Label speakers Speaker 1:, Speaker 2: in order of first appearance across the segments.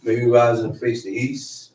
Speaker 1: May we rise and face the east.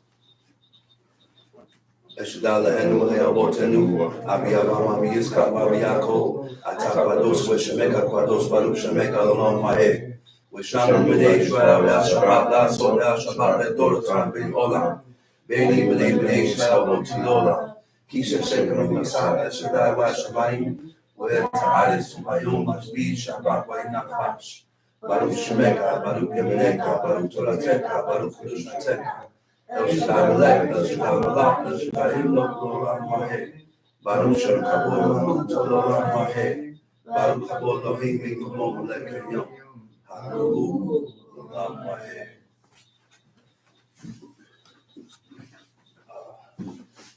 Speaker 1: Eshadala Enuale Abotenu, Abiyama Miska Mariako, Atapados, Weshameka, Quados, Balu Shameka, along my head. Wishana Mene, Shwala, Shabbat, Soda, Shabbat, Dorotan, Ben Ola, Beni, Bene, Shwala, Tilola, Kisha Shekin, Misa, Eshadala, Shamayim, where Taris, Mayum, must be Shabbat, Wainafash, Balu Shameka, Balu Yemeneka, Balu Tolateka, Balu Kushateka. El Shaddai Melech, El Shaddai Malach, El Shaddai Himlok, L'Olam Va'ed. Baruch Shem Kabod Malchut L'Olam Va'ed. Baruch Kabod Elohim V'Kavod Melech Hayom. Hallelujah, L'Olam Va'ed.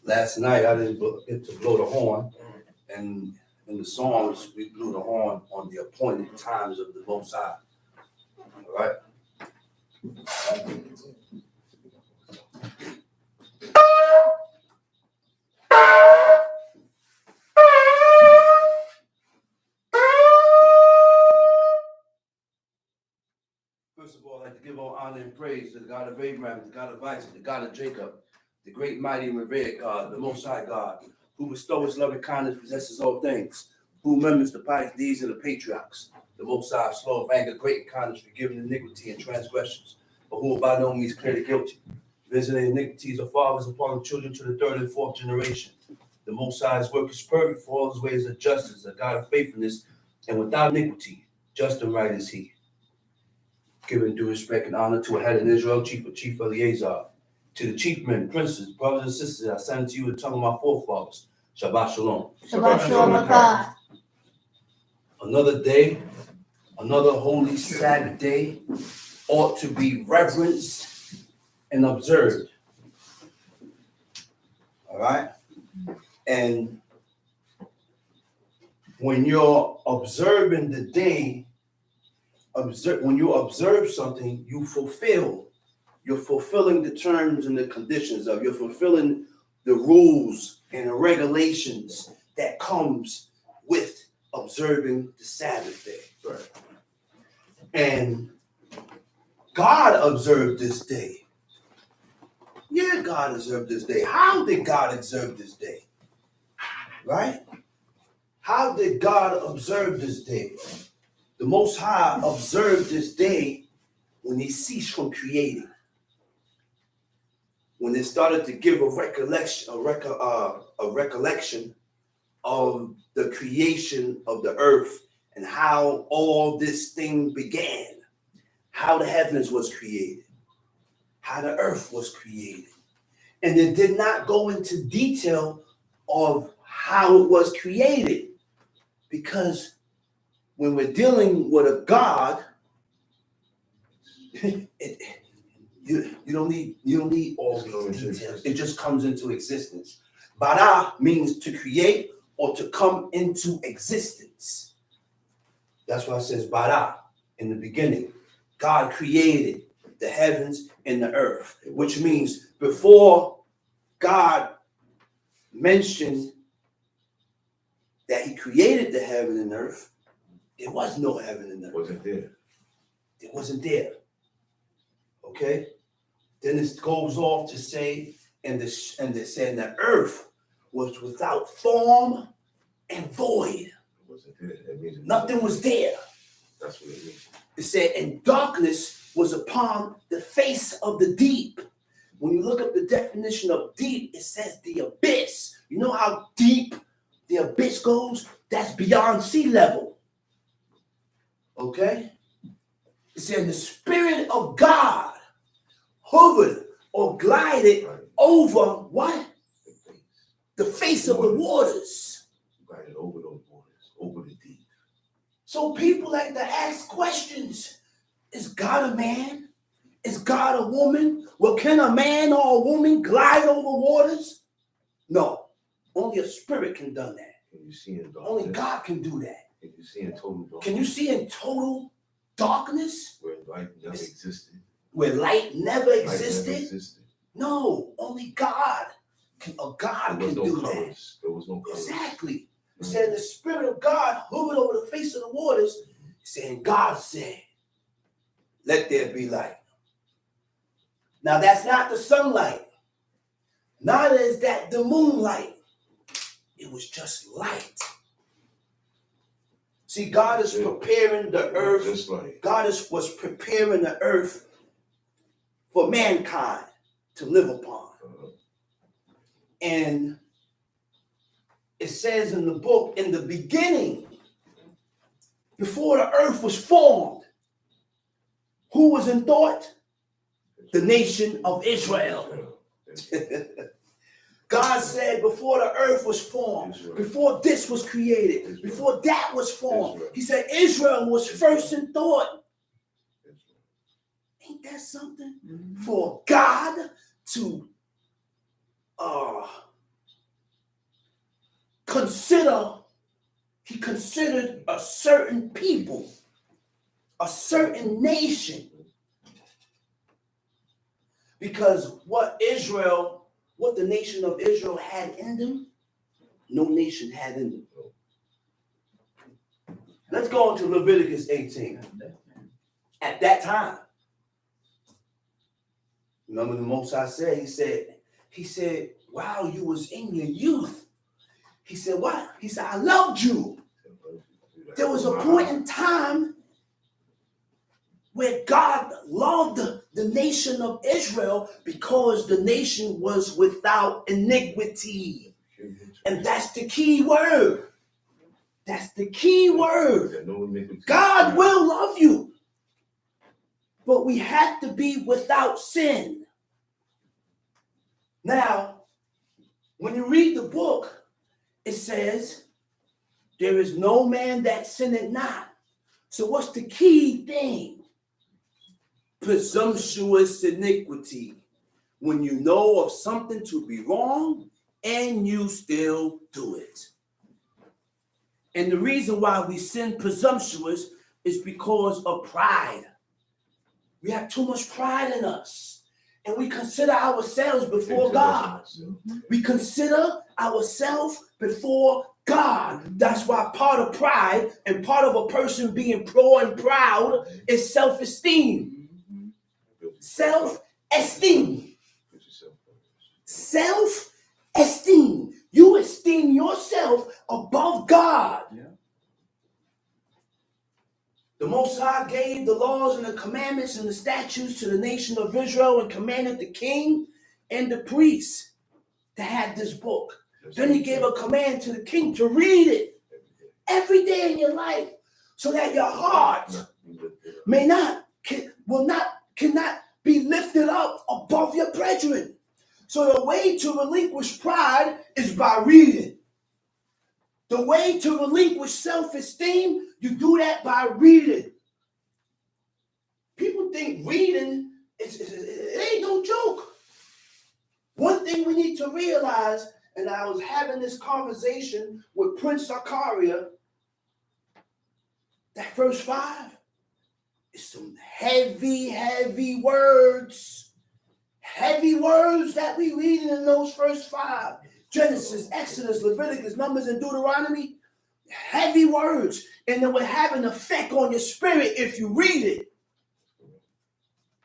Speaker 1: Last night I didn't get to blow the horn, and in the Psalms we blew the horn on the appointed times of the Most High. All right. First of all, I'd like to give all honor and praise to the God of Abraham, the God of Isaac, the God of Jacob, the great, mighty, and revered God, the Most High God, who bestows loving kindness, possesses all things, who remembers the pious deeds of the patriarchs, the Most High, slow of anger, great in kindness, forgiving iniquity and transgressions, but who are by no means clearly guilty, visiting iniquities of fathers upon the children to the third and fourth generation. The Most High's work is perfect, for all his ways are justice, a God of faithfulness, and without iniquity, just and right is he. Giving due respect and honor to a head in Israel, Chief Eleazar, to the chief men, princes, brothers and sisters, I send to you the tongue of my forefathers. Shabbat Shalom.
Speaker 2: Shabbat Shalom.
Speaker 1: Another day, another holy Sabbath day ought to be reverenced and observed. All right? And when you're observing the day, when you observe something, you're fulfilling the terms and the conditions of, you're fulfilling the rules and the regulations that comes with observing the Sabbath day. Right. And God observed this day. Yeah, God observed this day. How did God observe this day? Right? How did God observe this day? The Most High observed this day when he ceased from creating. When it started to give a recollection of the creation of the earth and how all this thing began, how the heavens was created, how the earth was created. And it did not go into detail of how it was created, because when we're dealing with a God, you don't need all the details. It just comes into existence. Bara means to create or to come into existence. That's why it says bara in the beginning. God created the heavens and the earth, which means before God mentioned that he created the heaven and earth, there was no heaven and earth. It wasn't there. Okay? Then it goes off to say, and they're saying that earth was without form and void. Nothing was there.
Speaker 3: That's what it means.
Speaker 1: It said, and darkness was upon the face of the deep. When you look up the definition of deep, it says the abyss. You know how deep the abyss goes? That's beyond sea level. Okay? It said the Spirit of God hovered or glided over what? The face of the waters.
Speaker 3: Glided over those waters, over the deep.
Speaker 1: So people like to ask questions. Is God a man? Is God a woman? Well, can a man or a woman glide over waters? No. Only a spirit can do that.
Speaker 3: Can you see in darkness?
Speaker 1: Only God can do that.
Speaker 3: Can you see in total darkness?
Speaker 1: Can you see in total darkness?
Speaker 3: Where light never existed.
Speaker 1: Where light never existed?
Speaker 3: Light never existed.
Speaker 1: No, only God can do that.
Speaker 3: There was no colors.
Speaker 1: Exactly. It said the Spirit of God hovered over the face of the waters, saying, God said, let there be light. Now that's not the sunlight. Neither is that the moonlight. It was just light. See, God is preparing the earth. God was preparing the earth for mankind to live upon. And it says in the book, in the beginning, before the earth was formed, who was in thought? The nation of Israel. God said before the earth was formed, before this was created, before that was formed, he said Israel was first in thought. Ain't that something? For God to he considered a certain people, a certain nation. Because what the nation of Israel had in them, no nation had in them. Let's go into Leviticus 18. At that time, remember the Most High said, he said, while you was in your youth, he said, what? He said, I loved you. There was a point in time where God loved the nation of Israel because the nation was without iniquity. And that's the key word. That's the key word. God will love you. But we have to be without sin. Now, when you read the book, it says, there is no man that sinneth not. So what's the key thing? Presumptuous iniquity. When you know of something to be wrong and you still do it. And the reason why we sin presumptuous is because of pride. We have too much pride in us. And we consider ourselves before God. We consider ourselves before God. That's why part of pride and part of a person being poor and proud is self-esteem. Self-esteem. Self-esteem. You esteem yourself above God. Yeah. The Most High gave the laws and the commandments and the statutes to the nation of Israel and commanded the king and the priests to have this book. Then he gave a command to the king to read it every day in your life so that your heart cannot be lifted up above your brethren. So the way to relinquish pride is by reading. The way to relinquish self-esteem, you do that by reading. People think reading, it ain't no joke. One thing we need to realize, and I was having this conversation with Prince Zakaria, that verse 5 is some heavy words. Heavy words that we read in those first 5. Genesis, Exodus, Leviticus, Numbers, and Deuteronomy. Heavy words. And it will have an effect on your spirit if you read it.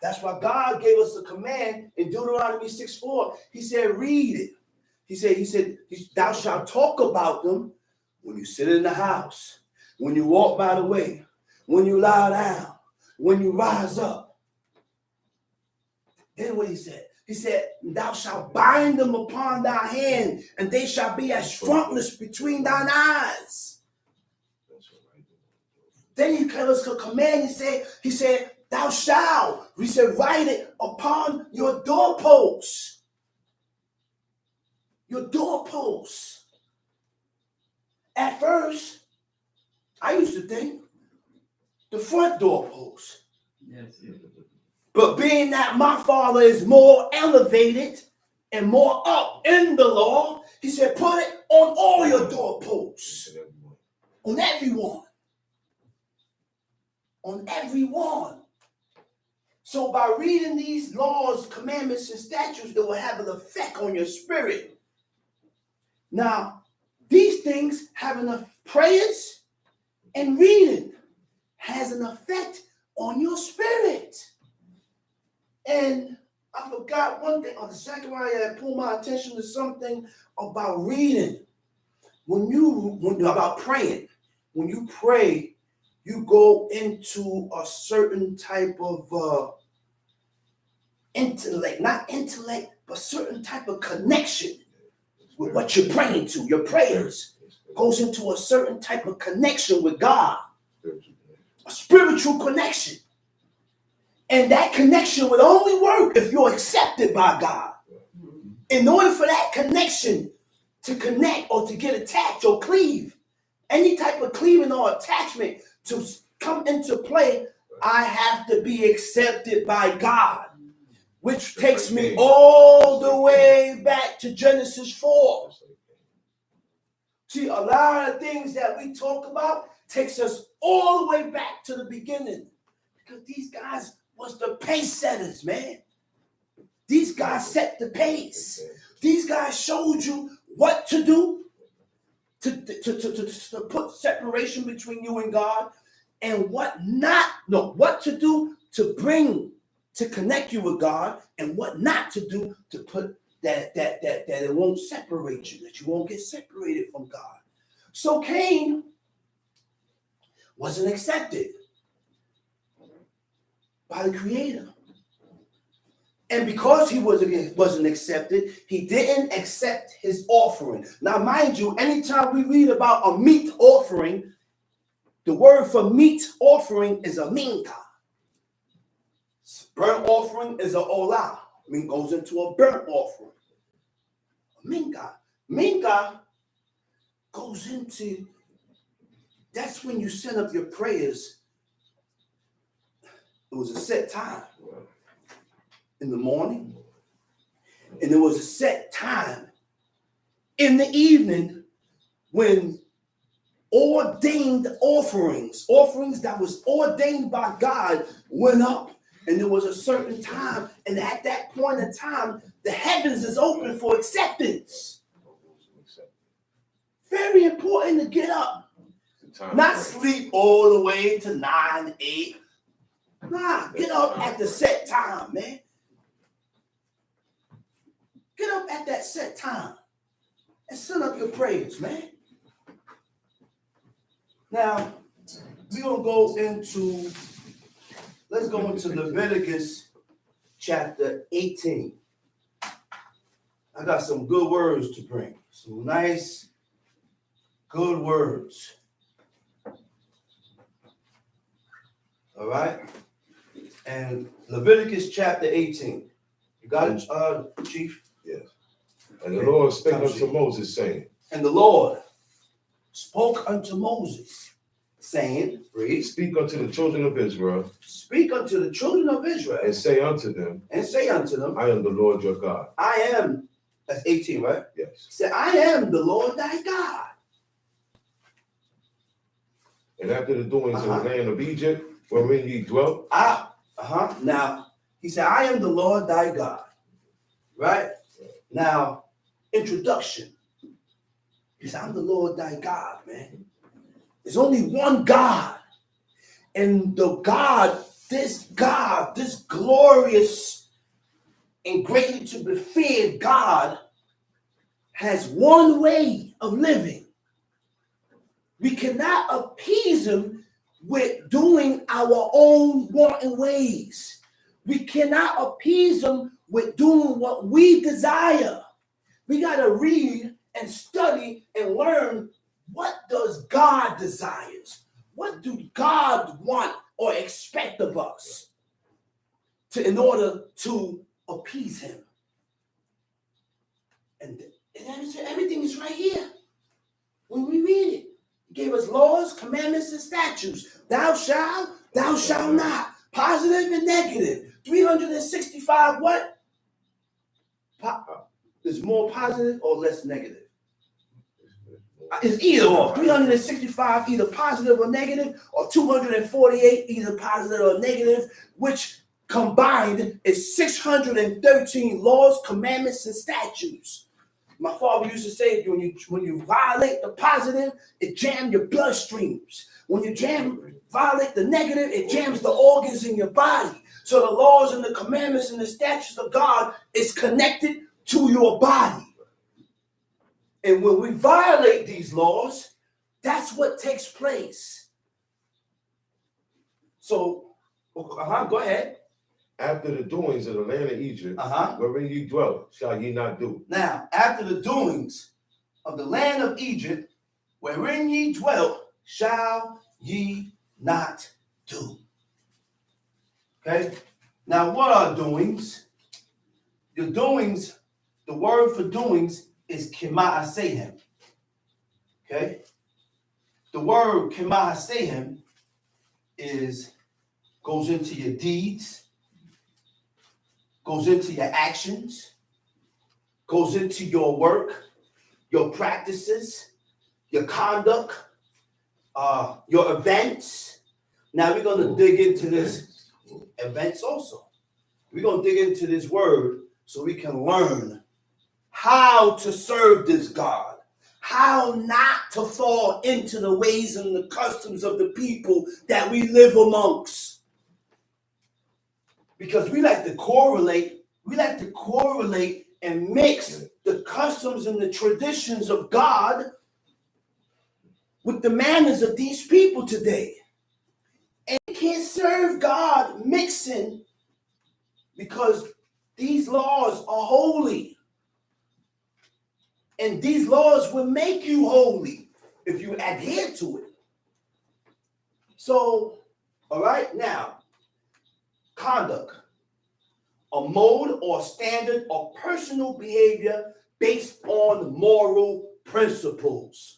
Speaker 1: That's why God gave us a command in Deuteronomy 6:4. He said, read it. He said, thou shalt talk about them when you sit in the house, when you walk by the way, when you lie down, when you rise up. Then what he said? He said, thou shalt bind them upon thy hand, and they shall be as frontlets between thine eyes. Then he gave us a command. He said, thou shalt. He said, write it upon your doorposts. Your doorposts. At first, I used to think the front doorpost. Yes. But being that my father is more elevated and more up in the law, he said, put it on all your doorposts. On everyone. On everyone. So by reading these laws, commandments, and statutes, it will have an effect on your spirit. Now, these things have enough prayers and reading has an effect on your spirit. And I forgot one thing. Zechariah had pulled my attention to something about reading. About praying. When you pray, you go into a certain type of intellect, not intellect, but certain type of connection with what you're praying to. Your prayers goes into a certain type of connection with God, a spiritual connection. And that connection would only work if you're accepted by God. In order for that connection to connect or to get attached or cleave, any type of cleaving or attachment to come into play, I have to be accepted by God, which takes me all the way back to Genesis 4. See, a lot of things that we talk about takes us all the way back to the beginning, because these guys was the pace setters, man. These guys set the pace. These guys showed you what to do to put separation between you and God, and what to do to connect you with God, and what not to do to put that it won't separate you, that you won't get separated from God. So Cain wasn't accepted by the Creator. And because he wasn't accepted, he didn't accept his offering. Now, mind you, anytime we read about a meat offering, the word for meat offering is a minka. Burnt offering is a olah. It goes into a burnt offering. A minka. Minka goes into, that's when you send up your prayers. It was a set time in the morning, and there was a set time in the evening when ordained offerings that was ordained by God, went up. And there was a certain time, and at that point in time, the heavens is open for acceptance. Very important to get up, not sleep all the way to 9, 8. Nah, get up at the set time, man. Get up at that set time and send up your prayers, man. Now, we're going to go into, let's go into Leviticus chapter 18. I got some good words to bring. Some nice, good words. All right? And Leviticus chapter 18. You got it, Chief?
Speaker 3: Yes. And the Lord spake unto Moses, saying.
Speaker 1: And the Lord spoke unto Moses, saying, read.
Speaker 3: Speak unto the children of Israel.
Speaker 1: Speak unto the children of Israel.
Speaker 3: And say unto them.
Speaker 1: I
Speaker 3: am the Lord your God.
Speaker 1: I am, that's 18, right?
Speaker 3: Yes.
Speaker 1: Say, I am the Lord thy God.
Speaker 3: And after the doings in the land of Egypt, wherein ye dwelt.
Speaker 1: Now, he said, I am the Lord thy God. Right? Now, introduction. He said, I'm the Lord thy God, man. There's only one God. And this glorious and greatly to be feared God has one way of living. We cannot appease him with doing our own wanton ways. We cannot appease him with doing what we desire. We got to read and study and learn, what does God desires? What do God want or expect of us in order to appease him? And everything is right here when we read it. He gave us laws, commandments, and statutes. Thou shalt not. Positive and negative. 365 what? Is more positive or less negative? It's either or. 365 either positive or negative, or 248 either positive or negative, which combined is 613 laws, commandments, and statutes. My father used to say, when you violate the positive, it jams your bloodstreams. When you violate the negative, it jams the organs in your body. So the laws and the commandments and the statutes of God is connected to your body. And when we violate these laws, that's what takes place. So, go ahead.
Speaker 3: After the doings of the land of Egypt, wherein ye dwelt, shall ye not do.
Speaker 1: Now, after the doings of the land of Egypt, wherein ye dwelt, shall ye not do. Okay? Now, what are doings? The doings, the word for doings is kima'asehem. Okay? The word kima'asehem goes into your deeds, goes into your actions, goes into your work, your practices, your conduct, your events. Now we're going to dig into this events also. We're going to dig into this word so we can learn how to serve this God, how not to fall into the ways and the customs of the people that we live amongst. Because we like to correlate and mix the customs and the traditions of God with the manners of these people today. And you can't serve God mixing, because these laws are holy. And these laws will make you holy if you adhere to it. So, all right, now, conduct. A mode or standard or personal behavior based on moral principles.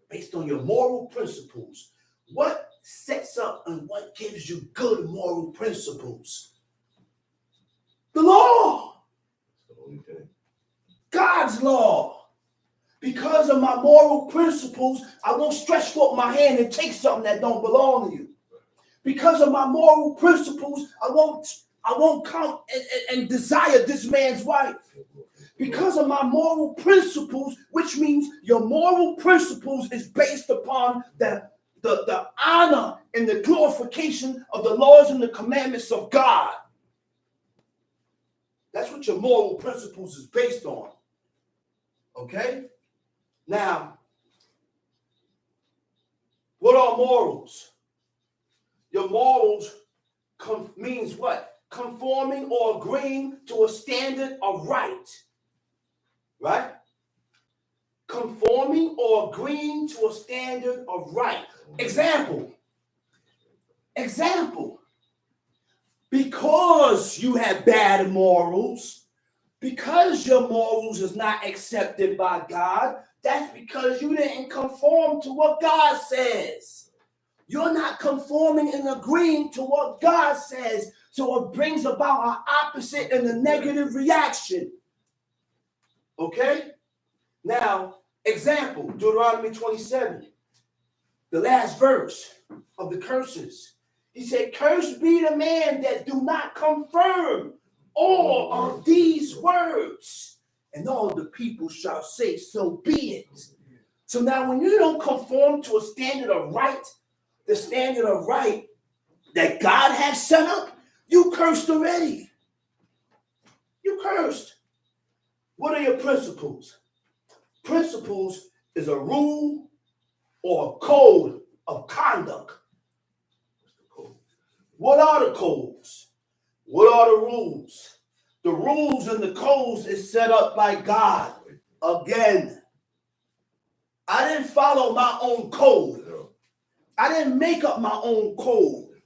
Speaker 1: Based on your moral principles. What sets up and what gives you good moral principles? The law. God's law. Because of my moral principles, I won't stretch forth my hand and take something that don't belong to you. Because of my moral principles, I won't come and desire this man's wife. Because of my moral principles, which means your moral principles is based upon the honor and the glorification of the laws and the commandments of God. That's what your moral principles is based on. Okay? Now, what are morals? Your morals means what? Conforming or agreeing to a standard of right. Right? Conforming or agreeing to a standard of right. Example. Because you have bad morals, because your morals is not accepted by God, that's because you didn't conform to what God says. You're not conforming and agreeing to what God says, so it brings about an opposite and a negative reaction. Okay? Now, example, Deuteronomy 27, the last verse of the curses. He said, "Cursed be the man that do not confirm all of these words, and all the people shall say, so be it." So now when you don't conform to a standard of right, the standard of right that God has set up, you cursed already. You cursed. What are your principles? Principles is a rule or a code of conduct. What are the codes? What are the rules? The rules and the codes is set up by God. Again, I didn't follow my own code. I didn't make up my own code.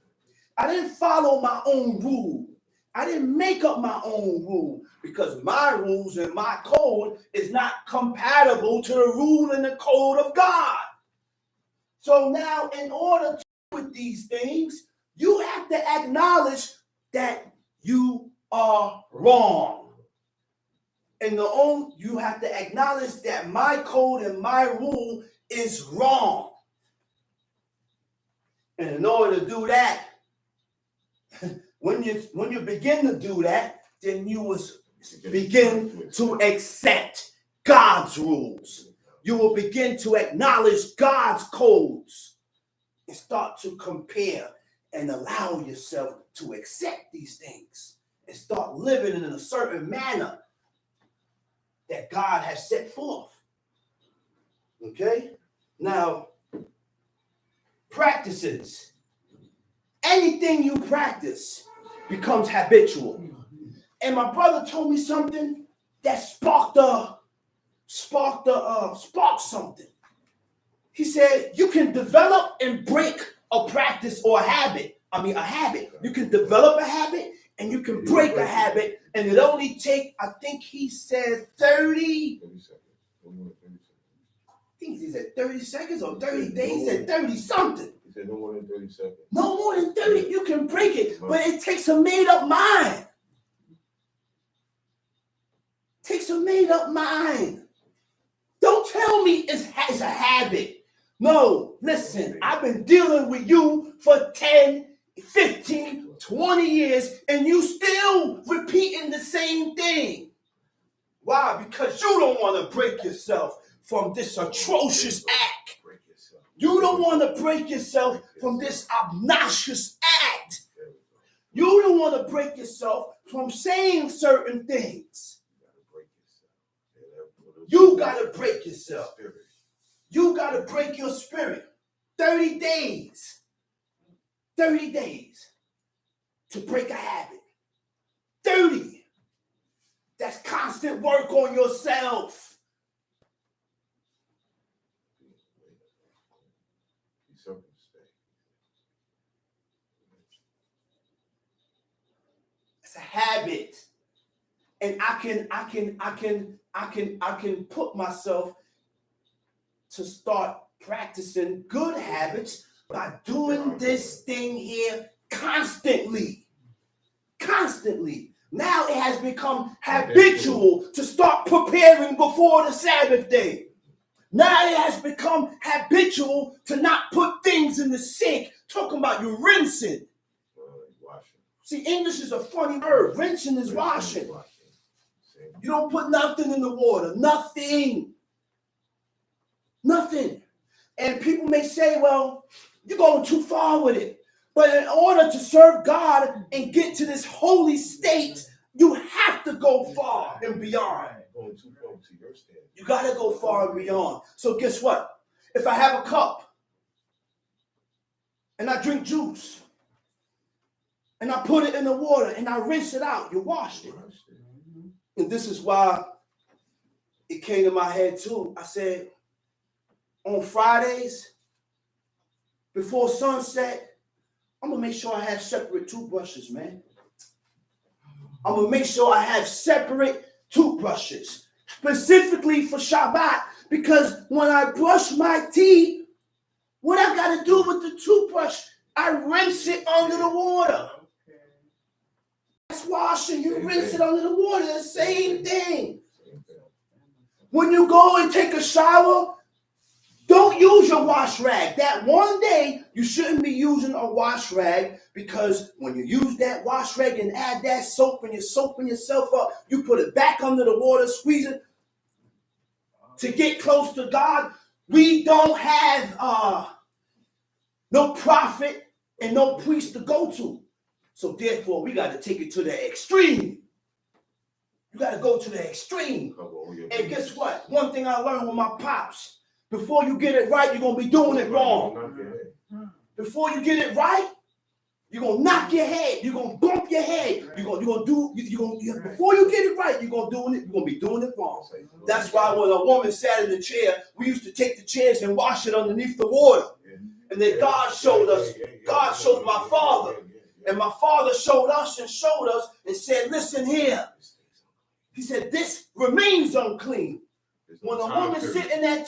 Speaker 1: I didn't follow my own rule. I didn't make up my own rule, because my rules and my code is not compatible to the rule and the code of God. So now, in order to do with these things, you have to acknowledge that you are wrong. And you have to acknowledge that my code and my rule is wrong. And in order to do that, when you begin to do that, then you will begin to accept God's rules. You will begin to acknowledge God's codes and start to compare and allow yourself to accept these things and start living in a certain manner that God has set forth. Okay? Now, practices. Anything you practice becomes habitual. And my brother told me something that sparked something. He said, you can develop and break a practice or a habit. A habit. You can develop a habit and you can break a habit. And it only take, I think he said 30 seconds. I think he said 30 seconds or 30 days. He said 30 something.
Speaker 3: He said no more than 30 seconds.
Speaker 1: No more than 30. You can break it. But it takes a made up mind. Takes a made up mind. Don't tell me it's a habit. No, listen, I've been dealing with you for 10, 15, 20 years, and you still repeating the same thing. Why? Because you don't want to break yourself from this atrocious act. You don't want to break yourself from this obnoxious act. You don't want to break yourself from saying certain things. You got to break yourself. You got to break your spirit. 30 days. 30 days to break a habit. 30. That's constant work on yourself. It's a habit. And I can put myself to start practicing good habits by doing this thing here constantly. Constantly. Now it has become habitual to start preparing before the Sabbath day. Now it has become habitual to not put things in the sink. Talking about you rinsing. See, English is a funny word. Rinsing is washing. You don't put nothing in the water. Nothing. Nothing. And people may say, well, you're going too far with it. But in order to serve God and get to this holy state, you have to go far and beyond. You got to go far and beyond. So guess what? If I have a cup and I drink juice and I put it in the water and I rinse it out, you washed it. And this is why it came to my head too. I said, on Fridays, before sunset, I'm going to make sure I have separate toothbrushes, man. I'm going to make sure I have separate toothbrushes, specifically for Shabbat, because when I brush my teeth, what I got to do with the toothbrush, I rinse it under the water. That's washing. You rinse it under the water, the same thing. When you go and take a shower, don't use your wash rag. That one day, you shouldn't be using a wash rag, because when you use that wash rag and add that soap and you're soaping yourself up, you put it back under the water, squeeze it to get close to God. We don't have no prophet and no priest to go to. So therefore, we got to take it to the extreme. You got to go to the extreme. And guess what? One thing I learned with my pops, before you get it right, you're going to be doing it wrong. Before you get it right, you're going to knock your head. You're going to bump your head. Before you get it right, you're going to be doing it wrong. That's why when a woman sat in the chair, we used to take the chairs and wash it underneath the water. And then God showed my father. And my father showed us and said, listen here. He said, this remains unclean. When a woman sit in that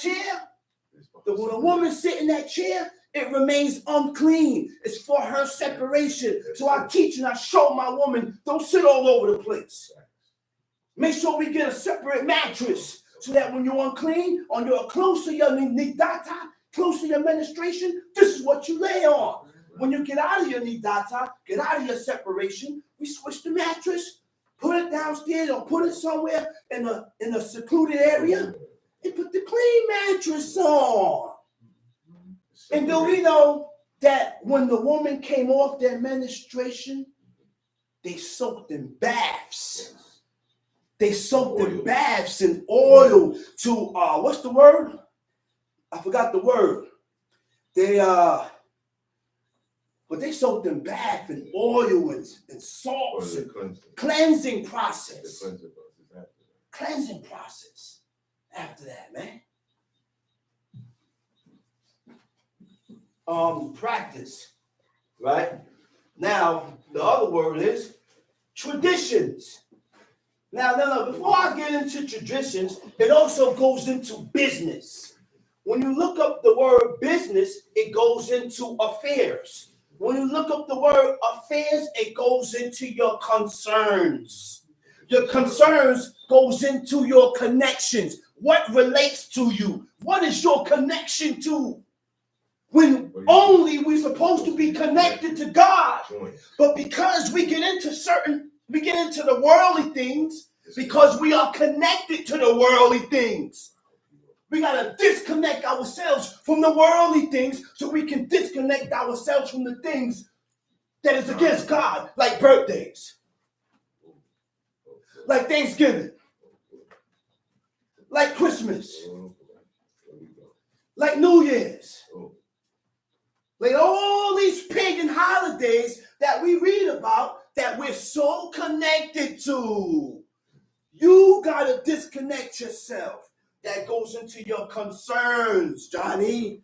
Speaker 1: chair, it remains unclean. It's for her separation. So I teach and I show my woman, don't sit all over the place. Make sure we get a separate mattress so that when you're unclean, close to your nidata, close to your menstruation, this is what you lay on. When you get out of your nidata, get out of your separation, we switch the mattress, put it downstairs or put it somewhere in a secluded area, and put the clean mattress on. And do we know that when the woman came off their menstruation, they soaked in baths. They soaked in baths in oil to, what's the word? I forgot the word. But they soaked in bath and oil and salts and cleansing process. Cleansing process after that, man. Practice, right? Now, the other word is traditions. Now, before I get into traditions, it also goes into business. When you look up the word business, it goes into affairs. When you look up the word affairs, it goes into your concerns. Your concerns goes into your connections. What relates to you? What is your connection to? When only we're supposed to be connected to God. But because we get into the worldly things, because we are connected to the worldly things. We got to disconnect ourselves from the worldly things so we can disconnect ourselves from the things that is against God, like birthdays, like Thanksgiving, like Christmas, like New Year's, like all these pagan holidays that we read about that we're so connected to. You got to disconnect yourself. That goes into your concerns, Johnny.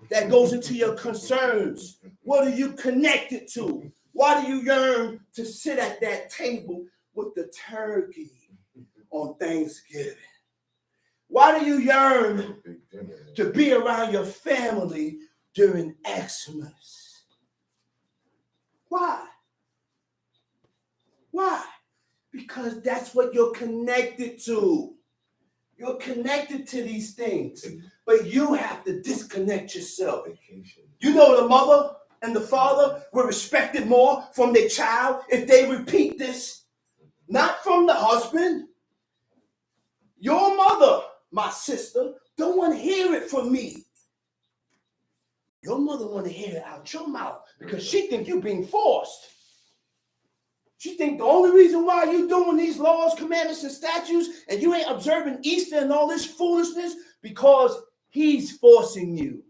Speaker 1: That goes into your concerns. What are you connected to? Why do you yearn to sit at that table with the turkey on Thanksgiving? Why do you yearn to be around your family during Xmas? Why? Why? Because that's what you're connected to. You're connected to these things, but you have to disconnect yourself. You know, the mother and the father were respected more from their child if they repeat this, not from the husband. Your mother, my sister, don't want to hear it from me. Your mother want to hear it out your mouth because she think you're being forced. She think the only reason why you doing these laws, commandments, and statutes, and you ain't observing Easter and all this foolishness, because he's forcing you.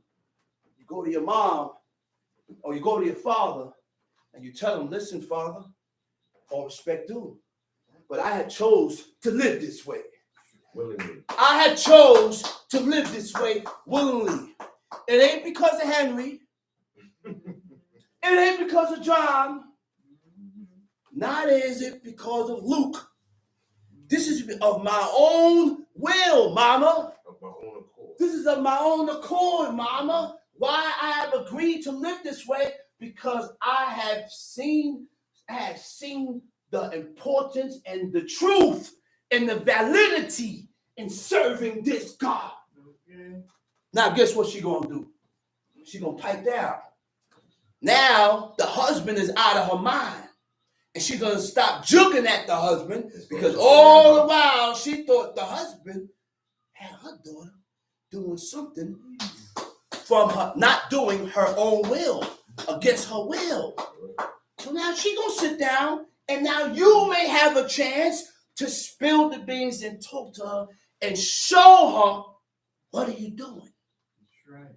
Speaker 1: You go to your mom, or you go to your father, and you tell him, listen, Father, all respect due, but I had chose to live this way. Willingly. I had chose to live this way willingly. It ain't because of Henry. It ain't because of John. Not is it because of Luke. This is of my own will, Mama. Of my own accord. This is of my own accord, Mama. Why I have agreed to live this way? Because I have seen the importance and the truth and the validity in serving this God. Okay. Now, guess what she gonna do? She gonna pipe down. Now the husband is out of her mind. And she's going to stop juking at the husband because all the while she thought the husband had her daughter doing something from her, not doing her own will, against her will. So now she's going to sit down, and now you may have a chance to spill the beans and talk to her and show her, what are you doing? That's right.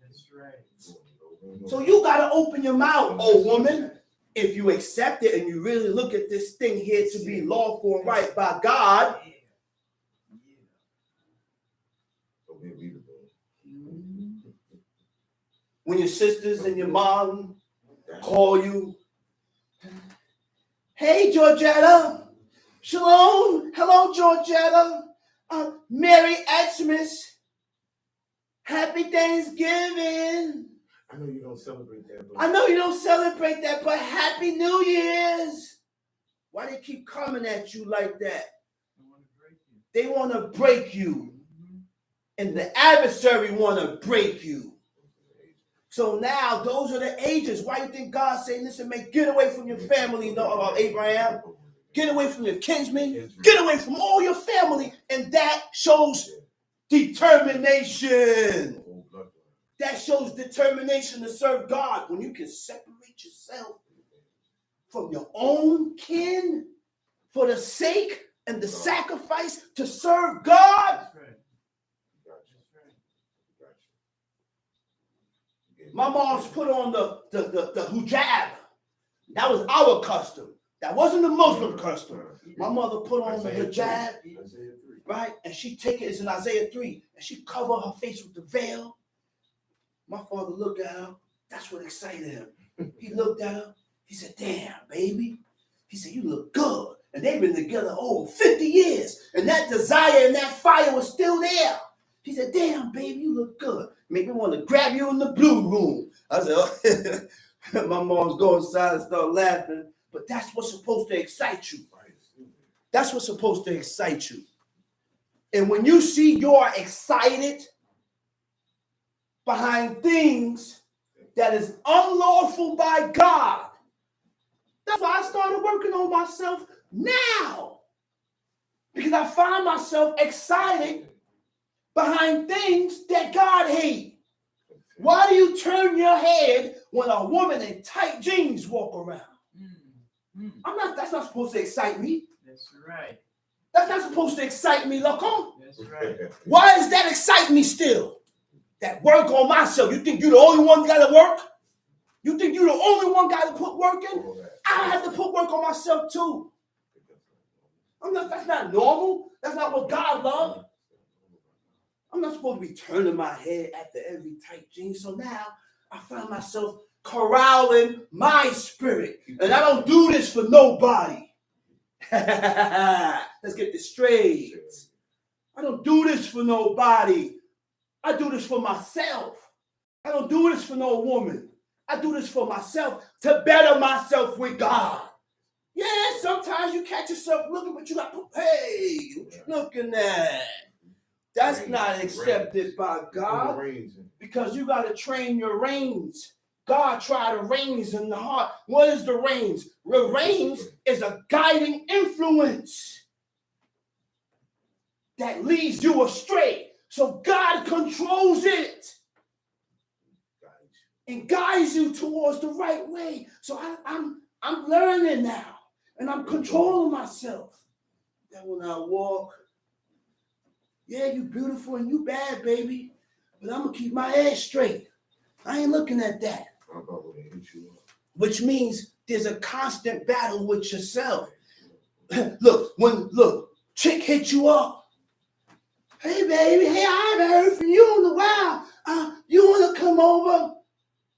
Speaker 1: That's right. So you got to open your mouth, old woman. If you accept it and you really look at this thing here to be lawful and right by God, when your sisters and your mom call you, hey, Georgetta, shalom, hello, Georgetta, Merry Xmas, Happy Thanksgiving. I know you don't celebrate that, but Happy New Year's. Why they keep coming at you like that? They want to break you. And the adversary want to break you. So now, those are the ages. Why you think God say, listen, man, get away from your family, Abraham. Get away from your kinsmen. Get away from all your family. And that shows determination. That shows determination to serve God. When you can separate yourself from your own kin for the sake and the sacrifice to serve God. My mom's put on the hijab. That was our custom. That wasn't the Muslim custom. My mother put on the hijab, right? And she take it, it's in Isaiah 3, and she covered her face with the veil. My father looked at her. That's what excited him. He looked at her. He said, damn, baby. He said, you look good. And they've been together over 50 years. And that desire and that fire was still there. He said, damn, baby, you look good. Make me want to grab you in the blue room. I said, oh. My mom's go inside and start laughing. But that's what's supposed to excite you. That's what's supposed to excite you. And when you see you're excited behind things that is unlawful by God, that's why I started working on myself now. Because I find myself excited behind things that God hates. Why do you turn your head when a woman in tight jeans walk around? That's not supposed to excite me.
Speaker 2: That's right.
Speaker 1: That's not supposed to excite me, loco.
Speaker 2: That's right.
Speaker 1: Why does that excite me still? That work on myself. You think you're the only one got to work? You think you're the only one got to put work in? I have to put work on myself too. That's not normal. That's not what God loves. I'm not supposed to be turning my head after every tight jeans. So now I find myself corralling my spirit. And I don't do this for nobody. Let's get this straight. I don't do this for nobody. I do this for myself. I don't do this for no woman. I do this for myself to better myself with God. Yeah, sometimes you catch yourself looking, but you got to, hey, what you looking at? That's not accepted by God because you got to train your reins. God tried the reins in the heart. What is the reins? The reins is a guiding influence that leads you astray. So God controls it and guides you towards the right way. So I'm learning now, and I'm controlling myself. That when I walk, yeah, you beautiful and you bad, baby, but I'm gonna keep my head straight. I ain't looking at that. Which means there's a constant battle with yourself. Look, chick hit you up. Hey, baby, hey, I haven't heard from you in a while. You want to come over?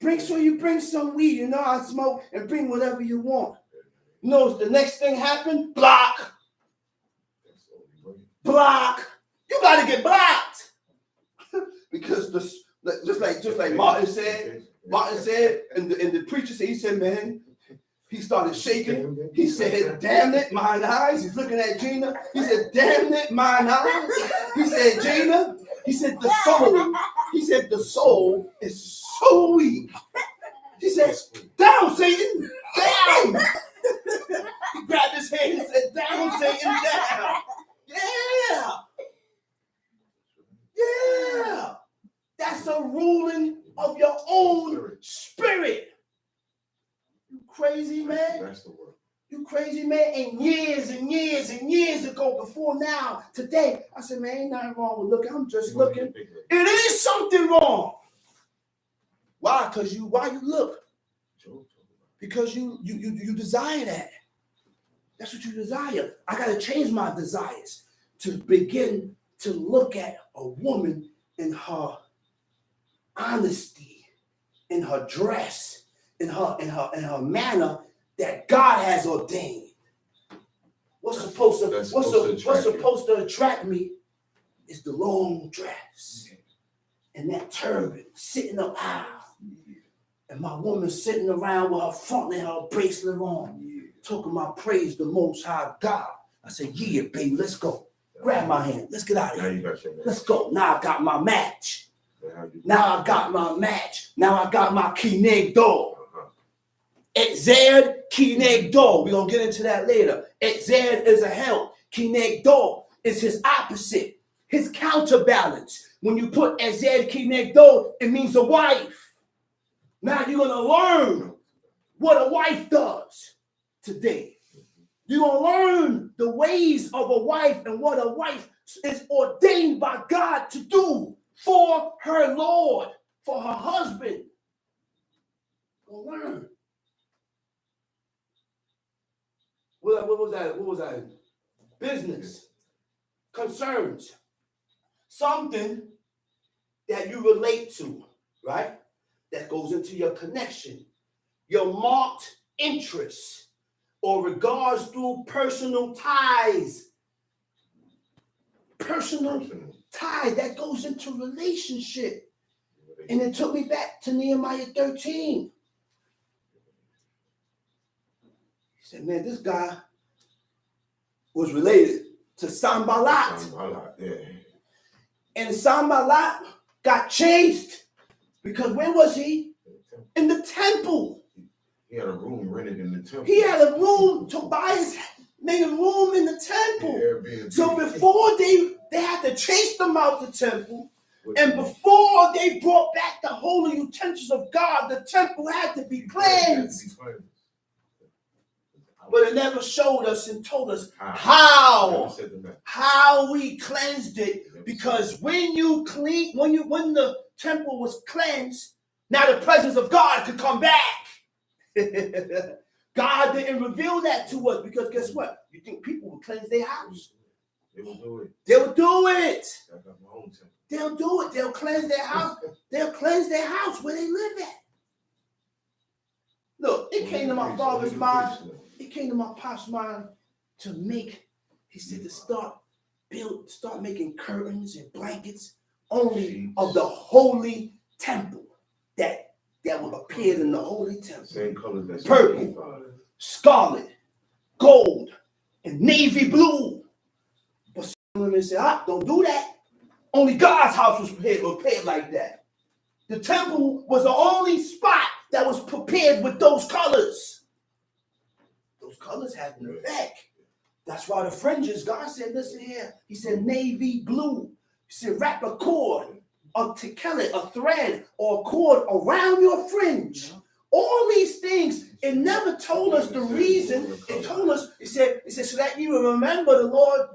Speaker 1: Bring some weed. You know I smoke, and bring whatever you want. You know, the next thing happened? Block. You got to get blocked. Because just like Martin said, and the preacher said, he said, man, he started shaking. He said, damn it, mine eyes. He's looking at Gina. He said, damn it, mine eyes. He said, Gina, he said, the soul is so weak. He said, down, Satan, down. He grabbed his hand and said, down, Satan, down. Yeah. That's a ruling of your own spirit. You crazy, man?
Speaker 3: That's the word.
Speaker 1: You crazy, man? And years ago, before now, today, I said, man, ain't nothing wrong with looking. I'm just looking. It is something wrong. Why? Why you look? Because you desire that. That's what you desire. I got to change my desires to begin to look at a woman in her honesty, in her dress, in her manner that God has ordained. What's supposed to attract me is the long dress and that turban sitting up high, and my woman sitting around with her front and her bracelet on, talking about praise the Most High God. I said, yeah, baby, let's go. Grab my hand. Let's get out of here. Let's go. Now I got my match. Now I got my kineg dog. Etzed, kineg dog. We're going to get into that later. Etzed is a help. Kineg dog is his opposite, his counterbalance. when you put Ezed Kinegdo, it means a wife. Now you're going to learn what a wife does today. You're going to learn the ways of a wife and what a wife is ordained by God to do for her Lord, for her husband. You're going to learn. What was that? Business. Concerns. Something that you relate to, right? That goes into your connection. Your marked interests or regards through personal ties. Personal tie that goes into relationship. And it took me back to Nehemiah 13. He said, man, this guy was related to Sanballat.
Speaker 3: Yeah.
Speaker 1: And Sanballat got chased because where was he? In the temple.
Speaker 3: He had a room rented in the temple.
Speaker 1: He had a room. Tobias made a room in the temple.
Speaker 3: Yeah,
Speaker 1: so before they had to chase them out the temple, and before they brought back the holy utensils of God, the temple had to be cleansed. But it never showed us and told us how we cleansed it. Because when the temple was cleansed, now the presence of God could come back. God didn't reveal that to us because guess what? You think people would cleanse their house?
Speaker 3: They will do it.
Speaker 1: They'll do it.
Speaker 3: I got my own temple.
Speaker 1: They'll do it. They'll cleanse their house. They'll cleanse their house where they live at. Look, it came to my father's mind. It came to my pop's mind to make, he said, to start making curtains and blankets only of the holy temple that would appear in the holy temple.
Speaker 3: Same color that's
Speaker 1: purple, scarlet, gold, and navy blue. But some women say, don't do that. Only God's house was prepared like that. The temple was the only spot that was prepared with those colors. Those colors had an effect. That's why the fringes, God said, listen here. He said navy blue. He said wrap a cord, a tekelet, a thread, or a cord around your fringe. All these things, it never told us the reason. It told us, it said so that you will remember the Lord.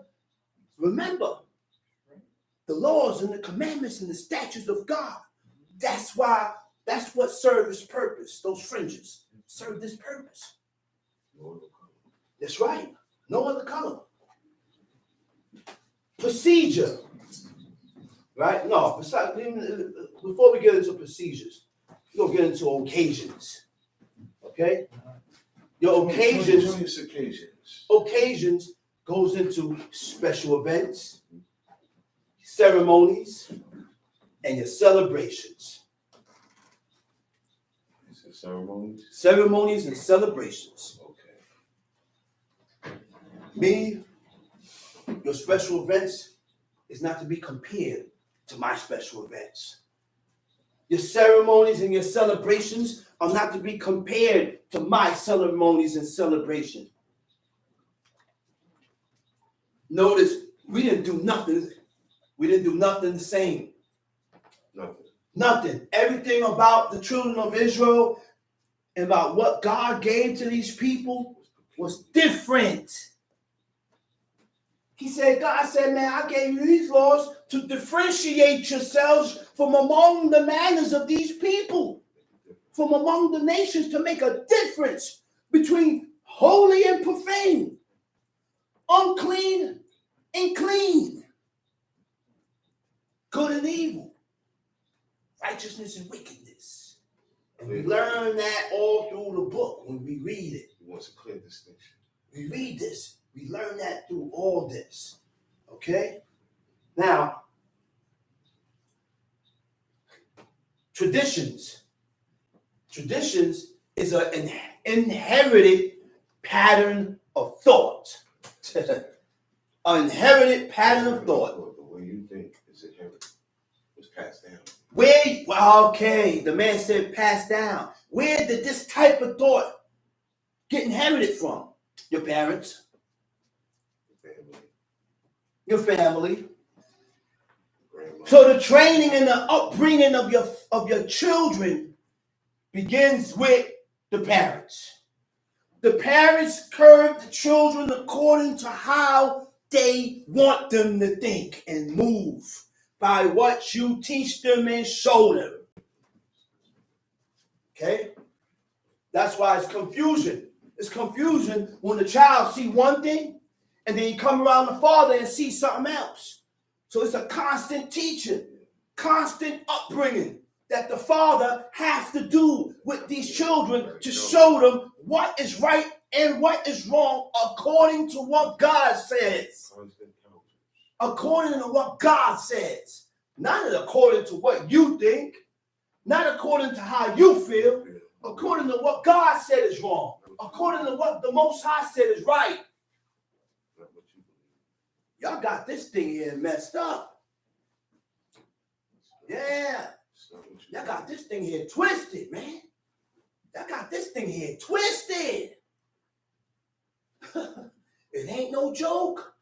Speaker 1: Remember the laws and the commandments and the statutes of God. That's what served this purpose. Those fringes served this purpose. That's right. No other color. Procedure. Right? No, before we get into procedures, we're going to get into occasions. Okay? Your occasions goes into special events, ceremonies, and your celebrations. Ceremonies and celebrations. Me, your special events is not to be compared to my special events. Your ceremonies and your celebrations are not to be compared to my ceremonies and celebrations. Notice we didn't do nothing. We didn't do nothing the same. Nothing. Everything about the children of Israel and about what God gave to these people was different. God said, man, I gave you these laws to differentiate yourselves from among the manners of these people, from among the nations, to make a difference between holy and profane, unclean and clean, good and evil, righteousness and wickedness. And we learn that all through the book when we read it.
Speaker 3: He wants a clear distinction.
Speaker 1: We read this. We learn that through all this. Okay? Now, traditions. Traditions is an inherited pattern of thought. An inherited pattern of thought.
Speaker 3: The way you think is inherited. It's passed down.
Speaker 1: The man said passed down. Where did this type of thought get inherited from? Your parents. Your family. So the training and the upbringing of your children begins with the parents. The parents curve the children according to how they want them to think and move by what you teach them and show them. Okay? That's why it's confusion. It's confusion when the child see one thing and then you come around the father and see something else. So it's a constant teaching, constant upbringing that the father has to do with these children to show them what is right and what is wrong according to what God says. According to what God says. Not according to what you think. Not according to how you feel. According to what God said is wrong. According to what the Most High said is right. Y'all got this thing here messed up. Yeah. Y'all got this thing here twisted, man. Y'all got this thing here twisted. It ain't no joke.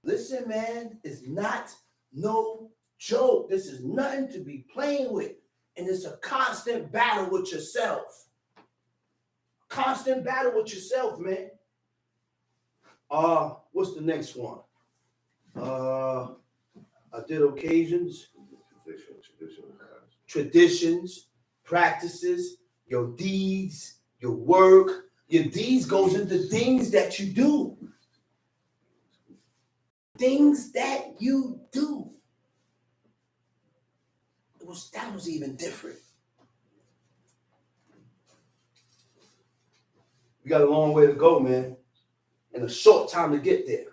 Speaker 1: Listen, man, it's not no joke. This is nothing to be playing with. And it's a constant battle with yourself. Constant battle with yourself, man. What's the next one? I did occasions. Traditions, practices, your deeds, your work. Your deeds goes into things that you do. Things that you do. That was even different. We got a long way to go, man. And a short time to get there.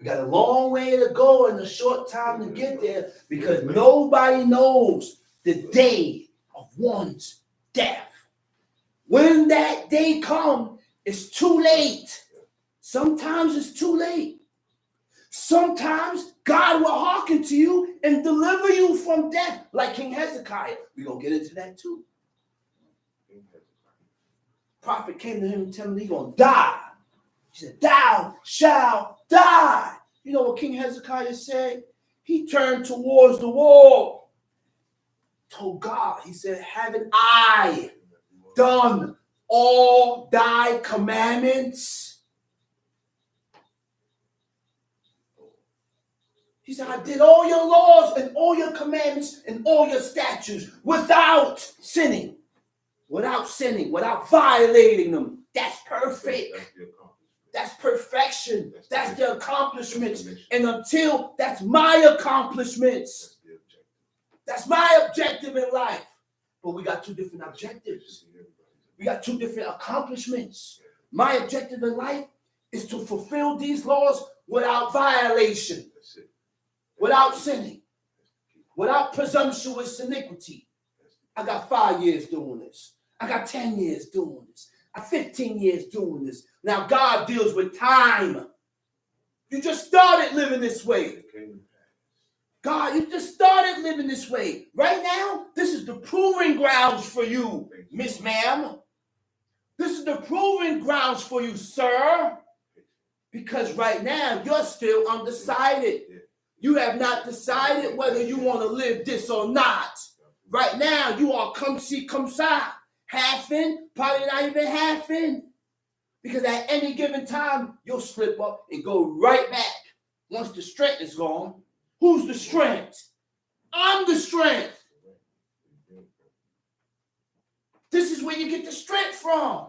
Speaker 1: We got a long way to go and a short time to get there because nobody knows the day of one's death. When that day comes, it's too late. Sometimes it's too late. Sometimes God will hearken to you and deliver you from death, like King Hezekiah. We're going to get into that too. Prophet came to him and told him he's going to die. He said, "Thou shalt die." You know what King Hezekiah said? He turned towards the wall. Told God, he said, "Haven't I done all thy commandments?" He said, "I did all your laws and all your commandments and all your statutes without sinning, without violating them." That's perfect. That's perfection. That's the accomplishments. And until that's my accomplishments. That's my objective in life. But we got two different objectives. We got two different accomplishments. My objective in life is to fulfill these laws without violation, without sinning, without presumptuous iniquity. I got 5 years doing this. I got 10 years doing this. I got 15 years doing this. Now God deals with time. You just started living this way. God, you just started living this way. Right now, this is the proving grounds for you, Miss Ma'am. This is the proving grounds for you, sir. Because right now, you're still undecided. You have not decided whether you want to live this or not. Right now, you are come see, come sa. Half in, probably not even half in. Because at any given time, you'll slip up and go right back. Once the strength is gone, who's the strength? I'm the strength. This is where you get the strength from.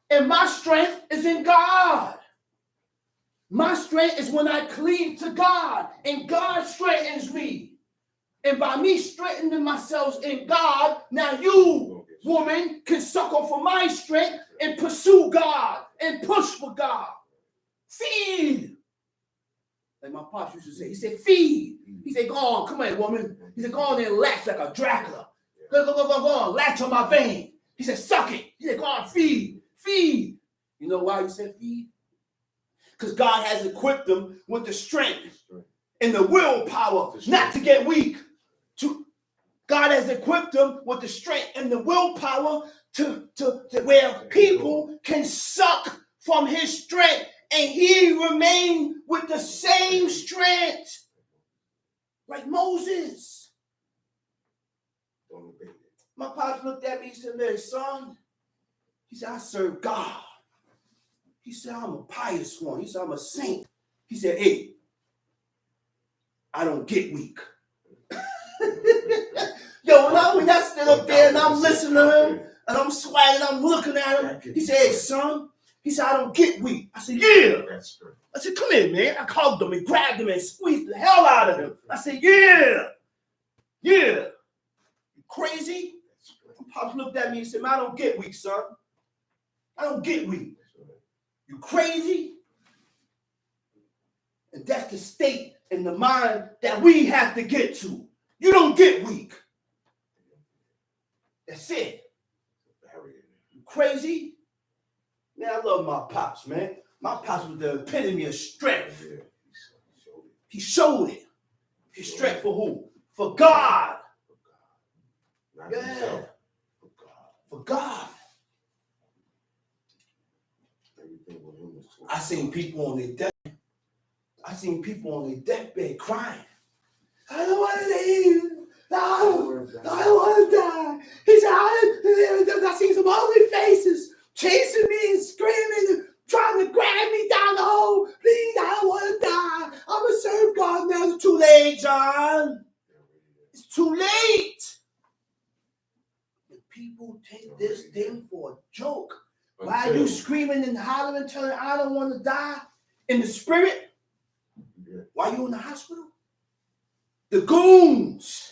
Speaker 1: And my strength is in God. My strength is when I cleave to God and God strengthens me. And by me strengthening myself in God, now you, woman, can suckle for my strength and pursue God and push for God. Feed. Like my pops used to say, he said, feed. He said, go on, come here, woman. He said, go on there and latch like a Dracula. Go on, latch on my vein. He said, suck it. He said, go on, feed. You know why he said feed? Because God has equipped them with the strength and the willpower not to get weak. God has equipped them with the strength and the willpower to where people can suck from his strength and he remain with the same strength. like Moses.
Speaker 3: Don't obey it.
Speaker 1: My pops looked at me, he said, man, son, he said, I serve God. He said, I'm a pious one. He said, I'm a saint. He said, hey, I don't get weak. Yo, when I stood up there and I'm listening to him, and I'm swagging, I'm looking at him, he said, hey, son, he said, I don't get weak. I said, yeah.
Speaker 3: That's true.
Speaker 1: I said, come here, man. I hugged him and grabbed him and squeezed the hell out of him. I said, yeah. Yeah. You crazy? My pops looked at me and said, man, I don't get weak, son. I don't get weak. You crazy? And that's the state and the mind that we have to get to. You don't get weak. That's it. You crazy? Man, I love my pops, man. My pops was the epitome of strength. He showed it. His strength for who? For God. Yeah. For God. I seen people on their deathbed crying. I don't want to leave. No, I don't want to die. He said, I seen some ugly faces chasing me and screaming and trying to grab me down the hole. Please, I don't want to die. I'm going to serve God now. It's too late, John. It's too late. And people take this thing for a joke. Why are you screaming and hollering, telling I don't want to die in the spirit? Why are you in the hospital? The goons.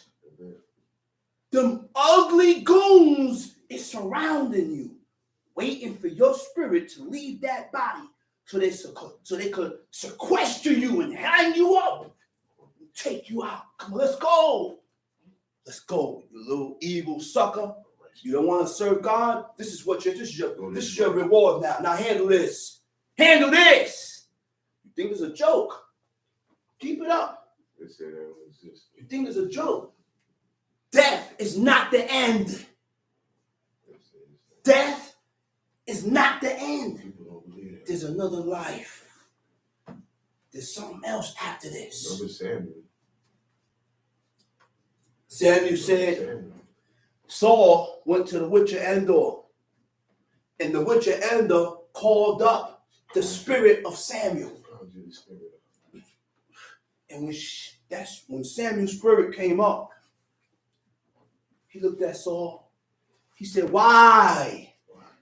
Speaker 1: Them ugly goons is surrounding you, waiting for your spirit to leave that body so they could sequester you and hang you up and take you out. Come on, let's go. Let's go, you little evil sucker. You don't want to serve God? This is your reward now. Now handle this. Handle this. You think it's a joke? Keep it up. You think it's a joke? Death is not the end. Death is not the end. There's another life. There's something else after this. Samuel said, Saul went to the witch of Endor, and the witch of Endor called up the spirit of Samuel. And that's when Samuel's spirit came up, he looked at Saul. He said, why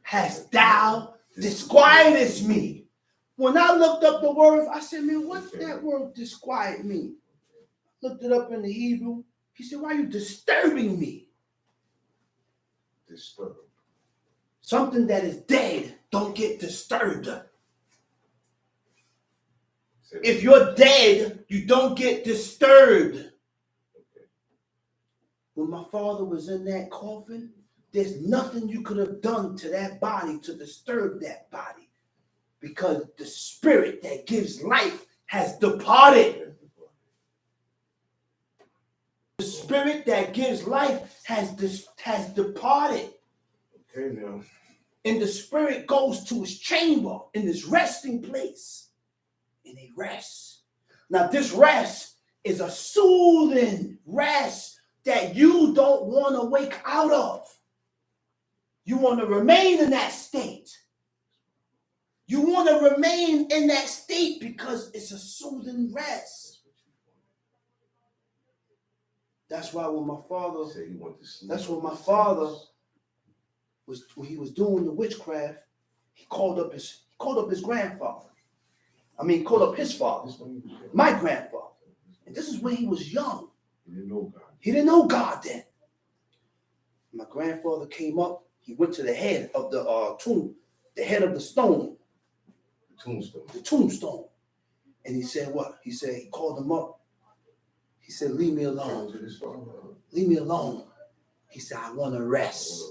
Speaker 1: hast thou disquieted me? When I looked up the word, I said, man, what's that word disquiet mean? Looked it up in the Hebrew. He said, why are you disturbing me?
Speaker 3: Disturbed.
Speaker 1: Something that is dead don't get disturbed. If you're dead, you don't get disturbed. When my father was in that coffin, there's nothing you could have done to that body to disturb that body, because the spirit that gives life has departed. The spirit that gives life has departed.
Speaker 3: Okay, now.
Speaker 1: And the spirit goes to his chamber in his resting place. And he rests. Now this rest is a soothing rest that you don't want to wake out of. You want to remain in that state. You want to remain in that state because it's a soothing rest. That's why when my father was, when he was doing the witchcraft, he called up his grandfather. I mean, called up his father, my grandfather. And this is when he was young.
Speaker 3: He didn't know God.
Speaker 1: He didn't know God then. My grandfather came up. He went to the head of the tomb, the head of the stone. The tombstone. And he said what? He said, he called him up. He said, leave me alone. Leave me alone. He said, I want to rest.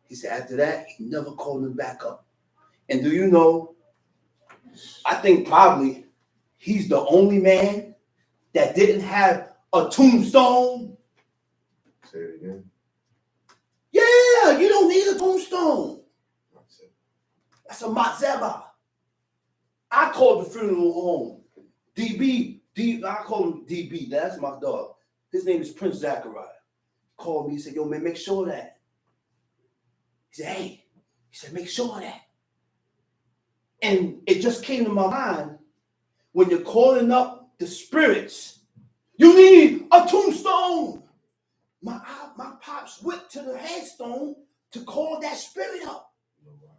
Speaker 1: He said, after that, he never called him back up. And do you know, I think probably he's the only man that didn't have a tombstone.
Speaker 3: Say it again.
Speaker 1: Yeah, you don't need a tombstone. That's a matzeba. I called the funeral home. DB I call him DB. That's my dog. His name is Prince Zachariah. Called me. He said, yo, man, make sure of that. He said, hey. He said, make sure of that. And it just came to my mind, when you're calling up the spirits, you need a tombstone. My pops went to the headstone to call that spirit up.
Speaker 3: You know why?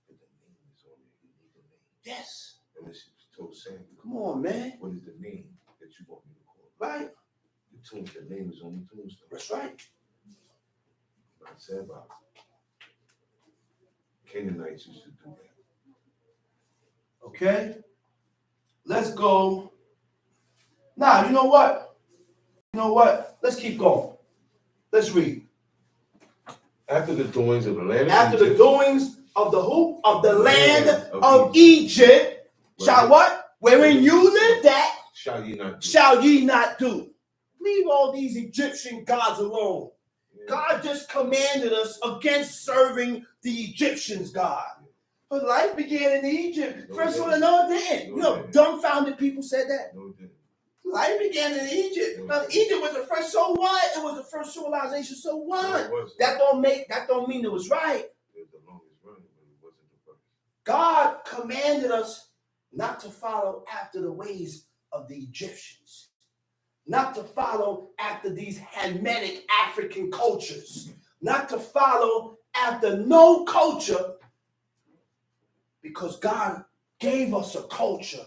Speaker 3: Because the name is on there. You need the name.
Speaker 1: Yes.
Speaker 3: And this is so Samuel.
Speaker 1: Come on, man.
Speaker 3: What is the name that you want me to call?
Speaker 1: Right.
Speaker 3: The name is on the tombstone.
Speaker 1: That's right.
Speaker 3: I said about Canaanites used to do that.
Speaker 1: Okay. Let's go. Now, you know what? You know what? Let's keep going. Let's read.
Speaker 3: After the doings of the land
Speaker 1: After
Speaker 3: of
Speaker 1: the
Speaker 3: Egypt,
Speaker 1: doings of the who? Of the land of Egypt, shall what? Wherein you lived at,
Speaker 3: shall ye not do.
Speaker 1: shall ye not do. Leave all these Egyptian gods alone.
Speaker 3: Yeah.
Speaker 1: God just commanded us against serving the Egyptians, God. But life began in Egypt.
Speaker 3: No,
Speaker 1: First
Speaker 3: it
Speaker 1: one,
Speaker 3: didn't.
Speaker 1: no, it didn't.
Speaker 3: No,
Speaker 1: You know,
Speaker 3: it didn't.
Speaker 1: dumbfounded people said that.
Speaker 3: No, it didn't.
Speaker 1: Life began in Egypt.
Speaker 3: No,
Speaker 1: Now,
Speaker 3: it didn't.
Speaker 1: Egypt was the first. So what? It was the first civilization. So
Speaker 3: No,
Speaker 1: what?
Speaker 3: it wasn't.
Speaker 1: That don't mean it was right.
Speaker 3: It was the longest running, but it wasn't the first.
Speaker 1: God commanded us not to follow after the ways of the Egyptians, not to follow after these Hamitic African cultures, not to follow after no culture, because God gave us a culture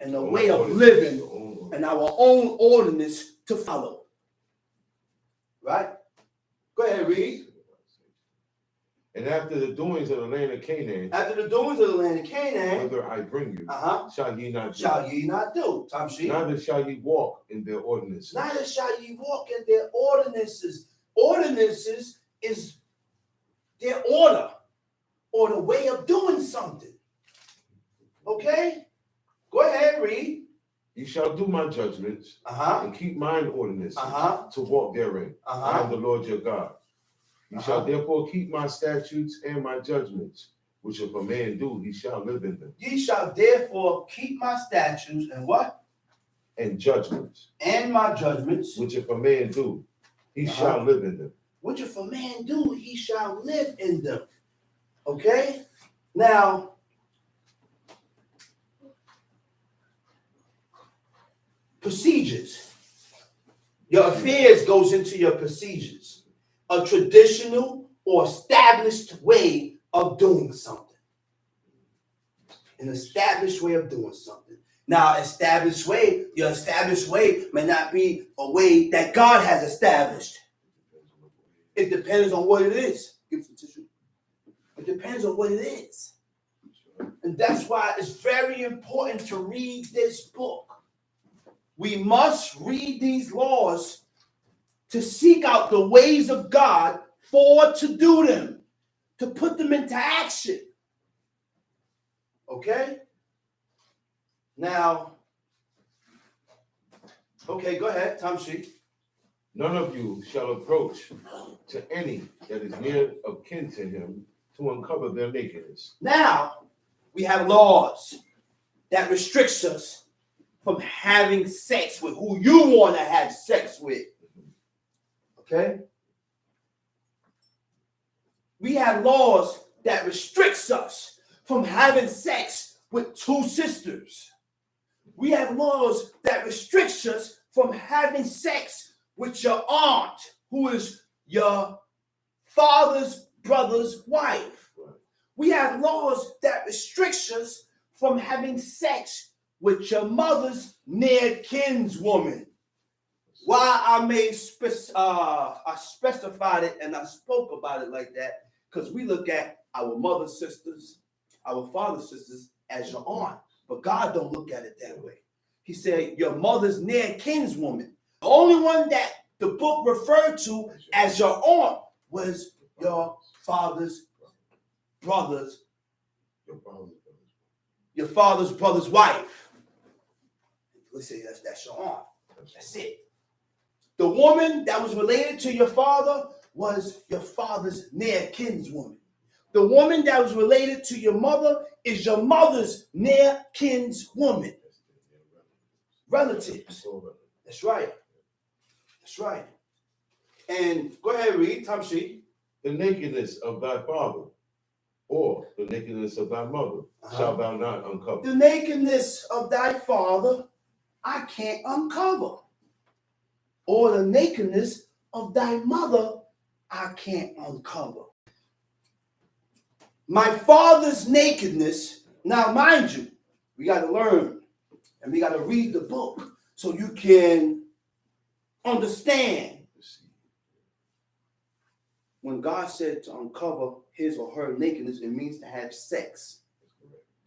Speaker 1: and a way of living and our own ordinance to follow. Right? Go ahead, read.
Speaker 3: And after the doings of the land of Canaan,
Speaker 1: After the doings of the land of Canaan,
Speaker 3: whither I bring you, shall ye not do.
Speaker 1: shall ye not do. Time sheet.
Speaker 3: Neither shall ye walk in their ordinances.
Speaker 1: Neither shall ye walk in their ordinances. Ordinances is their order or the way of doing something. Okay? Go ahead, read.
Speaker 3: Ye shall do my judgments and keep mine ordinances to walk therein. I am the Lord your God. Ye shall therefore keep my statutes and my judgments, which if a man do, he shall live in them.
Speaker 1: Ye shall therefore keep my statutes and what?
Speaker 3: And judgments.
Speaker 1: And my judgments.
Speaker 3: Which if a man do, he shall live in them.
Speaker 1: Which if a man do, he shall live in them. Okay? Now, procedures. Your affairs goes into your procedures. A traditional or established way of doing something. An established way of doing something. Now, your established way may not be a way that God has established. It depends on what it is. Give some tissue. It depends on what it is. And that's why it's very important to read this book. We must read these laws to seek out the ways of God to do them, to put them into action. Okay? Now, okay, go ahead, Tom Sheet.
Speaker 3: None of you shall approach to any that is near of kin to him to uncover their nakedness.
Speaker 1: Now, we have laws that restricts us from having sex with who you want to have sex with. Okay? We have laws that restricts us from having sex with two sisters. We have laws that restricts us from having sex with your aunt, who is your father's brother's wife. We have laws that restricts us from having sex with your mother's near kinswoman. Why I specified it and I spoke about it like that, because we look at our mother's sisters, our father's sisters as your aunt, but God don't look at it that way. He said your mother's near kinswoman. The only one that the book referred to as your aunt was your father's brother's, your father's brother's wife. Let's say that's your aunt. That's it. The woman that was related to your father was your father's near kinswoman. The woman that was related to your mother is your mother's near kinswoman. relatives. That's right. That's right. And go ahead, read, Tamshi.
Speaker 3: The nakedness of thy father, or the nakedness of thy mother, shalt thou not uncover.
Speaker 1: The nakedness of thy father I can't uncover. Or the nakedness of thy mother I can't uncover. My father's nakedness, now mind you, we got to learn and we got to read the book so you can understand. When God said to uncover his or her nakedness, it means to have sex.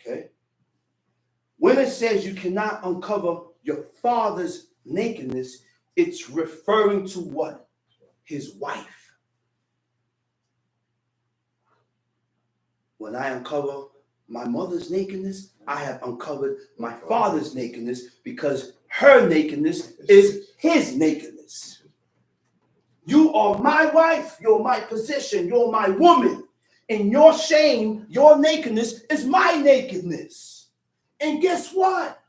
Speaker 1: Okay? When it says you cannot uncover your father's nakedness, it's referring to what? His wife. When I uncover my mother's nakedness, I have uncovered my father's nakedness because her nakedness is his nakedness. You are my wife, you're my position, you're my woman. And your shame, your nakedness is my nakedness. And guess what?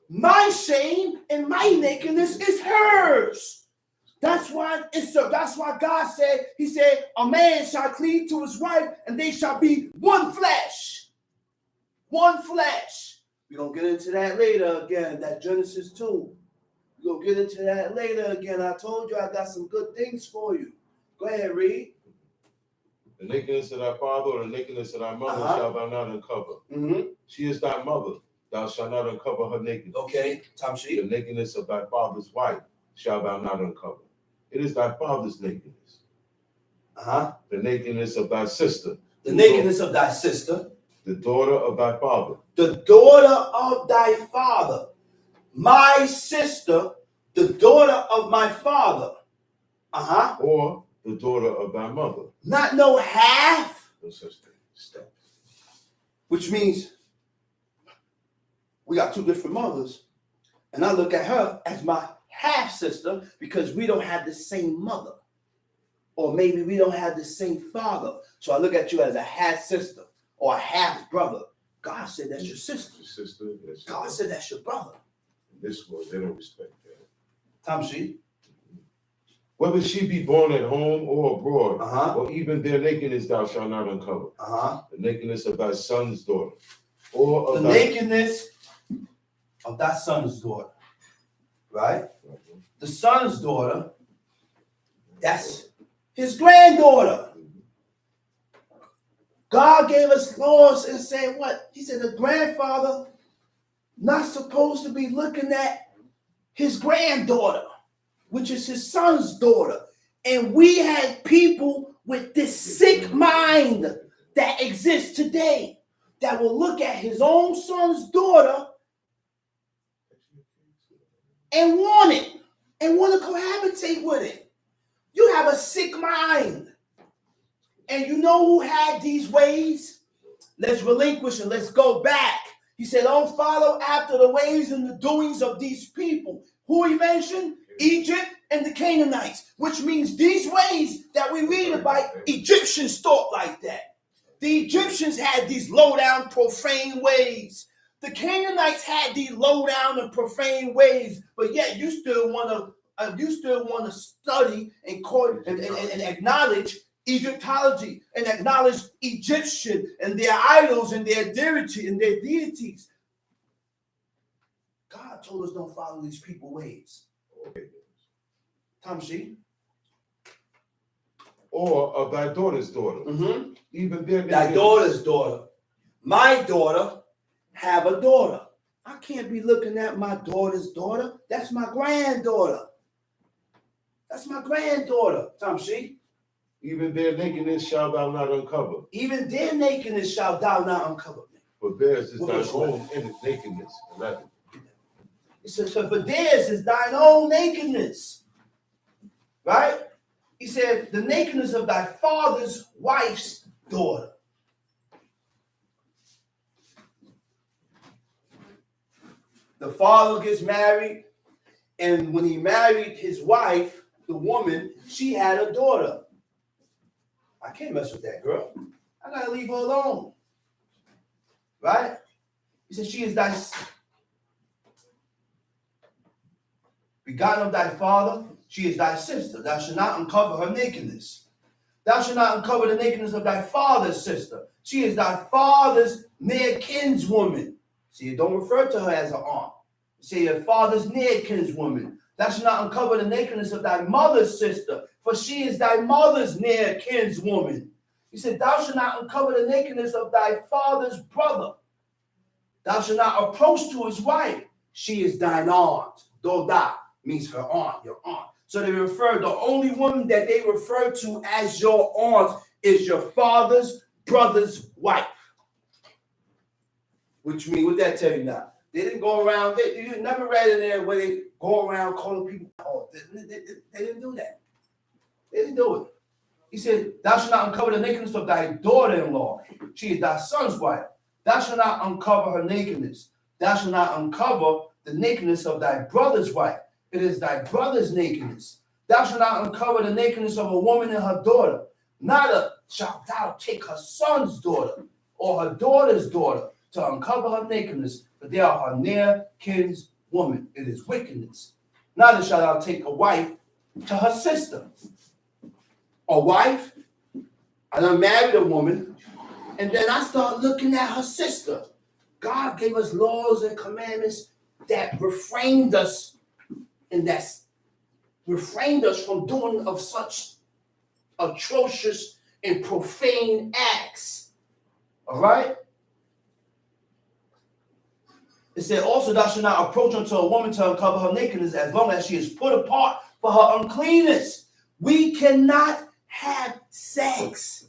Speaker 1: My shame and my nakedness is hers. That's why God said, he said, a man shall cleave to his wife and they shall be one flesh. One flesh. We're going to get into that later again, that Genesis 2. We're going to get into that later again. I told you I got some good things for you. Go ahead, read.
Speaker 3: The nakedness of thy father or the nakedness of thy mother shalt thou not uncover. She is thy mother. Thou shalt not uncover her nakedness.
Speaker 1: Okay, Tamshi.
Speaker 3: The nakedness of thy father's wife shalt thou not uncover. It is thy father's nakedness. The nakedness of thy sister.
Speaker 1: The nakedness of thy sister.
Speaker 3: The daughter of thy father.
Speaker 1: The daughter of thy father. My sister, the daughter of my father.
Speaker 3: Or the daughter of thy mother.
Speaker 1: Not no half.
Speaker 3: No such thing. Step.
Speaker 1: Which means we got two different mothers. And I look at her as my half sister because we don't have the same mother. Or maybe we don't have the same father. So I look at you as a half sister or a half brother. God said that's your sister.
Speaker 3: Your sister, that's your
Speaker 1: God said that's your brother.
Speaker 3: In this world, they don't respect that.
Speaker 1: Tamshi.
Speaker 3: Whether she be born at home or abroad, or even their nakedness thou shalt not uncover. The nakedness of thy son's daughter. Or of
Speaker 1: the nakedness of thy son's daughter. Right? The son's daughter, that's his granddaughter. God gave us laws and said what? He said the grandfather not supposed to be looking at his granddaughter, which is his son's daughter. And we had people with this sick mind that exists today that will look at his own son's daughter and want it and want to cohabitate with it. You have a sick mind. And you know who had these ways? Let's relinquish and let's go back. He said, don't follow after the ways and the doings of these people. Who he mentioned? Egypt and the Canaanites, which means these ways that we read about, Egyptians thought like that. The Egyptians had these low-down, profane ways. The Canaanites had these low-down and profane ways, but yet you still want to study and acknowledge Egyptology and acknowledge Egyptian and their idols and their deity and their deities. God told us don't follow these people ways. Tamshi.
Speaker 3: Or of thy daughter's daughter. Even their
Speaker 1: thy daughter's daughter. My daughter have a daughter. I can't be looking at my daughter's daughter. That's my granddaughter. That's my granddaughter, Tamshi.
Speaker 3: Even their nakedness shalt thou not uncover.
Speaker 1: Even their nakedness shalt thou not uncover.
Speaker 3: For theirs is thine own nakedness. 11.
Speaker 1: It says, for theirs is thine own nakedness. Right? He said, the nakedness of thy father's wife's daughter. The father gets married, and when he married his wife, the woman, she had a daughter. I can't mess with that girl. I gotta leave her alone. Right? He said, she is thy. begotten of thy father, she is thy sister. Thou shalt not uncover her nakedness. Thou shalt not uncover the nakedness of thy father's sister. She is thy father's near kinswoman. See, don't refer to her as an aunt. Say your father's near kinswoman. Thou shalt not uncover the nakedness of thy mother's sister, for she is thy mother's near kinswoman. He said, thou shalt not uncover the nakedness of thy father's brother. Thou shalt not approach to his wife. She is thine aunt. Doda means her aunt, your aunt. So they refer, the only woman that they refer to as your aunt is your father's brother's wife. Which means, what that tell you now? They didn't go around, you never read in there where they go around calling people, oh, they didn't do that. They didn't do it. He said, thou shalt not uncover the nakedness of thy daughter-in-law. She is thy son's wife. Thou shalt not uncover her nakedness. Thou shalt not uncover the nakedness of thy brother's wife. It is thy brother's nakedness. Thou shalt not uncover the nakedness of a woman and her daughter. Neither shalt thou take her son's daughter or her daughter's daughter to uncover her nakedness, for they are her near kinswoman. It is wickedness. Neither shalt thou take a wife to her sister. A wife, I done married a woman, and then I start looking at her sister. God gave us laws and commandments that refrained us, and that refrained us from doing of such atrocious and profane acts. All right? It said, also thou shalt not approach unto a woman to uncover her nakedness, as long as she is put apart for her uncleanness. We cannot have sex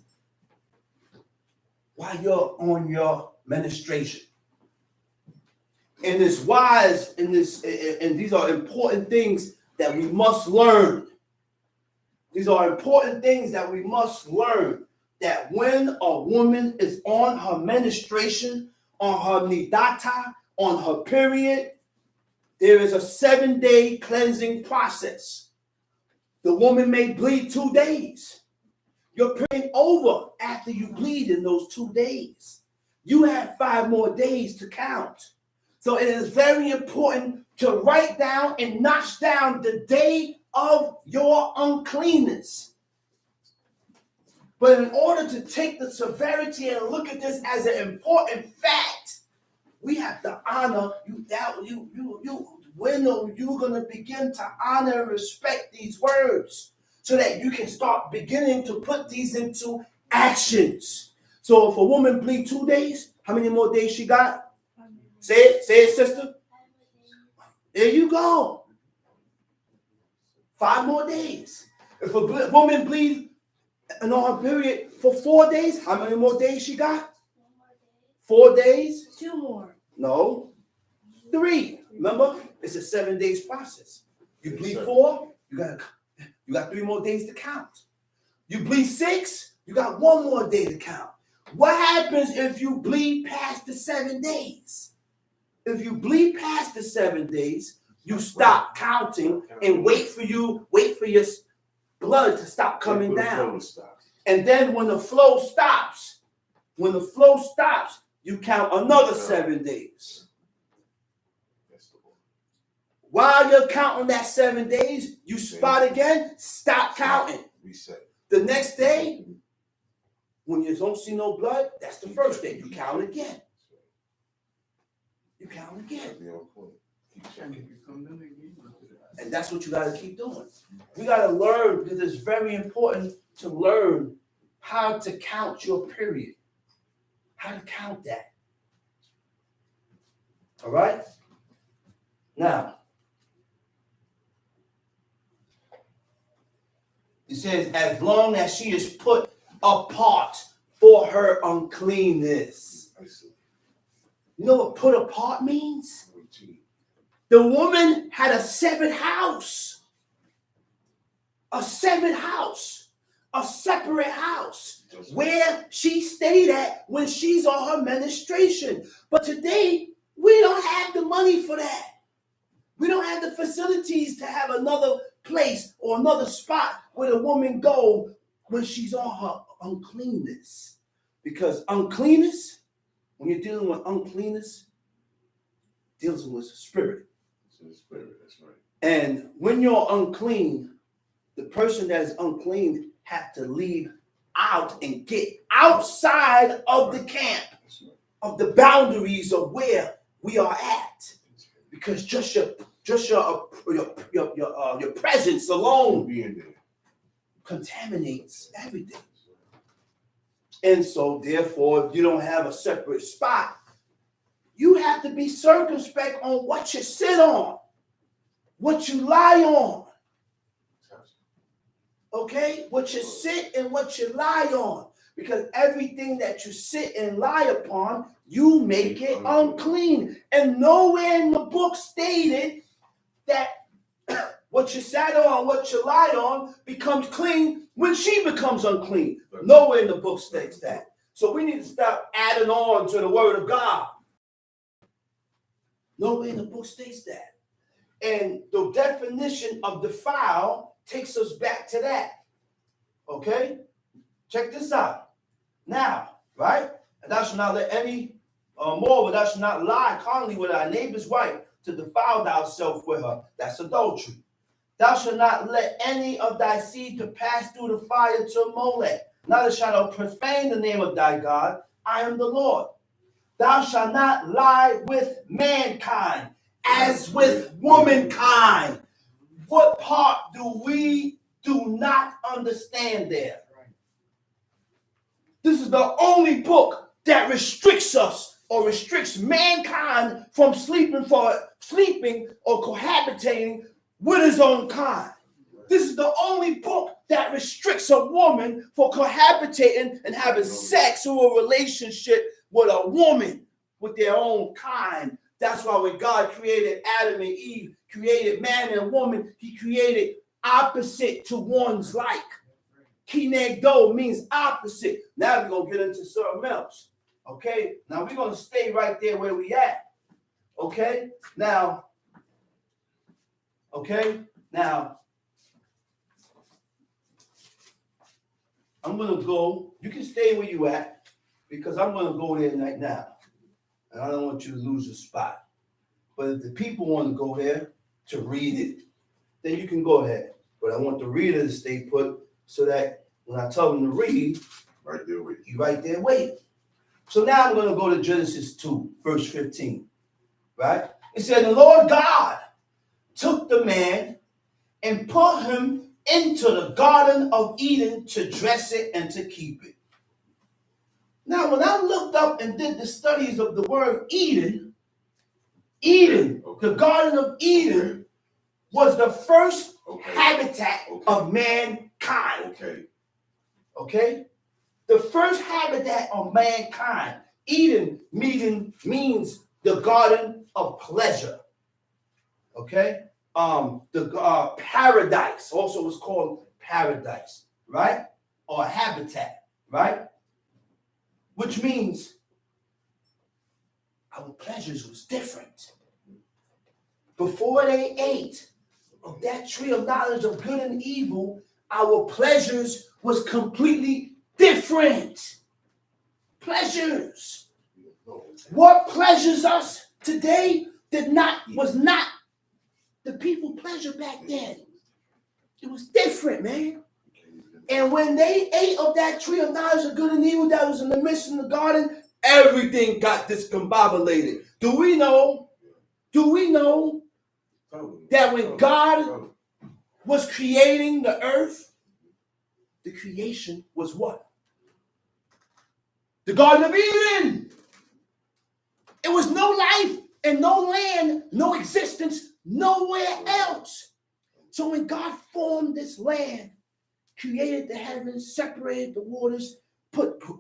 Speaker 1: while you're on your menstruation. And it's wise in this, and these are important things that we must learn. These are important things that we must learn. That when a woman is on her menstruation, on her nidata, on her period, there is a 7-day cleansing process. The woman may bleed 2 days. You're praying over after you bleed in those 2 days. You have 5 more days to count. So it is very important to write down and notch down the day of your uncleanness. But in order to take the severity and look at this as an important fact, we have to honor you. When are you going to begin to honor and respect these words so that you can start beginning to put these into actions? So if a woman bleed 2 days, how many more days she got? Say it, sister. There you go. 5 more days. If a woman bleeds and on her period for 4 days, how many more days she got? 4 days?
Speaker 2: 2 more.
Speaker 1: No. 3. Remember, it's a 7 days process. You bleed 4, you got 3 more days to count. You bleed 6, you got 1 more day to count. What happens if you bleed past the 7 days? If you bleed past the 7 days, you stop counting and wait for your blood to stop coming down. And then when the flow stops, you count another 7 days. While you're counting that 7 days, you spot again, stop counting.
Speaker 3: Reset.
Speaker 1: The next day, when you don't see no blood, that's the first day. You count again. You count again. And that's what you got to keep doing. We got to learn, because it's very important to learn how to count your period. How to count that. All right? Now, it says, as long as she is put apart for her uncleanness. You know what put apart means? The woman had a separate house. A separate house. A separate house. Where she stayed at when she's on her menstruation. But today, we don't have the money for that. We don't have the facilities to have another place or another spot where the woman go when she's on her uncleanness. Because uncleanness, when you're dealing with uncleanness, deals with a spirit.
Speaker 3: It's in the spirit, that's right.
Speaker 1: And when you're unclean, the person that is unclean have to leave out and get outside of the camp, of the boundaries of where we are at, because just your presence alone contaminates everything. And so, therefore, if you don't have a separate spot, you have to be circumspect on what you sit on, what you lie on. Okay? What you sit and what you lie on. Because everything that you sit and lie upon, you make it unclean. And nowhere in the book stated that what you sat on, what you lie on, becomes clean when she becomes unclean. Nowhere in the book states that. So we need to stop adding on to the word of God. Nowhere in the book states that. And the definition of defile takes us back to that. Okay? Check this out. Now, right? And thou shalt not let any more, but thou shalt not lie carnally with thy neighbor's wife to defile thyself with her. That's adultery. Thou shalt not let any of thy seed to pass through the fire to Molech. Neither shalt thou profane the name of thy God. I am the Lord. Thou shalt not lie with mankind as with womankind. What part do we do not understand there? This is the only book that restricts us or restricts mankind from sleeping or cohabitating with his own kind. This is the only book that restricts a woman for cohabitating and having sex or a relationship with a woman with their own kind. That's why when God created Adam and Eve, created man and woman, he created opposite to one's like. Kinegdo means opposite. Now we're going to get into something else. Okay? Now we're going to stay right there where we at. Okay? Now, I'm going to go. You can stay where you at because I'm going to go there right now. And I don't want you to lose your spot. But if the people want to go there to read it, then you can go ahead. But I want the reader to stay put so that when I tell them to read,
Speaker 3: right there wait.
Speaker 1: You right there wait. So now I'm going to go to Genesis 2, verse 15. Right? It said, the Lord God took the man and put him into the Garden of Eden to dress it and to keep it. Now, when I looked up and did the studies of the word Eden, the Garden of Eden was the first habitat of mankind. Okay? The first habitat of mankind. Eden means the garden of pleasure. Okay? The paradise also was called paradise, right? Or habitat, right? Which means our pleasures was different. Before they ate of that tree of knowledge of good and evil, our pleasures was completely different. Pleasures. What pleasures us today was not the people pleasure back then. It was different, man. And when they ate of that tree of knowledge of good and evil that was in the midst of the garden, everything got discombobulated. Do we know that when God was creating the earth, the creation was what? The Garden of Eden. It was no life and no land, no existence nowhere else. So when God formed this land, created the heavens, separated the waters,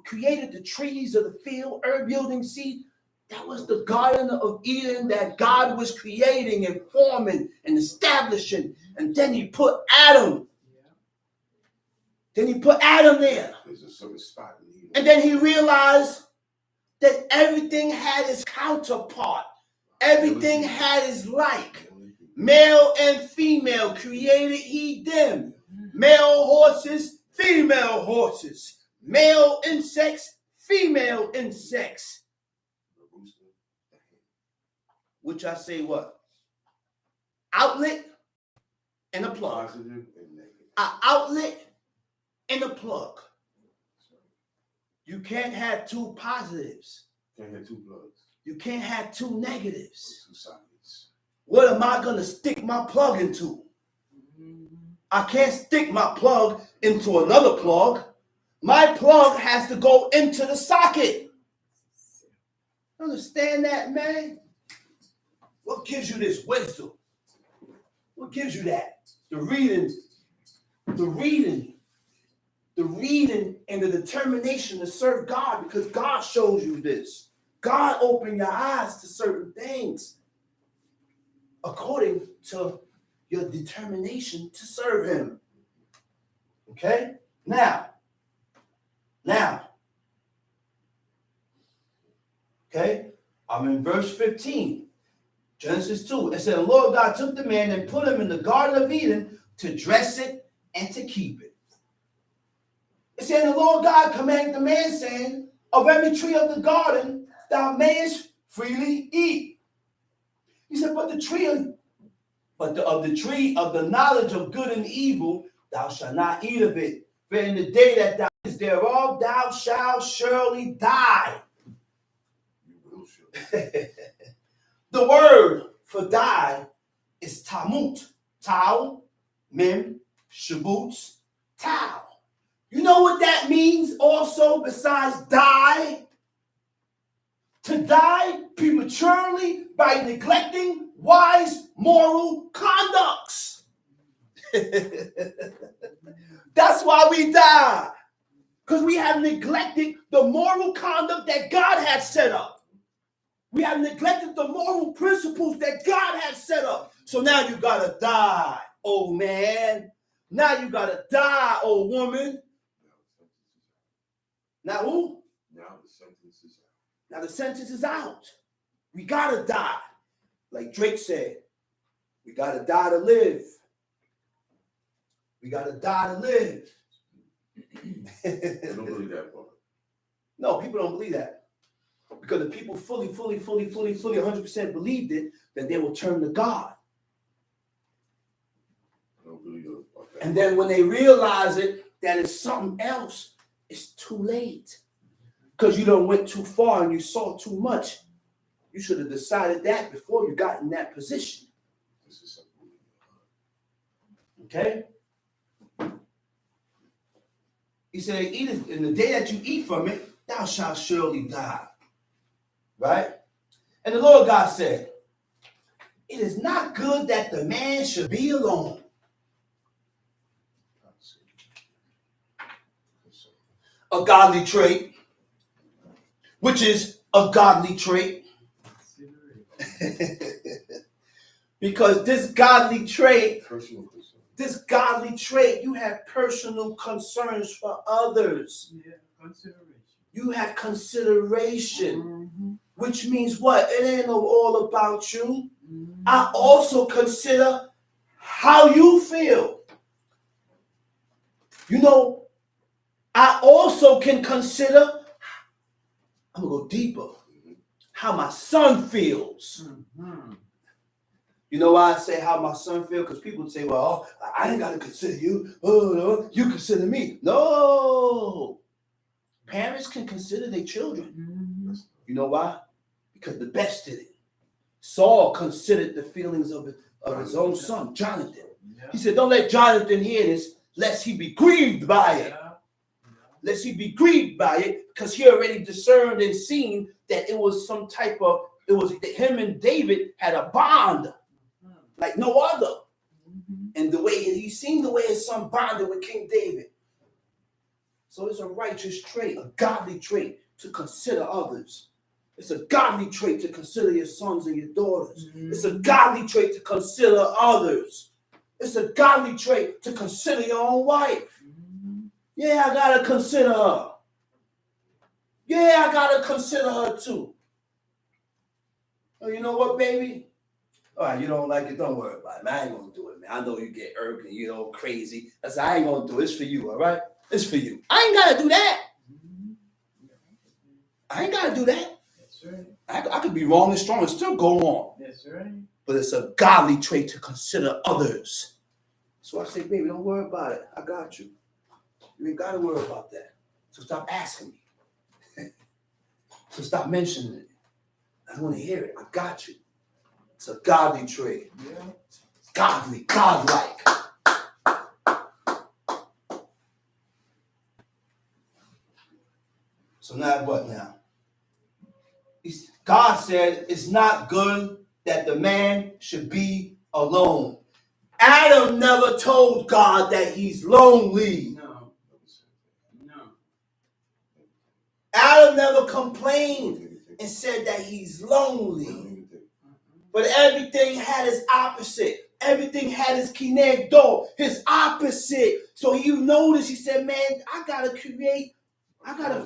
Speaker 1: created the trees of the field, herb yielding seed, that was the Garden of Eden that God was creating and forming and establishing. And then he put Adam. Then he put Adam there.
Speaker 3: There's a certain spot in Eden.
Speaker 1: And then he realized that everything had its counterpart. Everything had its like. Male and female created he them. Male horses, female horses. Male insects, female insects. Which I say what? Outlet and a plug.
Speaker 3: Positive and negative.
Speaker 1: An outlet and a plug. You can't have two positives.
Speaker 3: Can't have two plugs.
Speaker 1: You can't have two negatives.
Speaker 3: Two sockets.
Speaker 1: What am I going to stick my plug into? I can't stick my plug into another plug. My plug has to go into the socket. Understand that, man? What gives you this wisdom? What gives you that? The reading, and the determination to serve God, because God shows you this. God opened your eyes to certain things according to your determination to serve him. Okay? Now, okay, I'm in verse 15, Genesis 2. It said, the Lord God took the man and put him in the Garden of Eden to dress it and to keep it. It said, the Lord God commanded the man, saying, of every tree of the garden thou mayest freely eat. He said, but of the tree of the knowledge of good and evil thou shalt not eat of it. For in the day that thou eatest thereof thou shalt surely die.
Speaker 3: You will surely.
Speaker 1: The word for die is tamut. Tau, mem, shabuts, tau. You know what that means also besides die? To die prematurely by neglecting wise moral conducts. That's why we die. Because we have neglected the moral conduct that God had set up. We have neglected the moral principles that God has set up. So now you gotta die, old man. Now you gotta die, old woman. Now who?
Speaker 3: Now the sentence is out.
Speaker 1: Now the sentence is out. We gotta die. Like Drake said, we gotta die to live. We gotta die to live.
Speaker 3: I don't believe that part.
Speaker 1: No, people don't believe that. Because if people fully, 100% believed it, then they will turn to God.
Speaker 3: I don't believe that.
Speaker 1: And then when they realize it, that it's something else, it's too late. Because you done went too far and you saw too much. You should have decided that before you got in that position.
Speaker 3: This is something.
Speaker 1: Okay? He said, eat it, in the day that you eat from it, thou shalt surely die. Right? And the Lord God said, it is not good that the man should be alone. A godly trait, which is a godly trait. Because this godly trait, you have personal concerns for others.
Speaker 2: Yeah, consideration.
Speaker 1: You have consideration, which means what? It ain't all about you. I also consider how you feel. You know, I also can consider, I'm going to go deeper, how my son feels. You know why I say how my son feels? Because people say, well, I ain't got to consider you. Oh, no, you consider me. No. Parents can consider their children. You know why? Because the best did it. Saul considered the feelings of his own son, Jonathan. He said, don't let Jonathan hear this, lest he be grieved by it. Lest he be grieved by it, because he already discerned and seen that it was some type of, it was him and David had a bond like no other. And the way he's seen the way his son bonded with King David. So it's a righteous trait, a godly trait to consider others. It's a godly trait to consider your sons and your daughters. It's a godly trait to consider others. It's a godly trait to consider your own wife. Yeah, I gotta consider her. Yeah, I gotta consider her too. Oh, you know what, baby? All right, you don't like it, don't worry about it, man. I ain't gonna do it, man. I know you get irked and you know crazy. I said, I ain't gonna do it. It's for you, all right? It's for you. I ain't gotta do that. I ain't gotta do that.
Speaker 2: That's right.
Speaker 1: I could be wrong and strong and still go on.
Speaker 2: That's right.
Speaker 1: But it's a godly trait to consider others. So I say, baby, don't worry about it. I got you. You ain't got to worry about that. So stop asking me. So stop mentioning it. I don't want to hear it. I got you. It's a godly trait. Yeah. Godly, godlike. So now what now? God said it's not good that the man should be alone. Adam never told God that he's lonely. No. Adam never complained and said that he's lonely. But everything had its opposite. Everything had its kinegdo, his opposite. So you notice, he said, man, I got to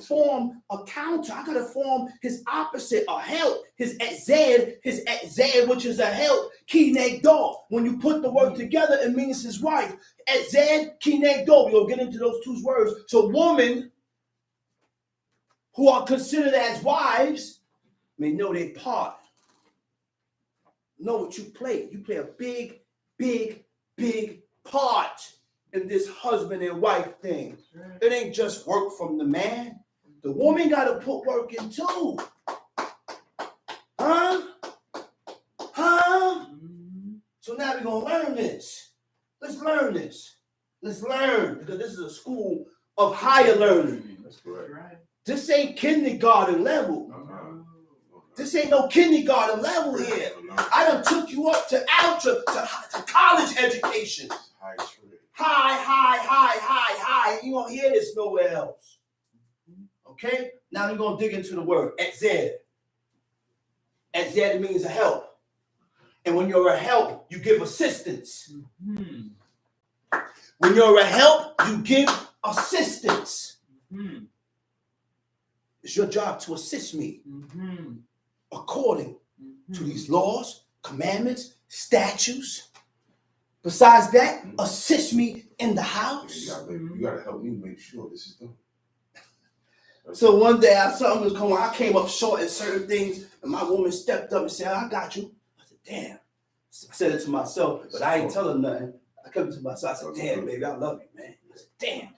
Speaker 1: form a counter. I got to form his opposite, a help. His etzed, which is a help, kinegdo. When you put the word together, it means his wife. Etzed, kinegdo. We'll get into those two words. So women who are considered as wives may know their part. Know what you play. You play a big, big, big part in this husband and wife thing. Right. It ain't just work from the man. The woman got to put work in too. Huh? So now we're going to learn this. Let's learn this. Let's learn, because this is a school of higher learning. That's correct. This ain't kindergarten level. This ain't no kindergarten level here. I done took you up to college education. High. You won't hear this nowhere else. Okay? Now we're going to dig into the word. Etzed. Etzed means a help. And when you're a help, you give assistance. Mm-hmm. When you're a help, you give assistance. Mm-hmm. It's your job to assist me. Mm-hmm. According to these laws, commandments, statutes. Besides that, assist me in the house.
Speaker 3: You gotta help me make sure this is done.
Speaker 1: So one day something was going on. I came up short in certain things, and my woman stepped up and said, I got you. I said, damn. I said it to myself, but I ain't telling nothing. I kept it to myself. I said, damn, baby, I love you, man. I said, damn.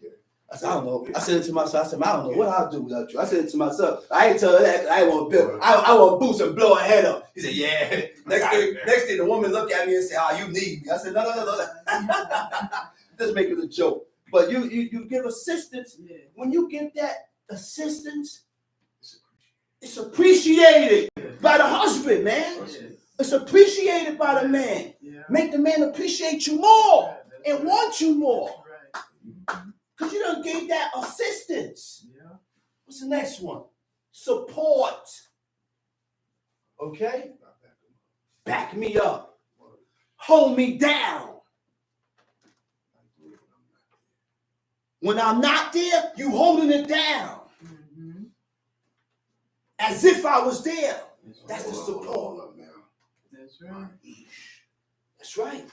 Speaker 1: I said, I don't know. I said it to myself. I said, I don't know what I'll do without you. I said it to myself. I ain't tell her that. I want to I want to boost and blow her head up. He said, yeah. Next thing, the woman looked at me and said, you need me. I said, no. Just making a joke. But you give assistance. Yeah. When you give that assistance, it's appreciated by the husband, man. It's appreciated by the man. Yeah. Make the man appreciate you more and want you more. Because you done gave that assistance. Yeah. What's the next one? Support. Okay? Back me up. Hold me down. When I'm not there, you holding it down. Mm-hmm. As if I was there. That's the support. That's right. That's right.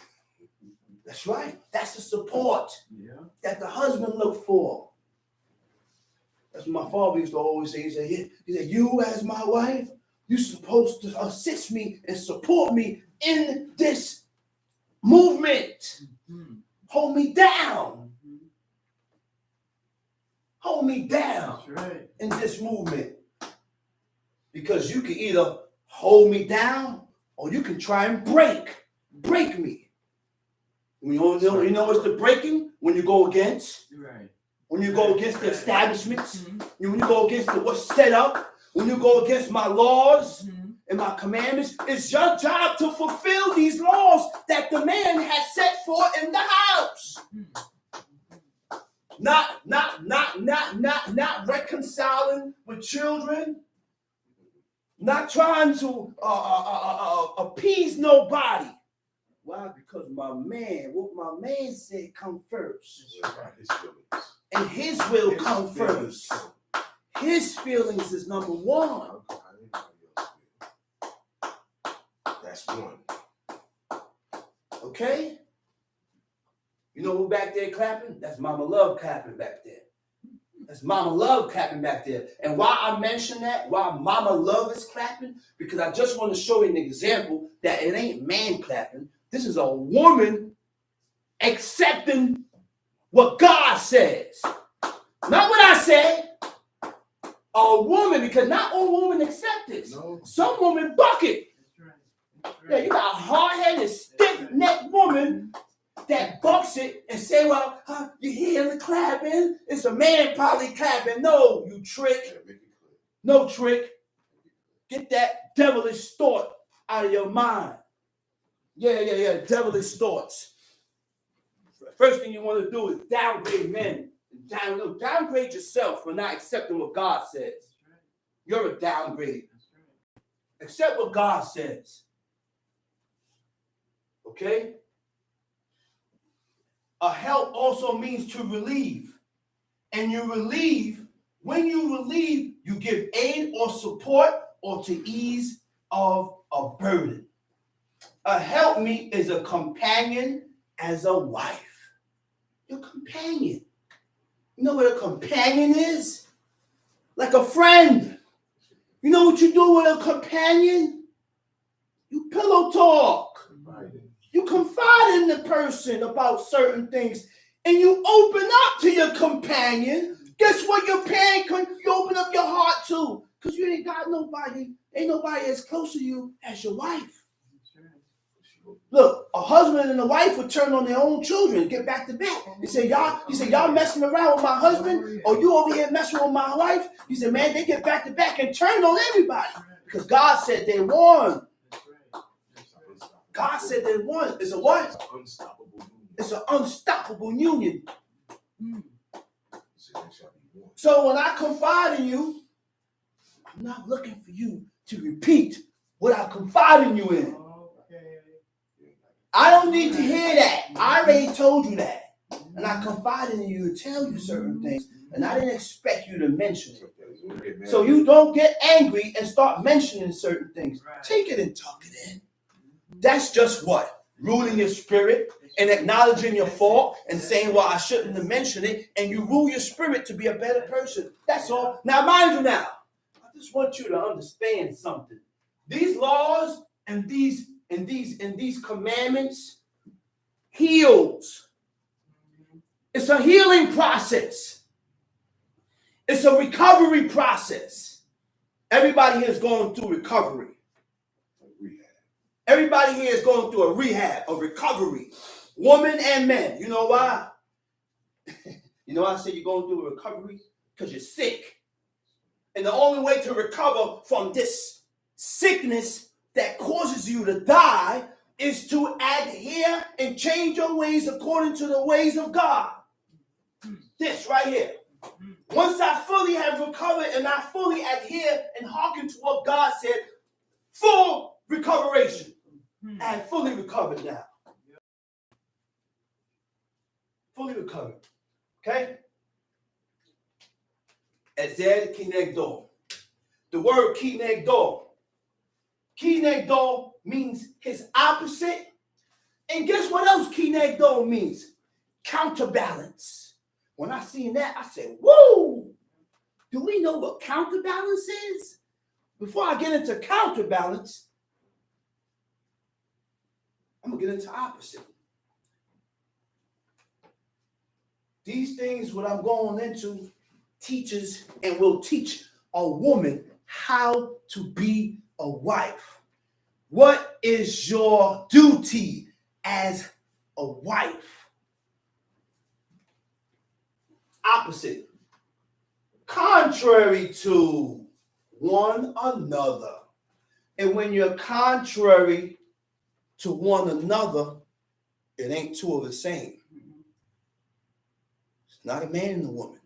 Speaker 1: That's right. That's the support that the husband look for. That's what my father used to always say. He said, you as my wife, you're supposed to assist me and support me in this movement. Mm-hmm. Hold me down. Mm-hmm. Hold me down in this movement. Because you can either hold me down or you can try and break me. You know what's the breaking? When you go against. Right. When you go against the establishments. Mm-hmm. When you go against what's set up. When you go against my laws and my commandments. It's your job to fulfill these laws that the man has set forth in the house. Not reconciling with children. Not trying to appease nobody. Why? Because what my man said come first. And his will come first. His feelings is number one.
Speaker 3: That's one.
Speaker 1: Okay? You know who back there clapping? That's Mama Love clapping back there. That's Mama Love clapping back there. And why I mention that, why Mama Love is clapping, because I just want to show you an example that it ain't man clapping. This is a woman accepting what God says. Not what I say. A woman, because not all women accept this. No. Some women bucket. That's right. Yeah, you got a hard-headed, stiff-necked woman that bucks it and say, well, you hear the clapping? It's a man probably clapping. No, you trick. No trick. Get that devilish thought out of your mind. Yeah. Devilish thoughts. First thing you want to do is downgrade men. Downgrade yourself for not accepting what God says. You're a downgrade. Accept what God says. Okay? A help also means to relieve. And you relieve, when you relieve, you give aid or support or to ease of a burden. A helpmeet is a companion as a wife. Your companion. You know what a companion is? Like a friend. You know what you do with a companion? You pillow talk. You confide in the person about certain things. And you open up to your companion. Guess what you open up your heart to? Because you ain't got nobody. Ain't nobody as close to you as your wife. Look, a husband and a wife would turn on their own children and get back to back. He said, y'all messing around with my husband, or you over here messing with my wife. He said, man, they get back to back and turn on everybody. Because God said they won. God said they won. It's a what? It's an unstoppable union. So when I confide in you, I'm not looking for you to repeat what I confide in you in. I don't need to hear that. I already told you that. And I confided in you to tell you certain things. And I didn't expect you to mention it. So you don't get angry and start mentioning certain things. Take it and tuck it in. That's just what? Ruling your spirit and acknowledging your fault and saying, well, I shouldn't have mentioned it. And you rule your spirit to be a better person. That's all. Now, mind you now, I just want you to understand something. These laws and these commandments heals. It's a healing process. It's a recovery process. Everybody here is going through recovery. Everybody here is going through a rehab, a recovery. Women and men. You know why? You know why I say you're going through a recovery? Because you're sick. And the only way to recover from this sickness that causes you to die is to adhere and change your ways according to the ways of God. This right here. Once I fully have recovered and I fully adhere and hearken to what God said, full recoveration. I have fully recovered now. Fully recovered. Okay? Ezer kinegdo. The word kinegdo. Kinegdo means his opposite. And guess what else kinegdo means? Counterbalance. When I seen that, I said, whoa! Do we know what counterbalance is? Before I get into counterbalance, I'm going to get into opposite. These things, what I'm going into, teaches and will teach a woman how to be a wife. What is your duty as a wife? Opposite. Contrary to one another. And when you're contrary to one another, it ain't two of the same. It's not a man and a woman.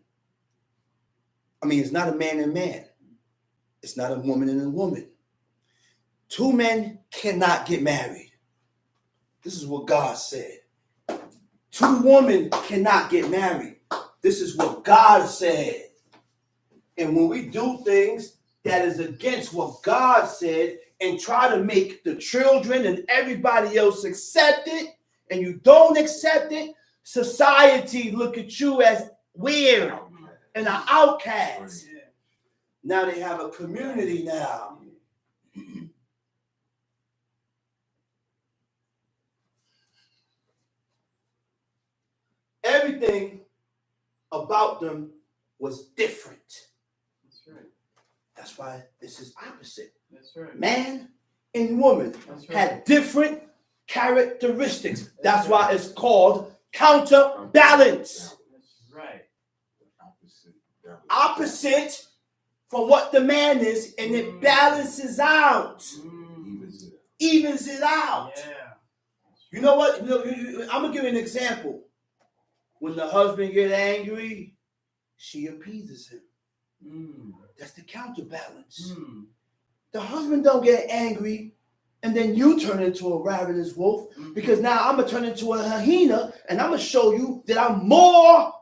Speaker 1: It's not a man and a man. It's not a woman and a woman. Two men cannot get married. This is what God said. Two women cannot get married. This is what God said. And when we do things that is against what God said and try to make the children and everybody else accept it, and you don't accept it, society look at you as weird and an outcast. Now they have a community now. everything about them was different.
Speaker 2: That's right.
Speaker 1: That's why this is opposite.
Speaker 2: That's right.
Speaker 1: Man and woman had different characteristics. That's why it's called counterbalance.
Speaker 2: That's right.
Speaker 1: Opposite from what the man is, and it balances out. Evens it out.
Speaker 2: Yeah.
Speaker 1: You know what? I'm gonna give you an example. When the husband get angry, she appeases him. That's the counterbalance. The husband don't get angry, and then you turn into a ravenous wolf, because now I'm gonna turn into a hyena, and I'm gonna show you that I'm more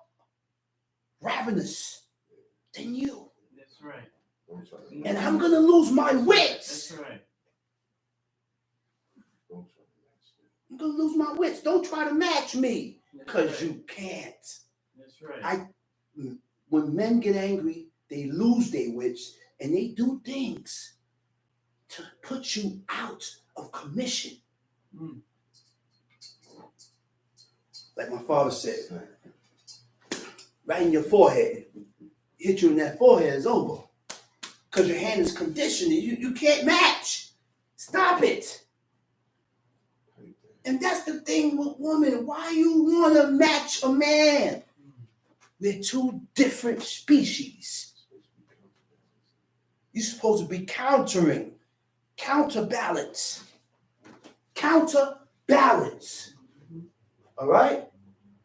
Speaker 1: ravenous than you.
Speaker 2: That's right.
Speaker 1: And I'm gonna lose my wits.
Speaker 2: That's right.
Speaker 1: I'm gonna lose my wits. Don't try to match me, because you can't.
Speaker 2: That's right.
Speaker 1: When men get angry, they lose their wits, and they do things to put you out of commission. Like my father said, right in your forehead. Hit you in that forehead, is over. Because your hand is conditioned. You can't match. Stop it. And that's the thing with women. Why you want to match a man? We're two different species. You're supposed to be counterbalance. Counterbalance. All right?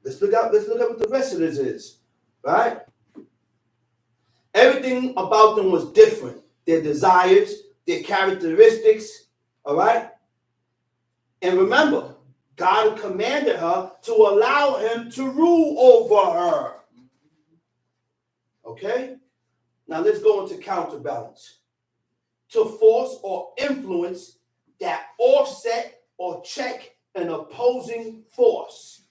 Speaker 1: Let's look at what the rest of this is. Right? Everything about them was different. Their desires, their characteristics. All right? And remember, God commanded her to allow him to rule over her. Okay? Now let's go into counterbalance. To force or influence that offset or check an opposing force.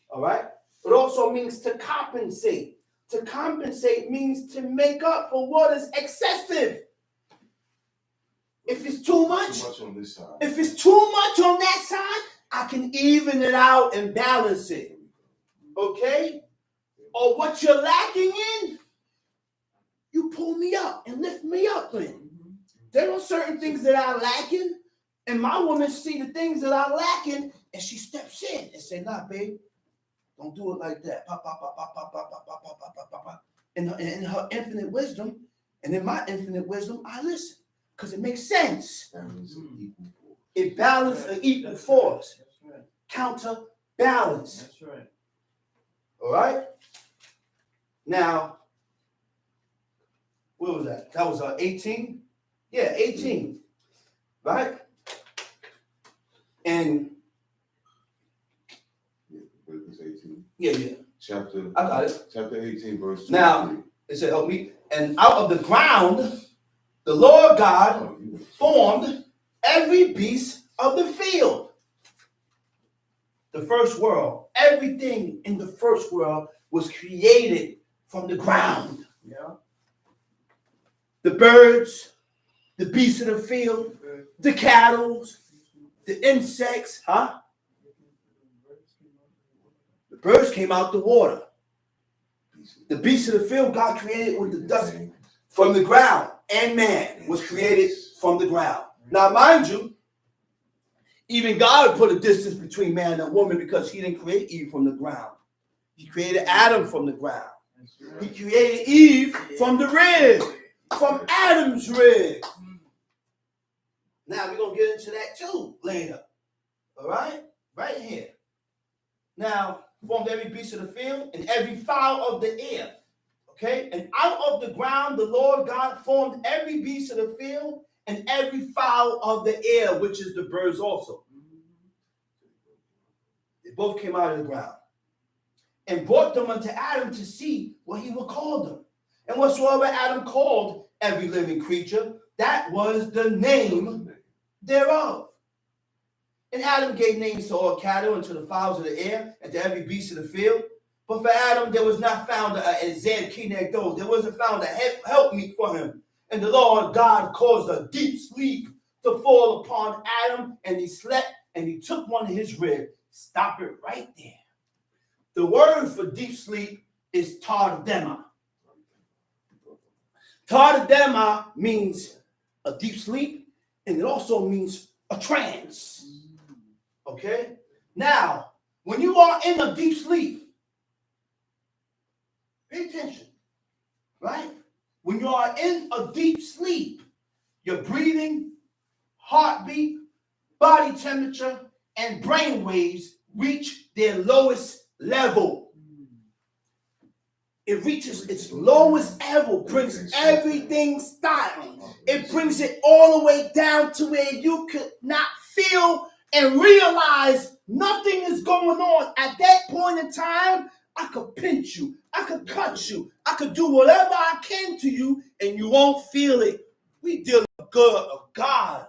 Speaker 1: All right? It also means to compensate. To compensate means to make up for what is excessive. If it's too much
Speaker 3: on this side.
Speaker 1: If it's too much on that side, I can even it out and balance it. Okay? Or what you're lacking in, you pull me up and lift me up in. There are certain things that I'm lacking, and my woman see the things that I'm lacking, and she steps in and say, "Nah, babe, don't do it like that." Pop, pop, pop, pop, pop, pop, pop, pop, pop, pop, pop, pop. In her infinite wisdom, and in my infinite wisdom, I listen. Because it makes sense. It balances an equal force.
Speaker 2: That's right.
Speaker 1: Counterbalance.
Speaker 2: That's right.
Speaker 1: All right? Now, what was that? That was 18? Yeah, 18. Right? And
Speaker 3: Verse 18.
Speaker 1: yeah.
Speaker 3: Chapter.
Speaker 1: I got it.
Speaker 3: Chapter 18, verse 2.
Speaker 1: Now, it said, help me. And out of the ground, the Lord God formed every beast of the field. The first world, everything in the first world was created from the ground.
Speaker 2: Yeah.
Speaker 1: The birds, the beasts of the field, the cattle, the insects, The birds came out the water. The beasts of the field God created with the dust from the ground, and man was created from the ground. Now, mind you, even God put a distance between man and woman because he didn't create Eve from the ground. He created Adam from the ground. He created Eve from the rib, from Adam's rib. Now, we're going to get into that too later. All right? Right here. Now, formed every beast of the field and every fowl of the air. Okay? And out of the ground, the Lord God formed every beast of the field and every fowl of the air, which is the birds also. They both came out of the ground. And brought them unto Adam to see what he would call them. And whatsoever Adam called every living creature, that was the name thereof. And Adam gave names to all cattle and to the fowls of the air and to every beast of the field. But for Adam there was not found a Zed Kinegdo. There wasn't found a helpmeet for him. And the Lord God caused a deep sleep to fall upon Adam, and he slept, and he took one of his ribs. Stop it right there. The word for deep sleep is tardema. Tardema means a deep sleep, and it also means a trance. Okay? Now, when you are in a deep sleep, pay attention, right? When you are in a deep sleep, your breathing, heartbeat, body temperature, and brain waves reach their lowest level. It reaches its lowest level, brings everything silent. It brings it all the way down to where you could not feel and realize nothing is going on. At that point in time, I could pinch you, I could cut you, I could do whatever I can to you, and you won't feel it. We deal with God.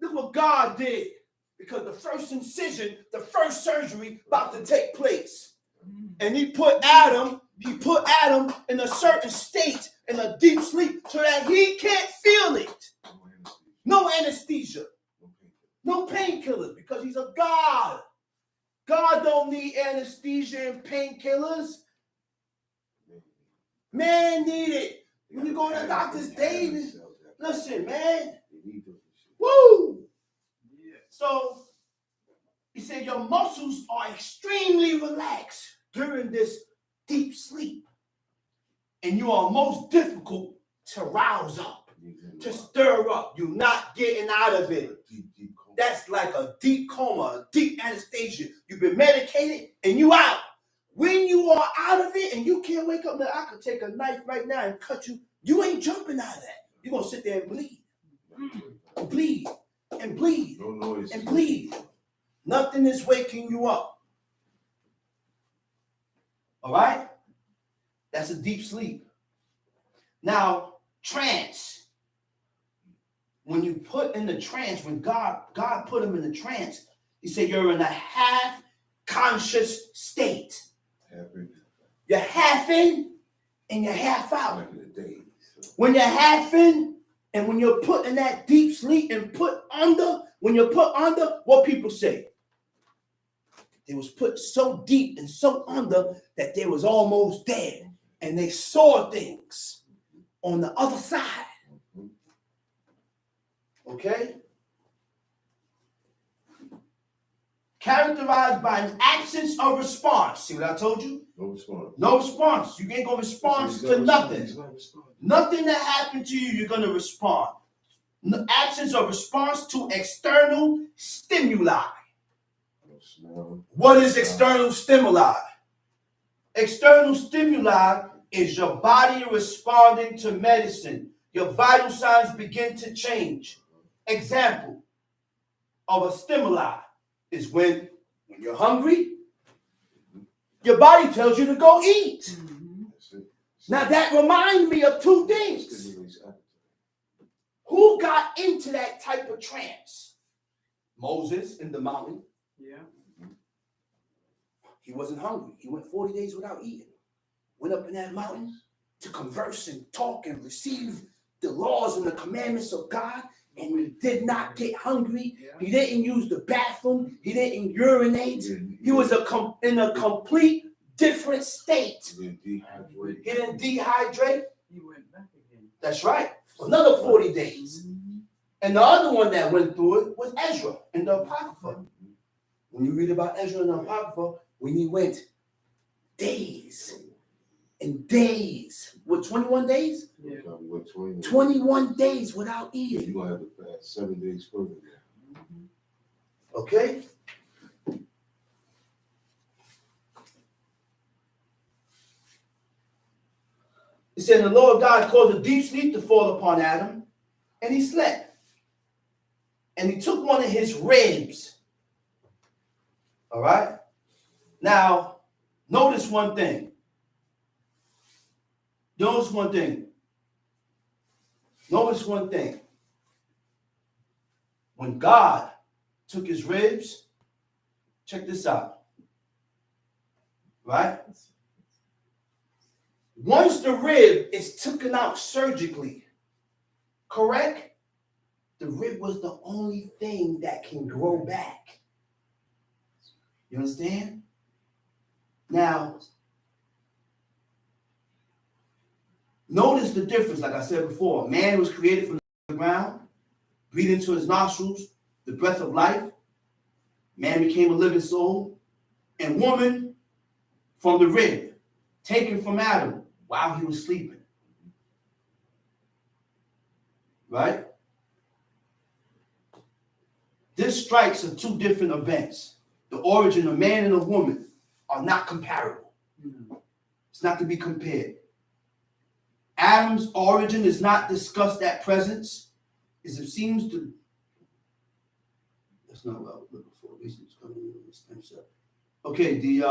Speaker 1: Look what God did. Because the first incision, the first surgery about to take place. And he put Adam in a certain state, in a deep sleep, so that he can't feel it. No anesthesia. No painkillers, because he's a God. God don't need anesthesia and painkillers. Man need it. When you go to the doctor's day, listen, man. Woo! So, he said your muscles are extremely relaxed during this deep sleep. And you are most difficult to rouse up, to stir up. You're not getting out of it. That's like a deep coma, a deep anesthesia. You've been medicated and you out. When you are out of it and you can't wake up, now I could take a knife right now and cut you. You ain't jumping out of that. You're going to sit there and bleed. Bleed. And bleed.
Speaker 3: No noise.
Speaker 1: And bleed. Nothing is waking you up. All right? That's a deep sleep. Now, trance. When you put in the trance, when God put him in the trance, he said you're in a half conscious state. You're half in and you're half out. When you're half in and when you're put in that deep sleep and put under, when you're put under, what people say? They was put so deep and so under that they was almost dead. And they saw things on the other side. Okay? Characterized by an absence of response. See what I told you?
Speaker 3: No response.
Speaker 1: No response. You ain't going to respond to nothing. Nothing that happened to you, you're going to respond. No, absence of response to external stimuli. What is external stimuli? External stimuli is your body responding to medicine. Your vital signs begin to change. Example of a stimuli is when you're hungry, your body tells you to go eat. Now that reminds me of two things. Who got into that type of trance? Moses in the mountain.
Speaker 2: Yeah.
Speaker 1: He wasn't hungry. He went 40 days without eating. Went up in that mountain to converse and talk and receive the laws and the commandments of God. And he did not get hungry. He didn't use the bathroom. He didn't urinate. He was in a complete different state. He didn't dehydrate.
Speaker 2: He went back again.
Speaker 1: That's right. Another 40 days. And the other one that went through it was Ezra in the Apocrypha. When you read about Ezra in the Apocrypha, when he went days and days, what, 21 days?
Speaker 2: Yeah.
Speaker 1: 21 days without eating.
Speaker 3: You're going to have to fast 7 days further.
Speaker 1: Okay? It said the Lord God caused a deep sleep to fall upon Adam, and he slept. And he took one of his ribs. All right? Now, notice one thing. Notice one thing. Notice one thing. When God took his ribs, check this out. Right? Once the rib is taken out surgically, correct? The rib was the only thing that can grow back. You understand? Now, notice the difference. Like I said before, man was created from the ground, breathed into his nostrils the breath of life. Man became a living soul. And woman from the rib, taken from Adam while he was sleeping. Right? This strikes at two different events. The origin of man and a woman are not comparable. It's not to be compared. Adam's origin is not discussed at present, as it seems to. That's not what I was looking for. Okay, the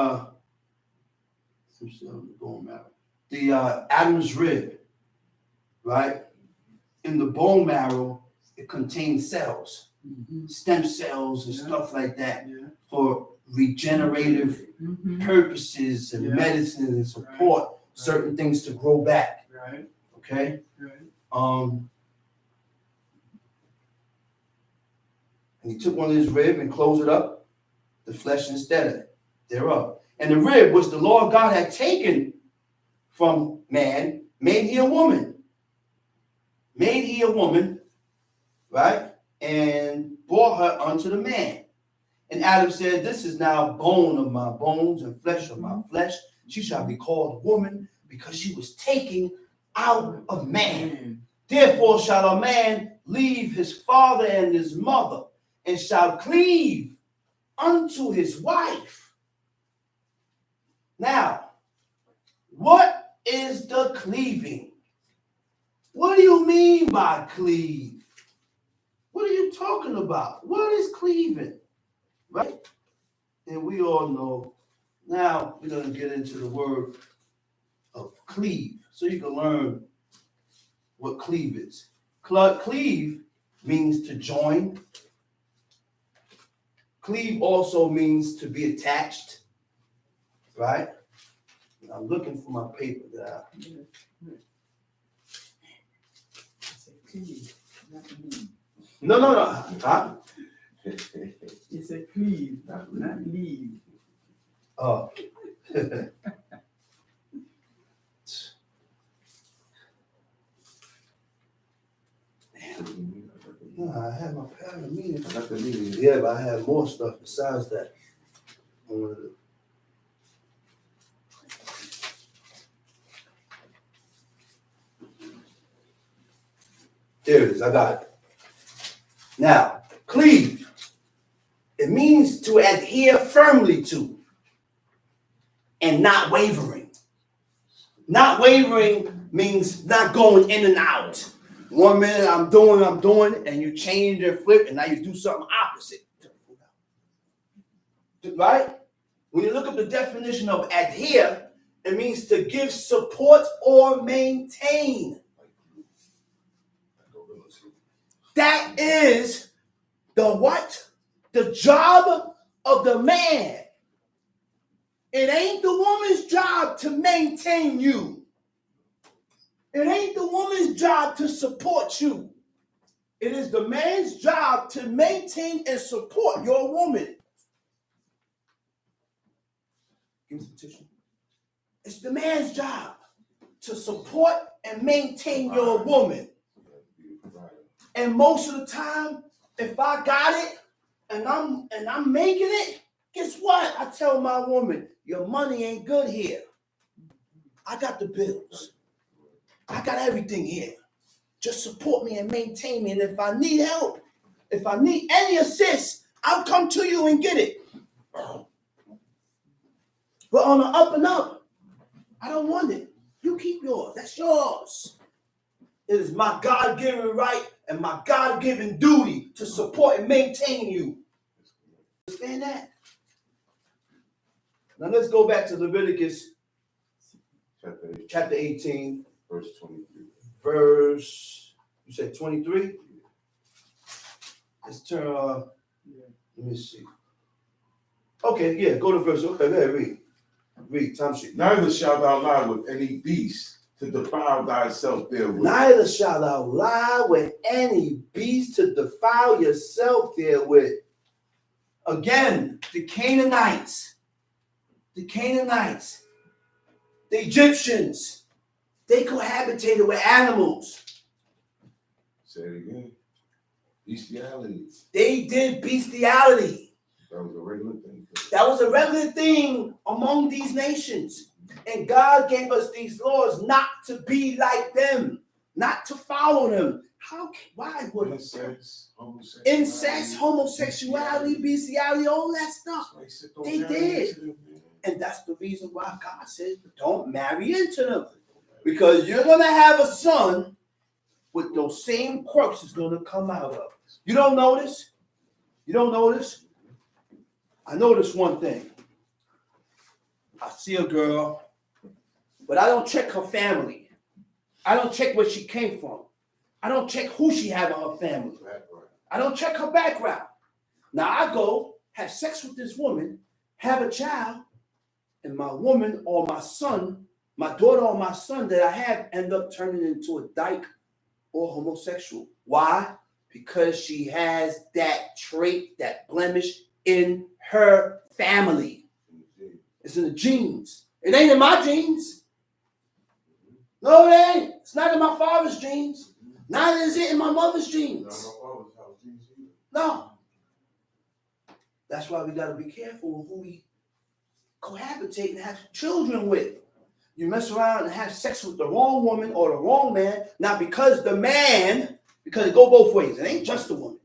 Speaker 1: bone marrow. The Adam's rib, right? In the bone marrow, it contains cells, stem cells and stuff like that for regenerative purposes and medicine and support certain things to grow back.
Speaker 2: Right.
Speaker 1: Okay.
Speaker 2: Right.
Speaker 1: And he took one of his rib and closed it up, the flesh instead thereof. And the rib which the Lord God had taken from man, made he a woman. Made he a woman, right? And brought her unto the man. And Adam said, this is now bone of my bones and flesh of my flesh. She shall be called woman because she was taken out of man. Therefore shall a man leave his father and his mother and shall cleave unto his wife. Now, what is the cleaving? What do you mean by cleave? What are you talking about? What is cleaving? Right? And we all know. Now we're going to get into the word of cleave so you can learn what cleave is. Cleave means to join. Cleave also means to be attached, right? I'm looking for my paper that No. Huh?
Speaker 2: It's a cleave, not leave.
Speaker 1: Oh. No, I had my parent meeting.
Speaker 3: I got the meeting.
Speaker 1: Yeah, but I had more stuff besides that. There it is. I got it. Now, cleave. It means to adhere firmly to and not wavering. Not wavering means not going in and out. 1 minute I'm doing, and you change and flip, and now you do something opposite. Right? When you look up the definition of adhere, it means to give support or maintain. That is the what? The job of the man. It ain't the woman's job to maintain you. It ain't the woman's job to support you. It is the man's job to maintain and support your woman. Give me some tissue. It's the man's job to support and maintain your woman. And most of the time, if I got it and I'm making it, guess what? I tell my woman, your money ain't good here. I got the bills. I got everything here. Just support me and maintain me. And if I need help, if I need any assist, I'll come to you and get it. But on the up and up, I don't want it. You keep yours. That's yours. It is my God-given right and my God-given duty to support and maintain you. Understand that? Now let's go back to Leviticus chapter 18.
Speaker 3: Verse 23.
Speaker 1: You said 23? Let's turn, let me see. Okay, yeah, go to verse, okay, go ahead, read. Read, time sheet.
Speaker 3: Neither shalt thou lie with any beast to defile thyself therewith.
Speaker 1: Neither shalt thou lie with any beast to defile yourself therewith. Again, the Canaanites, the Canaanites, the Egyptians, they cohabitated with animals.
Speaker 3: Say it again. Bestiality.
Speaker 1: They did bestiality.
Speaker 3: That was a regular thing.
Speaker 1: That was a regular thing among these nations. And God gave us these laws not to be like them, not to follow them. Why would incest, homosexuality, bestiality, all that stuff? They did. And that's the reason why God says, don't marry into them. Because you're going to have a son with those same quirks is going to come out of. You don't notice? You don't notice? I notice one thing. I see a girl, but I don't check her family. I don't check where she came from. I don't check who she had in her family. I don't check her background. Now I go have sex with this woman, have a child, and my woman or my son, my daughter or my son that I have end up turning into a dyke or homosexual. Why? Because she has that trait, that blemish in her family. It's in the genes. It ain't in my genes. No, it ain't. It's not in my father's genes. Neither is it in my mother's genes. No. That's why we got to be careful with who we cohabitate and have children with. You mess around and have sex with the wrong woman or the wrong man, not because the man, because it go both ways. It ain't just the woman.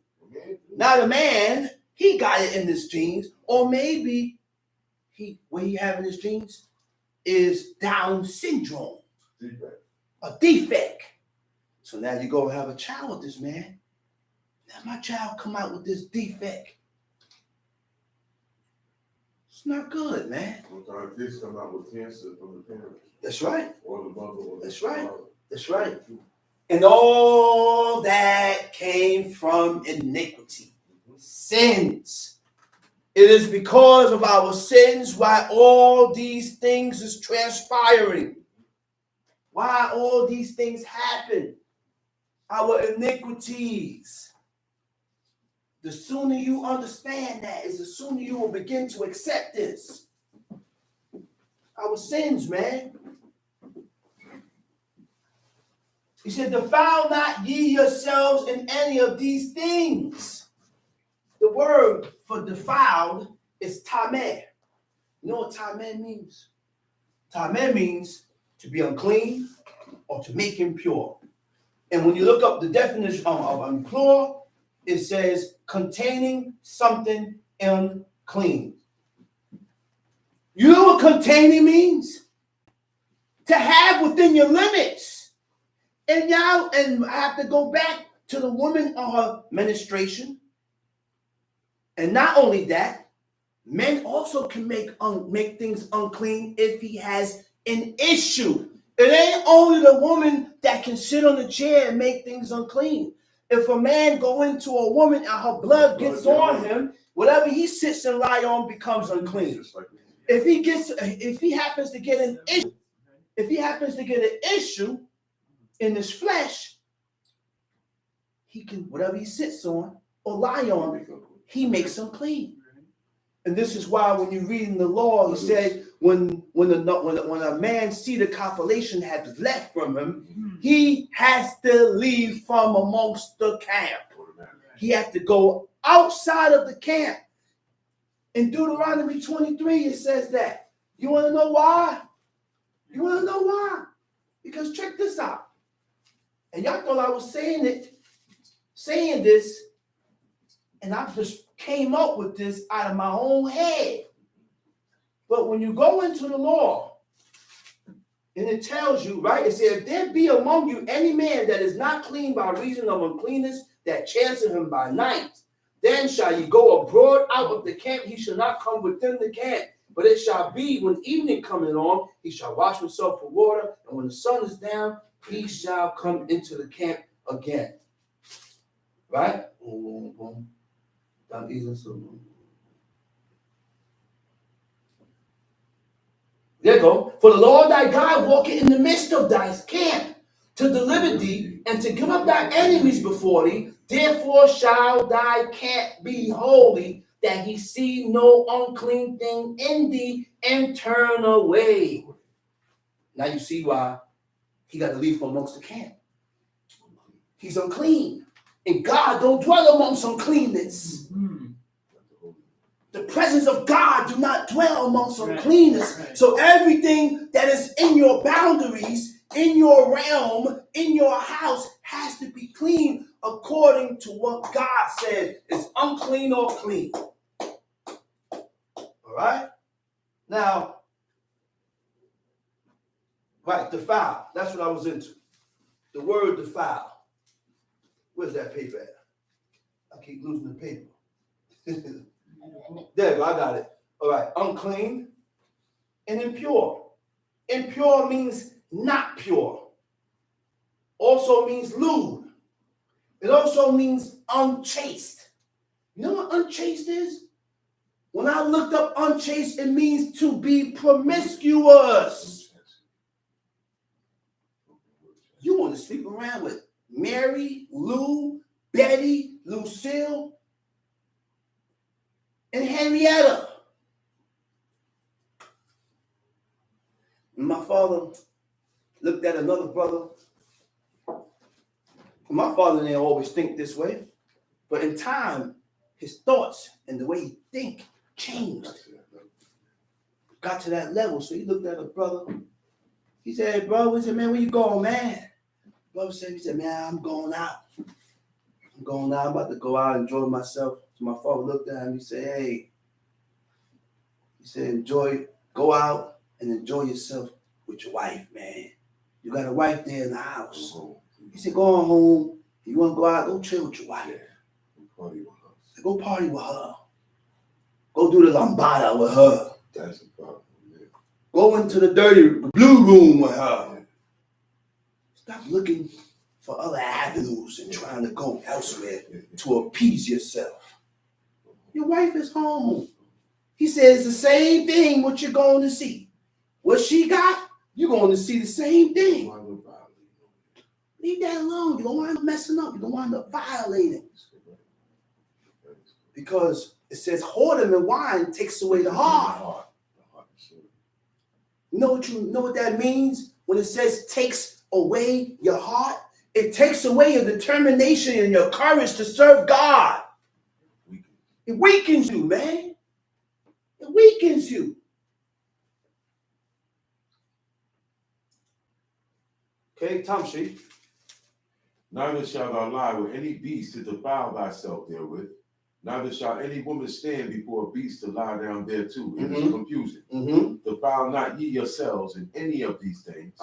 Speaker 1: Now the man, he got it in his genes, or maybe what he have in his genes is Down syndrome, a defect. So now you go have a child with this man. Now my child come out with this defect. It's not good, man.
Speaker 3: Sometimes kids come out with cancer from the parents.
Speaker 1: That's right.
Speaker 3: Or the mother.
Speaker 1: That's right. That's right. And all that came from iniquity, sins. It is because of our sins why all these things is transpiring. Why all these things happen. Our iniquities. The sooner you understand that is the sooner you will begin to accept this. Our sins, man. He said, defile not ye yourselves in any of these things. The word for defiled is tameh. You know what tameh means? Tameh means to be unclean or to make impure. And when you look up the definition of impure, it says containing something unclean. You know what containing means? To have within your limits. And I have to go back to the woman on her menstruation. And not only that, men also can make things unclean if he has an issue. It ain't only the woman that can sit on the chair and make things unclean. If a man go into a woman and her blood gets on him, whatever he sits and lie on becomes unclean. If he happens to get an issue in his flesh, he can, whatever he sits on or lie on, he makes him clean. And this is why when you read in the law, he said when a man see the copulation has left from him, he has to leave from amongst the camp. He had to go outside of the camp. In Deuteronomy 23, it says that. You want to know why? You want to know why? Because check this out. And y'all thought I was saying this, and I just came up with this out of my own head. But when you go into the law, and it tells you, right? It says, if there be among you any man that is not clean by reason of uncleanness that chanceth him by night, then shall ye go abroad out of the camp. He shall not come within the camp. But it shall be when evening coming on, he shall wash himself with water. And when the sun is down, he shall come into the camp again. Right? Boom, boom, boom. There you go. For the Lord thy God walketh in the midst of thy camp to deliver thee and to give up thy enemies before thee. Therefore shall thy camp be holy. that he see no unclean thing in thee, and turn away. Now you see why he got to leave from amongst the camp. He's unclean. And God don't dwell amongst uncleanness. The presence of God do not dwell amongst uncleanness. Right. So everything that is in your boundaries, in your realm, in your house has to be clean according to what God said is unclean or clean. All right? Now, right, defile. That's what I was into. The word defile. Where's that paper at? I keep losing the paper. There, I got it. All right, unclean and impure. Impure means not pure. Also means lewd. It also means unchaste. You know what unchaste is? When I looked up unchaste, it means to be promiscuous. You want to sleep around with Mary, Lou, Betty, Lucille, and Henrietta. And my father looked at another brother. My father didn't always think this way, but in time, his thoughts and the way he think changed. Got to that level, so he looked at a brother. He said, "Hey, bro," he said, "Man, where you going, man?" Brother said, "Man, I'm going out. I'm about to go out and enjoy myself." So my father looked at him. He said, "Hey," he said, go out and enjoy yourself with your wife, man. You got a wife there in the house." He said, "Go on home. You want to go out, go chill with your wife. Go party with her. Go do the lambada with her.
Speaker 3: That's the problem. Yeah.
Speaker 1: Go into the dirty blue room with her. Stop looking for other avenues and trying to go elsewhere to appease yourself. Your wife is home." He says the same thing what you're going to see. What she got, you're going to see the same thing. Leave that alone. You don't wind up messing up. You don't wind up violating. Because it says whoredom and wine takes away the heart. You know what that means? When it says takes away your heart, it takes away your determination and your courage to serve God. It weakens you, man. It weakens you. Okay, Tamshi.
Speaker 3: Neither shalt thou lie with any beast to defile thyself therewith. Neither shall any woman stand before a beast to lie down thereto. It is confusing. Defile not ye yourselves in any of these things.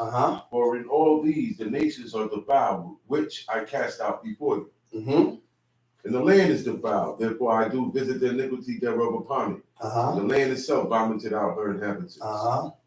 Speaker 3: For in all these the nations are defiled, which I cast out before you. And the land is defiled, therefore I do visit the iniquity thereof upon it. The land itself vomited out her inhabitants.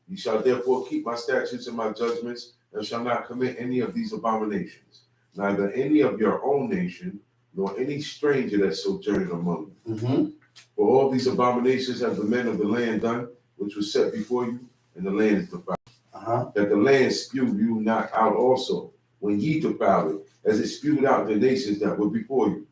Speaker 3: You shall therefore keep my statutes and my judgments, and shall not commit any of these abominations, neither any of your own nation, nor any stranger that sojourneth among you. For all these abominations have the men of the land done, which was set before you, and the land is defiled. That the land spew you not out also, when ye defiled it, as it spewed out the nations that were before you.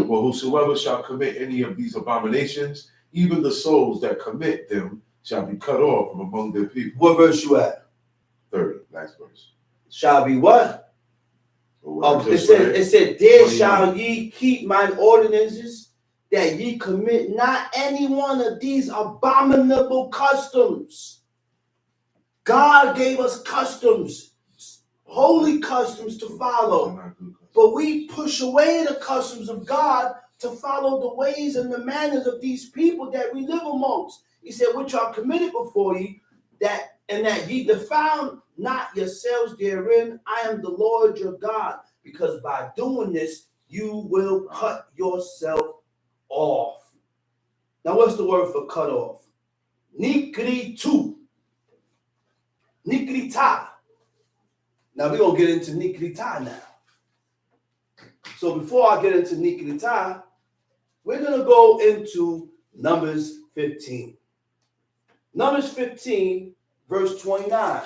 Speaker 3: For whosoever shall commit any of these abominations, even the souls that commit them shall be cut off from among their people.
Speaker 1: What verse you at?
Speaker 3: 30, last verse.
Speaker 1: Shall be what? It said, "There shall ye keep mine ordinances, that ye commit not any one of these abominable customs." God gave us customs, holy customs to follow. But we push away the customs of God to follow the ways and the manners of these people that we live amongst. He said, "Which are committed before you, that ye defile not yourselves therein. I am the Lord your God." Because by doing this, you will cut yourself off. Now, what's the word for cut off? Nikritu. Nikrita. Now, we're going to get into Nikrita now. So before I get into Nikrita, we're going to go into Numbers 15. Numbers 15, verse 29.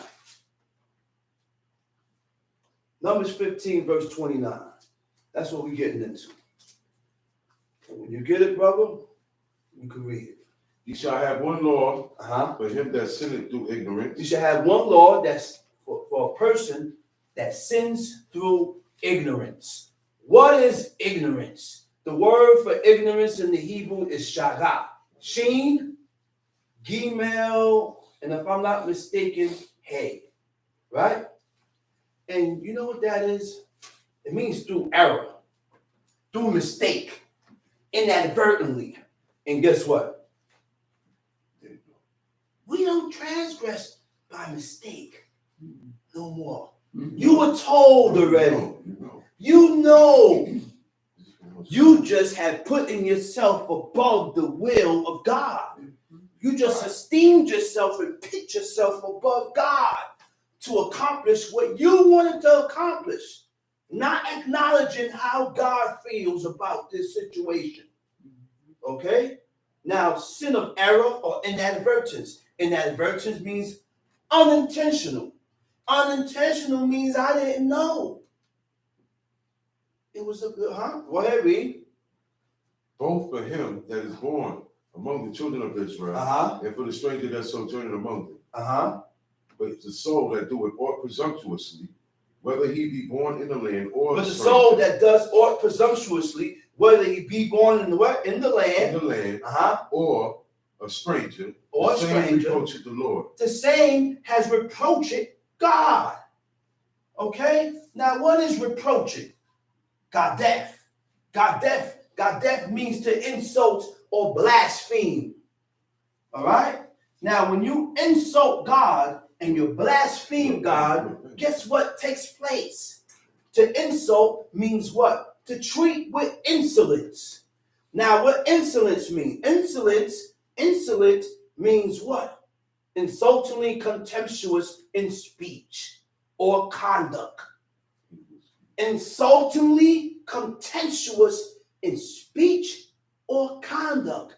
Speaker 1: Numbers 15, verse 29. That's what we're getting into. And when you get it, brother, You can read it.
Speaker 3: You shall have one law
Speaker 1: Uh-huh.
Speaker 3: for him that sinneth through ignorance.
Speaker 1: You should have one law that's for a person that sins through ignorance. What is ignorance? The word for ignorance in the Hebrew is shagah. Sheen, gimel, and if I'm not mistaken, hey. Right? And you know what that is? It means through error, through mistake, inadvertently. And guess what? We don't transgress by mistake no more. You were told already. You know. You just have put in yourself above the will of God. You just esteemed yourself and picked yourself above God to accomplish what you wanted to accomplish, not acknowledging how God feels about this situation. Okay? Now, sin of error or inadvertence. Inadvertence means unintentional. Unintentional means I didn't know. It was a good, Go ahead, read.
Speaker 3: Both for him that is born among the children of Israel, and for the stranger that sojourneth among them. But the soul that doeth aught presumptuously, whether he be born in the land or
Speaker 1: but the soul that does aught presumptuously, whether he be born in the what? In the land.
Speaker 3: Or a stranger,
Speaker 1: or
Speaker 3: the same
Speaker 1: stranger,
Speaker 3: reproacheth the Lord.
Speaker 1: The same has reproached God. Okay? Now, what is reproaching? Gadef. Gadef. Gadef means to insult or blaspheme. All right? Now, when you insult God and you blaspheme God, guess what takes place? To insult means what? To treat with insolence. Now, what insolence means? Insolent means what? Insultingly contemptuous in speech or conduct. Insultingly contemptuous in speech or conduct,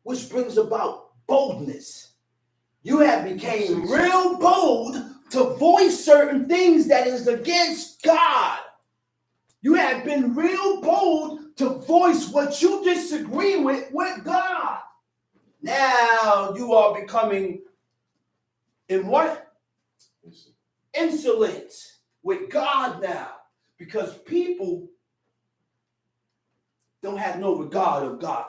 Speaker 1: which brings about boldness. You have became real bold to voice certain things that is against God. You have been real bold to voice what you disagree with God. Now you are becoming in what? Insolent with God now. Because people don't have no regard of God.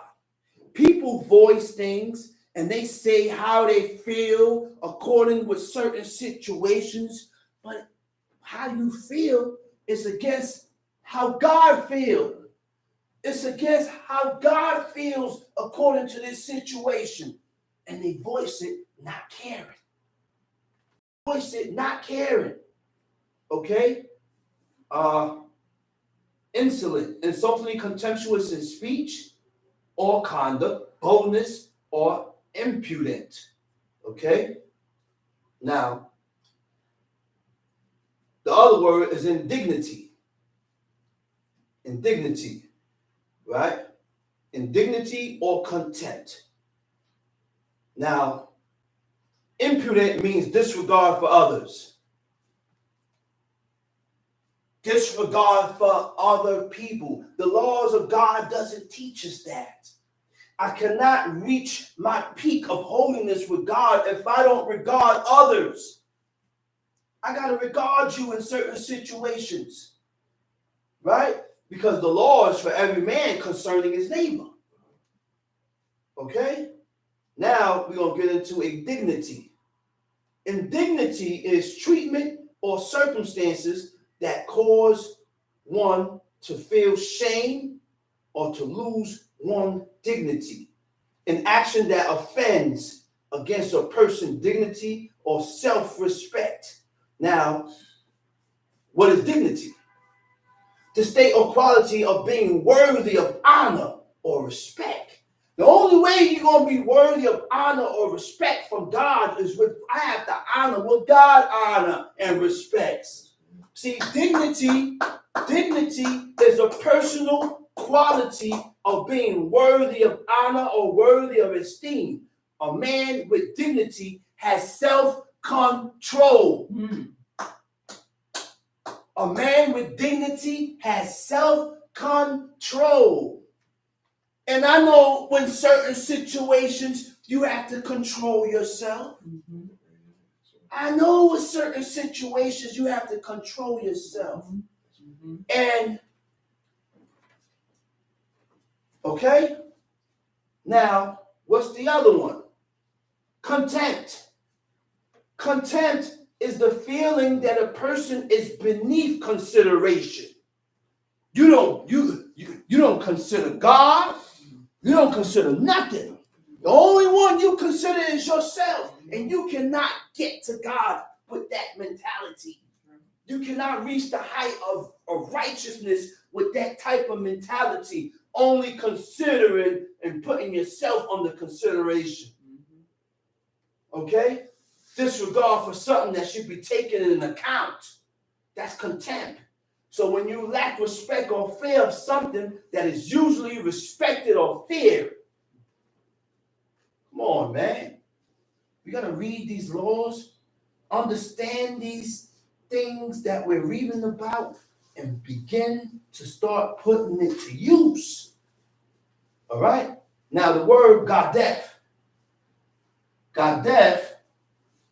Speaker 1: People voice things and they say how they feel according with certain situations, but how you feel is against how God feels. It's against how God feels according to this situation. And they voice it not caring. Voice it not caring. Okay? Insolent, insultingly contemptuous in speech or conduct, boldness or impudent. Okay? Now, the other word is indignity. Indignity, right? Indignity or contempt. Now, impudent means disregard for others. Disregard for other people. The laws of God doesn't teach us that. I cannot reach my peak of holiness with God if I don't regard others. I got to regard you in certain situations, right? Because the law is for every man concerning his neighbor. Okay? Now we're going to get into indignity. Indignity is treatment or circumstances that cause one to feel shame or to lose one's dignity. An action that offends against a person's dignity or self-respect. Now, what is dignity? The state or quality of being worthy of honor or respect. The only way you're going to be worthy of honor or respect from God is with, I have to honor what God honor and respects. See, dignity is a personal quality of being worthy of honor or worthy of esteem. A man with dignity has self-control. A man with dignity has self-control. And I know when certain situations you have to control yourself.
Speaker 2: Mm-hmm.
Speaker 1: I know with certain situations you have to control yourself.
Speaker 2: Mm-hmm.
Speaker 1: And, okay? Now, what's the other one? Contempt. Contempt is the feeling that a person is beneath consideration. You don't consider God. You don't consider nothing. The only one you consider is yourself. And you cannot get to God with that mentality. You cannot reach the height of righteousness with that type of mentality, only considering and putting yourself under consideration. Okay? Disregard for something that should be taken in account. That's contempt. So when you lack respect or fear of something that is usually respected or feared, come on, man. We got to read these laws, understand these things that we're reading about, and begin to start putting it to use. All right? Now, the word Gadef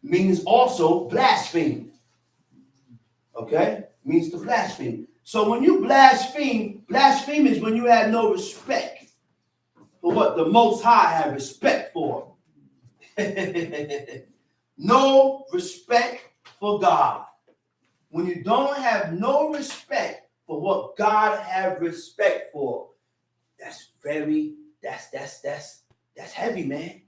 Speaker 1: means also blaspheme. Okay? Means to blaspheme. So when you blaspheme is when you have no respect for what the Most High have respect for. No respect for God. When you don't have no respect for what God have respect for, that's heavy, man.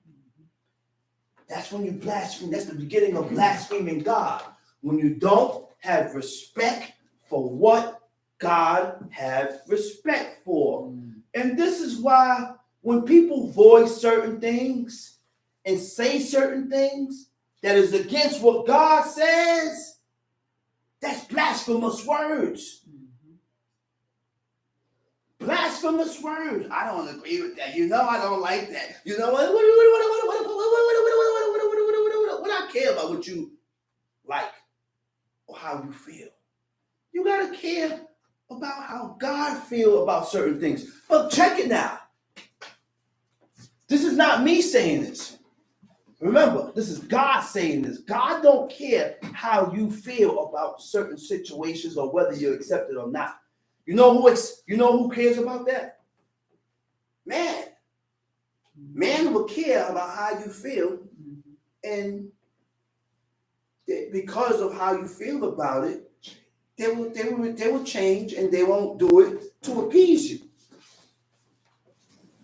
Speaker 1: That's when you blaspheme. That's the beginning of blaspheming God. When you don't have respect for what God have respect for. And this is why when people voice certain things and say certain things that is against what God says, that's blasphemous words. Blasphemous words. I don't agree with that. I don't like that. You know what? What I care about what you like or how you feel. You gotta care about how God feel about certain things. But check it now. This is not me saying this. Remember, this is God saying this. God don't care how you feel about certain situations or whether you accept it or not. You know who cares about that? Man. Man will care about how you feel, and because of how you feel about it, they will change, and they won't do it to appease you.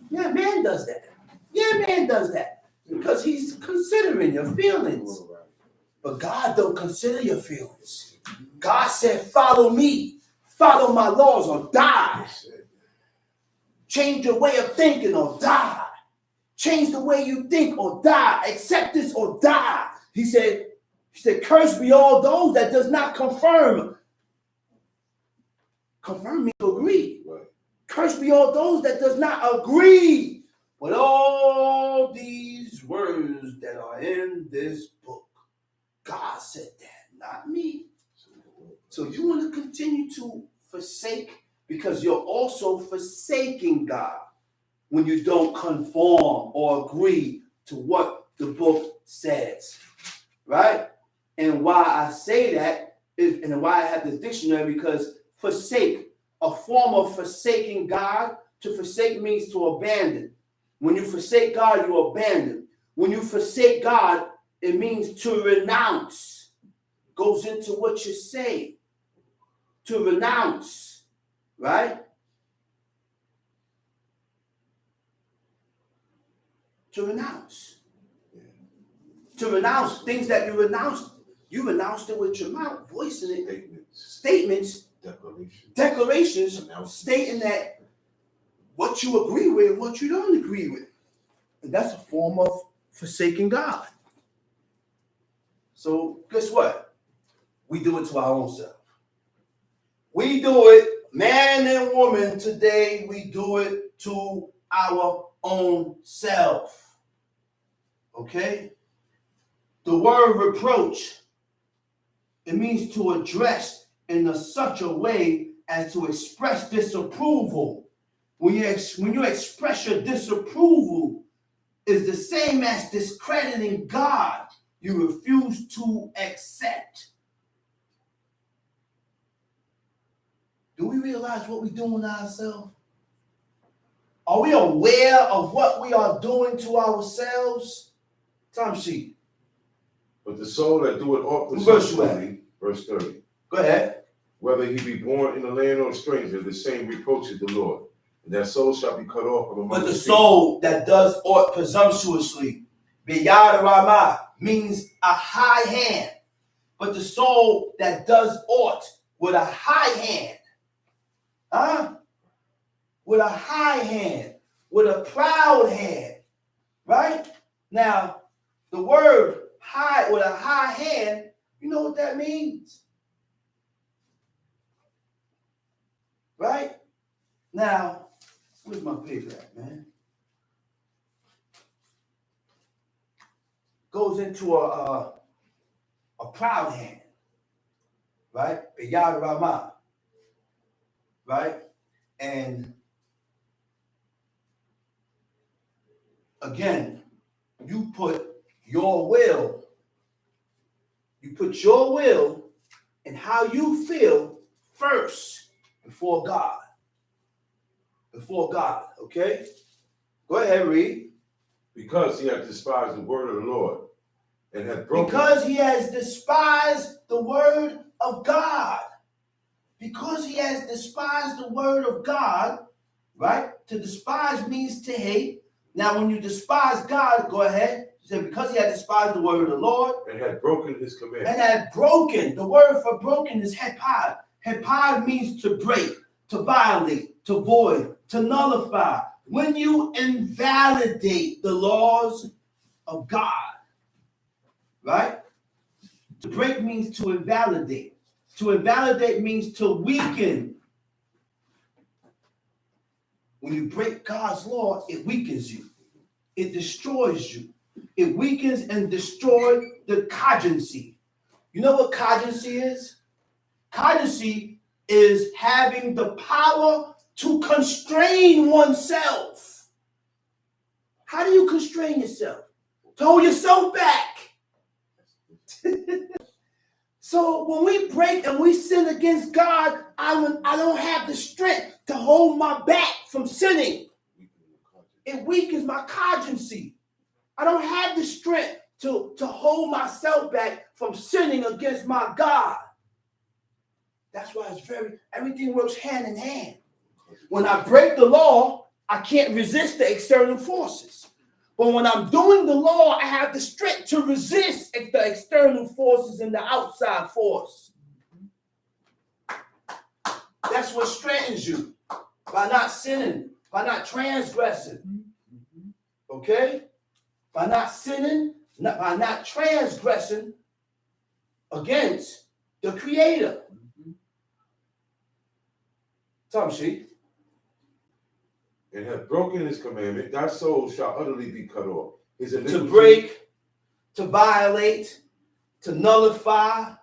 Speaker 1: Yeah, man does that. Because he's considering your feelings. But God don't consider your feelings. God said, follow me, follow my laws or die. Change your way of thinking or die. Change the way you think or die. Accept this or die. He said, curse be all those that does not confirm. Confirm me to agree. Right. Curse be all those that does not agree with all these words that are in this book. God said that, not me. So you want to continue to forsake, because you're also forsaking God when you don't conform or agree to what the book says, right? And why I say that is, and why I have this dictionary, because forsake, a form of forsaking God. To forsake means to abandon. When you forsake God, you abandon. When you forsake God, it means to renounce. Goes into what you say. To renounce, right? To renounce. To renounce things that you renounced. You renounced it with your mouth, voicing it. Statements. Declarations stating that what you agree with and what you don't agree with. And that's a form of forsaking God. So guess what? We do it to our own self. We do it, man and woman, today we do it to our own self. Okay? The word reproach, it means to address in such a way as to express disapproval, when you express your disapproval, is the same as discrediting God. You refuse to accept. Do we realize what we're doing to ourselves? Are we aware of what we are doing to ourselves? Time sheet.
Speaker 3: But the soul that doeth aught
Speaker 1: presumptuously,
Speaker 3: verse 30.
Speaker 1: Go ahead.
Speaker 3: Whether he be born in the land or a stranger, the same reproacheth the Lord. And that soul shall be cut off from among
Speaker 1: But the
Speaker 3: people.
Speaker 1: soul that does aught presumptuously, biyad ramah, means a high hand. But the soul that does aught with a high hand, with a high hand, with a proud hand, right? Now, the word high with a high hand, you know what that means? Right? Now, where's my paper at, man? Goes into a proud hand, right? Biyad ramah, right? And again, you put your will and how you feel first before God. Before God, okay? Go ahead, read.
Speaker 3: Because he hath despised the word of the Lord, and hath broken.
Speaker 1: Because he has despised the word of God. Because he has despised the word of God, right? To despise means to hate. Now, when you despise God, go ahead. He said, because he had despised the word of the Lord.
Speaker 3: And had broken his commandment.
Speaker 1: And had broken. The word for broken is hepad. Hepad means to break, to violate, to void, to nullify. When you invalidate the laws of God, right? To break means to invalidate. To invalidate means to weaken. When you break God's law, it weakens you. It destroys you. It weakens and destroys the cogency. You know what cogency is? Cogency is having the power to constrain oneself. How do you constrain yourself? To hold yourself back. So when we break and we sin against God, I don't have the strength to hold my back from sinning. It weakens my cogency. I don't have the strength to hold myself back from sinning against my God. That's why everything works hand in hand. When I break the law, I can't resist the external forces. But when I'm doing the law, I have the strength to resist the external forces and the outside force. That's what strengthens you. By not sinning, by not transgressing. Okay? By not sinning, by not transgressing against the Creator. Tom Sheet.
Speaker 3: And have broken his commandment, thy soul shall utterly be cut off.
Speaker 1: To break, to violate, to nullify.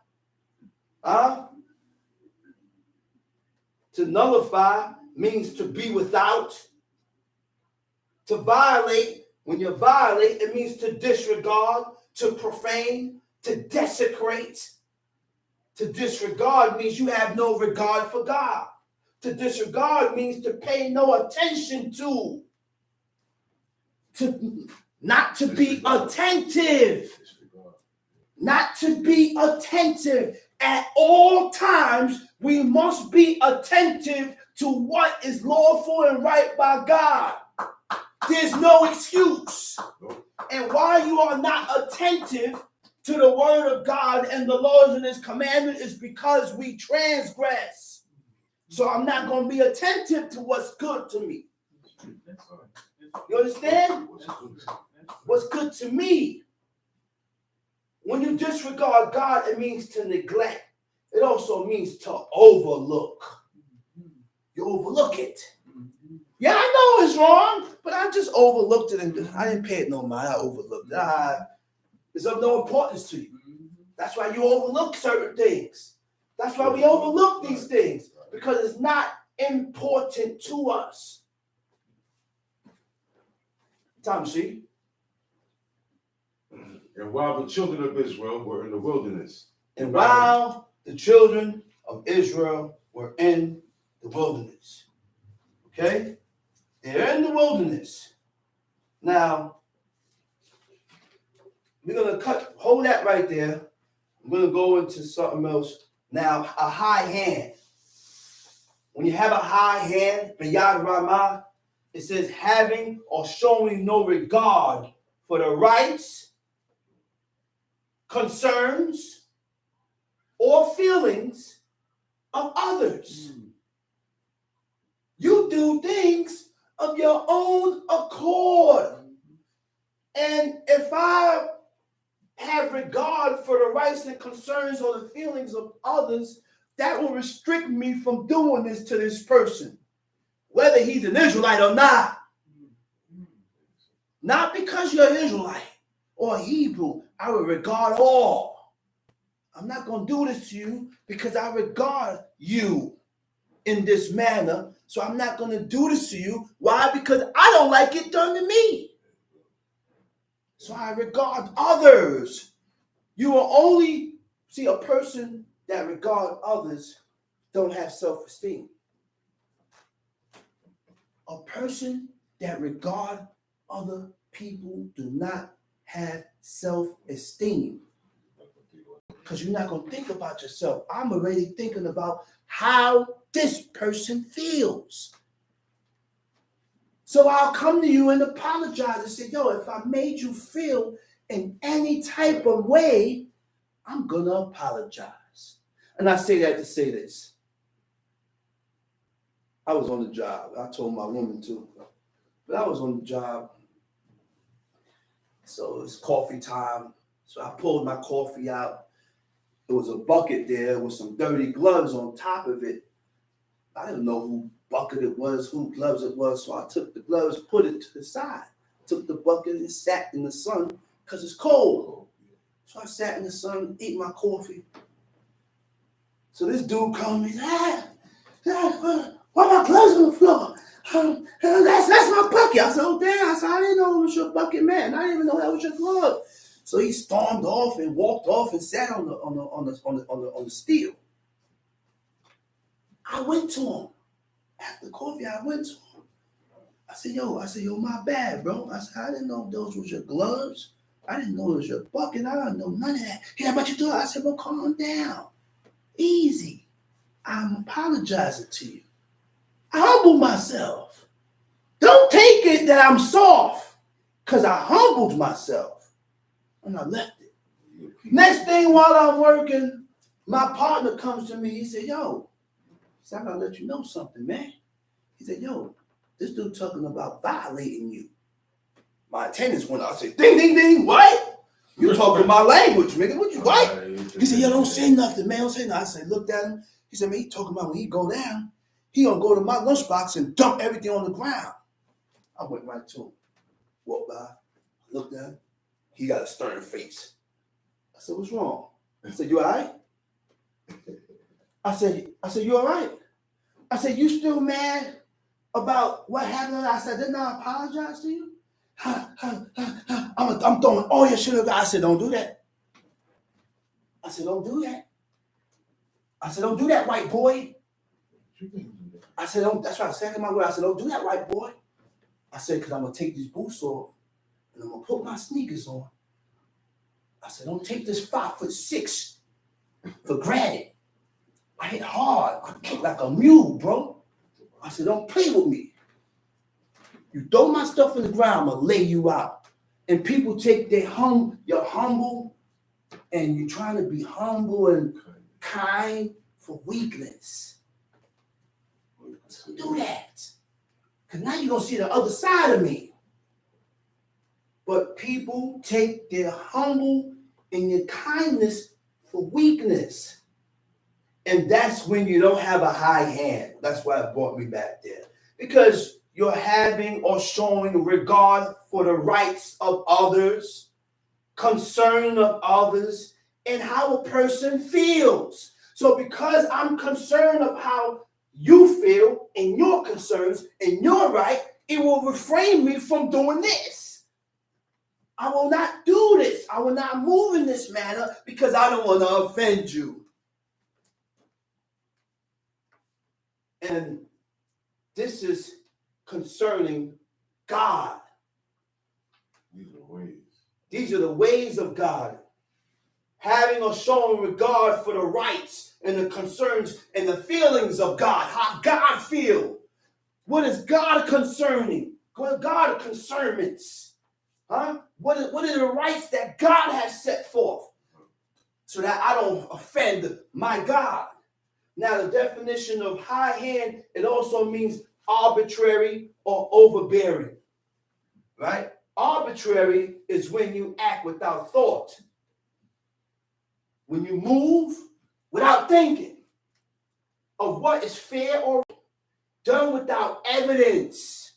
Speaker 1: To nullify means to be without. To violate, when you violate, it means to disregard, to profane, to desecrate. To disregard means you have no regard for God. To disregard means to pay no attention to not to be attentive. Not to be attentive. At all times, we must be attentive to what is lawful and right by God. There's no excuse. And while you are not attentive to the word of God and the laws and his commandment is because we transgress. So I'm not going to be attentive to what's good to me. You understand? What's good to me. When you disregard God, it means to neglect. It also means to overlook. You overlook it. Yeah, I know it's wrong, but I just overlooked it and I didn't pay it no mind. I overlooked it. It's of no importance to you. That's why you overlook certain things. That's why we overlook these things, because it's not important to us. Time, see?
Speaker 3: And while the children of Israel were in the wilderness.
Speaker 1: And while the children of Israel were in the wilderness. Okay? They're in the wilderness. Now, we're going to hold that right there. I'm going to go into something else. Now, a high hand. When you have a high hand, B'yad Ramah, it says having or showing no regard for the rights, concerns, or feelings of others. You do things of your own accord. And if I have regard for the rights and concerns or the feelings of others, that will restrict me from doing this to this person, whether he's an Israelite or not. Not because you're an Israelite or a Hebrew, I will regard all. I'm not going to do this to you because I regard you in this manner. So I'm not going to do this to you. Why? Because I don't like it done to me. So I regard others. You will only see a person that regard others don't have self-esteem. A person that regard other people do not have self-esteem. Because you're not going to think about yourself. I'm already thinking about how this person feels. So I'll come to you and apologize and say, yo, if I made you feel in any type of way, I'm going to apologize. And I say that to say this. I was on the job. I told my woman too. But I was on the job. So it's coffee time. So I pulled my coffee out. There was a bucket there with some dirty gloves on top of it. I didn't know who bucket it was, who gloves it was. So I took the gloves, put it to the side. Took the bucket and sat in the sun because it's cold. So I sat in the sun, ate my coffee. So this dude called me, why my gloves on the floor? That's my bucket. I said, oh damn. I said, I didn't know it was your bucket, man. I didn't even know that was your glove. So he stormed off and walked off and sat on the steel. I went to him. After coffee, I went to him. I said, yo, my bad, bro. I said, I didn't know those was your gloves. I didn't know it was your bucket. I didn't know none of that. He said, what you doing? I said, well, calm down. Easy. I'm apologizing to you. I humbled myself. Don't take it that I'm soft, because I humbled myself. And I left it. Next thing while I'm working, my partner comes to me. He said, yo, I gotta let you know something, man. He said, yo, this dude talking about violating you. My attendance went out. I said, ding, ding, ding, what? You talking my language, nigga. What you, what? He said, yo, don't say nothing, man. Don't say nothing. I said, looked at him. He said, man, he talking about when he go down, he gonna go to my lunchbox and dump everything on the ground. I went right to him. Walked by, looked at him. He got a stern face. I said, what's wrong? I said, you all right? I said, you all right? I said, you still mad about what happened? I said, didn't I apologize to you? I'm throwing all your shit up. I said, don't do that. I said, don't do that. I said, don't do that, white boy. I said, don't, that's right. I said in my word. I said, don't do that, white boy. I said, because I'm going to take these boots off and I'm going to put my sneakers on. I said, don't take this 5'6" for granted. I hit hard. I kick like a mule, bro. I said, don't play with me. You throw my stuff in the ground, I'm going to lay you out. And people take their you're humble, and you're trying to be humble and kind for weakness. So do that. Because now you're going to see the other side of me. But people take their humble and your kindness for weakness. And that's when you don't have a high hand. That's why it brought me back there. Because you're having or showing regard for the rights of others, concern of others, and how a person feels. So because I'm concerned of how you feel and your concerns and your right, it will refrain me from doing this. I will not do this. I will not move in this manner because I don't want to offend you. And this is concerning God.
Speaker 3: These are the ways.
Speaker 1: These are the ways of God. Having or showing regard for the rights and the concerns and the feelings of God. How God feels. What is God concerning? What God concernments? Huh? What are the rights that God has set forth so that I don't offend my God? Now, the definition of high hand, it also means arbitrary or overbearing. Right? Arbitrary is when you act without thought. When you move without thinking of what is fair or done without evidence.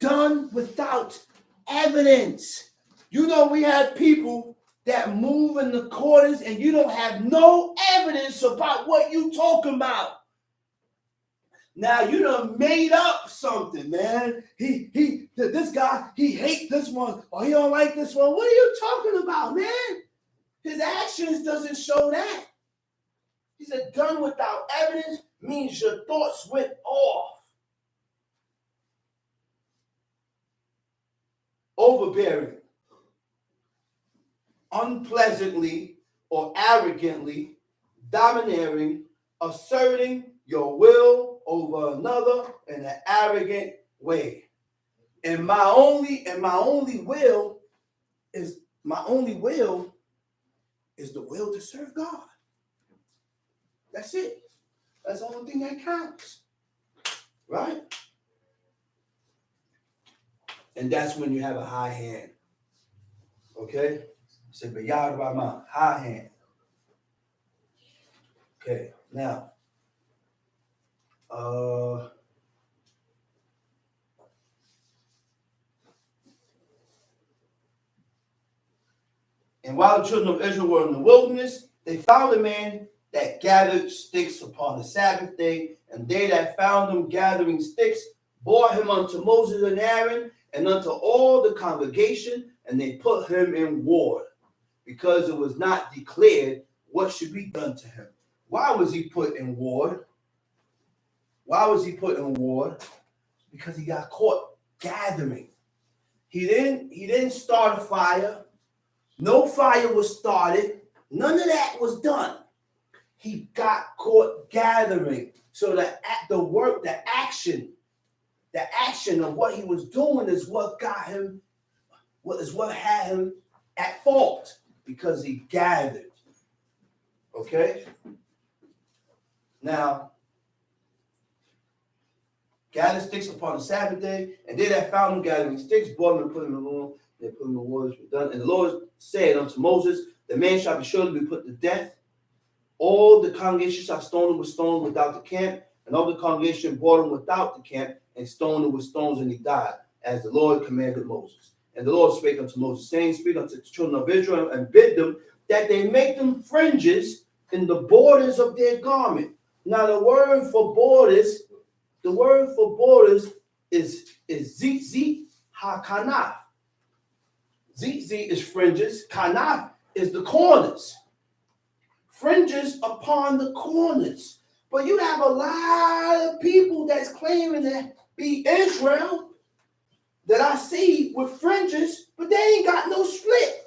Speaker 1: Done without evidence. You know, we have people that move in accordance and you don't have no evidence about what you talking about. Now you done made up something, man. This guy, he hates this one or he don't like this one. What are you talking about, man? His actions doesn't show that. He said, done without evidence means your thoughts went off. Overbearing. Unpleasantly or arrogantly, domineering, asserting your will over another in an arrogant way. And my only will is the will to serve God. That's it. That's the only thing that counts. Right? And that's when you have a high hand. Okay? Say, but Yahweh Rahman, high hand. Okay, now, and while the children of Israel were in the wilderness, they found a man that gathered sticks upon the Sabbath day, and they that found him gathering sticks bore him unto Moses and Aaron and unto all the congregation, and they put him in ward, because it was not declared what should be done to him. Why was he put in ward? Why was he put in ward? Because he got caught gathering. He didn't start a fire. No fire was started. None of that was done. He got caught gathering. So the work, the action of what he was doing is what got him, what had him at fault, because he gathered. Okay? Now, gather sticks upon the Sabbath day, and they that found him gathering sticks brought him and put him in the room. They put him in the waters were done. And the Lord said unto Moses, the man shall be surely be put to death. All the congregation shall stone him with stones without the camp, and all the congregation brought him without the camp, and stoned him with stones, and he died, as the Lord commanded Moses. And the Lord spake unto Moses, saying, speak unto the children of Israel, and bid them that they make them fringes in the borders of their garment. Now the word for borders is zizit ha-kanaf. Zizit is fringes. Kanaf is the corners. Fringes upon the corners. But you have a lot of people that's claiming to be Israel that I see with fringes, but they ain't got no split.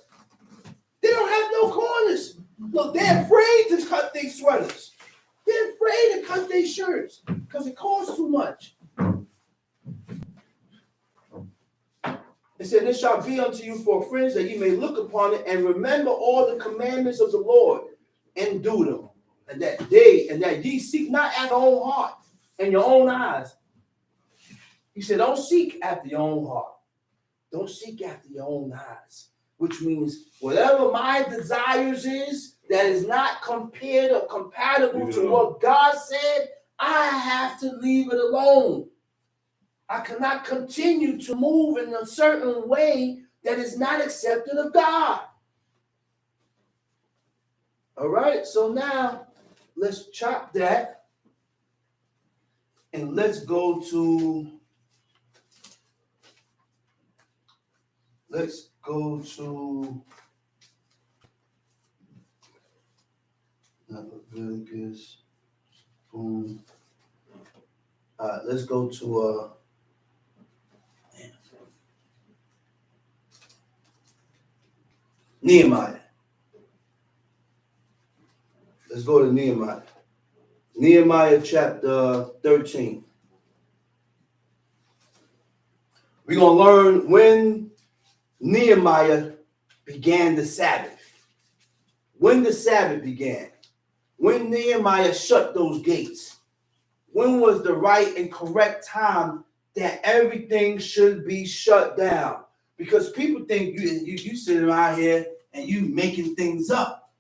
Speaker 1: They don't have no corners. Look, they're afraid to cut their sweaters. They're afraid to cut their shirts because it costs too much. It said, this shall be unto you for a fringe, that you may look upon it and remember all the commandments of the Lord and do them. And that ye seek not after your own heart and your own eyes. He said, don't seek after your own heart. Don't seek after your own eyes. Which means whatever my desires is that is not compared or compatible to what God said, I have to leave it alone. I cannot continue to move in a certain way that is not accepted of God. All right, so now let's chop that and let's go to let's go to Leviticus. Boom. Let's go to Nehemiah. Let's go to Nehemiah. Nehemiah chapter 13. We're going to learn when Nehemiah began the Sabbath. When the Sabbath began. When Nehemiah shut those gates. When was the right and correct time that everything should be shut down? Because people think you sitting around here and you making things up.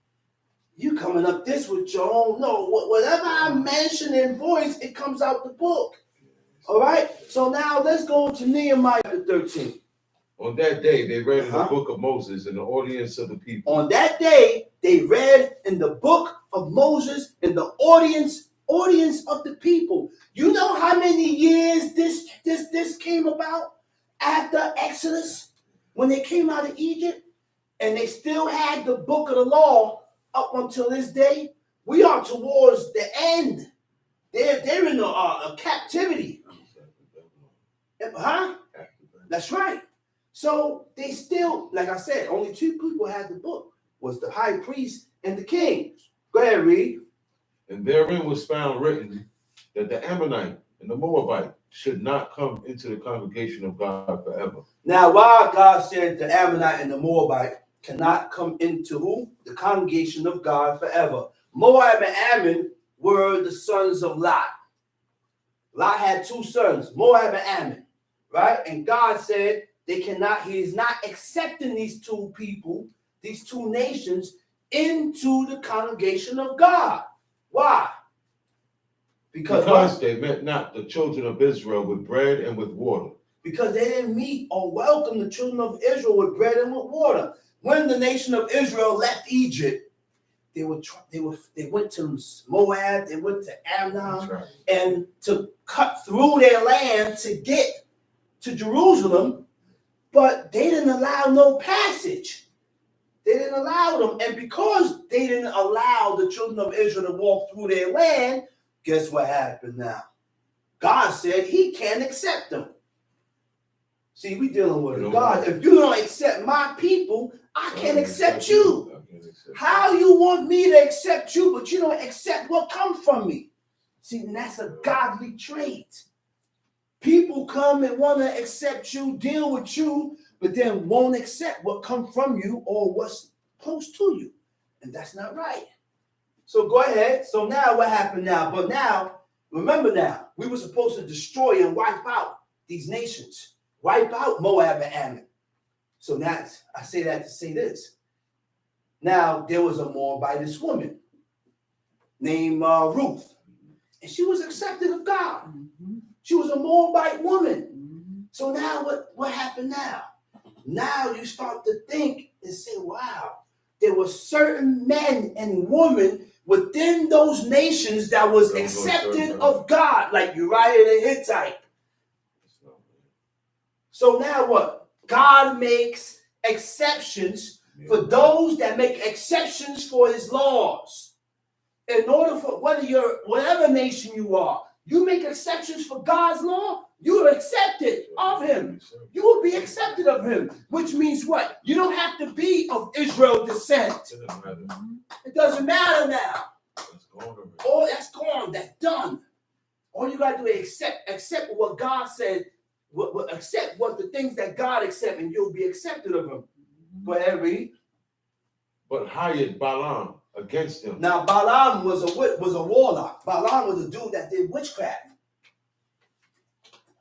Speaker 1: You coming up this with your own. No, whatever I mention in voice, it comes out the book. All right? So now let's go to Nehemiah 13.
Speaker 3: On that day, they read in the book of Moses in the audience of the people.
Speaker 1: On that day, they read in the book of Moses in the audience of the people. You know how many years this came about after Exodus? When they came out of Egypt and they still had the book of the law up until this day. We are towards the end. They're in a captivity. Huh? That's right. So they still, like I said, only two people had the book. Was the high priest and the king. Go ahead, read.
Speaker 3: And therein was found written that the Ammonite and the Moabite should not come into the congregation of God forever.
Speaker 1: Now, why God said the Ammonite and the Moabite cannot come into who? The congregation of God forever. Moab and Ammon were the sons of Lot. Lot had two sons, Moab and Ammon, right? And God said they cannot, he is not accepting these two people, these two nations, into the congregation of God. Why?
Speaker 3: Because they met not the children of Israel with bread and with water.
Speaker 1: Because they didn't meet or welcome the children of Israel with bread and with water. When the nation of Israel left Egypt, they went to Moab, they went to Ammon, right, and to cut through their land to get to Jerusalem, but they didn't allow no passage. They didn't allow them, and because they didn't allow the children of Israel to walk through their land, guess what happened now? God said he can't accept them. See, we dealing with a God. If you don't accept my people, I can't accept you. How you want me to accept you, but you don't accept what comes from me? See, and that's a godly trait. People come and want to accept you, deal with you, but then won't accept what comes from you or what's close to you. And that's not right. So go ahead. So now what happened now? But now, remember now, we were supposed to destroy and wipe out these nations. Wipe out Moab and Ammon. So now, I say that to say this. Now, there was a Moabitess woman named Ruth. And she was accepted of God. Mm-hmm. She was a Moabite woman. Mm-hmm. So now what happened now? Now you start to think and say, wow, there were certain men and women within those nations that was accepted of God, like Uriah the Hittite. So now what? God makes exceptions for those that make exceptions for his laws. In order for whatever nation you are, you make exceptions for God's law, you are accepted of him. You will be accepted of him, which means what? You don't have to be of Israel descent. It doesn't matter now. Oh, that's gone. That's done. All you got to do is accept what God said. Accept what the things that God accepts, and you'll be accepted of him. Go ahead, read.
Speaker 3: But hired Balaam against him.
Speaker 1: Now Balaam was a warlock. Balaam was a dude that did witchcraft.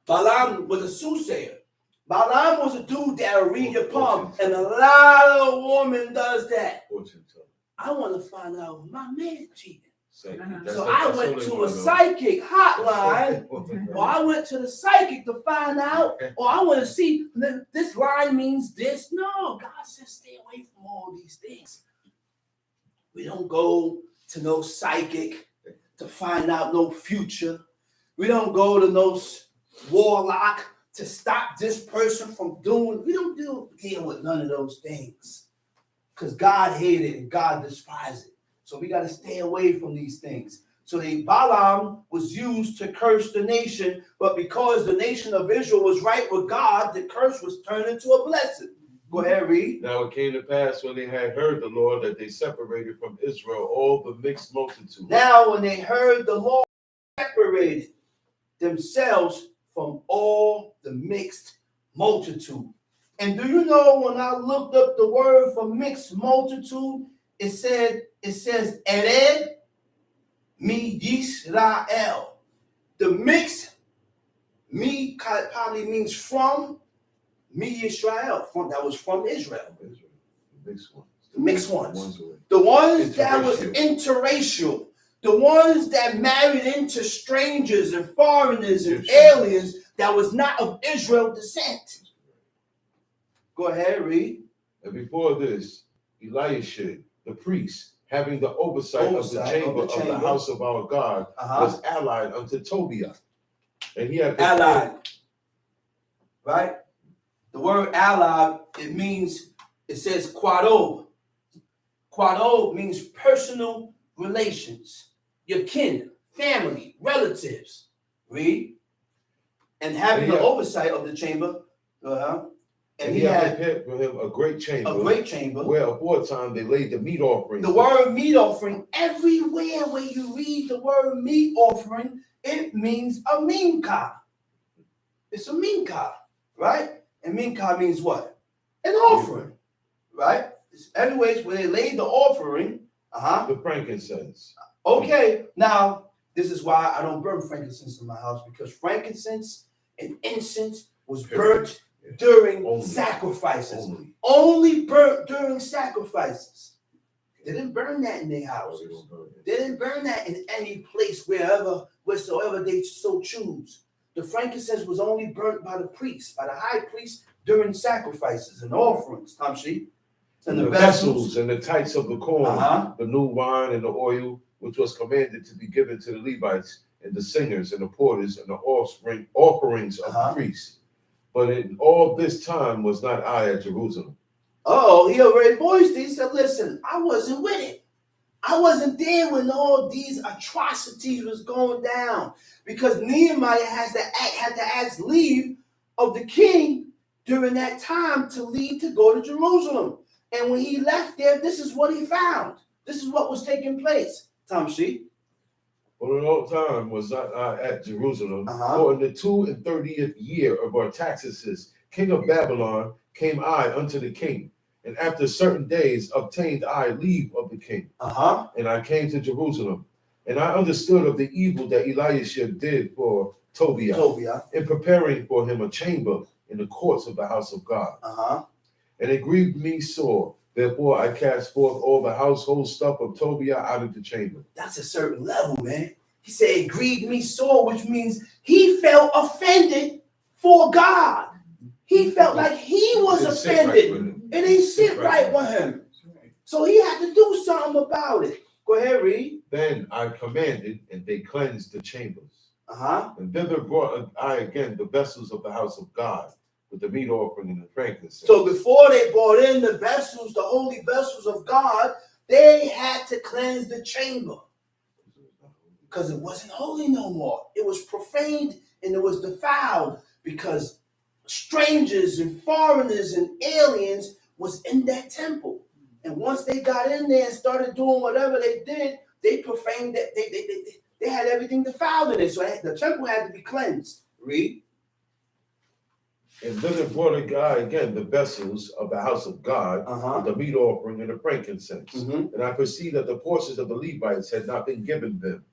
Speaker 1: Balaam was a soothsayer. Balaam was a dude that'll read your palm, and a lot of women does that. I want to find out if my man cheating. So I went to a psychic hotline, or I went to the psychic to find out, or I want to see this line means this. No, God says stay away from all these things. We don't go to no psychic to find out no future. We don't go to no warlock to stop this person from doing. We don't deal with none of those things. Because God hated it and God despised it. So we got to stay away from these things. So the Balaam was used to curse the nation, but because the nation of Israel was right with God, the curse was turned into a blessing. Go ahead, read.
Speaker 3: Now it came to pass when they had heard the Lord that they separated from Israel all the mixed multitude.
Speaker 1: Now when they heard the Lord, separated themselves from all the mixed multitude. And do you know, when I looked up the word for mixed multitude, it says Ered mi Yisrael. The mixed me probably means from me Israel. That was from Israel.
Speaker 3: The mixed ones.
Speaker 1: The mixed ones. The ones that was interracial. The ones that married into strangers and foreigners and aliens that was not of Israel descent. Go ahead, read.
Speaker 3: And before this, Eliashib, the priest, having the oversight of the chamber of the house of our God, was allied unto Tobiah. And he had
Speaker 1: allied. Right? The word allied, it says quado. Quado means personal relations. Your kin, family, relatives. Read. And having the oversight of the chamber.
Speaker 3: And he had prepared for him a great chamber.
Speaker 1: A great chamber.
Speaker 3: Where aforetime they laid the meat offering.
Speaker 1: The word meat offering, everywhere where you read the word meat offering, it means a minka. It's a minka, right? And minka means what? An offering, right? It's anyways, where they laid the offering.
Speaker 3: The frankincense.
Speaker 1: Okay, now this is why I don't burn frankincense in my house, because frankincense and incense was burnt during sacrifices. Only burnt during sacrifices. They didn't burn that in their houses. They didn't burn that in any place wheresoever they so choose. The frankincense was only burnt by the priest, by the high priest during sacrifices and offerings. Tamshi.
Speaker 3: And the vessels and the tithes of the corn, the new wine and the oil, which was commanded to be given to the Levites and the singers and the porters and the offerings of the priests. But in all this time was not I at Jerusalem.
Speaker 1: Oh, he already voiced it. He said, listen, I wasn't with it. I wasn't there when all these atrocities was going down, because Nehemiah had to ask leave of the king during that time to leave to go to Jerusalem. And when he left there, this is what he found. This is what was taking place. Tamshi.
Speaker 3: For in all time was not I at Jerusalem. For in the 32nd year of Artaxerxes, king of Babylon, came I unto the king. And after certain days obtained I leave of the king. And I came to Jerusalem. And I understood of the evil that Eliashib did for Tobiah in preparing for him a chamber in the courts of the house of God. And it grieved me sore. Therefore I cast forth all the household stuff of Tobiah out of the chamber.
Speaker 1: That's a certain level, man. He said it grieved me sore, which means he felt offended for God. He felt like he was offended. It didn't sit right with him. So he had to do something about it. Go ahead, read.
Speaker 3: Then I commanded, and they cleansed the chambers. And thither brought I again the vessels of the house of God, with the meat offering and the frankincense.
Speaker 1: So before they brought in the vessels, the holy vessels of God, they had to cleanse the chamber, because it wasn't holy no more. It was profaned and it was defiled, because strangers and foreigners and aliens was in that temple. And once they got in there and started doing whatever they did, they profaned that. They had everything defiled in it. So the temple had to be cleansed. Read.
Speaker 3: And then brought I again the vessels of the house of God, with the meat offering and the frankincense. And I perceived that the portions of the Levites had not been given them.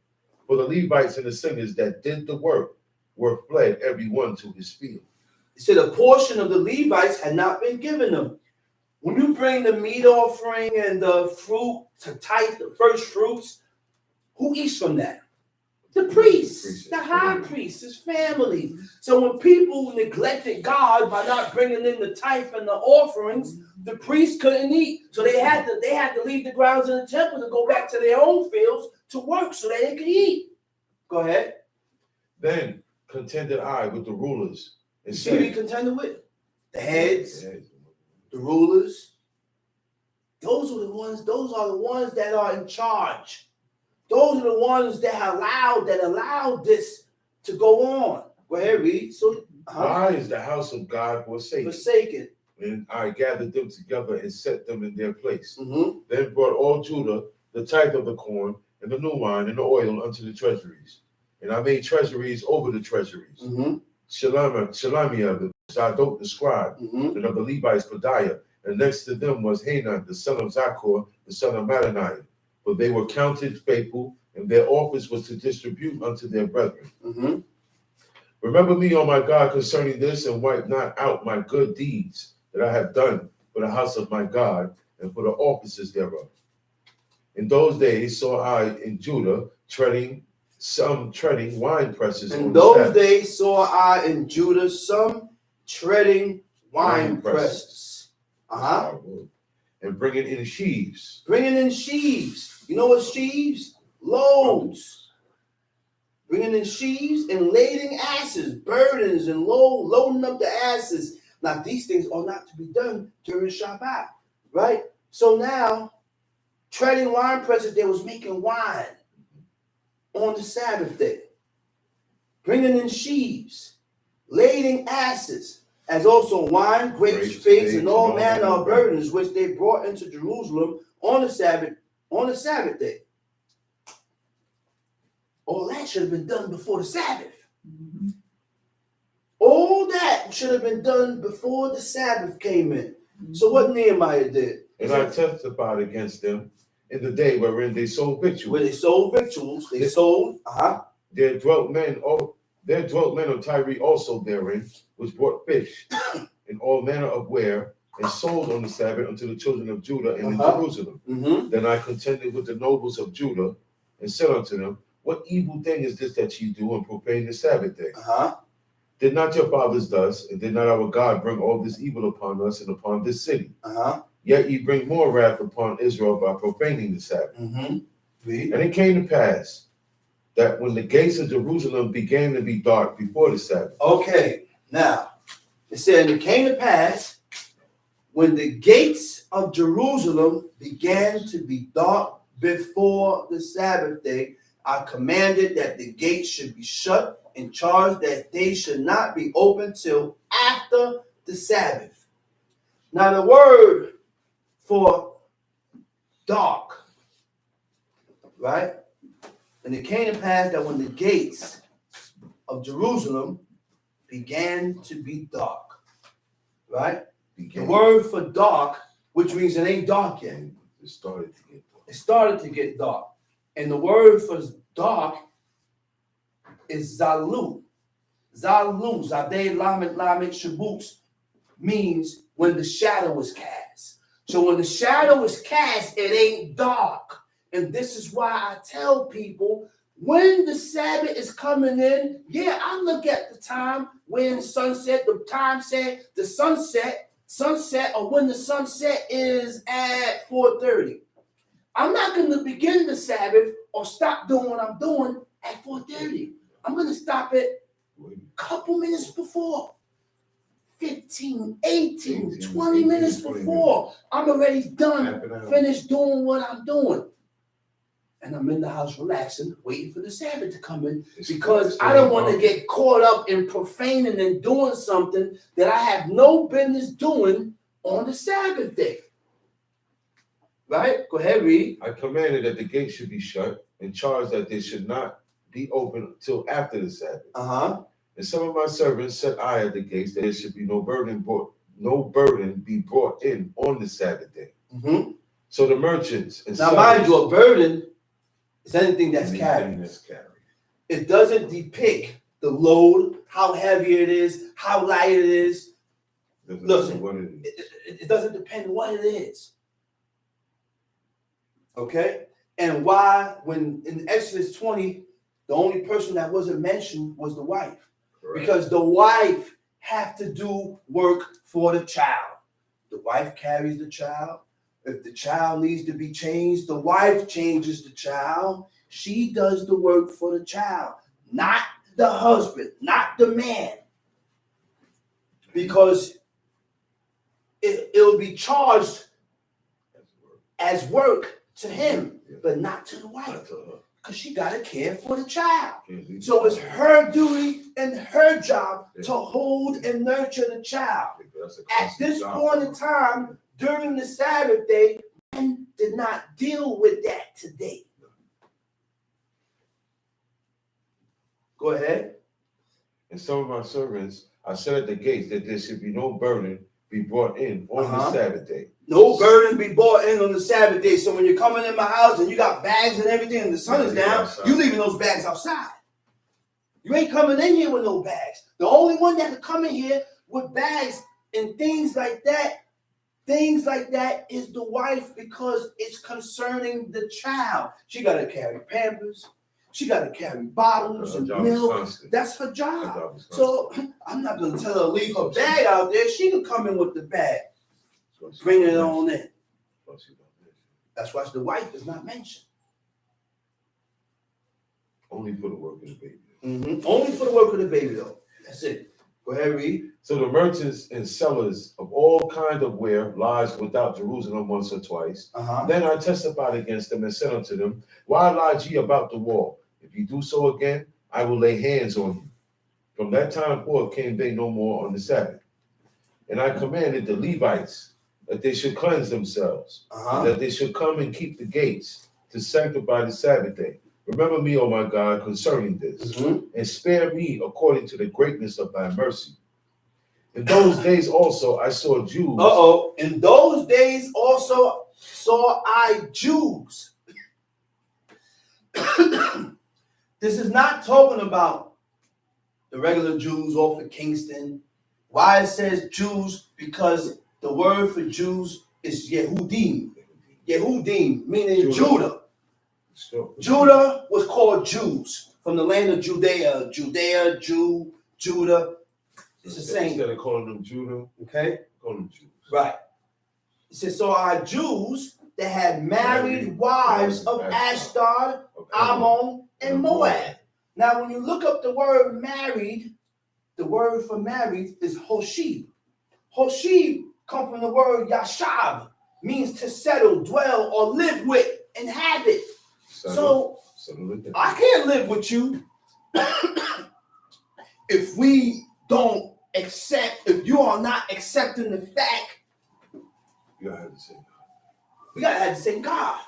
Speaker 3: For the Levites and the singers that did the work were fled every one to his field.
Speaker 1: He said a portion of the Levites had not been given them. When you bring the meat offering and the fruit to tithe, the first fruits, who eats from that? The priests, the high priest, his family. So when people neglected God by not bringing in the tithe and the offerings, the priests couldn't eat. So they had to leave the grounds in the temple to go back to their own fields to work so that they could eat. Go ahead.
Speaker 3: Then contended I with the rulers and
Speaker 1: See who he
Speaker 3: said,
Speaker 1: contended with? The heads, the rulers. Those are the ones that are in charge. Those are the ones that allowed this to go on. Go ahead, read. So
Speaker 3: why is the house of God forsaken? And I gathered them together and set them in their place. Then brought all Judah the tithe of the corn and the new wine and the oil unto the treasuries. And I made treasuries over the treasuries. Shelemiah, the Zadok the scribe, and of the Levites Pedaiah. And next to them was Hanan, the son of Zachor, the son of Mattaniah. For they were counted faithful, and their office was to distribute unto their brethren. Remember me, O my God, concerning this, and wipe not out my good deeds that I have done for the house of my God and for the offices thereof. In those days saw I in Judah some treading wine presses.
Speaker 1: In those days saw I in Judah some treading wine presses.
Speaker 3: And bringing in sheaves.
Speaker 1: You know what sheaves? Loads. Bringing in sheaves and lading asses, burdens, and loading up the asses. Now, these things are not to be done during Shabbat, right? So now, treading wine presses, they was making wine on the Sabbath day. Bringing in sheaves, lading asses, as also wine, grapes, figs, and all manner of burdens, which they brought into Jerusalem on the Sabbath day. All that should have been done before the Sabbath. All that should have been done before the Sabbath came in. So what Nehemiah did?
Speaker 3: And I testified against them in the day wherein they sold victuals.
Speaker 1: When they sold victuals,
Speaker 3: There dwelt men of Tyre also therein, which brought fish and all manner of ware, and sold on the Sabbath unto the children of Judah and in Jerusalem. Then I contended with the nobles of Judah and said unto them, what evil thing is this that ye do and profane the Sabbath day? Did not your fathers thus, and did not our God bring all this evil upon us and upon this city? Yet ye bring more wrath upon Israel by profaning the Sabbath. And it came to pass that when the gates of Jerusalem began to be dark before the Sabbath.
Speaker 1: Okay, now it said, and it came to pass when the gates of Jerusalem began to be dark before the Sabbath day, I commanded that the gates should be shut and charged that they should not be opened till after the Sabbath. Now the word for dark, right? And it came to pass that when the gates of Jerusalem began to be dark, right? The word for dark, which means it ain't dark yet.
Speaker 3: It started to get dark.
Speaker 1: It started to get dark. And the word for dark is zalu. Zalu, Zadeh Lamed Lamed Shabuts, means when the shadow is cast. So when the shadow is cast, it ain't dark. And this is why I tell people, when the Sabbath is coming in, I look at the time when sunset, the time said the sunset, or when the sunset is at 4:30. I'm not going to begin the Sabbath or stop doing what I'm doing at 4:30. I'm going to stop it a couple minutes before. 15, 18, 20 minutes before. I'm already done, finished doing what I'm doing. And I'm in the house relaxing, waiting for the Sabbath to come in, because I don't want to get caught up in profaning and doing something that I have no business doing on the Sabbath day. Right? Go ahead, read.
Speaker 3: I commanded that the gate should be shut and charged that they should not be open till after the Sabbath. And some of my servants set I at the gates that there should be no burden be brought in on the Sabbath day. So the merchants and
Speaker 1: now, mind you, a burden is anything that's carried. It doesn't depict the load, how heavy it is, how light it is. Listen, it doesn't depend what it is. Okay? And why, when in Exodus 20, the only person that wasn't mentioned was the wife. Correct. Because the wife have to do work for the child. The wife carries the child. If the child needs to be changed, the wife changes the child. She does the work for the child, not the husband, not the man. because it'll be charged as work to him, but not to the wife, because she got to care for the child. So it's her duty and her job to hold and nurture the child. At this point in time, during the Sabbath day, men did not deal with that today. Go ahead.
Speaker 3: And some of my servants, I said at the gates that there should be no burden be brought in on the Sabbath day.
Speaker 1: No burden be brought in on the Sabbath day. So when you're coming in my house and you got bags and everything and the sun is down, you leaving those bags outside. You ain't coming in here with no bags. The only one that can come in here with bags and things like that is the wife, because it's concerning the child. She got to carry Pampers. She got to carry bottles and milk. That's her job. So I'm not going to tell her to leave her bag out there. She can come in with the bag. Bring it on in. That's why the wife is not mentioned.
Speaker 3: Only for the work of the baby.
Speaker 1: Mm-hmm. Only for the work of the baby, though. That's it. Go ahead, read.
Speaker 3: So the merchants and sellers of all kind of ware lies without Jerusalem once or twice. Then I testified against them and said unto them, why lie ye about the wall? If ye do so again, I will lay hands on you. From that time forth came they no more on the Sabbath. And I commanded the Levites that they should cleanse themselves, and that they should come and keep the gates to sanctify the Sabbath day. Remember me, O my God, concerning this, and spare me according to the greatness of thy mercy. In those days also I saw Jews.
Speaker 1: In those days also saw I Jews. This is not talking about the regular Jews off of Kingston. Why it says Jews? Because the word for Jews is Yehudim. Yehudim, meaning Judah. Judah was called Jews from the land of Judea. Jew, Judah. It's the same.
Speaker 3: Instead of calling them Judah,
Speaker 1: okay,
Speaker 3: call them Jews.
Speaker 1: Right. It says, so our Jews that had married wives of Ashdod, Ammon, and Moab. Now, when you look up the word married, the word for married is Hoshib. Hoshib comes from the word Yashab, means to settle, dwell, or live with, inhabit. So I can't live with you if we don't accept, if you are not accepting the fact.
Speaker 3: You gotta have the same God.
Speaker 1: We gotta have the same God.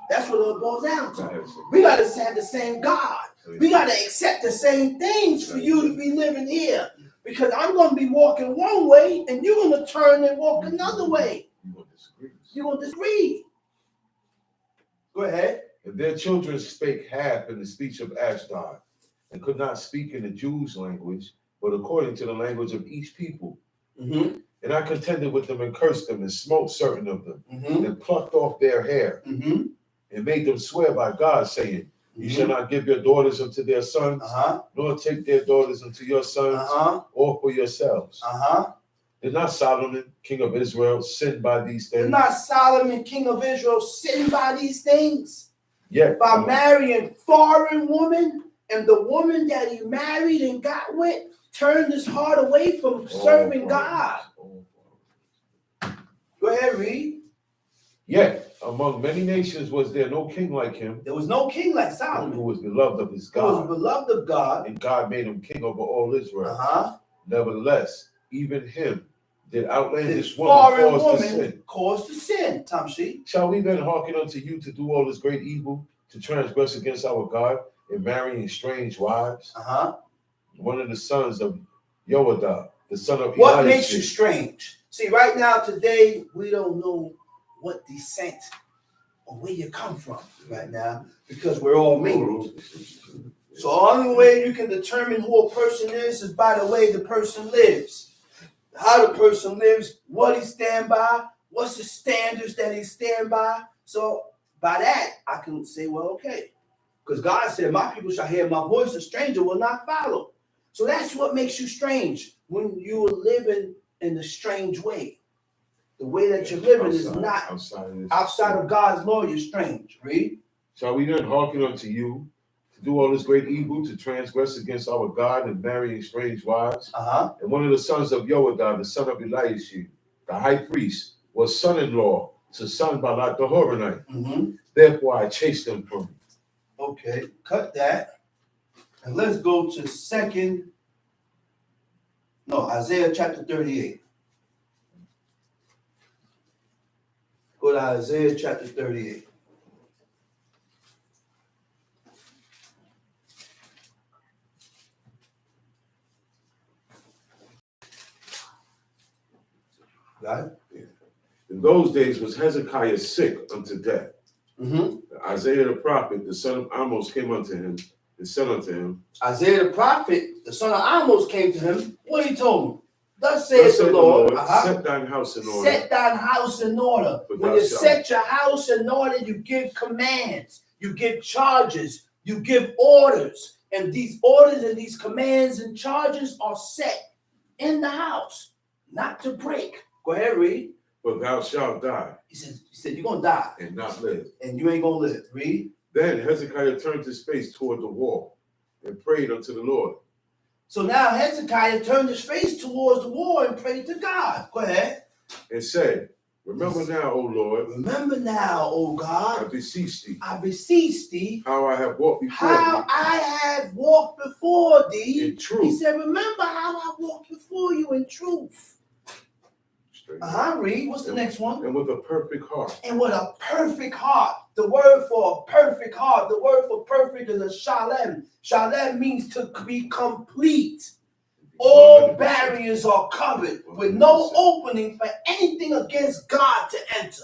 Speaker 1: That's what it boils down to. We gotta have the same God. We gotta accept the same things for you to be living here. Because I'm gonna be walking one way and you're gonna turn and walk another way. You're gonna disagree. Go ahead.
Speaker 3: And their children spake half in the speech of Ashdod, and could not speak in the Jews' language, but according to the language of each people. And I contended with them and cursed them and smote certain of them, and plucked off their hair, and made them swear by God, saying, you shall not give your daughters unto their sons, nor take their daughters unto your sons, or for yourselves. Did not Solomon, king of Israel, sin by these things?
Speaker 1: Did not Solomon, king of Israel, sin by these things?
Speaker 3: Yeah.
Speaker 1: By marrying foreign women, and the woman that he married and got with turned his heart away from serving God. Go ahead, read.
Speaker 3: Yet among many nations was there no king like him.
Speaker 1: There was no king like Solomon,
Speaker 3: who was beloved of his God.
Speaker 1: Who was beloved of God,
Speaker 3: and God made him king over all Israel. Nevertheless, even him did outlandish woman
Speaker 1: cause to sin. Tamshi.
Speaker 3: Shall we then hearken unto you to do all this great evil, to transgress against our God, and marrying strange wives? One of the sons of Joadah, the son of
Speaker 1: What
Speaker 3: Eliashib.
Speaker 1: makes you strange? See, right now, today, we don't know what descent or where you come from right now, because we're all mingled. So the only way you can determine who a person is by the way the person lives. How the person lives, what he stand by, what's the standards that he stand by. So by that, I can say, well, okay. Because God said, my people shall hear my voice, a stranger will not follow. So that's what makes you strange, when you're living in a strange way. The way that you're living is not outside of God's law, you're strange. Read.
Speaker 3: Shall we then hearken unto you to to do all this great evil, to transgress against our God and marrying strange wives. And one of the sons of Joadah, the son of Eliashib, the high priest, was son-in-law to Sanballat the Horonite. Therefore I chased them from me.
Speaker 1: Okay, cut that. And let's go to Isaiah chapter 38. Go to Isaiah chapter 38. Got it?
Speaker 3: Yeah. In those days was Hezekiah sick unto death. Isaiah the prophet, the son of Amos, came unto him and said unto him,
Speaker 1: Isaiah the prophet, the son of Amos, came to him. What he told him? Thus saith the Lord,
Speaker 3: set thine house in order.
Speaker 1: Set thine house in order. When you set your house in order, you give commands, you give charges, you give orders. And these orders and these commands and charges are set in the house, not to break. Go ahead, read.
Speaker 3: But thou shalt die.
Speaker 1: He said, you're going to die.
Speaker 3: And not live.
Speaker 1: And you ain't going to live. Read.
Speaker 3: Then Hezekiah turned his face toward the wall and prayed unto the Lord.
Speaker 1: So now Hezekiah turned his face towards the wall and prayed to God. Go ahead.
Speaker 3: And said, remember now, O Lord.
Speaker 1: Remember now, O God.
Speaker 3: I beseech thee.
Speaker 1: I beseech thee.
Speaker 3: How I have walked before
Speaker 1: How
Speaker 3: thee.
Speaker 1: I have walked before thee.
Speaker 3: In truth.
Speaker 1: He said, remember how I walked before you in truth. Read. What's the next one?
Speaker 3: And with a perfect heart.
Speaker 1: And with a perfect heart. The word for a perfect heart, the word for perfect is a shalem. Shalem means to be complete. All barriers are covered with no opening for anything against God to enter.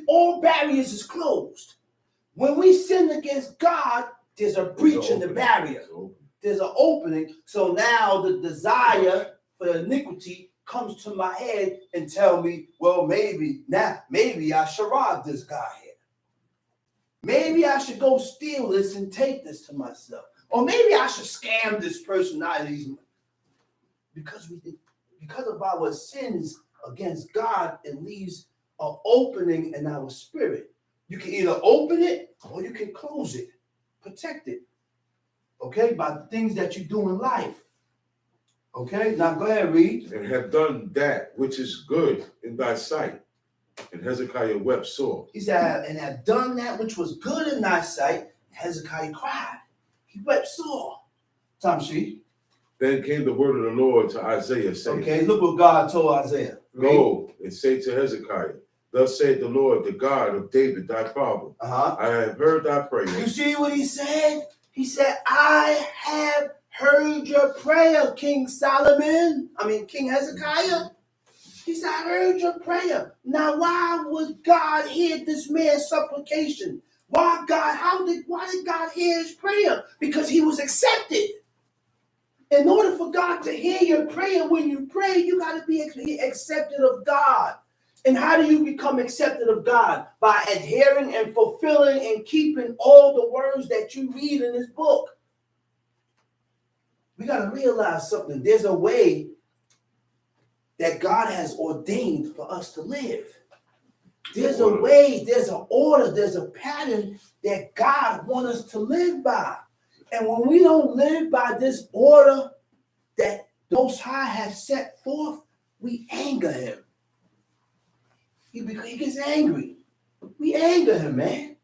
Speaker 1: All barriers is closed. When we sin against God, there's a breach in the barrier. There's an opening. So now the desire for iniquity comes to my head and tell me, well, maybe I should rob this guy here. Maybe I should go steal this and take this to myself. Or maybe I should scam this person out of these money. Because of our sins against God, it leaves an opening in our spirit. You can either open it or you can close it, protect it. Okay, by the things that you do in life. Okay, now go ahead, read.
Speaker 3: And have done that which is good in thy sight. And Hezekiah wept sore.
Speaker 1: He said, and have done that which was good in thy sight. Hezekiah cried. He wept sore. Tamshi.
Speaker 3: Then came the word of the Lord to Isaiah, saying,
Speaker 1: okay, look what God told Isaiah. Read.
Speaker 3: Go and say to Hezekiah, thus saith the Lord, the God of David, thy father. I have heard thy prayer.
Speaker 1: You see what he said? He said, I have heard your prayer, King Hezekiah. He said, I heard your prayer. Now, why would God hear this man's supplication? Why did God hear his prayer? Because he was accepted. In order for God to hear your prayer when you pray, you got to be accepted of God. And how do you become accepted of God? By adhering and fulfilling and keeping all the words that you read in this book. We got to realize something. There's a way that God has ordained for us to live. There's a way, there's an order, there's a pattern that God wants us to live by. And when we don't live by this order that the Most High has set forth, we anger him. He gets angry. We anger him, man.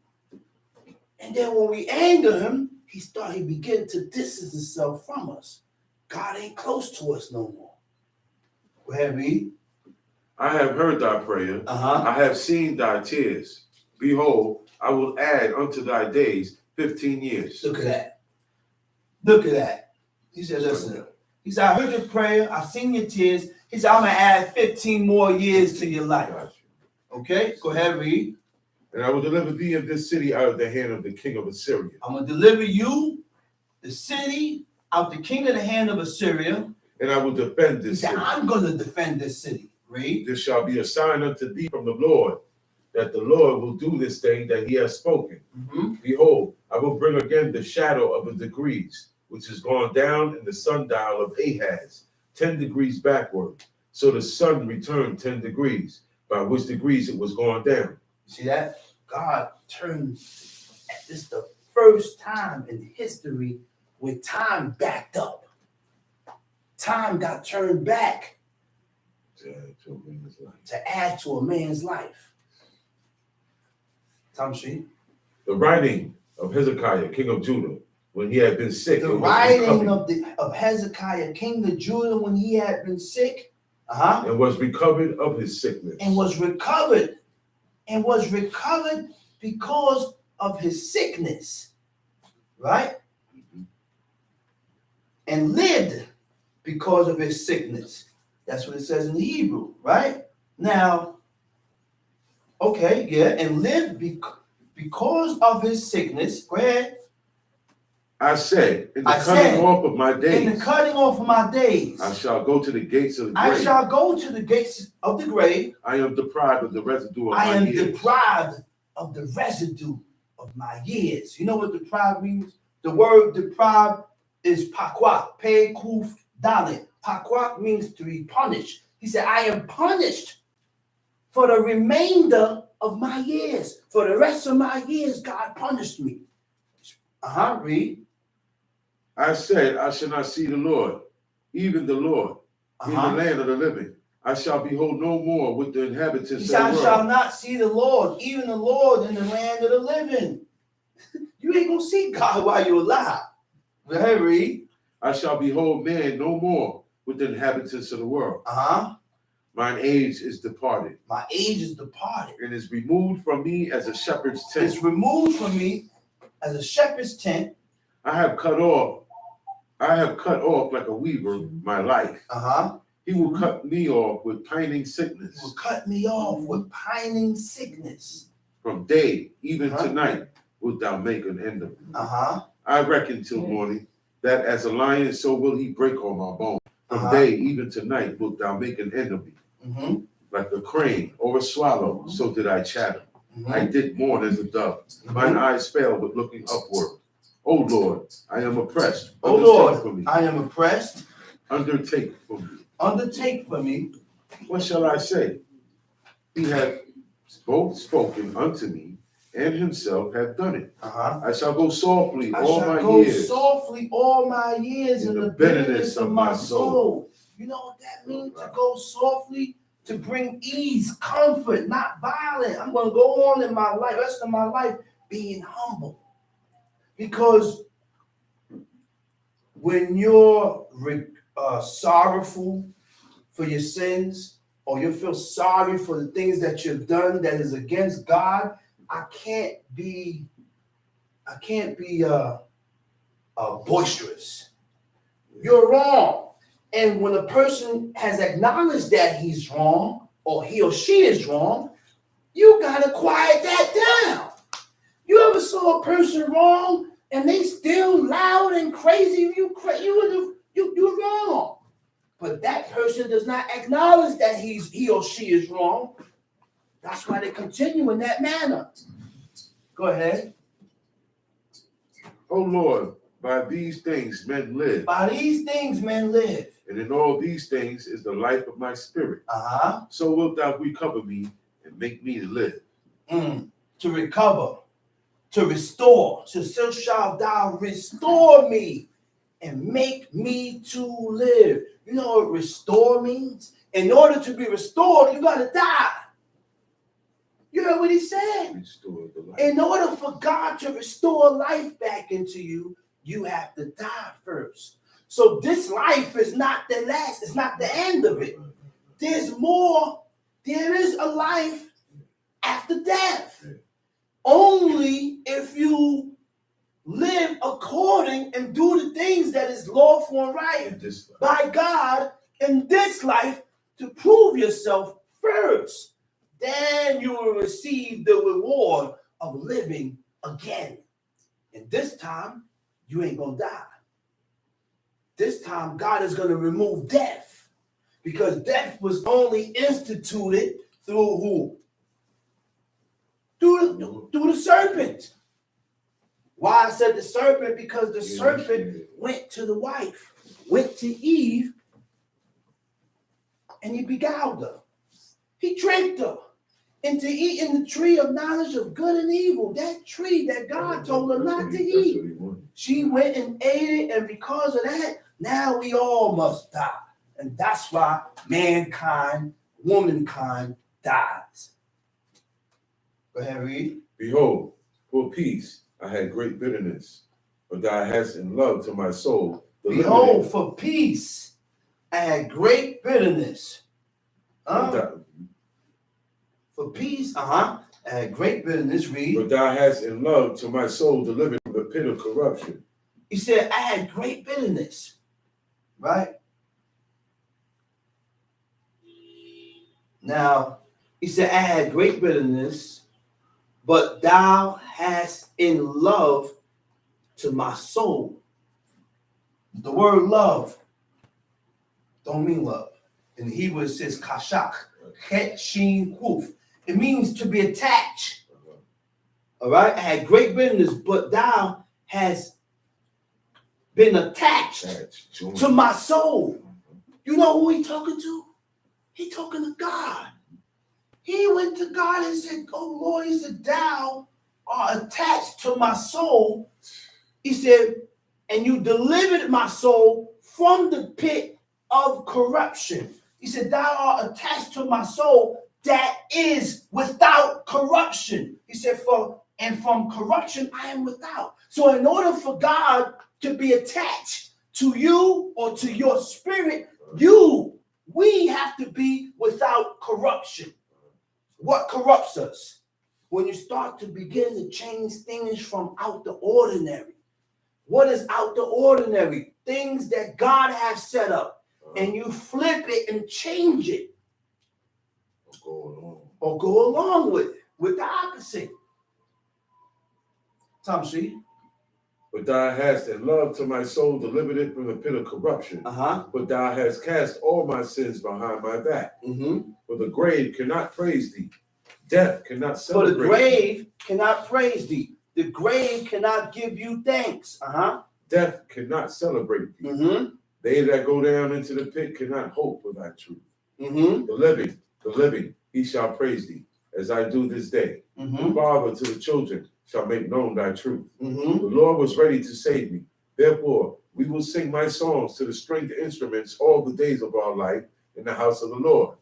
Speaker 1: And then when we anger him, he begins to distance himself from us. God ain't close to us no more. Go ahead, read.
Speaker 3: I have heard thy prayer. I have seen thy tears. Behold, I will add unto thy days 15 years.
Speaker 1: Look at that. Look at that. He said, listen. He said, I heard your prayer. I've seen your tears. He said, I'm going to add 15 more years to your life. Okay, go ahead, read.
Speaker 3: And I will deliver thee of this city out of the hand of the king of Assyria.
Speaker 1: I'm going to deliver you, the city, out the king of the hand of Assyria.
Speaker 3: And I will defend this city.
Speaker 1: I'm going to defend this city. Read.
Speaker 3: This shall be a sign unto thee from the Lord, that the Lord will do this thing that he has spoken. Behold, I will bring again the shadow of the degrees, which is gone down in the sundial of Ahaz, 10 degrees backward. So the sun returned 10 degrees, by which degrees it was gone down.
Speaker 1: You see that? God turned this the first time in history where time backed up. Time got turned back to add to a man's life. Tamshi.
Speaker 3: The writing of Hezekiah, king of Judah, when he had been sick.
Speaker 1: The writing of Hezekiah, king of Judah, when he had been sick.
Speaker 3: And was recovered of his sickness.
Speaker 1: And was recovered because of his sickness. Right? And lived because of his sickness. That's what it says in the Hebrew, right? Now, okay, yeah, and lived because of his sickness. Go ahead.
Speaker 3: I said, in the cutting off of my days.
Speaker 1: In the cutting off of my days.
Speaker 3: I shall go to the gates of the grave.
Speaker 1: I shall go to the gates of the grave.
Speaker 3: I am deprived of the residue of my years.
Speaker 1: I am deprived of the residue of my years. You know what deprived means? The word deprived is pakwak, pe kuf dalet. Pakwak means to be punished. He said, I am punished for the remainder of my years. For the rest of my years, God punished me. Read.
Speaker 3: I said, I shall not see the Lord, even the Lord, in the land of the living. I shall behold no more with the inhabitants of the world.
Speaker 1: I shall not see the Lord, even the Lord in the land of the living. You ain't going to see God while you're alive. Go ahead, read.
Speaker 3: I shall behold man no more with the inhabitants of the world. Mine age is departed.
Speaker 1: My age is departed.
Speaker 3: And is removed from me as a shepherd's tent.
Speaker 1: It's removed from me as a shepherd's tent.
Speaker 3: I have cut off like a weaver my life. He will cut me off with pining sickness.
Speaker 1: He will cut me off with pining sickness.
Speaker 3: From day even to night wilt thou make an end of me. I reckon till morning that as a lion, so will he break all my bones. From day even to night wilt thou make an end of me. Like a crane or a swallow, so did I chatter. I did mourn as a dove. Mine eyes failed with looking upward. O Lord, I am oppressed.
Speaker 1: O Lord, I am oppressed.
Speaker 3: Undertake for me.
Speaker 1: Undertake for me.
Speaker 3: What shall I say? He hath both spoken unto me, and himself hath done it. I shall go softly all my years.
Speaker 1: Softly all my years in the bitterness of my soul. You know what that means? To go softly, to bring ease, comfort, not violence. I'm going to go on in my life, rest of my life, being humble. Because when you're sorrowful for your sins, or you feel sorry for the things that you've done that is against God, I can't be boisterous. You're wrong. And when a person has acknowledged that he's wrong, or he or she is wrong, you gotta quiet that down. You ever saw a person wrong and they still loud and crazy? You're wrong. But that person does not acknowledge that he or she is wrong. That's why they continue in that manner. Go ahead.
Speaker 3: Oh Lord, by these things men live.
Speaker 1: By these things men live.
Speaker 3: And in all these things is the life of my spirit. So wilt thou recover me and make me to live.
Speaker 1: To recover, to restore. So shalt thou restore me and make me to live. You know what restore means? In order to be restored, you got to die. You heard what he said?
Speaker 3: Restore the life.
Speaker 1: In order for God to restore life back into you, you have to die first. So this life is not the last, it's not the end of it. There's more. There is a life after death. Only if you live according and do the things that is lawful and right by God in this life to prove yourself first. Then you will receive the reward of living again. And this time, you ain't going to die. This time, God is going to remove death. Because death was only instituted through who? Through the serpent. Why I said the serpent? Because the serpent went to the wife, went to Eve, and he beguiled her. He tricked her into eating the tree of knowledge of good and evil. That tree that God told her not to eat. She went and ate it, and because of that, now we all must die. And that's why mankind, womankind dies. Go ahead, read.
Speaker 3: Behold, for peace I had great bitterness, but thou hast in love to my soul.
Speaker 1: Behold, for peace I had great bitterness. For peace, I had great bitterness, read.
Speaker 3: But thou hast in love to my soul delivered from the pit of corruption.
Speaker 1: He said, I had great bitterness, right? Now, he said, I had great bitterness, but thou hast in love to my soul. The word love don't mean love. In Hebrew, it says kashak, het, shin, kuf. It means to be attached. All right? I had great bitterness, but thou hast been attached to my soul. You know who he talking to? He talking to God. He went to God and said, oh Lord, he said, thou art attached to my soul. He said, and you delivered my soul from the pit of corruption. He said, thou art attached to my soul that is without corruption. He said, and from corruption I am without. So in order for God to be attached to you or to your spirit, we have to be without corruption. What corrupts us? When you start to begin to change things from out the ordinary. What is out the ordinary? Things that God has set up, and you flip it and change it. Or go along with the opposite. Tom, see?
Speaker 3: But thou hast in love to my soul delivered it from the pit of corruption. But thou hast cast all my sins behind my back. For the grave cannot praise thee. Death cannot celebrate thee.
Speaker 1: For the grave cannot praise thee. The grave cannot give you thanks.
Speaker 3: Death cannot celebrate thee. They that go down into the pit cannot hope for thy truth. The living, he shall praise thee, as I do this day. The father to the children shall make known thy truth. The Lord was ready to save me. Therefore, we will sing my songs to the stringed instruments all the days of our life in the house of the Lord.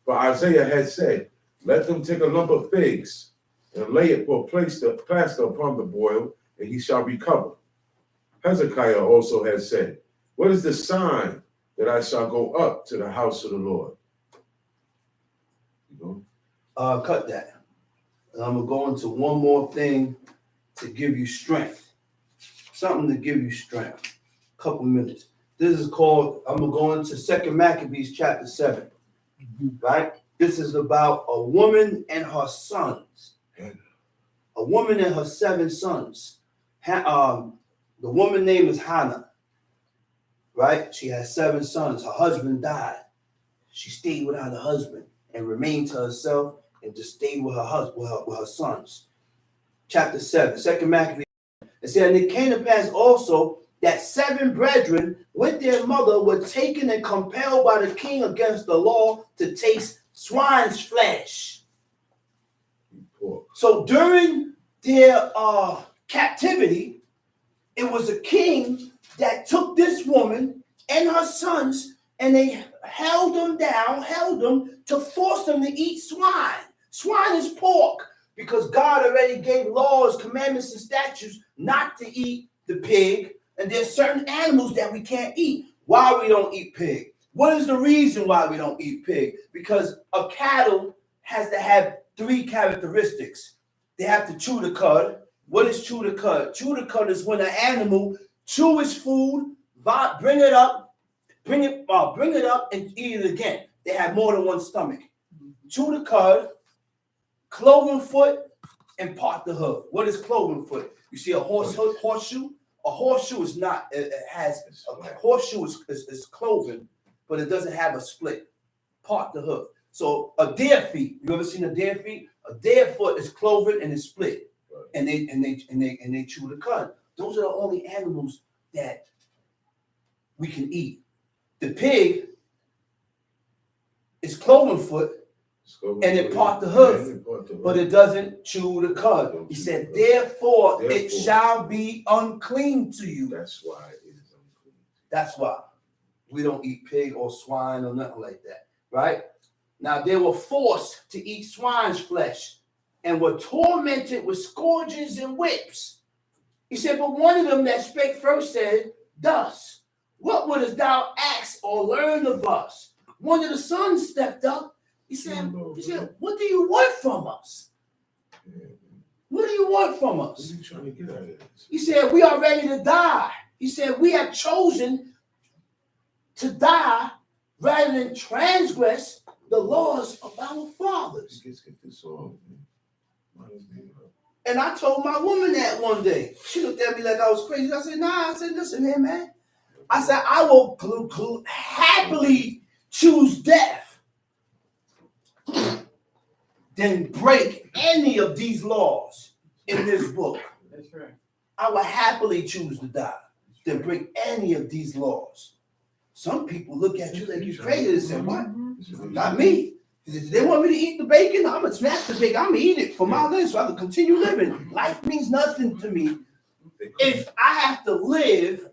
Speaker 3: For Isaiah had said, let them take a lump of figs and lay it for a plaster upon the boil, and he shall recover. Hezekiah also had said, what is the sign that I shall go up to the house of the Lord?
Speaker 1: Cut that. And I'm going to go into one more thing to give you strength. Something to give you strength. A couple minutes. This is called, I'm going to go into 2 Maccabees chapter 7. Right? This is about a woman and her sons. A woman and her 7 sons. The woman name is Hannah. Right? She had 7 sons. Her husband died. She stayed without her husband and remained to herself and just stayed with her husband, with her sons. Chapter 7, 2 Maccabees. It said, and it came to pass also that 7 brethren with their mother were taken and compelled by the king against the law to taste swine's flesh. So during their captivity, it was a king that took this woman and her sons, and they held them to force them to eat swine. Swine is pork, because God already gave laws, commandments, and statutes not to eat the pig, and there's certain animals that we can't eat. Why we don't eat pig? What is the reason why we don't eat pig? Because a cattle has to have 3 characteristics. They have to chew the cud. What is chew the cud? Chew the cud is when an animal chew its food, bring it up, and eat it again. They have more than one stomach. Chew the cud, cloven foot, and part the hoof. What is cloven foot? You see a horseshoe? A horseshoe is not. It has a horseshoe is cloven, but it doesn't have a split. Part the hoof. So a deer feet. You ever seen a deer feet? A deer foot is cloven and it's split, and they chew the cud. Those are the only animals that we can eat. The pig is cloven foot, and it part the hoof, but it doesn't chew the cud. He said, therefore it shall be unclean to you.
Speaker 3: That's why it is unclean.
Speaker 1: That's why we don't eat pig or swine or nothing like that, right? Now they were forced to eat swine's flesh and were tormented with scourges and whips. He said, but one of them that spake first said, thus, what wouldest thou ask or learn of us? One of the sons stepped up. He said, what do you want from us? What do you want from us?
Speaker 3: What are you trying to get out of this?
Speaker 1: He said, we are ready to die. He said, we have chosen to die rather than transgress the laws of our fathers.
Speaker 3: Let's get this on, man.
Speaker 1: And I told my woman that one day. She looked at me like I was crazy. I said, nah. I said, listen here, man. I said, I will happily choose death than break any of these laws in this book.
Speaker 2: That's right.
Speaker 1: I will happily choose to die than break any of these laws. Some people look at you like you're crazy and say, what? Not me. If they want me to eat the bacon, I'm going to snatch the bacon. I'm going to eat it for my life so I can continue living. Life means nothing to me if I have to live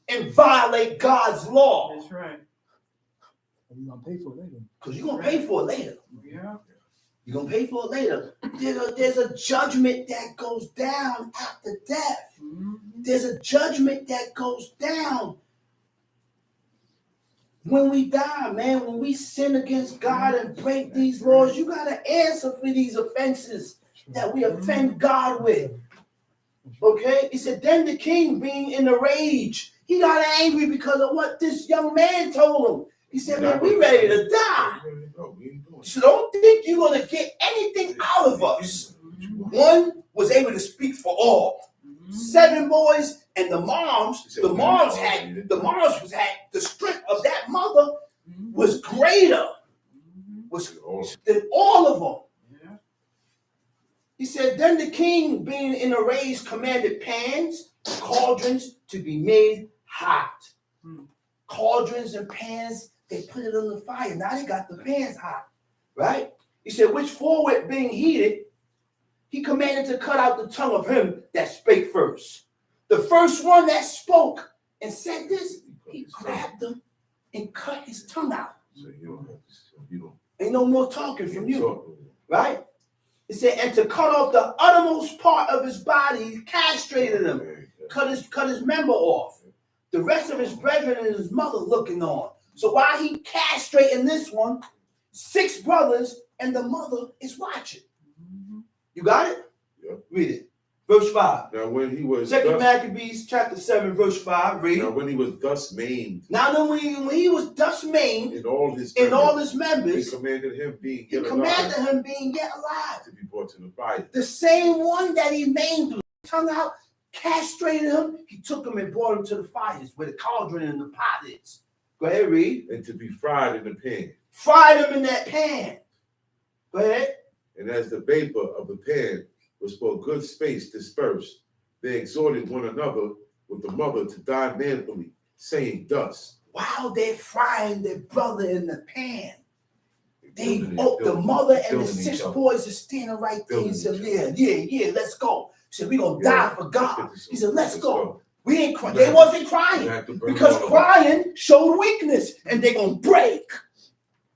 Speaker 1: and violate God's law.
Speaker 2: That's right.
Speaker 4: You're going to pay for it later.
Speaker 1: Because you're going to pay for it later.
Speaker 2: Yeah.
Speaker 1: You're going to pay for it later. There's a judgment that goes down after death. There's a judgment that goes down when we die, man. When we sin against God and break these laws, you got to answer for these offenses that we offend God with. Okay? He said, then the king, being in a rage, he got angry because of what this young man told him. He said, man, we ready to die. So don't think you're going to get anything out of us. One was able to speak for all. 7 boys and the moms had the strength of that mother was greater than all of them. He said, then the king, being in a rage, commanded pans, cauldrons to be made hot. Cauldrons and pans, they put it on the fire. Now they got the pans hot, right? He said, which forward being heated, he commanded to cut out the tongue of him that spake first. The first one that spoke and said this, he grabbed him and cut his tongue out.
Speaker 3: So you don't.
Speaker 1: Ain't no more talking from you, right? He said, and to cut off the uttermost part of his body, he castrated him, cut his member off. The rest of his brethren and his mother looking on. So while he castrating this one, 6 brothers and the mother is watching. You got it?
Speaker 3: Yeah.
Speaker 1: Read it. Verse 5.
Speaker 3: Now when he was
Speaker 1: 2 Maccabees chapter 7, verse 5. Read.
Speaker 3: Now when he was thus maimed.
Speaker 1: Now when he was thus maimed
Speaker 3: In all his
Speaker 1: members,
Speaker 3: he commanded him being yet alive to be brought to the fire.
Speaker 1: The same one that he maimed, tongue out, castrated him, he took him and brought him to the fires where the cauldron and the pot is. Go ahead, read.
Speaker 3: And to be fried in the pan.
Speaker 1: Fried him in that pan. Go ahead.
Speaker 3: And as the vapor of the pan was for a good space dispersed, they exhorted one another with the mother to die manfully, saying thus.
Speaker 1: While they're frying their brother in the pan, the mother and the 6 boys are standing right there. He said, yeah, let's go. He said, we're going to die for God. He said, let's go. We ain't crying. They wasn't crying because crying showed weakness and they're going to break.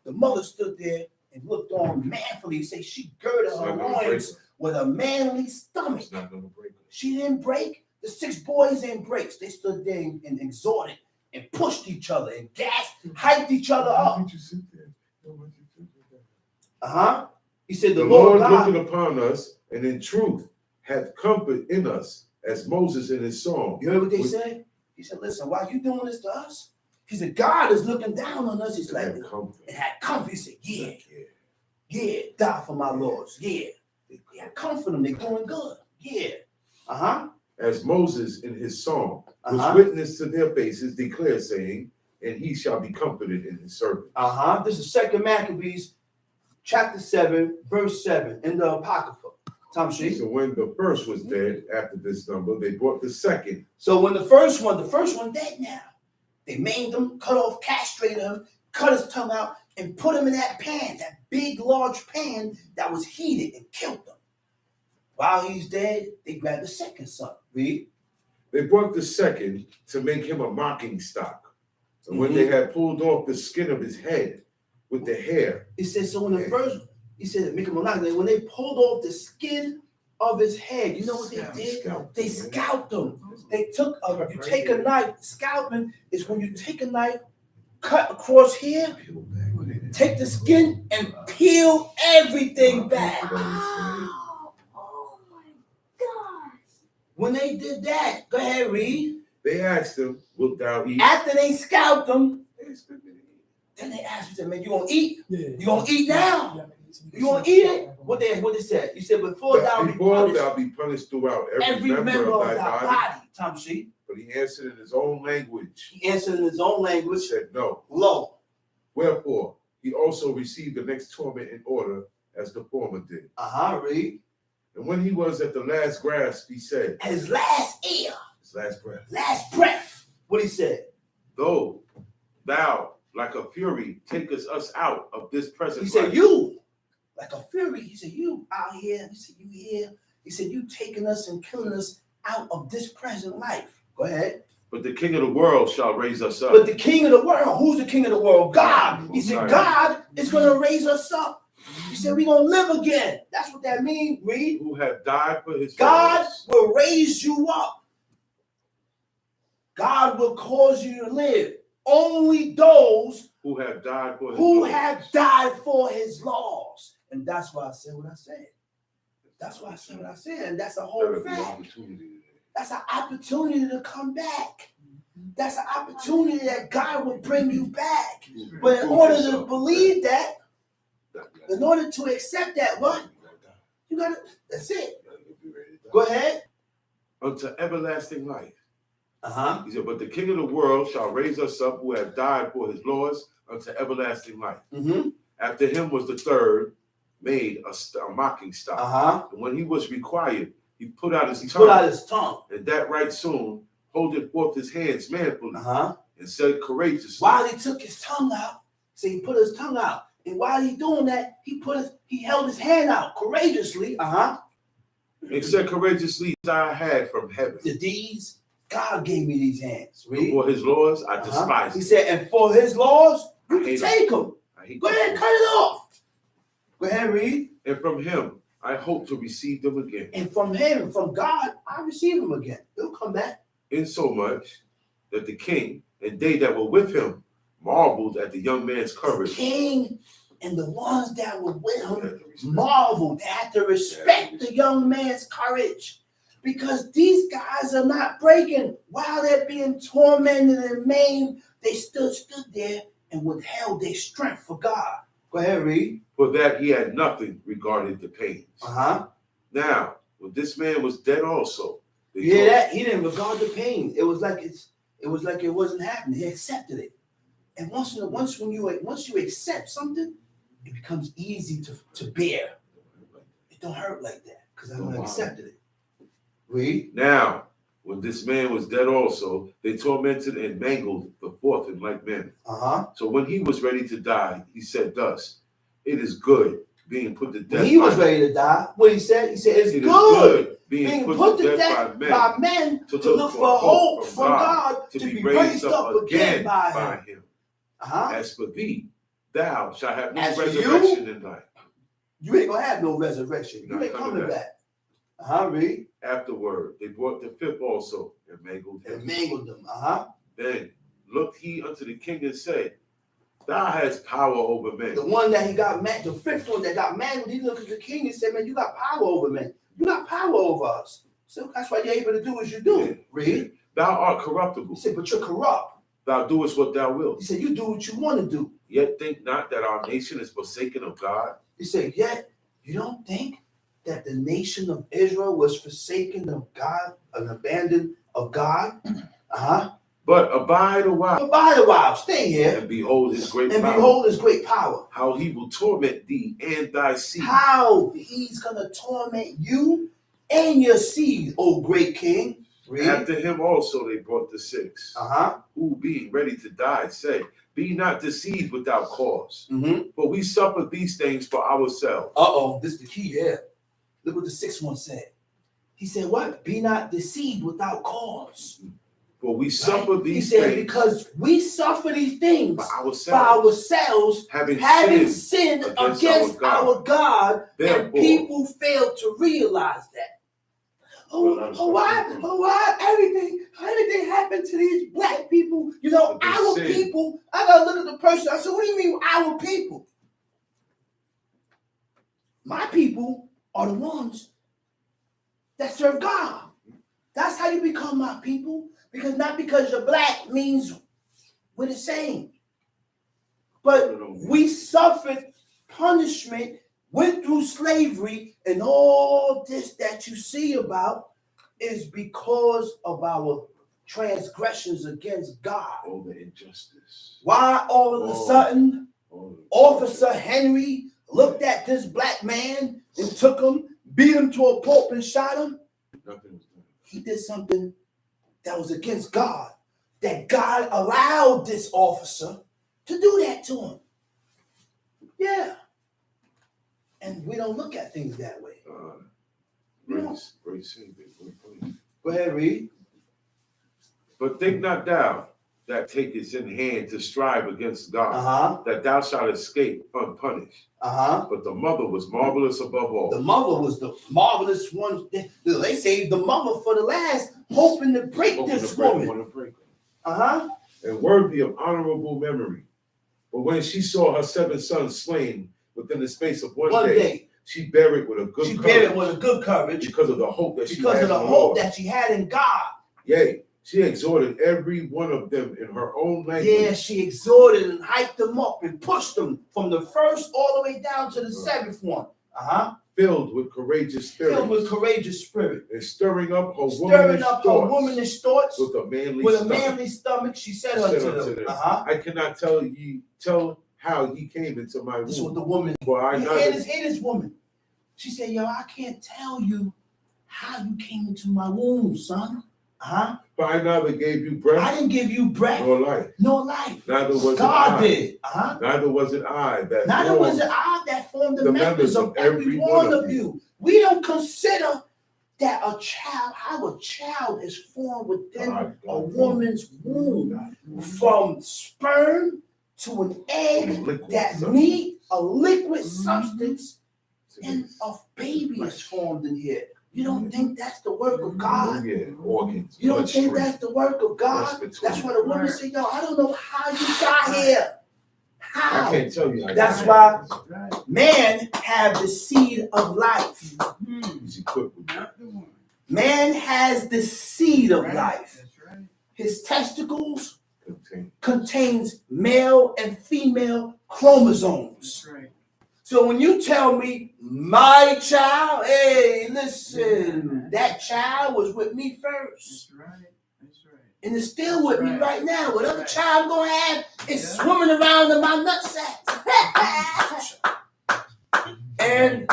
Speaker 1: The mother stood there and looked on manfully. Say she girded her loins with a manly stomach.
Speaker 3: It's not going to break her.
Speaker 1: She didn't break. The 6 boys didn't break. They stood there and exhorted and pushed each other and gasped, hyped each other up.
Speaker 3: Why did you sit there?
Speaker 1: He said, the
Speaker 3: Lord
Speaker 1: God
Speaker 3: looking upon us, and in truth hath comfort in us, as Moses in his song.
Speaker 1: You heard what they said? He said, listen, why are you doing this to us? He said, God is looking down on us. He's like, it had comfort. He said, yeah, die for my lords. Yeah, comfort them. They're doing good. Yeah.
Speaker 3: As Moses in his song was witness to their faces, declare, saying, and he shall be comforted in his servant.
Speaker 1: This is 2 Maccabees chapter 7, verse 7 in the Apocrypha.
Speaker 3: So when the first was dead after this number, they brought the second.
Speaker 1: So when the first one dead now. They maimed him, cut off, castrated him, cut his tongue out, and put him in that pan, that big, large pan that was heated, and killed him. While he's dead, they grabbed the second son. Read.
Speaker 3: They brought the second to make him a mocking stock. And when they had pulled off the skin of his head with the hair.
Speaker 1: It says, so in the first, he said, make him a mocking. When they pulled off the skin of his head, you know what they did? They scalped him. They took you take a knife. Scalping is when you take a knife, cut across here, take the skin, and peel everything back.
Speaker 5: Wow. Oh my gosh.
Speaker 1: When they did that, go ahead, read.
Speaker 3: They asked him, wilt thou eat?
Speaker 1: After they scalped him, then they asked him, man, you gonna eat?
Speaker 4: Yeah.
Speaker 1: You gonna eat now? You gonna eat it? What they said? He said, before thou
Speaker 3: be punished throughout every member of thy body.
Speaker 1: Tom sheep.
Speaker 3: But he answered in his own language.
Speaker 1: He answered in his own language.
Speaker 3: He said, no.
Speaker 1: Lo.
Speaker 3: Wherefore, he also received the next torment in order as the former did.
Speaker 1: Read.
Speaker 3: And when he was at the last grasp, he said,
Speaker 1: his last ear.
Speaker 3: His last breath.
Speaker 1: Last breath. What he said?
Speaker 3: Though thou, like a fury, takest us out of this present
Speaker 1: He said,
Speaker 3: life.
Speaker 1: you, like a fury. He said, you out here. He said, you here. He said, you taking us and killing us out of this present life. Go ahead.
Speaker 3: But the king of the world shall raise us up.
Speaker 1: But the king of the world, who's the king of the world? God. He said, God is going to raise us up. He said, we're going to live again. That's what that means. Read.
Speaker 3: Who have died for his
Speaker 1: God
Speaker 3: cause.
Speaker 1: will raise you up. God will cause you to live. Only those
Speaker 3: who have died for his
Speaker 1: who
Speaker 3: laws.
Speaker 1: have died for his laws. And that's why I said what I said. That's why I said what I said. And that's a whole fact. That's an opportunity to come back. That's an opportunity that God will bring you back. But in order to believe that, in order to accept that, what? You gotta, that's it. Go ahead.
Speaker 3: Unto everlasting life.
Speaker 1: He
Speaker 3: said, but the king of the world shall raise us up who have died for his laws unto everlasting life. After him was the third made a mocking stock. And when he was required, he put out his tongue. And that right soon, holding forth his hands manfully. And said courageously.
Speaker 1: While he took his tongue out, so he put his tongue out. And while he doing that, he held his hand out courageously.
Speaker 3: And said courageously, I had from heaven.
Speaker 1: The deeds, God gave me these hands. Read.
Speaker 3: For his laws, I despise
Speaker 1: He said, and for his laws, you can take them. Go ahead and cut it off. Go ahead and read.
Speaker 3: And from him, I hope to receive them again.
Speaker 1: And from him, from God, I receive them again. He'll come back.
Speaker 3: Insomuch that the king and they that were with him marveled at the young man's courage.
Speaker 1: The king and the ones that were with him marveled. They had to respect the young man's courage. Because these guys are not breaking. While they're being tormented and maimed, they still stood there and withheld their strength for God. Go ahead, read.
Speaker 3: For that he had nothing regarding the pains. Now, when this man was dead also.
Speaker 1: That he didn't regard the pain. It was like it wasn't happening. He accepted it. And once you accept something, it becomes easy to bear. It don't hurt like that because I don't accepted it. Read.
Speaker 3: Now, when this man was dead also, they tormented and mangled the fourth in like manner. So when he was ready to die, he said thus, it is good being put to death.
Speaker 1: When he was ready to die, what he said? He said, it's good being put to death by men to look for hope from God to be raised up again by him.
Speaker 3: As for thee, thou shalt have no resurrection in life.
Speaker 1: You ain't going to have no resurrection. You ain't coming back. Read.
Speaker 3: Afterward, they brought the fifth also and mangled him. Then looked he unto the king and said, thou hast power over men.
Speaker 1: The one that he got mad, the fifth one that got mangled, he looked at the king and said, man, you got power over men. You got power over us. So that's why you're able to do what you do. Yeah. Read.
Speaker 3: Thou art corruptible.
Speaker 1: He said, but you're corrupt.
Speaker 3: Thou doest what thou wilt.
Speaker 1: He said, you do what you want to do.
Speaker 3: Yet think not that our nation is forsaken of God.
Speaker 1: He said, yet you don't think that the nation of Israel was forsaken of God and abandoned of God?
Speaker 3: But abide a while.
Speaker 1: Abide a while. Stay here.
Speaker 3: And behold his great
Speaker 1: power. And
Speaker 3: behold
Speaker 1: his great power.
Speaker 3: How he will torment thee and thy seed.
Speaker 1: How he's going to torment you and your seed, O great king.
Speaker 3: Read. After him also they brought the six. Who being ready to die said, be not deceived without cause.
Speaker 1: Mm-hmm.
Speaker 3: For we suffer these things for ourselves.
Speaker 1: This is the key here. Look what the sixth one said. He said, what? Be not deceived without cause.
Speaker 3: For we suffer these
Speaker 1: he said,
Speaker 3: things
Speaker 1: because we suffer these things
Speaker 3: for
Speaker 1: for ourselves,
Speaker 3: having
Speaker 1: sinned against our God, and people fail to realize that. Why everything happened to these black people? You know, our people. I gotta look at the person. I said, what do you mean our people? My people are the ones that serve God. That's how you become my people. Because not because you're black means we're the same. But we suffered punishment, went through slavery, and all this that you see about is because of our transgressions against God.
Speaker 3: all the injustice.
Speaker 1: Why all of a sudden Officer Henry looked at this black man and took him, beat him to a pulp and shot him?
Speaker 3: Nothing was done.
Speaker 1: He did something that was against God, that God allowed this officer to do that to him. Yeah. And we don't look at things that way.
Speaker 3: Great Savior, great place.
Speaker 1: Go ahead, read.
Speaker 3: But think not thou that takest in hand to strive against God, that thou shalt escape unpunished. But the mother was marvelous above all.
Speaker 1: The mother was the marvelous one. They saved the mother for the last, hoping to break this woman.
Speaker 3: And worthy of honorable memory. But when she saw her 7 sons slain within the space of one day, she bare it with a good courage. Because of the hope that
Speaker 1: she had in God.
Speaker 3: Yea, she exhorted every one of them in her own language.
Speaker 1: Yeah, she exhorted and hyped them up and pushed them from the first all the way down to the 7th one.
Speaker 3: Filled with courageous spirit. And stirring up her womanish thoughts with a manly stomach.
Speaker 1: She said unto them,
Speaker 3: I cannot tell how he came into my womb.
Speaker 1: This is what the woman, this woman. She said, yo, I can't tell you how you came into my womb, son.
Speaker 3: For I neither gave you breath.
Speaker 1: I didn't give you breath.
Speaker 3: Nor life. Neither was
Speaker 1: God did.
Speaker 3: Neither was it I
Speaker 1: that formed the members of every one of you. We don't consider that our child is formed within a woman's womb. From sperm to an egg that meet a liquid substance, and a baby is formed in here. You don't think that's the work of God?
Speaker 3: Organs.
Speaker 1: You don't think that's the work of God? That's what a woman said, yo, I don't know how you got here. How?
Speaker 3: I can't tell you.
Speaker 1: That's why man have the seed of life. Man has the seed of life. His testicles contains male and female chromosomes. So when you tell me my child, hey, listen, that child was with me first. And it's still with me right now. Whatever child I'm going to have is swimming around in my nutsack. And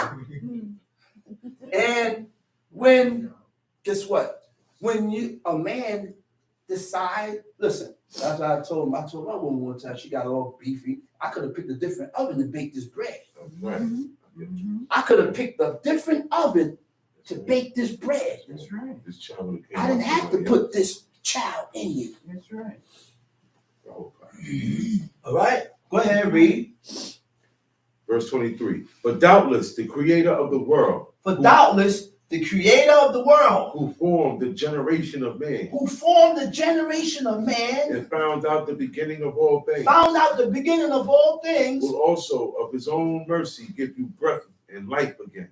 Speaker 1: when, guess what? When a man decide, listen, that's what I told my woman one time, she got all beefy. I could have picked a different oven to bake this bread. I could have picked a different oven to bake this bread.
Speaker 2: That's right.
Speaker 1: I didn't have to put this child in you.
Speaker 2: That's right.
Speaker 1: All right, go ahead and read.
Speaker 3: Verse 23. But doubtless the creator of the world.
Speaker 1: The creator of the world,
Speaker 3: who formed the generation of man,
Speaker 1: and
Speaker 3: found out the beginning of all things, will also of his own mercy give you breath and life again,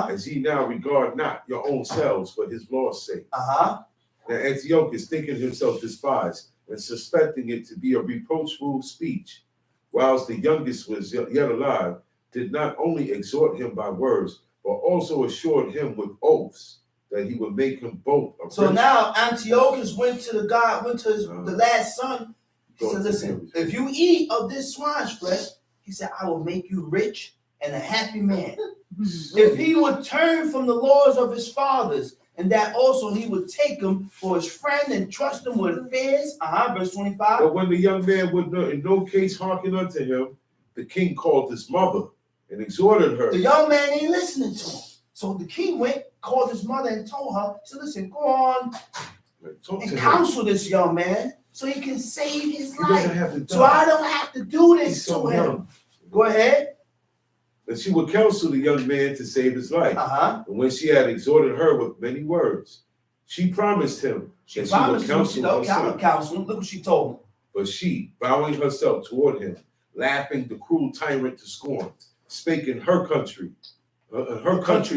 Speaker 3: as ye now regard not your own selves for his law's sake. Now Antiochus, thinking himself despised and suspecting it to be a reproachful speech, whilst the youngest was yet alive, did not only exhort him by words, but also assured him with oaths that he would make him both.
Speaker 1: So now Antiochus went to the last son. He said, listen, if you eat of this swine's flesh, he said, I will make you rich and a happy man. If he would turn from the laws of his fathers and that also he would take him for his friend and trust him with affairs. Verse 25.
Speaker 3: But when the young man would in no case hearken unto him, the king called his mother and exhorted her.
Speaker 1: The young man ain't listening to him. So the king went, called his mother and told her, he said, listen, go on and counsel this young man so he can save his life. So I don't have to do this to him. Go ahead.
Speaker 3: That she would counsel the young man to save his life. And when she had exhorted her with many words, she promised him
Speaker 1: she would counsel him. Look what she told him.
Speaker 3: But she, bowing herself toward him, laughing the cruel tyrant to scorn, spake in her country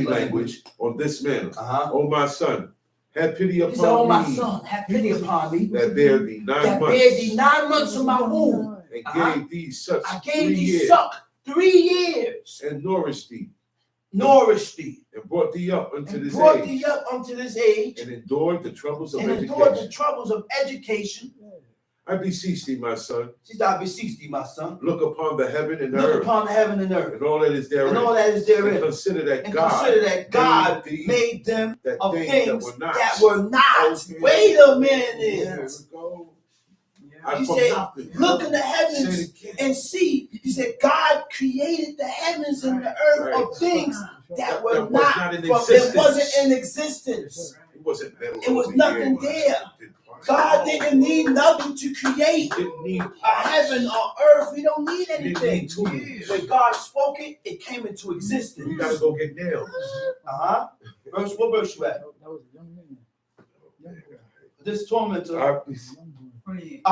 Speaker 3: language on this manner. O my son, have pity upon me.
Speaker 1: Oh my son, have pity upon me.
Speaker 3: That bare thee 9 months.
Speaker 1: Bear thee 9 months of my womb.
Speaker 3: And gave thee such
Speaker 1: I gave thee suck 3 years.
Speaker 3: And nourished thee.
Speaker 1: And
Speaker 3: brought thee up unto
Speaker 1: this age.
Speaker 3: And endured the troubles of
Speaker 1: education.
Speaker 3: I beseech thee, my son.
Speaker 1: She said, I beseech thee, my son.
Speaker 3: Look upon the heaven and the earth.
Speaker 1: Look upon the heaven and earth.
Speaker 3: And all that is therein.
Speaker 1: And
Speaker 3: consider that God
Speaker 1: made them of things
Speaker 3: that
Speaker 1: were not. Okay. Wait a minute. He said, look in the heavens and see. He said, God created the heavens and the earth of things that were not. It wasn't in existence.
Speaker 3: It wasn't.
Speaker 1: It was nothing there. God didn't need nothing to create a heaven or earth. We don't need anything. When God spoke it, it came into existence.
Speaker 3: You gotta go get nailed.
Speaker 1: What verse you at?
Speaker 4: That was a young man.
Speaker 1: This tormentor.
Speaker 3: 28.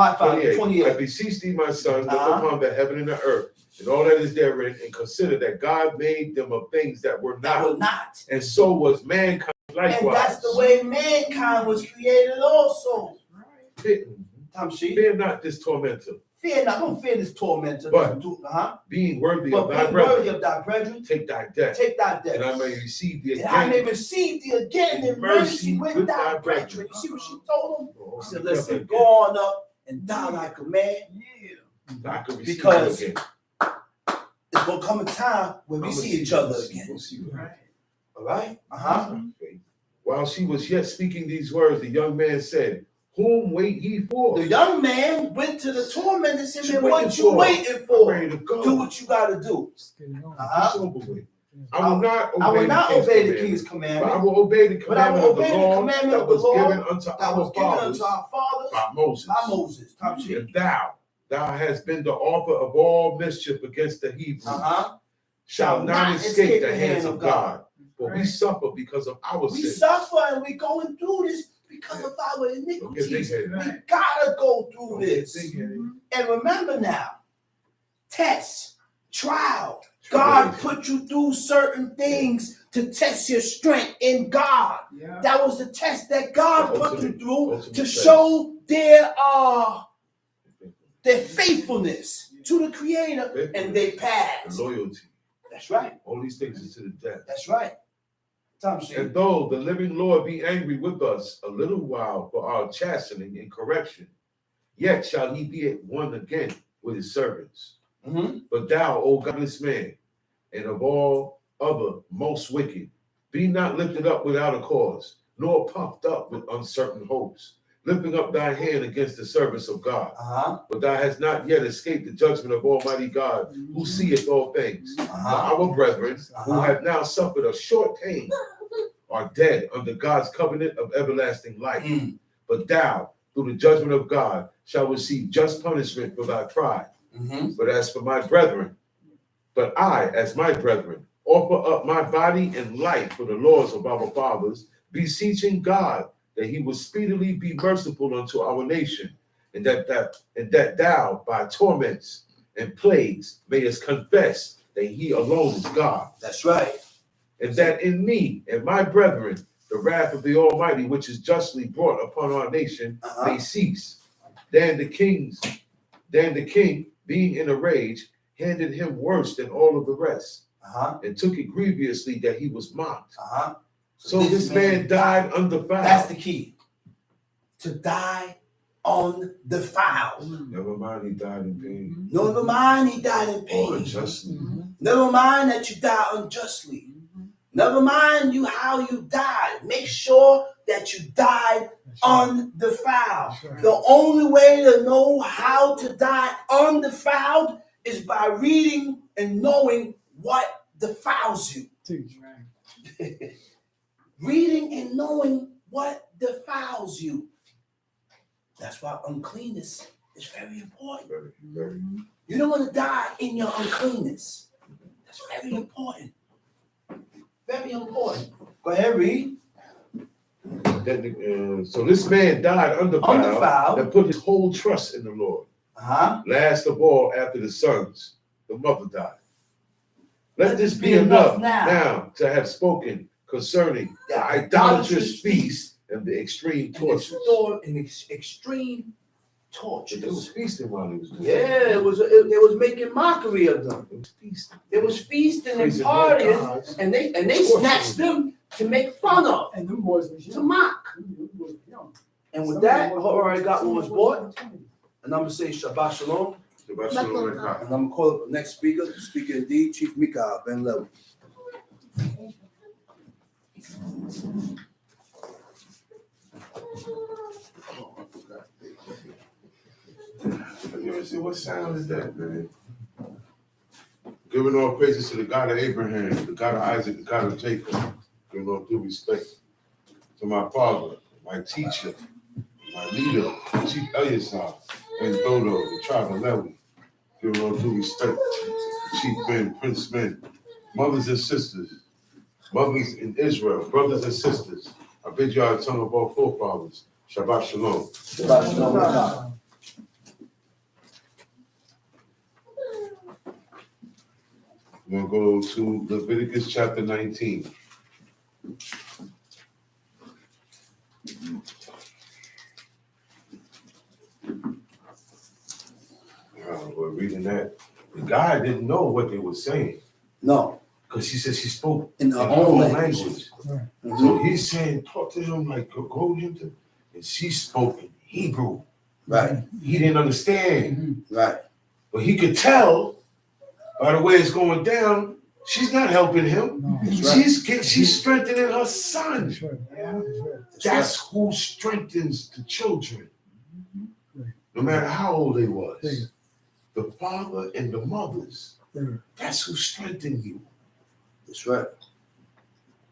Speaker 1: 28.
Speaker 3: I beseech thee, my son, look upon the heaven and the earth, and all that is therein, and consider that God made them of things that were not. And so was mankind likewise.
Speaker 1: And that's the way mankind was created also.
Speaker 3: Fear not this tormentor.
Speaker 1: Fear not, don't fear this tormentor.
Speaker 3: But being worthy of thy brethren, take thy death. And I may receive thee again.
Speaker 1: In mercy with thy brethren. You see what she told him? She said, listen, go on up and die like a man. Because it's going to come a time when we see each other again. All right?
Speaker 3: While she was yet speaking these words, the young man said, whom wait ye for?
Speaker 1: The young man went to the tormentor and said, what you waiting for? Do what you got to do.
Speaker 3: I will not
Speaker 1: obey the king's commandment.
Speaker 3: But I will obey the commandment of the Lord that was given unto our fathers by Moses. And thou hast been the author of all mischief against the Hebrews. Shall not escape the hands of God. For we suffer because of our sins.
Speaker 1: We suffer and we're going through this because of our iniquities. We gotta go through this. And remember now, test, trial. God put you through certain things to test your strength in God. That was the test that God put you through to show their faithfulness to the Creator, and they passed.
Speaker 3: Loyalty.
Speaker 1: That's right.
Speaker 3: All these things is to the death.
Speaker 1: That's right.
Speaker 3: And though the living Lord be angry with us a little while for our chastening and correction, yet shall he be at one again with his servants. But thou, O godless man, and of all other most wicked, be not lifted up without a cause, nor puffed up with uncertain hopes, lifting up thy hand against the service of God. But thou hast not yet escaped the judgment of Almighty God, who seeth all things. For our brethren, who have now suffered a short pain, are dead under God's covenant of everlasting life. But thou, through the judgment of God, shall receive just punishment for thy pride. But as for my brethren, but I, as my brethren, offer up my body and life for the laws of our fathers, beseeching God that he will speedily be merciful unto our nation, and that thou, by torments and plagues, mayest confess that he alone is God.
Speaker 1: That's right.
Speaker 3: And that in me and my brethren, the wrath of the Almighty, which is justly brought upon our nation, may cease. Then the king, being in a rage, handed him worse than all of the rest, and took it grievously that he was mocked. So this man died undefiled.
Speaker 1: That's the key. To die undefiled.
Speaker 3: Never mind, he died in pain.
Speaker 1: Never mind, he died in pain.
Speaker 3: Unjustly.
Speaker 1: Never mind that you die unjustly. Never mind you how you died. Make sure that you died undefiled. The only way to know how to die undefiled is by reading and knowing what defiles you.
Speaker 4: Teach.
Speaker 1: Reading and knowing what defiles you. That's why uncleanness is very important. You don't want to die in your uncleanness. That's very important. Very important. Go ahead, read.
Speaker 3: So this man died undefiled and put his whole trust in the Lord. Last of all, after the sons, the mother died. Let this be enough now to have spoken concerning the idolatrous feast and the extreme torture.
Speaker 1: Extreme torture.
Speaker 3: It was feasting while he was doing
Speaker 1: Yeah, it was making mockery of them.
Speaker 3: It was feasting.
Speaker 1: It was feasting and
Speaker 3: Praising
Speaker 1: partying,
Speaker 3: gods.
Speaker 1: and they snatched them to make fun of,
Speaker 4: And them boys was
Speaker 1: to
Speaker 4: young.
Speaker 1: mock.
Speaker 4: Them boys was young.
Speaker 1: And with
Speaker 4: Some
Speaker 1: that, I
Speaker 4: of them
Speaker 1: already got what was bought,
Speaker 4: 20.
Speaker 1: and I'm gonna say Shabbat Shalom,
Speaker 3: Shabbat shalom and
Speaker 1: and I'm gonna call up the next speaker, speaker indeed, Chief Mika Ben Levi.
Speaker 3: You ever see what sound is that, man? Giving all praises to the God of Abraham, the God of Isaac, the God of Jacob. Giving all due respect to my father, my teacher, my leader, Chief Eleazar, and Dodo, the tribe of Levi. Giving all due respect to Chief Men, Prince Men, mothers and sisters, mothers in Israel, brothers and sisters. I bid you our tongue of all forefathers. Shabbat Shalom.
Speaker 1: Shabbat Shalom. Mika.
Speaker 3: We're going to go to Leviticus chapter 19. We're reading that. The guy didn't know what they were saying
Speaker 1: No,
Speaker 3: because she said she spoke
Speaker 1: in
Speaker 3: in
Speaker 1: her
Speaker 3: her
Speaker 1: own
Speaker 3: own
Speaker 1: language.
Speaker 3: language.
Speaker 1: Mhm.
Speaker 3: So he's saying, talk to him like, go to him. And she spoke in Hebrew.
Speaker 1: Right,
Speaker 3: He didn't understand,
Speaker 1: right.
Speaker 3: but he could tell by the way it's going down, she's not helping him.
Speaker 4: No.
Speaker 1: That's right.
Speaker 3: She's strengthening her son.
Speaker 4: That's right. Yeah, that's right.
Speaker 3: That's who strengthens the children, no matter how old they was. The father and the mothers. That's who strengthen you.
Speaker 1: That's right.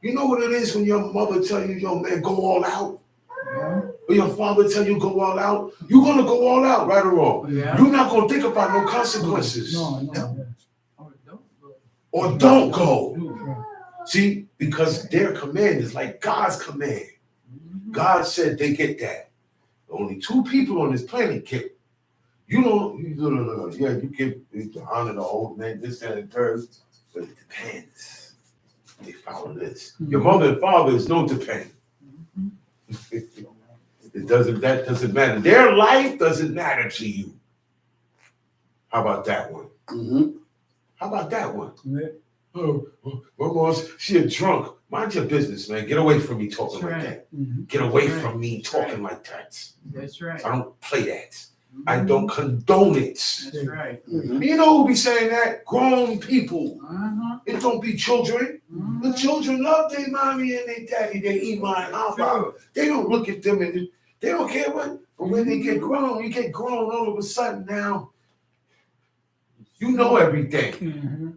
Speaker 3: You know what it is when your mother tell you, yo man, go all out?
Speaker 4: Yeah.
Speaker 3: Or your father tell you go all out? You're gonna go all out, right or wrong.
Speaker 4: Yeah.
Speaker 3: You're not gonna think about no consequences.
Speaker 4: No.
Speaker 3: Or don't go.
Speaker 4: Yeah.
Speaker 3: See, because their command is like God's command. God said they get that. Only 2 people on this planet get it. You don't, no. Yeah, you give the honor the old man, this and the third, but it depends. They follow this. Your mother and father is no depend. That doesn't matter. Their life doesn't matter to you. How about that one?
Speaker 1: Mm-hmm.
Speaker 3: How about that one?
Speaker 4: Yeah.
Speaker 3: Oh, my mom's, she a drunk. Mind your business, man. Get away from me talking
Speaker 6: That's
Speaker 3: like
Speaker 6: right.
Speaker 3: that. Get away
Speaker 6: That's
Speaker 3: from me
Speaker 6: That's
Speaker 3: talking
Speaker 6: right.
Speaker 3: like that.
Speaker 6: That's right.
Speaker 3: I don't play that. I don't condone it.
Speaker 6: That's right.
Speaker 1: Mm-hmm.
Speaker 3: You know who be saying that? Grown people.
Speaker 6: Uh-huh.
Speaker 3: It don't be children. The children love their mommy and their daddy. They eat my abba. They don't look at them and they don't care what. But when they get grown, you get grown all of a sudden now. You know everything.
Speaker 4: Mm-hmm.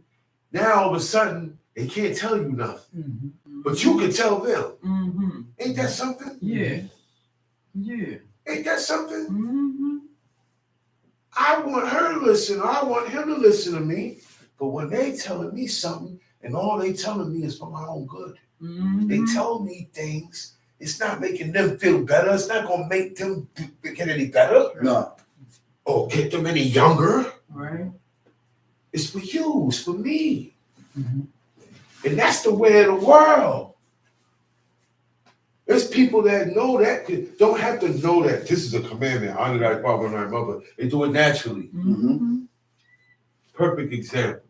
Speaker 3: Now all of a sudden they can't tell you nothing. But you can tell them.
Speaker 6: Mm-hmm.
Speaker 3: Ain't that something?
Speaker 6: Yeah. Yeah.
Speaker 3: Ain't that something?
Speaker 6: Mm-hmm.
Speaker 3: I want her to listen. I want him to listen to me. But when they telling me something, and all they telling me is for my own good.
Speaker 6: Mm-hmm.
Speaker 3: They tell me things. It's not making them feel better. It's not gonna make them get any better
Speaker 1: No.
Speaker 3: or get them any younger.
Speaker 6: Right.
Speaker 3: It's for you. It's for me.
Speaker 4: Mm-hmm.
Speaker 3: And that's the way of the world. There's people that know that, don't have to know that this is a commandment. Honor thy father and thy mother. They do it naturally.
Speaker 6: Mm-hmm.
Speaker 3: Perfect example.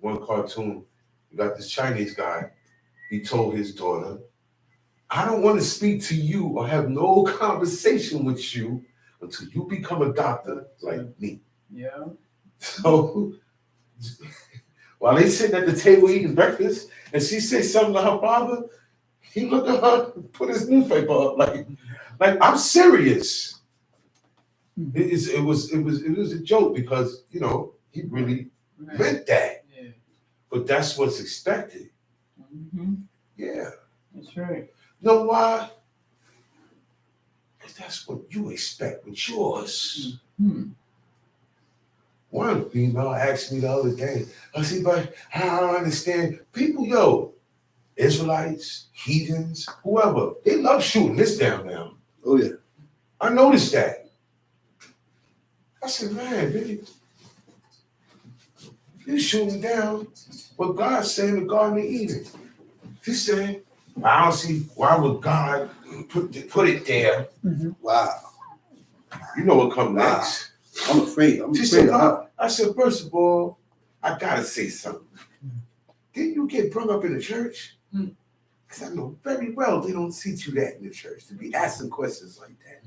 Speaker 3: One cartoon, you got this Chinese guy. He told his daughter, I don't want to speak to you or have no conversation with you until you become a doctor like me.
Speaker 6: Yeah.
Speaker 3: So, while they sitting at the table eating breakfast, and she said something to her father, he looked at her and put his newspaper up like I'm serious. It was a joke because he really meant that.
Speaker 6: Yeah.
Speaker 3: But that's what's expected.
Speaker 6: Mm-hmm.
Speaker 3: Yeah.
Speaker 6: That's right.
Speaker 3: You know why? Because that's what you expect with yours.
Speaker 6: Mm-hmm.
Speaker 3: One female asked me the other day, I said, but I don't understand. People, Israelites, heathens, whoever, they love shooting this down now.
Speaker 1: Oh yeah.
Speaker 3: I noticed that. I said, man, baby, you shooting down what God said in the Garden of Eden. He said, I don't see why would God put it there.
Speaker 4: Mm-hmm.
Speaker 1: Wow.
Speaker 3: You know what comes
Speaker 1: Wow.
Speaker 3: next.
Speaker 1: I'm afraid.
Speaker 3: She said, I said, first of all, I gotta say something. Didn't you get brought up in the church? Because I know very well they don't teach you that in the church, to be asking questions like that.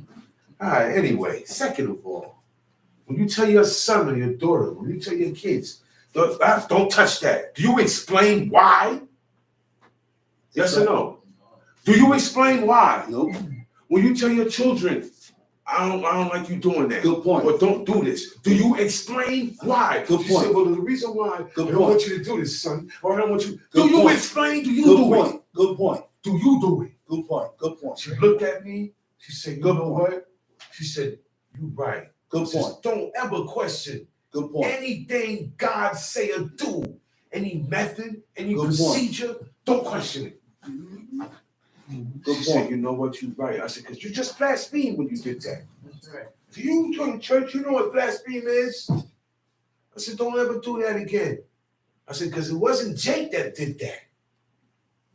Speaker 3: All right, anyway, second of all, when you tell your son or your daughter, when you tell your kids, don't touch that, do you explain why? Yes or no? Do you explain why?
Speaker 1: Nope.
Speaker 3: When you tell your children, I don't like you doing that.
Speaker 1: Good point.
Speaker 3: Or don't do this. Do you explain why?
Speaker 1: Good
Speaker 3: You say,
Speaker 1: point.
Speaker 3: well, the reason why
Speaker 1: Good
Speaker 3: I don't
Speaker 1: point.
Speaker 3: want you to do this, son, or I don't want you.
Speaker 1: Good
Speaker 3: Do you
Speaker 1: point.
Speaker 3: explain? Do you
Speaker 1: Good
Speaker 3: do
Speaker 1: point.
Speaker 3: it?
Speaker 1: Good point.
Speaker 3: Do you do it?
Speaker 1: Good point. Good point.
Speaker 3: She looked at me. She said, you
Speaker 1: Good
Speaker 3: know
Speaker 1: point.
Speaker 3: what? She said, you right.
Speaker 1: Good
Speaker 3: She says,
Speaker 1: point.
Speaker 3: don't ever question
Speaker 1: Good point.
Speaker 3: anything God say or do. Any method, any
Speaker 1: Good
Speaker 3: procedure, don't question it.
Speaker 1: Good
Speaker 3: She
Speaker 1: point.
Speaker 3: said, you know what, you're right. I said, because you just blasphemed when you did that.
Speaker 6: That's right.
Speaker 3: Do you join the church? You know what blaspheme is? I said, don't ever do that again. I said, because it wasn't Jake that did that.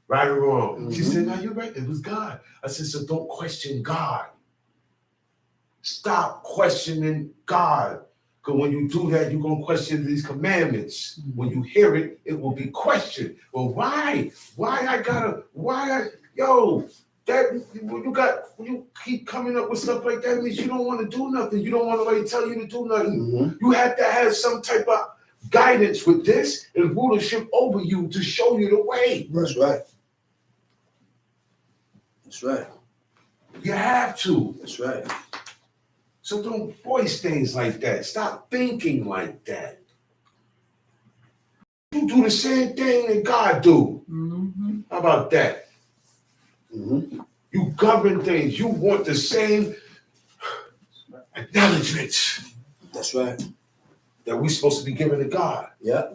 Speaker 3: Right or wrong? She said, no, you're right. It was God. I said, so don't question God. Stop questioning God. Because when you do that, you're going to question these commandments. When you hear it, it will be questioned. Well, why? When you keep coming up with stuff like that, means you don't want to do nothing. You don't want nobody to tell you to do nothing. You have to have some type of guidance with this and rulership over you to show you the way.
Speaker 1: That's right. That's right.
Speaker 3: You have to.
Speaker 1: That's right.
Speaker 3: So don't voice things like that. Stop thinking like that. You do the same thing that God do.
Speaker 6: Mm-hmm.
Speaker 3: How about that? You govern things. You want the same acknowledgement
Speaker 1: That's right.
Speaker 3: that we're supposed to be giving to God.
Speaker 1: Yeah.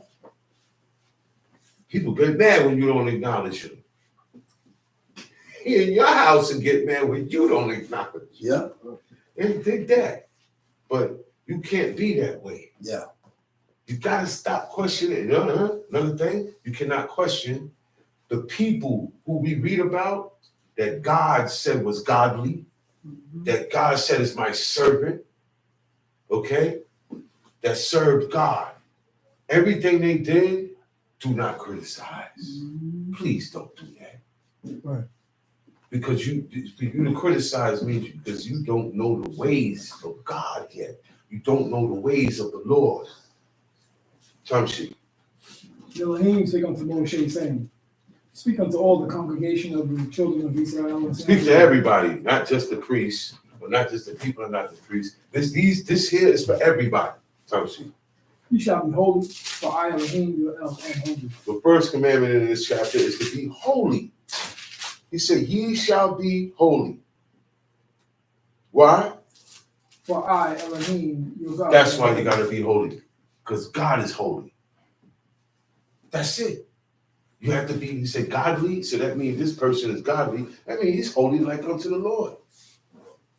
Speaker 3: People get mad when you don't acknowledge him. He in your house and get mad when you don't acknowledge him.
Speaker 1: Yeah.
Speaker 3: And did that. But you can't be that way.
Speaker 1: Yeah.
Speaker 3: You gotta stop questioning. Another thing, you cannot question the people who we read about that God said was godly, that God said is my servant, okay, that served God. Everything they did, do not criticize. Please don't do that.
Speaker 4: Right.
Speaker 3: Because you to criticize means because you don't know the ways of God yet. You don't know the ways of the Lord. Tamshi.
Speaker 7: Elohim spake unto Moshe, saying, speak unto all the congregation of the children of Israel. And
Speaker 3: Speak to everybody, not just the priests, but not just the people and not the priests. This here is for everybody. Tamshi.
Speaker 7: You shall be holy, for I Elohim your El am holy.
Speaker 3: The first commandment in this chapter is to be holy. He said, ye shall be holy. Why?
Speaker 7: For I Elohim your God.
Speaker 3: That's why you gotta be holy. Because God is holy. That's it. You have to be, he said, godly. So that means this person is godly. That means he's holy like unto the Lord.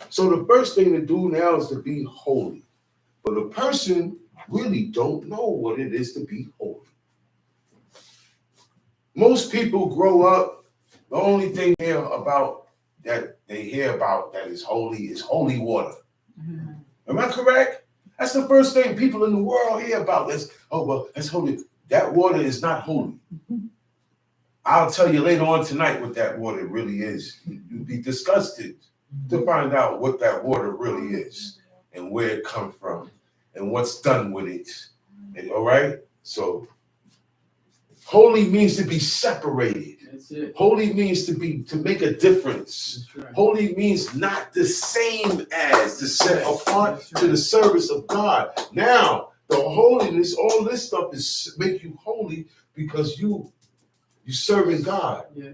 Speaker 3: So the first thing to do now is to be holy. But the person really don't know what it is to be holy. Most people grow up, the only thing they hear about that is holy water. Am I correct? That's the first thing people in the world hear about. That's holy. That water is not holy. I'll tell you later on tonight what that water really is. You'd be disgusted to find out what that water really is and where it comes from and what's done with it. And all right? So Holy means to be separated.
Speaker 2: That's it.
Speaker 3: Holy means to make a difference.
Speaker 2: That's right.
Speaker 3: Holy means not the same as, to set apart
Speaker 2: That's right.
Speaker 3: to the service of God. Now, the holiness, all this stuff is make you holy because you serving God.
Speaker 2: Yeah.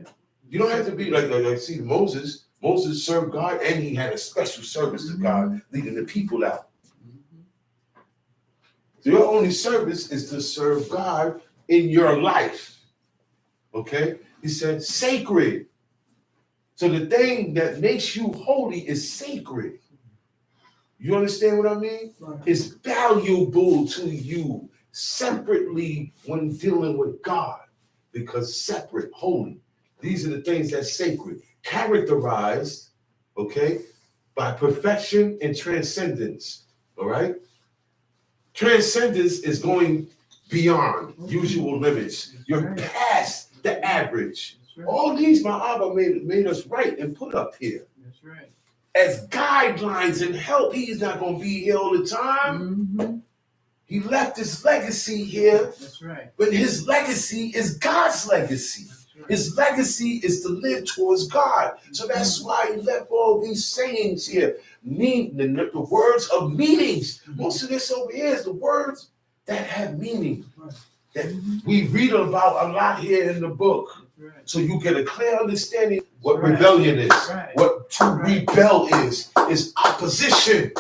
Speaker 3: You don't have to be like see Moses. Moses served God and he had a special service to God, leading the people out. Your only service is to serve God in your life. Okay? He said sacred. So the thing that makes you holy is sacred. You understand what I mean?
Speaker 7: Right.
Speaker 3: It's valuable to you separately when dealing with God, because separate, holy. These are the things that's sacred, characterized, okay, by perfection and transcendence. All right? Transcendence is going beyond usual limits. You're past the average.
Speaker 2: That's right.
Speaker 3: All these my Abba made us right and put up here
Speaker 2: That's right.
Speaker 3: as guidelines and help. He's not going to be here all the time.
Speaker 2: Mm-hmm.
Speaker 3: He left his legacy here,
Speaker 2: That's right.
Speaker 3: but his legacy is God's legacy.
Speaker 2: That's right.
Speaker 3: His legacy is to live towards God. So that's why he left all these sayings here. The words of meanings. Most of this over here is the words that have meaning, that we read about a lot here in the book.
Speaker 2: That's right.
Speaker 3: So you get a clear understanding what
Speaker 2: Right.
Speaker 3: rebellion is,
Speaker 2: Right.
Speaker 3: what to
Speaker 2: Right.
Speaker 3: rebel is opposition.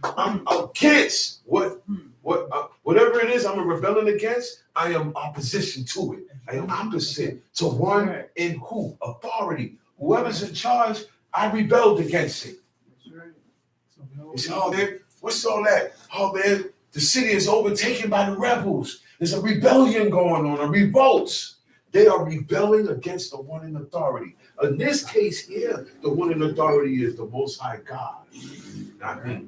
Speaker 3: I'm against whatever it is I'm rebelling against. I am opposition to it. I am opposite to one
Speaker 2: Right.
Speaker 3: in who? Authority. Whoever's in charge, I rebelled against it.
Speaker 2: That's right.
Speaker 3: You say, oh man, what's all that? Oh man, the city is overtaken by the rebels. There's a rebellion going on, a revolt. They are rebelling against the one in authority. In this case here, the one in authority is the Most High God, not me.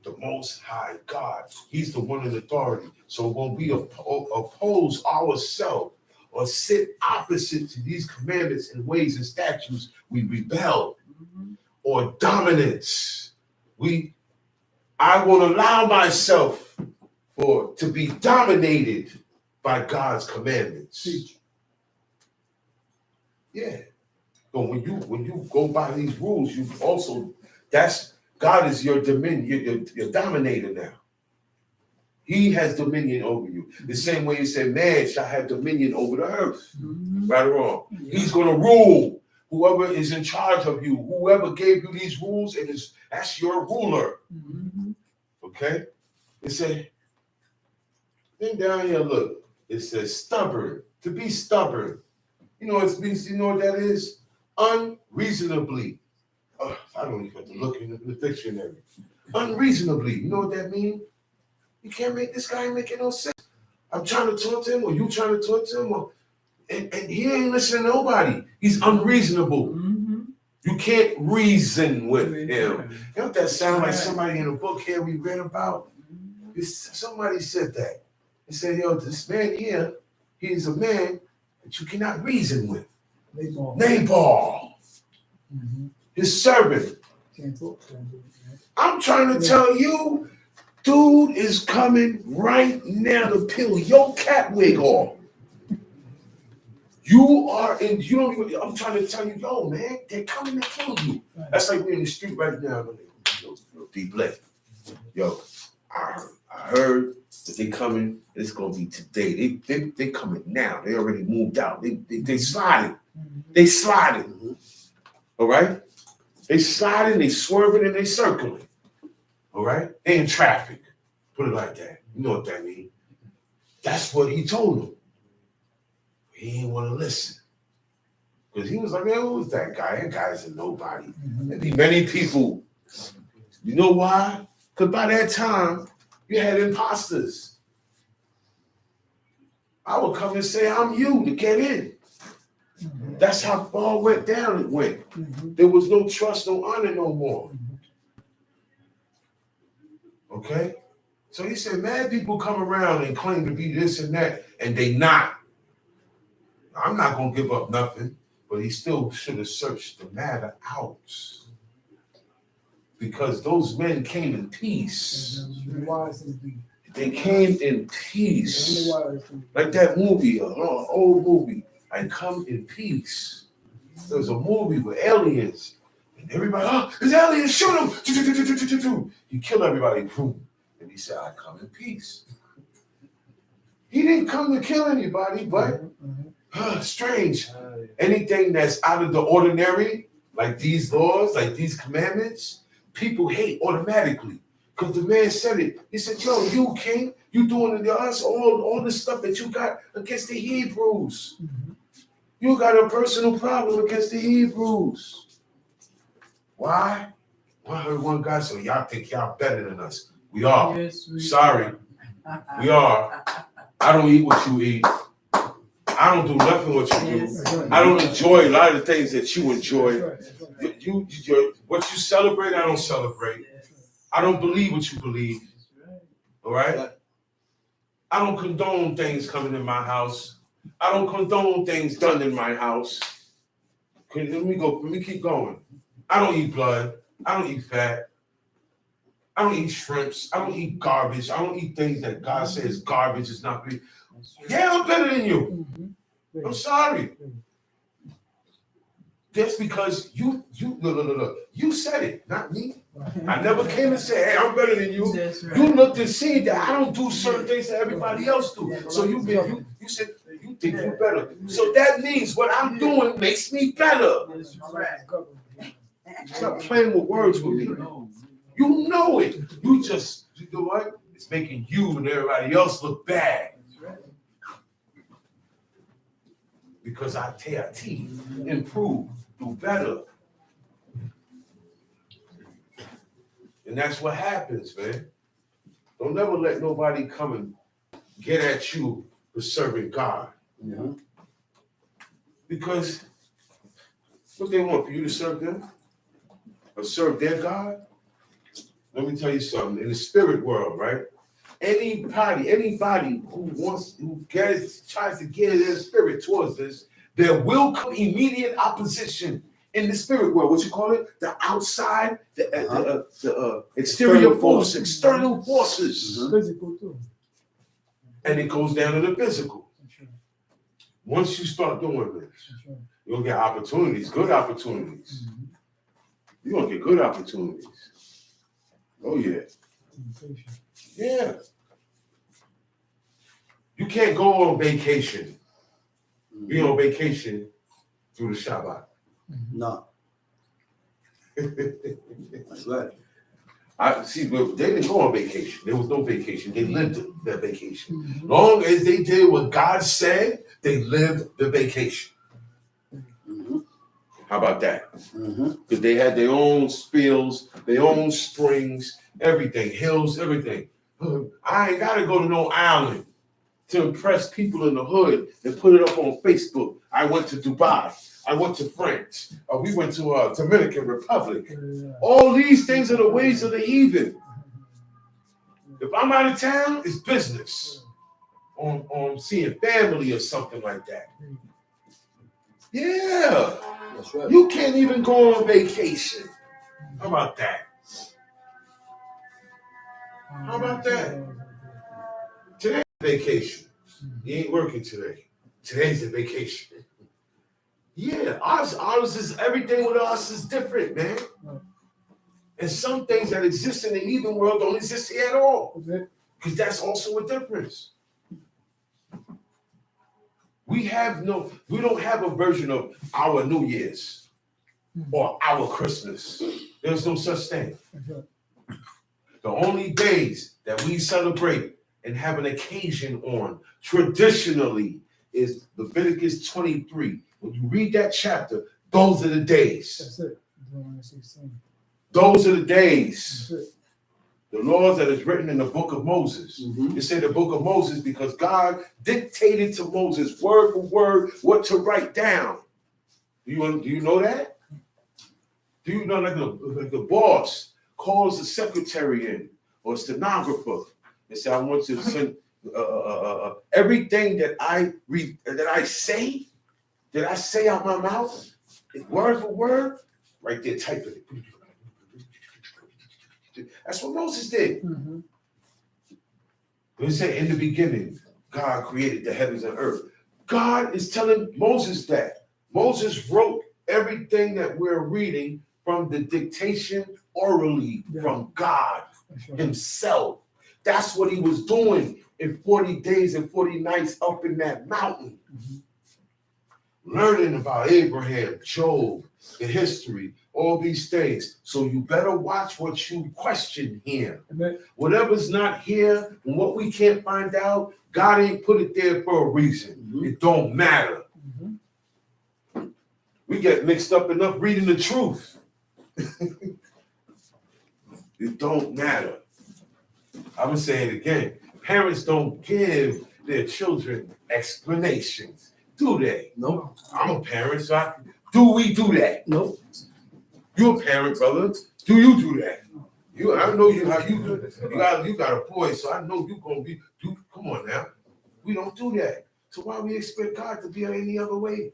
Speaker 3: The Most High God. He's the one in authority. So when we oppose ourselves or sit opposite to these commandments and ways and statutes, we rebel. Or dominance. I will allow myself to be dominated by God's commandments. Yeah. But when you go by these rules, you also, God is your dominion, your dominator now. He has dominion over you. The same way he said, man shall have dominion over the earth. Right or wrong. He's going to rule. Whoever is in charge of you, whoever gave you these rules, that's your ruler. Okay? It said, then down here, look. It says stubborn. To be stubborn. You know what that is? Unreasonably. I don't even have to look in the dictionary. Unreasonably. You know what that means? You can't make this guy making no sense. I'm trying to talk to him, or you trying to talk to him, and he ain't listening to nobody. He's unreasonable. You can't reason with him. You know what that sounds like? Somebody in a book here we read about. Somebody said that. They said, yo, this man here, he's a man that you cannot reason with. Nabal. His servant. I'm trying to tell you, dude is coming right now to peel your cap wig off. I'm trying to tell you, yo, man, they're coming to kill you. That's like we're in the street right now. Deep left. Yo, I heard that they coming. It's gonna be today. They coming now. They already moved out. They sliding. They sliding. All right? They sliding, they swerving, and they circling. All right? They in traffic. Put it like that. You know what that means. That's what he told them. He didn't want to listen. Because he was like, man, who's that guy? That guy's a nobody. There'd be many people. You know why? Because by that time, you had imposters. I would come and say, I'm you to get in. That's how all went down. It went. There was no trust, no honor no more. Okay? So he said, mad people come around and claim to be this and that, and they not. I'm not going to give up nothing, but he still should have searched the matter out. Because those men came in peace. They came in peace. Like that movie, old movie. I come in peace. There's a movie with aliens. And everybody, oh, there's aliens, shoot them. He killed everybody. Boom. And he said, I come in peace. He didn't come to kill anybody, but strange. Anything that's out of the ordinary, like these laws, like these commandments, people hate automatically. Because the man said it. He said, yo, you king, you doing to us all the stuff that you got against the Hebrews. You got a personal problem against the Hebrews. Why? Well, I heard one guy say, y'all think y'all better than us. We are.
Speaker 6: Yes, we
Speaker 3: Sorry. We are. I don't eat what you eat. I don't do nothing what you do. I don't enjoy a lot of the things that you enjoy. What you celebrate, I don't celebrate. I don't believe what you believe. All right? I don't condone things coming in my house. I don't condone things done in my house. Let me keep going. I don't eat blood. I don't eat fat. I don't eat shrimps. I don't eat garbage. I don't eat things that God says garbage is not good. Yeah, I'm better than you. I'm sorry. That's because you said it, not me. I never came and said, hey, I'm better than you.
Speaker 6: Right.
Speaker 3: You looked and seen that I don't do certain things that everybody else do. So you said you think you're better. So that means what I'm doing makes me better. Stop playing with words with me. You know it. You know what? It's making you and everybody else look bad. Because I improve, do better. And that's what happens, man. Don't never let nobody come and get at you for serving God.
Speaker 1: Yeah.
Speaker 3: Because what they want, for you to serve them? Or serve their God? Let me tell you something. In the spirit world, right? Anybody who tries to get their spirit towards this, there will come immediate opposition in the spirit world. What you call it? The outside, the exterior force, external forces.
Speaker 7: Physical too.
Speaker 3: And it goes down to the physical. Once you start doing this, you'll get opportunities, good opportunities. You're gonna get good opportunities. Oh yeah. Yeah. You can't go on vacation. Be on vacation through the Shabbat.
Speaker 1: No. That's right.
Speaker 3: I see, but they didn't go on vacation. There was no vacation. They lived their vacation. Long as they did what God said, they lived the vacation. How about that? Because they had their own spills, their own springs, everything, hills, everything. I ain't got to go to no island to impress people in the hood and put it up on Facebook. I went to Dubai. I went to France. We went to Dominican Republic. All these things are the ways of the heathen. If I'm out of town, it's business. On seeing family or something like that. Yeah.
Speaker 1: That's right.
Speaker 3: You can't even go on vacation. How about that? How about that? Today's vacation. You ain't working today. Today's a vacation. Yeah, ours is everything with us is different, man. And some things that exist in the heathen world don't exist here at all. Because that's also a difference. We don't have a version of our New Year's or our Christmas. There's no such thing. The only days that we celebrate and have an occasion on traditionally is Leviticus 23. When you read that chapter, those are the days.
Speaker 7: That's it.
Speaker 3: Those are the days. The laws that is written in the book of Moses. It said the book of Moses because God dictated to Moses word for word what to write down. Do you know that? Do you know like the boss calls the secretary in or stenographer and say, I want you to send everything that I say out my mouth, word for word, right there, type it. That's what Moses did. When it say in the beginning, God created the heavens and earth. God is telling Moses that. Moses wrote everything that we're reading from the dictation orally from God himself. That's what he was doing in 40 days and 40 nights up in that mountain. Learning about Abraham, Job, the history, all these things. So you better watch what you question here. Whatever's not here and what we can't find out, God ain't put it there for a reason. It don't matter. We get mixed up enough reading the truth. It don't matter. I'm gonna say it again. Parents don't give their children explanations, do they?
Speaker 1: Nope.
Speaker 3: I'm a parent, so do we do that?
Speaker 1: Nope.
Speaker 3: You're a parent, brother. Do you do that? I know you how you do it. You got a boy, so I know you gonna be. Come on now. We don't do that. So why we expect God to be any other way?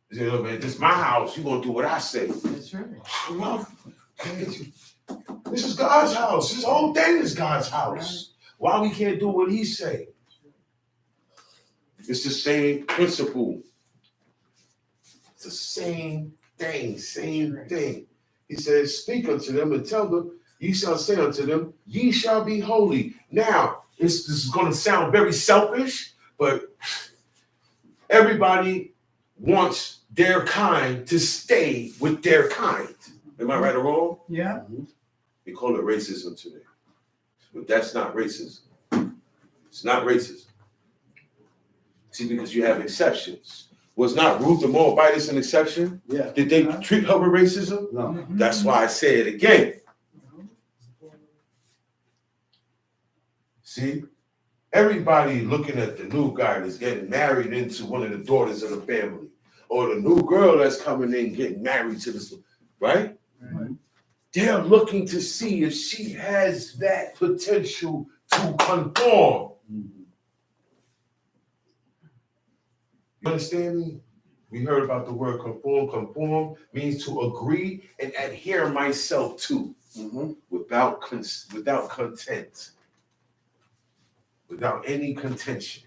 Speaker 3: You say, look, man, this is my house. You're gonna do what I say.
Speaker 6: That's right.
Speaker 3: Well, this is God's house. This whole thing is God's house. Why we can't do what he say? It's the same principle. It's the same thing, same thing. He says, speak unto them and tell them, ye shall say unto them, ye shall be holy. Now, this is going to sound very selfish, but everybody wants their kind to stay with their kind. Am I right or wrong?
Speaker 6: Yeah.
Speaker 3: We call it racism today. But that's not racism. It's not racism. See, because you have exceptions. Was not Ruth the Moabitess an exception?
Speaker 1: Yeah.
Speaker 3: Did they treat her with racism?
Speaker 1: No.
Speaker 3: That's why I say it again. See? Everybody looking at the new guy that's getting married into one of the daughters of the family, or the new girl that's coming in getting married to this, right? They're looking to see if she has that potential to conform. You understand me? We heard about the word conform. Conform means to agree and adhere myself to, without content, without any contention.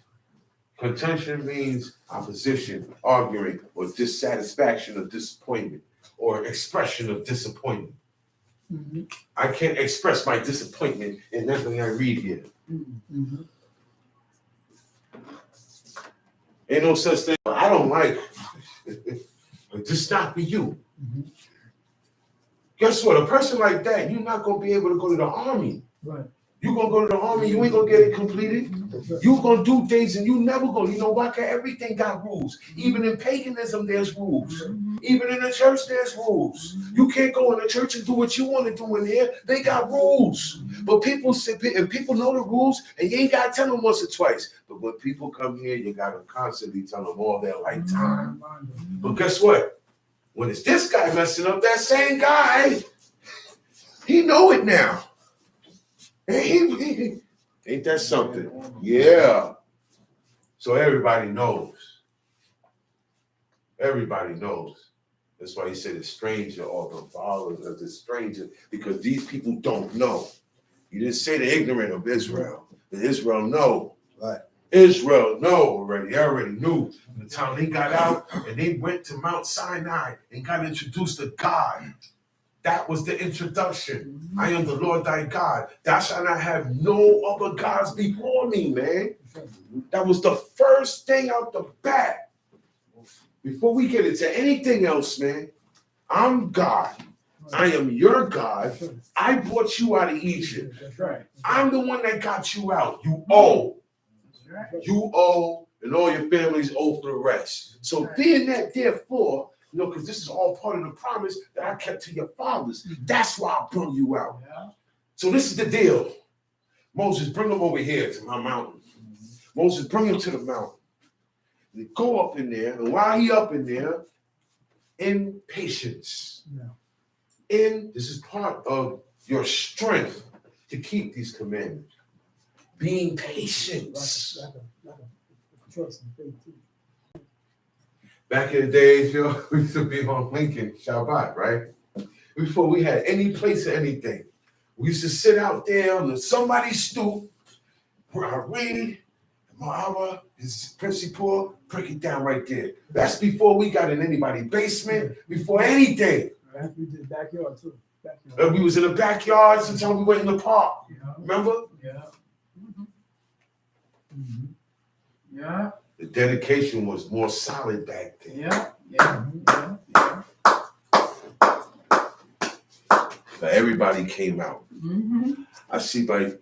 Speaker 3: Contention means opposition, arguing, or dissatisfaction or disappointment, or expression of disappointment. I can't express my disappointment in nothing I read here. Ain't no such thing. I don't like it. This is not for you. Guess what? A person like that, you're not going to be able to go to the army.
Speaker 7: Right.
Speaker 3: You're going to go to the army, you ain't going to get it completed. You're going to do things and you never going to. You know why? Because everything got rules. Even in paganism, there's rules. Even in the church, there's rules. You can't go in the church and do what you want to do in there. They got rules. But people say, and people know the rules, and you ain't got to tell them once or twice. But when people come here, you got to constantly tell them all their lifetime. But guess what? When it's this guy messing up, that same guy, he know it now. Ain't that something? Yeah. So everybody knows. Everybody knows. That's why he said the stranger or the followers of the stranger, because these people don't know. You didn't say the ignorant of Israel. The Israel know.
Speaker 1: Right.
Speaker 3: Israel know already. They already knew. From the time they got out and they went to Mount Sinai and got introduced to God. That was the introduction. I am the Lord thy God. Thou shalt not have no other gods before me, man. That was the first thing out the bat. Before we get into anything else, man, I'm God. I am your God. I brought you out of Egypt.
Speaker 7: That's right.
Speaker 3: I'm the one that got you out. You owe. You owe, and all your families owe for the rest. So being that, therefore, because this is all part of the promise that I kept to your fathers. That's why I brought you out. So this is the deal. Moses, bring him over here to my mountain. Moses, bring him to the mountain. They go up in there, and while he up in there, in patience. This is part of your strength to keep these commandments. Being patient.
Speaker 7: Trust and faith too.
Speaker 3: Back in the days, we used to be on Lincoln Shabbat, right? Before we had any place or anything. We used to sit out there on somebody's stoop, where I read, Ma'awa, his principal, break it down right there. That's before we got in anybody's basement, before anything.
Speaker 7: Right? We did backyard too. Backyard.
Speaker 3: And we was in the backyards until we went in the park.
Speaker 6: Yeah.
Speaker 3: Remember?
Speaker 6: Yeah.
Speaker 7: Mhm.
Speaker 6: Yeah.
Speaker 3: The dedication was more solid back then.
Speaker 6: Yeah. Yeah. Yeah. Yeah.
Speaker 3: But everybody came out.
Speaker 6: Mm-hmm.
Speaker 3: I see by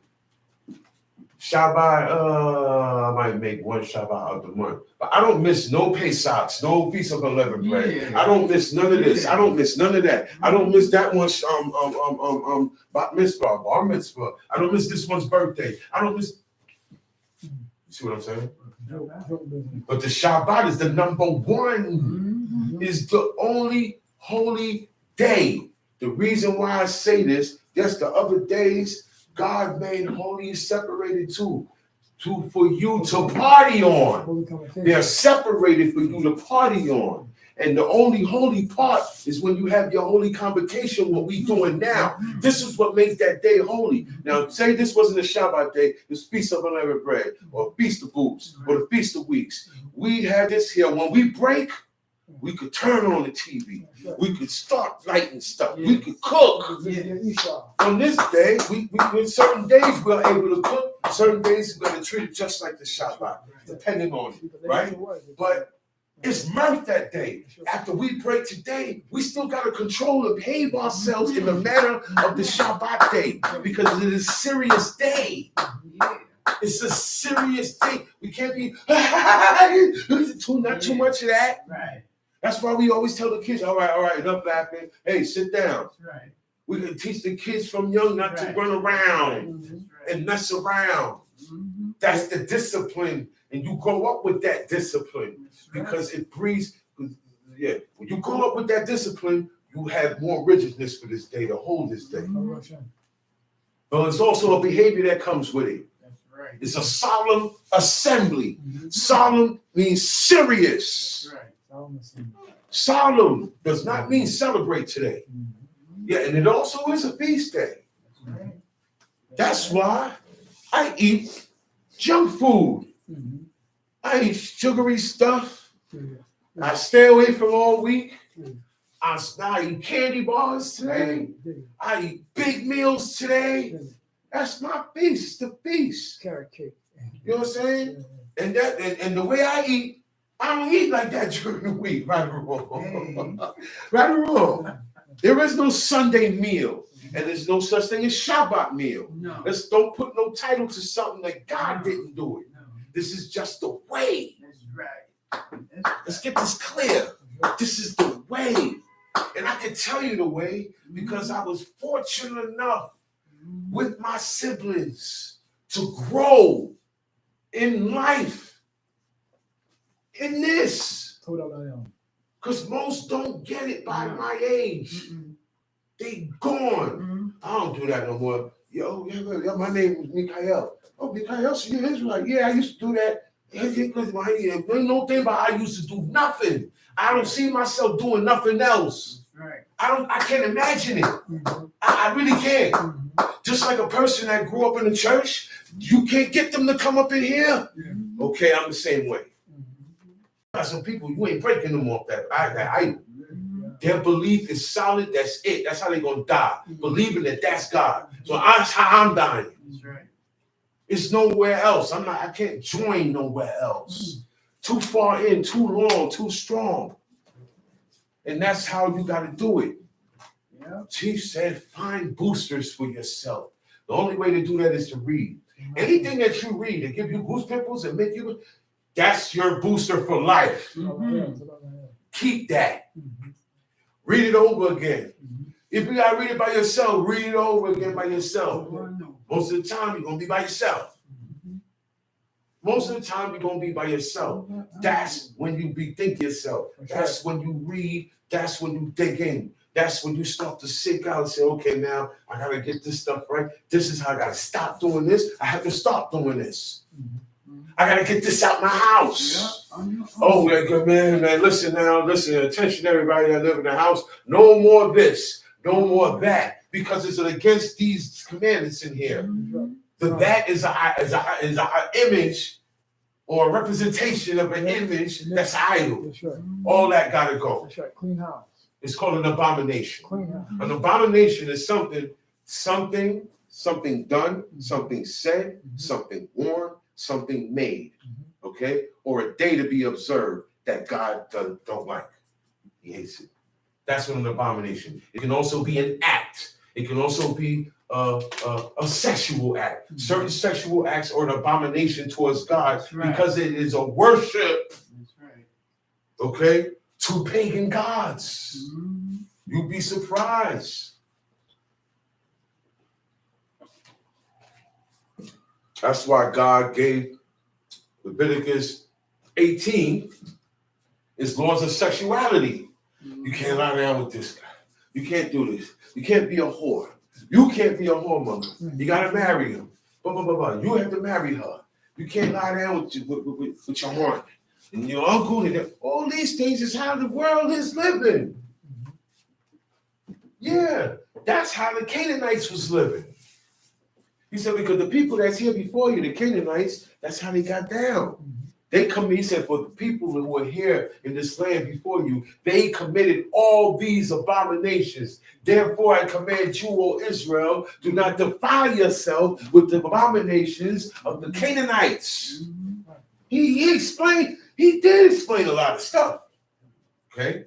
Speaker 3: Shabbat, I might make one Shabbat out the month. But I don't miss no Pesachs, no Feast of Unleavened Bread.
Speaker 6: Yeah.
Speaker 3: I don't miss none of this.
Speaker 6: Yeah.
Speaker 3: I don't miss none of that. I don't miss that one's bat mitzvah, bar mitzvah. I don't miss this one's birthday. I don't miss. You see what I'm saying? But the Shabbat is the number one.
Speaker 6: Mm-hmm.
Speaker 3: Is the only holy day. The reason why I say this, yes, the other days God made holy and separated too, for you to party on.
Speaker 7: Holy convocation.
Speaker 3: They're separated for you to party on. And the only holy part is when you have your holy convocation, what we doing now. This is what makes that day holy. Now, say this wasn't a Shabbat day, it's Feast of Unleavened Bread, or Feast of Booths, or the Feast of Weeks. We had this here. When we break, we could turn on the TV. We could start lighting stuff. We could cook. On this day, we certain days we're able to cook. Certain days we're going to treat it just like the Shabbat, depending on it, right? But it's mirth that day. After we break today, we still got to control and behave ourselves in the manner of the Shabbat day because it is a serious day. It's a serious day. We can't be not too much of that.
Speaker 6: Right.
Speaker 3: That's why we always tell the kids, all right, enough laughing. Hey, sit down.
Speaker 6: Right.
Speaker 3: We can teach the kids from young not to run around and mess around.
Speaker 6: Mm-hmm.
Speaker 3: That's the discipline. And you grow up with that discipline because it breeds. Yeah, when you grow up with that discipline, you have more rigidness for this day to hold this day. But it's also a behavior that comes with it.
Speaker 6: That's right.
Speaker 3: It's a solemn assembly. Solemn means serious.
Speaker 6: That's right.
Speaker 3: Solemn does not mean celebrate today. Yeah, and it also is a feast day.
Speaker 6: That's right.
Speaker 3: That's why I eat junk food. I eat sugary stuff. I stay away from all week. I eat candy bars today. I eat big meals today. That's my feast. It's the feast.
Speaker 7: Carrot cake.
Speaker 3: You know what I'm saying? And that and the way I eat, I don't eat like that during the week. Right or wrong? Right or wrong? There is no Sunday meal, and there's no such thing as Shabbat meal.
Speaker 6: No.
Speaker 3: Let's don't put no title to something that God didn't do it.
Speaker 6: No.
Speaker 3: This is just the way.
Speaker 6: That's right.
Speaker 3: Let's get this clear. This is the way. And I can tell you the way because I was fortunate enough with my siblings to grow in life in this. Because most don't get it by my age. They gone. I don't do that no more. Yo, my name is Mikhail. Oh, Mikhail, so you're Israelite. Yeah, I used to do that. There's no thing about I used to do nothing. I don't see myself doing nothing else.
Speaker 6: Right.
Speaker 3: I can't imagine it. I really can't. Just like a person that grew up in the church, you can't get them to come up in here. Okay, I'm the same way. Some people, you ain't breaking them off that idol. Their belief is solid. That's it. That's how they're gonna die, believing that that's God. So that's how I'm dying.
Speaker 6: That's right.
Speaker 3: It's nowhere else. I can't join nowhere else. Too far in, too long, too strong. And that's how you got to do it.
Speaker 6: Yeah.
Speaker 3: Chief said, find boosters for yourself. The only way to do that is to read. Anything that you read that give you goose pimples and make you, that's your booster for life. Keep that. Read it over again. If you got to read it by yourself, read it over again by yourself. Most of the time, you're going to be by yourself. Most of the time, you're going to be by yourself. That's when you bethink yourself. That's when you read. That's when you dig in. That's when you start to seek out and say, okay, now I got to get this stuff right. This is how I got to stop doing this. I have to stop doing this. I got to get this out my house. Oh, man, listen, attention everybody that live in the house. No more this. No more that. because it's against these commandments in here. That is a image or a representation of an image that's idol.
Speaker 7: That's right.
Speaker 3: All that gotta go.
Speaker 7: That's right. Clean house.
Speaker 3: It's called an abomination.
Speaker 7: Clean house.
Speaker 3: An abomination is something done, something said, something worn, something made, okay? Or a day to be observed that God don't like. He hates it. That's what an abomination. It can also be an act. It can also be a sexual act. Certain sexual acts are an abomination towards God because it is a worship, okay, to pagan gods. You'd be surprised. That's why God gave Leviticus 18 its laws of sexuality. You can't lie down with this guy. You can't do this. You can't be a whore. You can't be a whoremonger. You gotta marry him. Blah, blah, blah, blah. You have to marry her. You can't lie down with your aunt and your uncle. And all these things is how the world is living. Yeah, that's how the Canaanites was living. He said, because the people that's here before you, the Canaanites, that's how they got down. They come, he said, for the people who were here in this land before you, they committed all these abominations. Therefore, I command you, O Israel, do not defile yourself with the abominations of the Canaanites. He did explain a lot of stuff. Okay?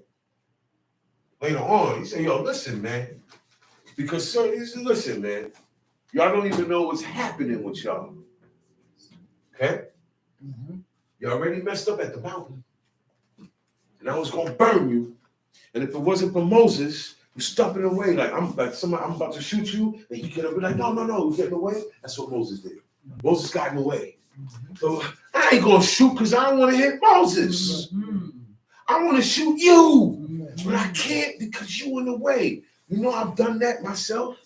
Speaker 3: Later on, he said, yo, listen, man. Because, sir, he said, listen, man. Y'all don't even know what's happening with y'all. Okay? You already messed up at the mountain. And I was gonna burn you. And if it wasn't for Moses, you stumping away like I'm about to shoot you, and he could have been like, no, you get in the way. That's what Moses did. Moses got in the way. So I ain't gonna shoot because I don't want to hit Moses. I want to shoot you. But I can't because you in the way. You know I've done that myself.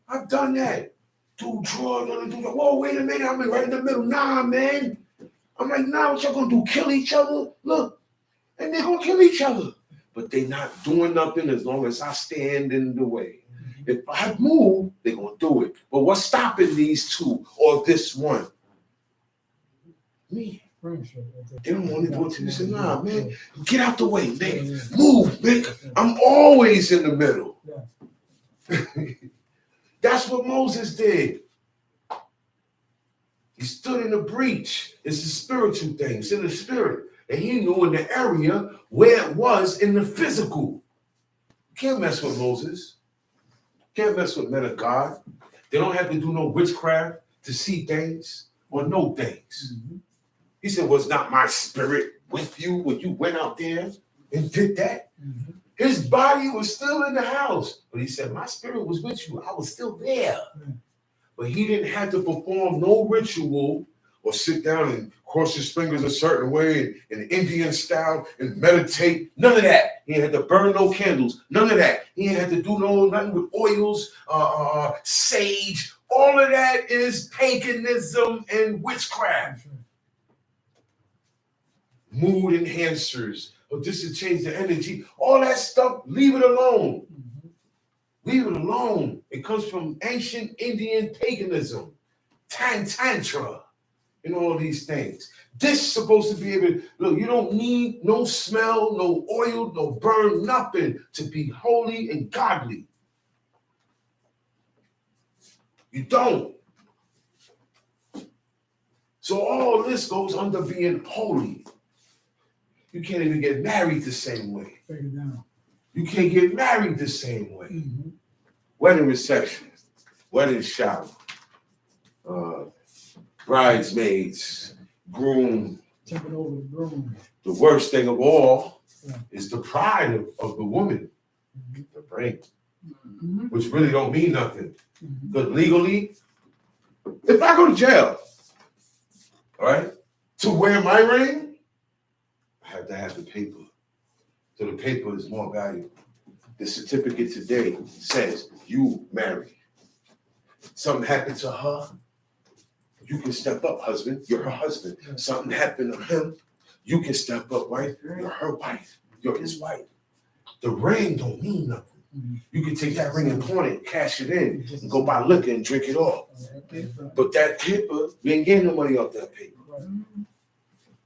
Speaker 3: I've done that. Dude, draw, whoa, wait a minute, I'm right in the middle. Nah, man. I'm like, nah, what y'all gonna do? Kill each other? Look, and they're gonna kill each other. But they not doing nothing as long as I stand in the way. If I move, they're gonna do it. But what's stopping these two or this one? Me. They don't want to do it to me. Say, nah, man, get out the way, man. Move, man. I'm always in the middle. That's what Moses did. He stood in the breach. It's a spiritual thing. It's in the spirit. And he knew in the area where it was in the physical. You can't mess with Moses. You can't mess with men of God. They don't have to do no witchcraft to see things or know things. He said, was not my spirit with you when you went out there and did that? His body was still in the house. But he said, my spirit was with you. I was still there. But he didn't have to perform no ritual or sit down and cross his fingers a certain way in Indian style and meditate. None of that. He had to burn no candles. None of that. He had to do nothing with oils, sage. All of that is paganism and witchcraft. Mood enhancers. Or this to change the energy. All that stuff, leave it alone. Leave it alone. It comes from ancient Indian paganism, tantra, and all these things. This is supposed to be able to, look, you don't need no smell, no oil, no burn, nothing to be holy and godly. You don't. So all this goes under being holy. You can't even get married the same way.
Speaker 7: Break it down.
Speaker 3: You can't get married the same way. Wedding reception, wedding shower, bridesmaids, groom.
Speaker 7: Jumping over the groom.
Speaker 3: The worst thing of all is the pride of the woman, the ring, which really don't mean nothing. But legally, if I go to jail, all right, to wear my ring, I have to have the paper. So the paper is more valuable. The certificate today says you married. Something happened to her, you can step up, husband. You're her husband. Something happened to him, you can step up, wife. You're her wife. You're his wife. The ring don't mean nothing. You can take that ring and pawn it, cash it in, and go buy liquor and drink it all. But that paper, you ain't getting no money off that paper.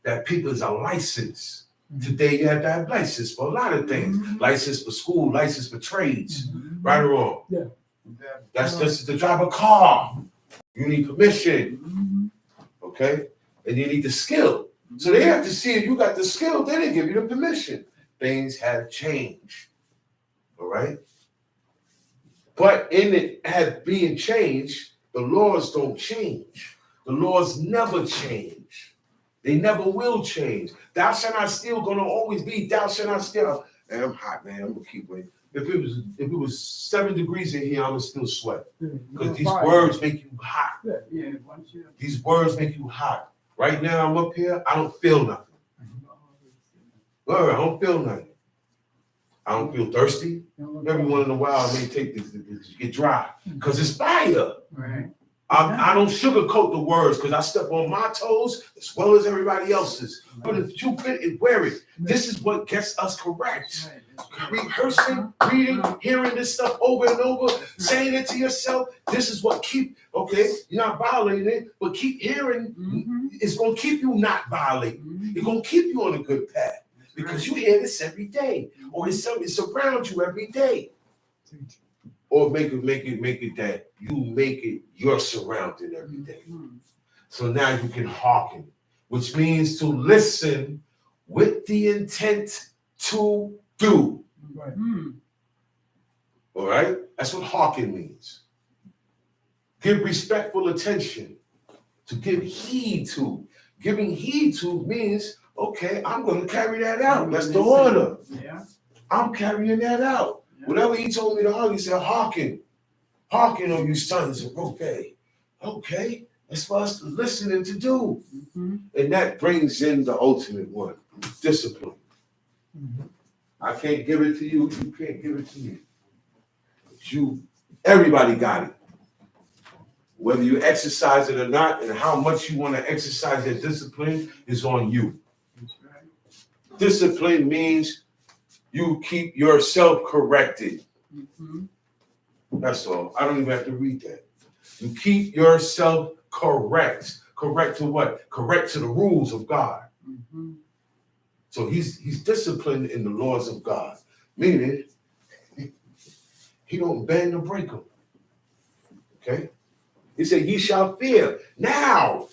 Speaker 3: That paper is a license. Today you have to have license for a lot of things. License for school, license for trades. Right or wrong?
Speaker 7: Yeah.
Speaker 3: That's just to drive a car. You need permission. Okay? And you need the skill. So they have to see if you got the skill, then they give you the permission. Things have changed. All right? But in it have being changed, the laws don't change. The laws never change. They never will change. Thou shalt not steal gonna always be thou shalt not steal. Man, I'm hot, man. I'm gonna keep waiting. If it was 7 degrees in here, I would still sweat. Because these words make you hot.
Speaker 6: Yeah, once you.
Speaker 3: These words make you hot. Right now I'm up here, I don't feel nothing. Word, I don't feel nothing. I don't feel thirsty. Every once in a while I may take this to get dry. Because it's fire.
Speaker 6: Right.
Speaker 3: I don't sugarcoat the words because I step on my toes as well as everybody else's. But if you fit and wear it, this is what gets us correct. Rehearsing, reading, hearing this stuff over and over, saying it to yourself. This is what okay, you're not violating it, but keep hearing. It's going to keep you not violating. It's going to keep you on a good path because you hear this every day, or it's around you every day. Or make it that you make it your surrounding every day. So now you can hearken, which means to listen with the intent to do.
Speaker 7: Right.
Speaker 3: All right? That's what hearken means. Give respectful attention, to give heed to. Giving heed to means, okay, I'm going to carry that out. That's the order.
Speaker 6: Yeah.
Speaker 3: I'm carrying that out. Whatever he told me to hearken, he said, hearken. Hearken, O you sons of okay. Okay, that's for us to listen and to do. And that brings in the ultimate one, discipline. I can't give it to you, you can't give it to me. Everybody got it. Whether you exercise it or not, and how much you want to exercise your discipline is on you. Discipline means you keep yourself corrected. That's all. I don't even have to read that. You keep yourself correct. Correct to what? Correct to the rules of God. So he's disciplined in the laws of God. Meaning, he don't bend or break them. Okay? He said, ye shall fear. Now,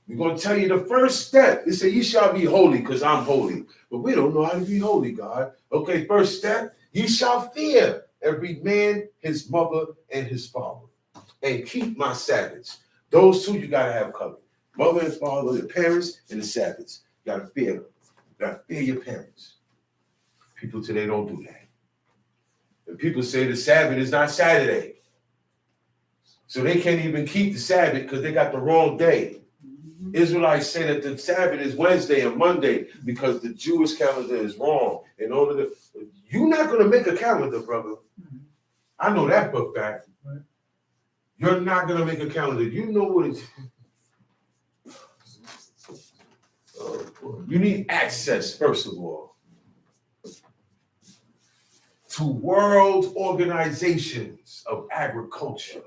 Speaker 3: we're going to tell you the first step. He said, ye shall be holy because I'm holy. But we don't know how to be holy, God. Okay, first step, ye shall fear every man, his mother, and his father. And keep my Sabbaths. Those two you got to have covered. Mother and father, your parents, and the Sabbaths. You got to fear them. You got to fear your parents. People today don't do that. And people say the Sabbath is not Saturday. So they can't even keep the Sabbath because they got the wrong day. Israelites say that the Sabbath is Wednesday and Monday because the Jewish calendar is wrong. You're not going to make a calendar, brother. I know that book back.
Speaker 7: Right.
Speaker 3: You're not going to make a calendar. You know what it's... You need access, first of all, to world organizations of agriculture,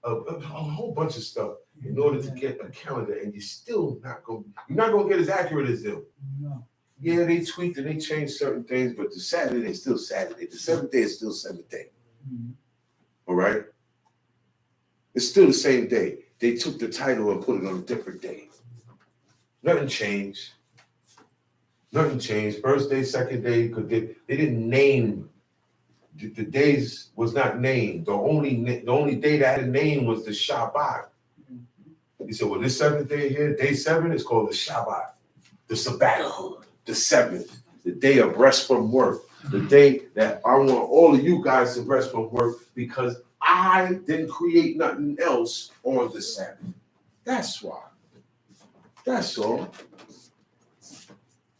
Speaker 3: of a whole bunch of stuff in order to get a calendar, and you're not going to get as accurate as them.
Speaker 7: No.
Speaker 3: Yeah, they tweaked and they changed certain things, but the Saturday is still Saturday. The seventh day is still seventh day. All right? It's still the same day. They took the title and put it on a different day. Nothing changed. Nothing changed. First day, second day, because they didn't name. The days was not named. The only day that had a name was the Shabbat. He said, well, this seventh day here, day 7 is called the Shabbat, the sabbatical, the 7th, the day of rest from work, the day that I want all of you guys to rest from work because I didn't create nothing else on the Sabbath. That's why. That's all.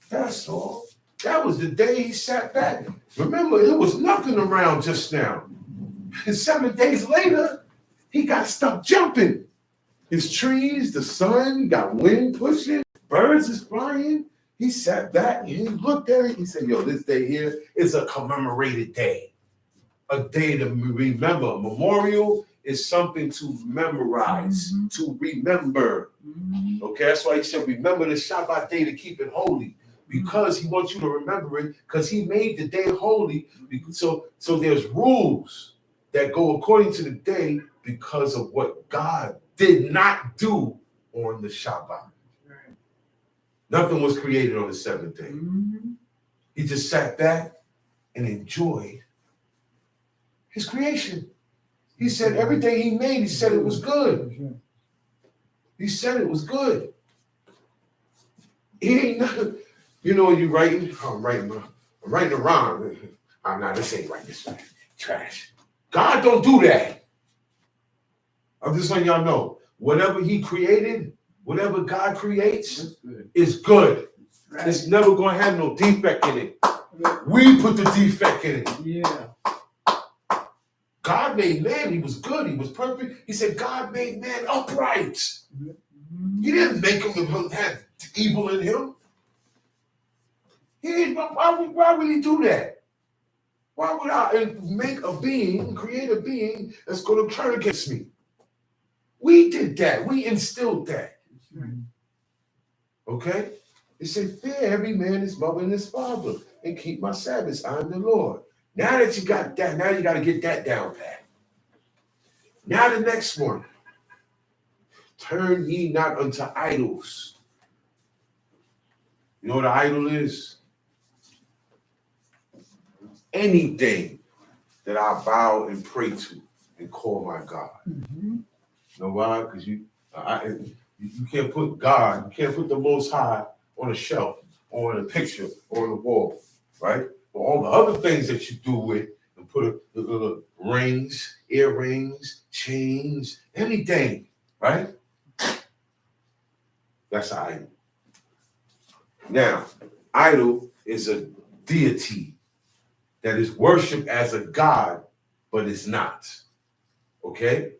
Speaker 3: That's all. That was the day he sat back. Remember, there was nothing around just now. And 7 days later, he got stuff jumping. His trees, the sun, got wind pushing, birds is flying. He sat back and he looked at it. He said, yo, this day here is a commemorated day. A day to remember. A memorial is something to memorize, to remember. Okay, that's why he said, remember the Shabbat day to keep it holy. Because he wants you to remember it, because he made the day holy. So there's rules that go according to the day because of what God did not do on the Shabbat. Nothing was created on the seventh day. He just sat back and enjoyed his creation. He said everything he made, he said it was good. He said it was good. He ain't nothing. You know, you writing, I'm writing a rhyme. I'm not, this ain't right, this way. Trash. God don't do that. I'm just letting y'all know. Whatever he created, whatever God creates is good. It's never going to have no defect in it. We put the defect in it.
Speaker 7: Yeah.
Speaker 3: God made man, he was good, he was perfect. He said God made man upright. He didn't make him have evil in him. He didn't, why would he do that? Why would I make a being, create a being that's going to turn against me? We did that. We instilled that. Okay? He said, fear every man his mother and his father, and keep my Sabbaths. I'm the Lord. Now that you got that, now you got to get that down pat. Now the next one. Turn ye not unto idols. You know what an idol is? Anything that I bow and pray to and call my God. You know why? Because you can't put God, you can't put the Most High on a shelf or on a picture or on the wall, right? But all the other things that you do with and put rings, earrings, chains, anything, right? That's an idol. Now, idol is a deity that is worshipped as a god, but it's not. Okay?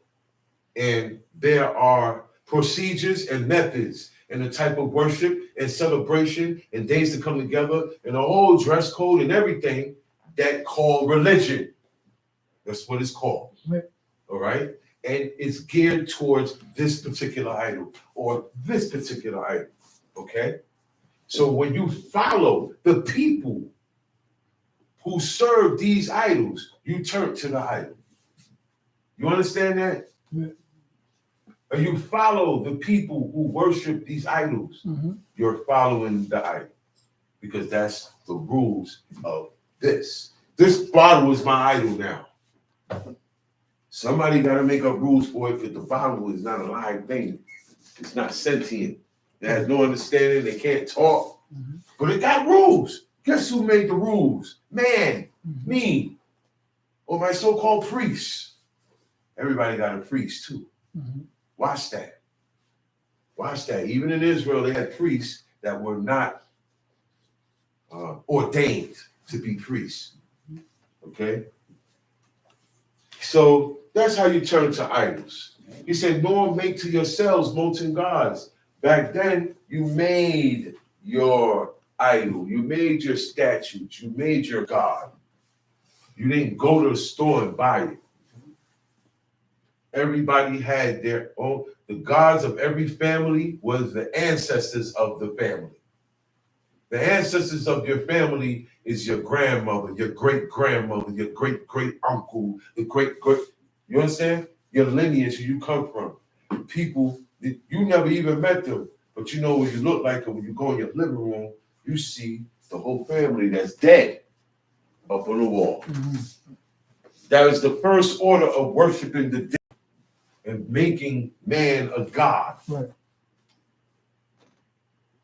Speaker 3: And there are procedures and methods and the type of worship and celebration and days to come together and a whole dress code and everything that called religion. That's what it's called.
Speaker 7: Right.
Speaker 3: All right? And it's geared towards this particular idol or this particular idol. Okay? So when you follow the people who serve these idols, you turn to the idol. You understand that?
Speaker 7: Yeah.
Speaker 3: And you follow the people who worship these idols, you're following the idol. Because that's the rules of this. This bottle is my idol now. Somebody got to make up rules for it because the bottle is not a live thing. It's not sentient. It has no understanding. They can't talk. But it got rules. Guess who made the rules? Man, me, or my so-called priests. Everybody got a priest too. Watch that. Watch that. Even in Israel, they had priests that were not ordained to be priests. Okay? So that's how you turn to idols. He said, nor make to yourselves molten gods. Back then, you made your idol. You made your statutes. You made your God. You didn't go to the store and buy it. Everybody had their own. The gods of every family was the ancestors of the family. The ancestors of your family is your grandmother, your great-grandmother, your great-great-uncle, the great-great. You understand? Your lineage, where you come from. People, you never even met them, but you know what you look like, and when you go in your living room, you see the whole family that's dead up on the wall. That is the first order of worshiping the dead and making man a god.
Speaker 7: Right.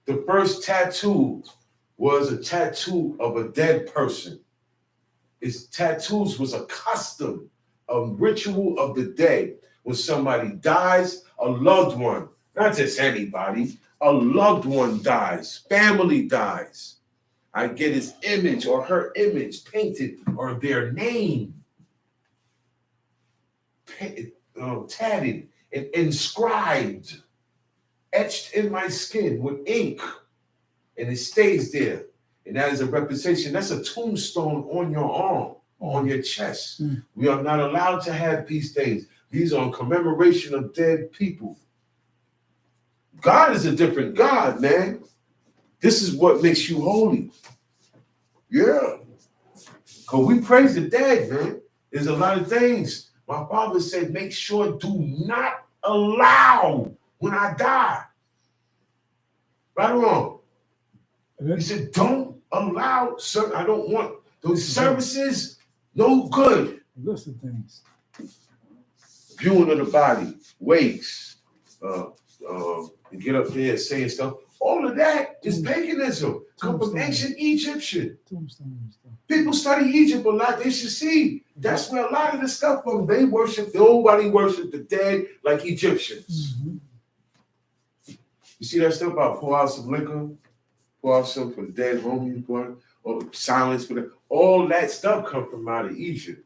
Speaker 3: The first tattoo was a tattoo of a dead person. Its tattoos was a custom, a ritual of the day. When somebody dies, a loved one, not just anybody, a loved one dies, family dies. I get his image or her image painted or their name tatted and inscribed, etched in my skin with ink. and it stays there. And that is a representation. That's a tombstone on your arm, on your chest. We are not allowed to have feast days. These are in commemoration of dead people. God is a different God, man. This is what makes you holy. Yeah. Because we praise the dead, man. There's a lot of things. My father said, make sure do not allow when I die. Right or wrong? He said, don't allow, I don't want those services, no good.
Speaker 7: List of things.
Speaker 3: Viewing of the body, wakes, get up there saying stuff. All of that is paganism. Come from ancient Egyptian.
Speaker 7: Tombstones.
Speaker 3: People study Egypt a lot. They should see. That's where a lot of the stuff from. They worship, nobody worship the dead like Egyptians. You see that stuff about pour out some liquor, pour out some for the dead homies, or silence for them. All that stuff come from out of Egypt.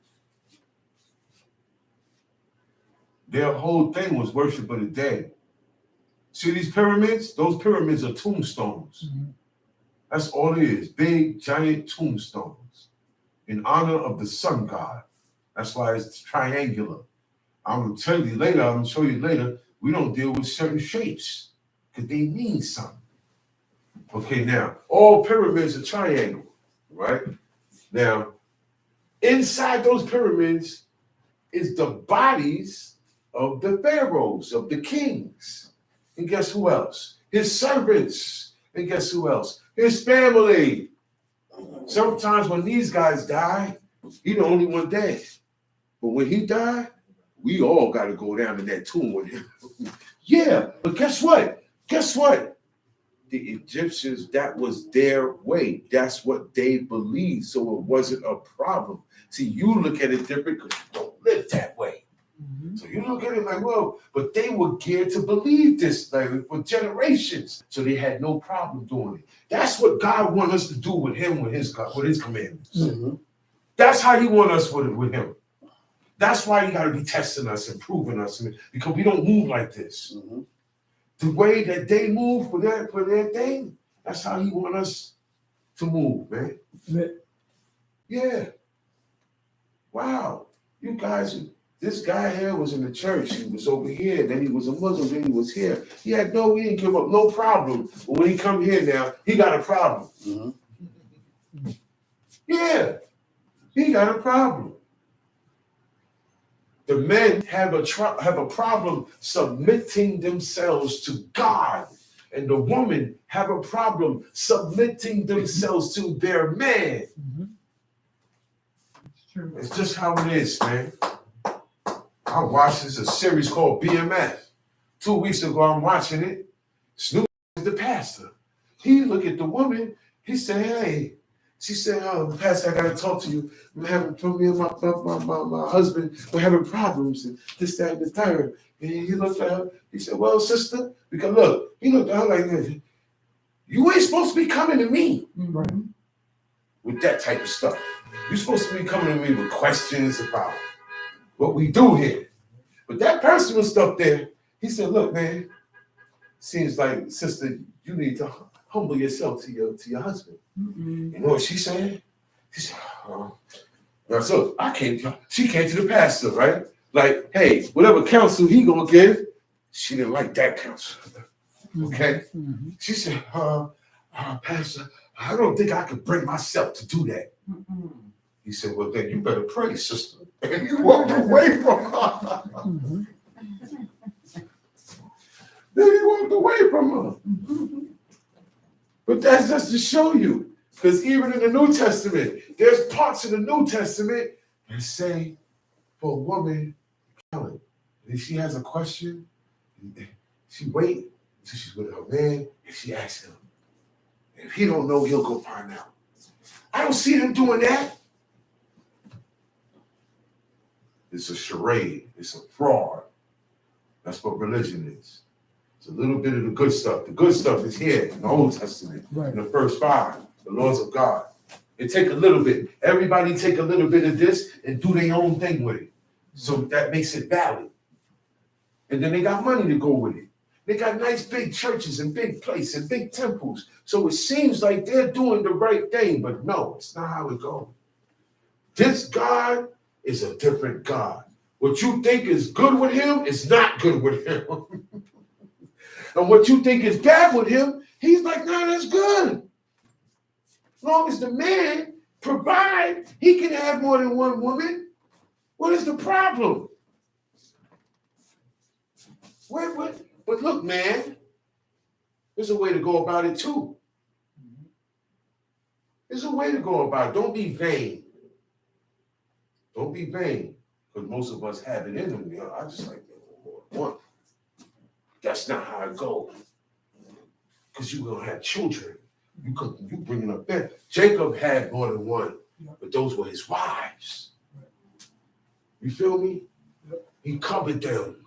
Speaker 3: Their whole thing was worship of the dead. See these pyramids? Those pyramids are tombstones. That's all it is. Big, giant tombstones in honor of the sun god. That's why it's triangular. I'm going to tell you later, I'm going to show you later, we don't deal with certain shapes because they mean something. Okay, now, all pyramids are triangle, right? Now, inside those pyramids is the bodies of the pharaohs, of the kings. And guess who else? His servants. And guess who else? His family. Sometimes when these guys die, he the only one dead. But when he died, we all got to go down in that tomb with him. Yeah, but guess what? Guess what? The Egyptians, that was their way. That's what they believed. So it wasn't a problem. See, you look at it different because you don't live that way. So you look at it like, well, but they were geared to believe this like, for generations. So they had no problem doing it. That's what God wants us to do with him, with his commandments. That's how he wants us with him. That's why he got to be testing us and proving us, because we don't move like this. The way that they move for their thing, that's how he wants us to move, man. Yeah. Wow. You guys, this guy here was in the church. He was over here. Then he was a Muslim. Then he was here. He didn't give up no problem. But when he come here now, he got a problem. Yeah. He got a problem. The men have a problem submitting themselves to God, and the women have a problem submitting themselves to their man. It's just how it is, man. I watched a series called BMF. 2 weeks ago, I'm watching it. Snoop is the pastor. He looked at the woman. He said, hey. She said, oh, Pastor, I got to talk to you. Me and my husband, we're having problems and this, that, and the third. And he looked at her. He said, well, sister, because look, he looked at her like, you ain't supposed to be coming to me with that type of stuff. You're supposed to be coming to me with questions about what we do here. But that personal stuff there, he said, look, man, seems like, sister, you need to humble yourself to your husband. You know what she said? She said, now, so she came to the pastor, right? Like, hey, whatever counsel he gonna give, she didn't like that counsel. Okay? She said, Pastor, I don't think I could bring myself to do that. He said, well, then you better pray, sister. And you walked away from her. Then he walked away from her. But that's just to show you, because even in the New Testament, there's parts of the New Testament that say for a woman, if she has a question, she wait until she's with her man, and she asks him. If he don't know, he'll go find out. I don't see them doing that. It's a charade. It's a fraud. That's what religion is. It's a little bit of the good stuff. The good stuff is here in the Old Testament, in the first 5, the laws of God. They take a little bit. Everybody take a little bit of this and do their own thing with it. So that makes it valid. And then they got money to go with it. They got nice big churches and big places and big temples. So it seems like they're doing the right thing, but no, it's not how it goes. This God is a different God. What you think is good with him is not good with him. And what you think is bad with him, he's like, no, that's good. As long as the man provide, he can have more than one woman. What is the problem? What? But look, man, there's a way to go about it too. There's a way to go about it. Don't be vain. Don't be vain. Because most of us have it in them. You know, I just like one. That's not how it goes. Because you're going to have children. You bringing up that. Jacob had more than one, but those were his wives. You feel me? He covered them.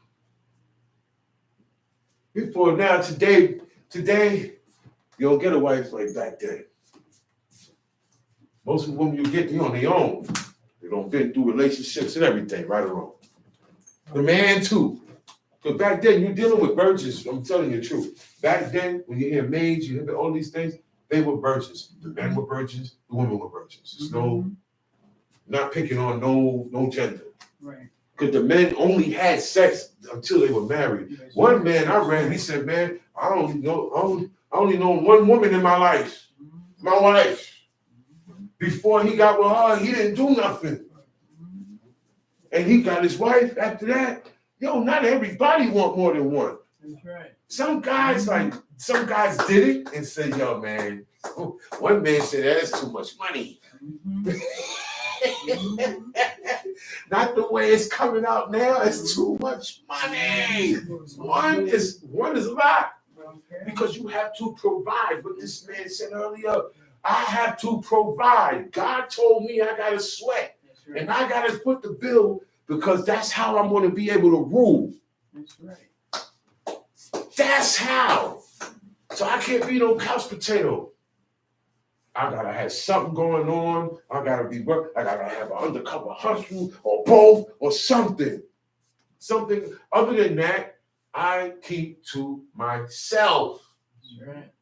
Speaker 3: Before now, today, you don't get a wife like back then. Most of the women you get, they're on their own. They don't been through relationships and everything, right or wrong. The man too. Because back then, you're dealing with virgins. I'm telling you the truth. Back then, when you hear maids, you hear all these things, they were virgins. The men were virgins, the women were virgins. There's not picking on no gender.
Speaker 7: Right.
Speaker 3: Because the men only had sex until they were married. One man I read, he said, man, I only know one woman in my life. My wife. Before he got with her, he didn't do nothing. And he got his wife after that. Yo, not everybody want more than one.
Speaker 7: That's right.
Speaker 3: Some guys did it and said, yo, man, one man said, that's too much money. Not the way it's coming out now. It's too much money. One is a lot. Because you have to provide. What this man said earlier, I have to provide. God told me I got to sweat. And I got to put the bill because that's how I'm going to be able to rule.
Speaker 7: That's right.
Speaker 3: That's how. So I can't be no couch potato. I got to have something going on. I got to have an undercover hustle or both or something. Something other than that, I keep to myself.
Speaker 7: That's right.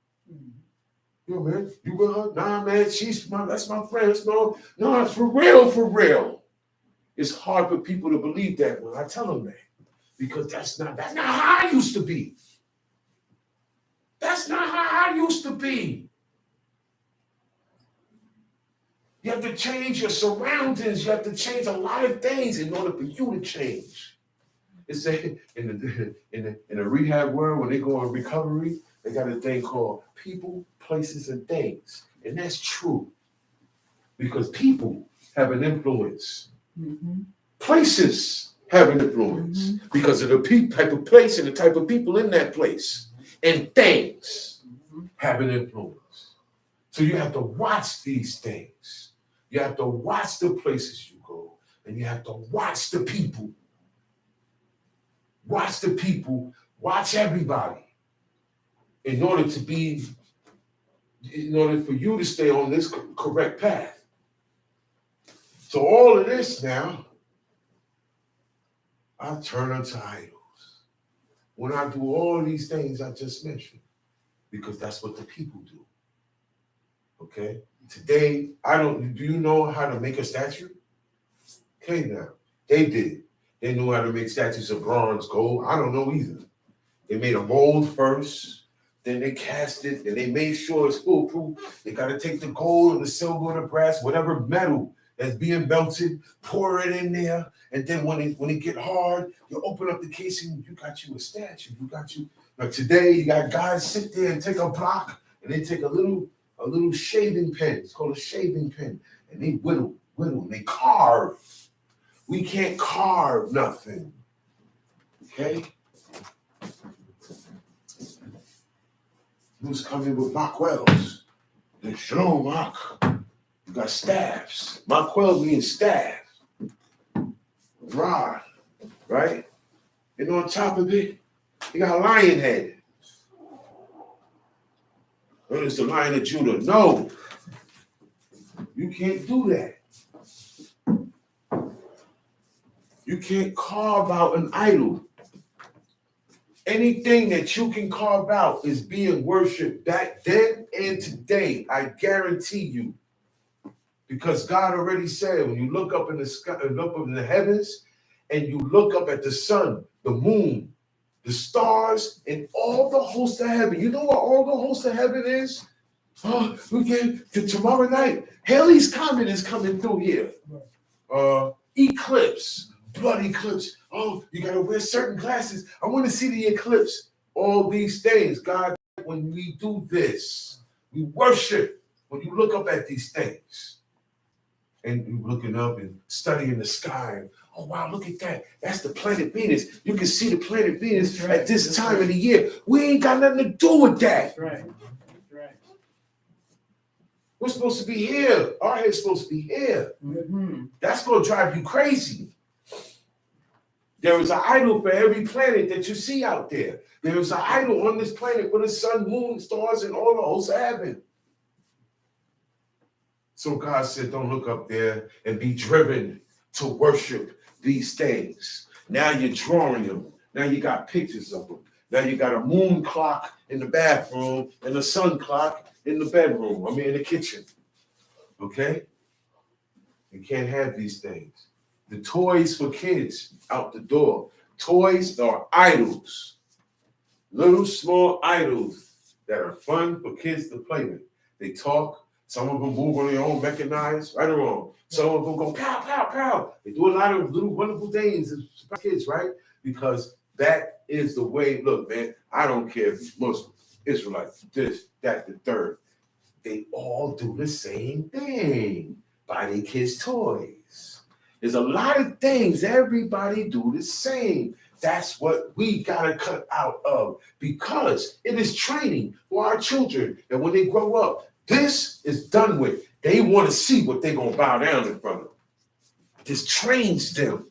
Speaker 3: Yo, man, you with her? Nah, man, that's my friend. No, it's for real. It's hard for people to believe that when I tell them that. Because that's not how I used to be. That's not how I used to be. You have to change your surroundings. You have to change a lot of things in order for you to change. It's in the rehab world, when they go on recovery, they got a thing called people, places, and things. And that's true. Because people have an influence.
Speaker 7: Mm-hmm.
Speaker 3: Places have an influence because of the type of place and the type of people in that place. And things have an influence. So you have to watch these things. You have to watch the places you go. And you have to watch the people. Watch the people. Watch everybody. In order for you to stay on this correct path. So all of this now, I turn unto idols. When I do all these things I just mentioned, because that's what the people do. Okay? Today, do you know how to make a statue? Okay, now. They did. They knew how to make statues of bronze, gold. I don't know either. They made a mold first, then they cast it, and they made sure it's foolproof. They got to take the gold or the silver or the brass, whatever metal that's being melted, pour it in there, and then when it get hard, you open up the casing, you got you a statue. Like today, you got guys sit there and take a block, and they take a little shaving pen. It's called a shaving pen, and they whittle, and they carve. We can't carve nothing. Okay? Who's coming with Markwells? The Shalom Mark. You got staffs. Markwell means staff. Rod, right? And on top of it, you got a lion head. What is the Lion of Judah? No. You can't do that. You can't carve out an idol Anything that you can carve out is being worshipped back then and today. I guarantee you. Because God already said, when you look up in the sky, look up in the heavens, and you look up at the sun, the moon, the stars, and all the hosts of heaven. You know what all the hosts of heaven is? Oh, we get to tomorrow night. Halley's Comet is coming through here. Eclipse, blood eclipse. Oh, you gotta wear certain glasses. I want to see the eclipse. All these things, God, when we do this, we worship. When you look up at these things, and you're looking up and studying the sky. Oh wow, look at that. That's the planet Venus. You can see the planet Venus at this time of the year. We ain't got nothing to do with that.
Speaker 2: That's right. That's right.
Speaker 3: We're supposed to be here. Our head's supposed to be here.
Speaker 2: Mm-hmm.
Speaker 3: That's going to drive you crazy. There is an idol for every planet that you see out there. There is an idol on this planet for the sun, moon, stars, and all the hosts of heaven. So God said, don't look up there and be driven to worship these things. Now you're drawing them. Now you got pictures of them. Now you got a moon clock in the bathroom and a sun clock in the bedroom. In the kitchen. Okay? You can't have these things. The toys for kids out the door. Toys are idols. Little small idols that are fun for kids to play with. They talk. Some of them move on their own, mechanized, right or wrong. Some of them go pow, pow, pow. They do a lot of little wonderful things for kids, right? Because that is the way. Look, man, I don't care if it's Muslim, Israelite, this, that, the third. They all do the same thing. Buy their kids toys. There's a lot of things everybody do the same. That's what we gotta cut out of, because it is training for our children that when they grow up, this is done with. They want to see what they're going to bow down in front of. This trains them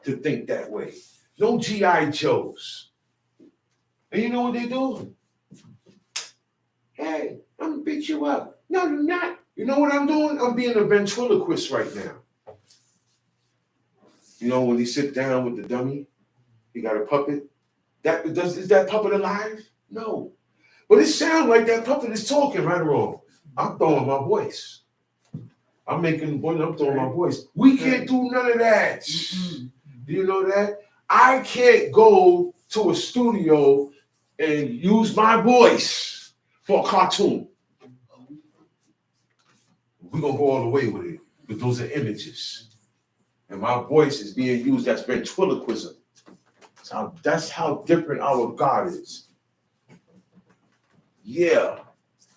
Speaker 3: to think that way. No G.I. Joes. And you know what they do? Hey, I'm going to beat you up. No, you're not. You know what I'm doing? I'm being a ventriloquist right now. You know, when he sit down with the dummy, he got a puppet. Is that puppet alive? No. But it sounds like that puppet is talking, right or wrong. I'm throwing my voice. I'm throwing my voice. We can't do none of that. Mm-hmm. Do you know that? I can't go to a studio and use my voice for a cartoon. We're going to go all the way with it. But those are images. And my voice is being used as ventriloquism. That's how different our God is. Yeah.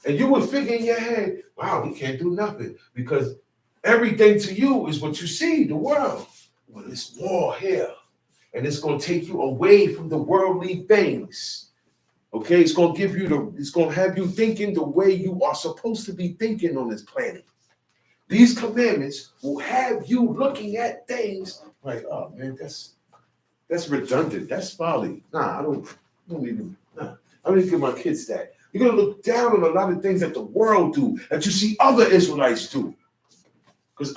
Speaker 3: And you would figure in your head, wow, we can't do nothing, because everything to you is what you see, the world. Well, there's more here. And it's going to take you away from the worldly things. Okay, it's going to have you thinking the way you are supposed to be thinking on this planet. These commandments will have you looking at things like, oh man, that's redundant. That's folly. I don't even give my kids that. You're going to look down on a lot of things that the world do, that you see other Israelites do. Because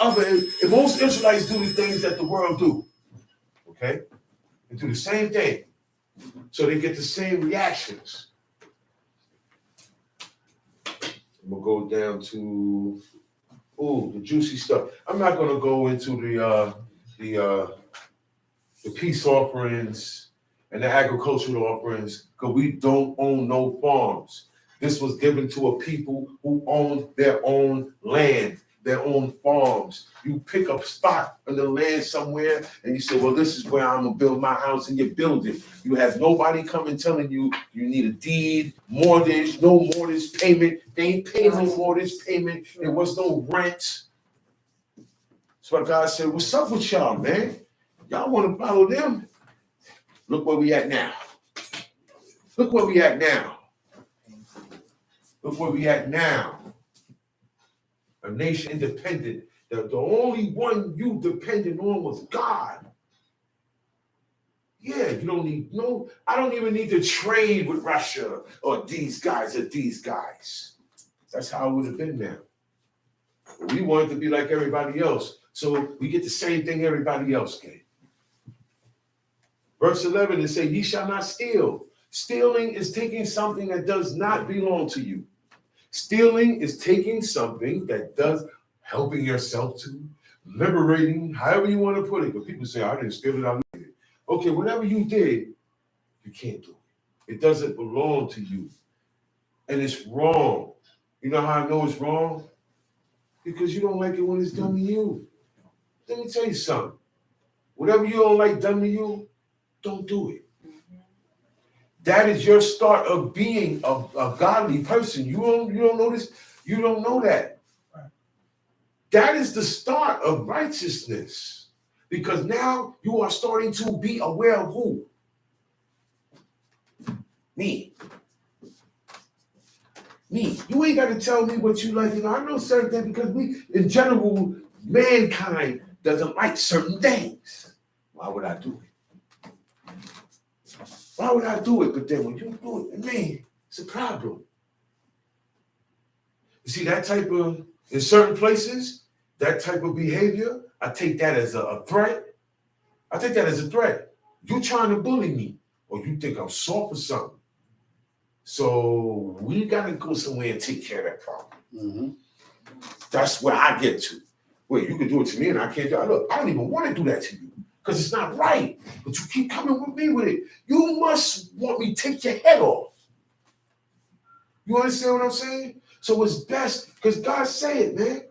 Speaker 3: most Israelites do the things that the world do. Okay? They do the same thing. So they get the same reactions. I'm going to go down to, the juicy stuff. I'm not going to go into the peace offerings and the agricultural offerings, because we don't own no farms. This was given to a people who owned their own land, their own farms. You pick up a spot on the land somewhere and you say, well, this is where I'm going to build my house, and you build it. You have nobody coming telling you you need a deed, mortgage, no mortgage payment. They ain't paying no mortgage payment. There was no rent. That's why God said, what's up with y'all, man? Y'all want to follow them? Look where we at now. Look where we at now. Look where we at now. A nation independent. The only one you depended on was God. Yeah, you don't need I don't even need to trade with Russia or these guys or these guys. That's how it would have been now. We wanted to be like everybody else. So we get the same thing everybody else get. Verse 11, it says, ye shall not steal. Stealing is taking something that does not belong to you. Stealing is taking something that does, helping yourself to, liberating, however you want to put it. But people say, I didn't steal it, I made it. Okay, whatever you did, you can't do it. It doesn't belong to you. And it's wrong. You know how I know it's wrong? Because you don't like it when it's done to you. Let me tell you something. Whatever you don't like done to you, don't do it. That is your start of being a godly person. You don't know this. You don't know that. That is the start of righteousness. Because now you are starting to be aware of who? Me. Me. You ain't got to tell me what you like. You know, I know certain things because we, in general, mankind doesn't like certain things. Why would I do it? Why would I do it? But then when you do it, man, it's a problem. You see, that type of, in certain places, that type of behavior, I take that as a threat. I take that as a threat. You trying to bully me, or you think I'm soft or something. So we got to go somewhere and take care of that problem.
Speaker 1: Mm-hmm.
Speaker 3: That's where I get to. Wait, you can do it to me and I can't do it. Look, I don't even want to do that to you because it's not right. But you keep coming with me with it. You must want me to take your head off. You understand what I'm saying? So it's best, because God said it, man.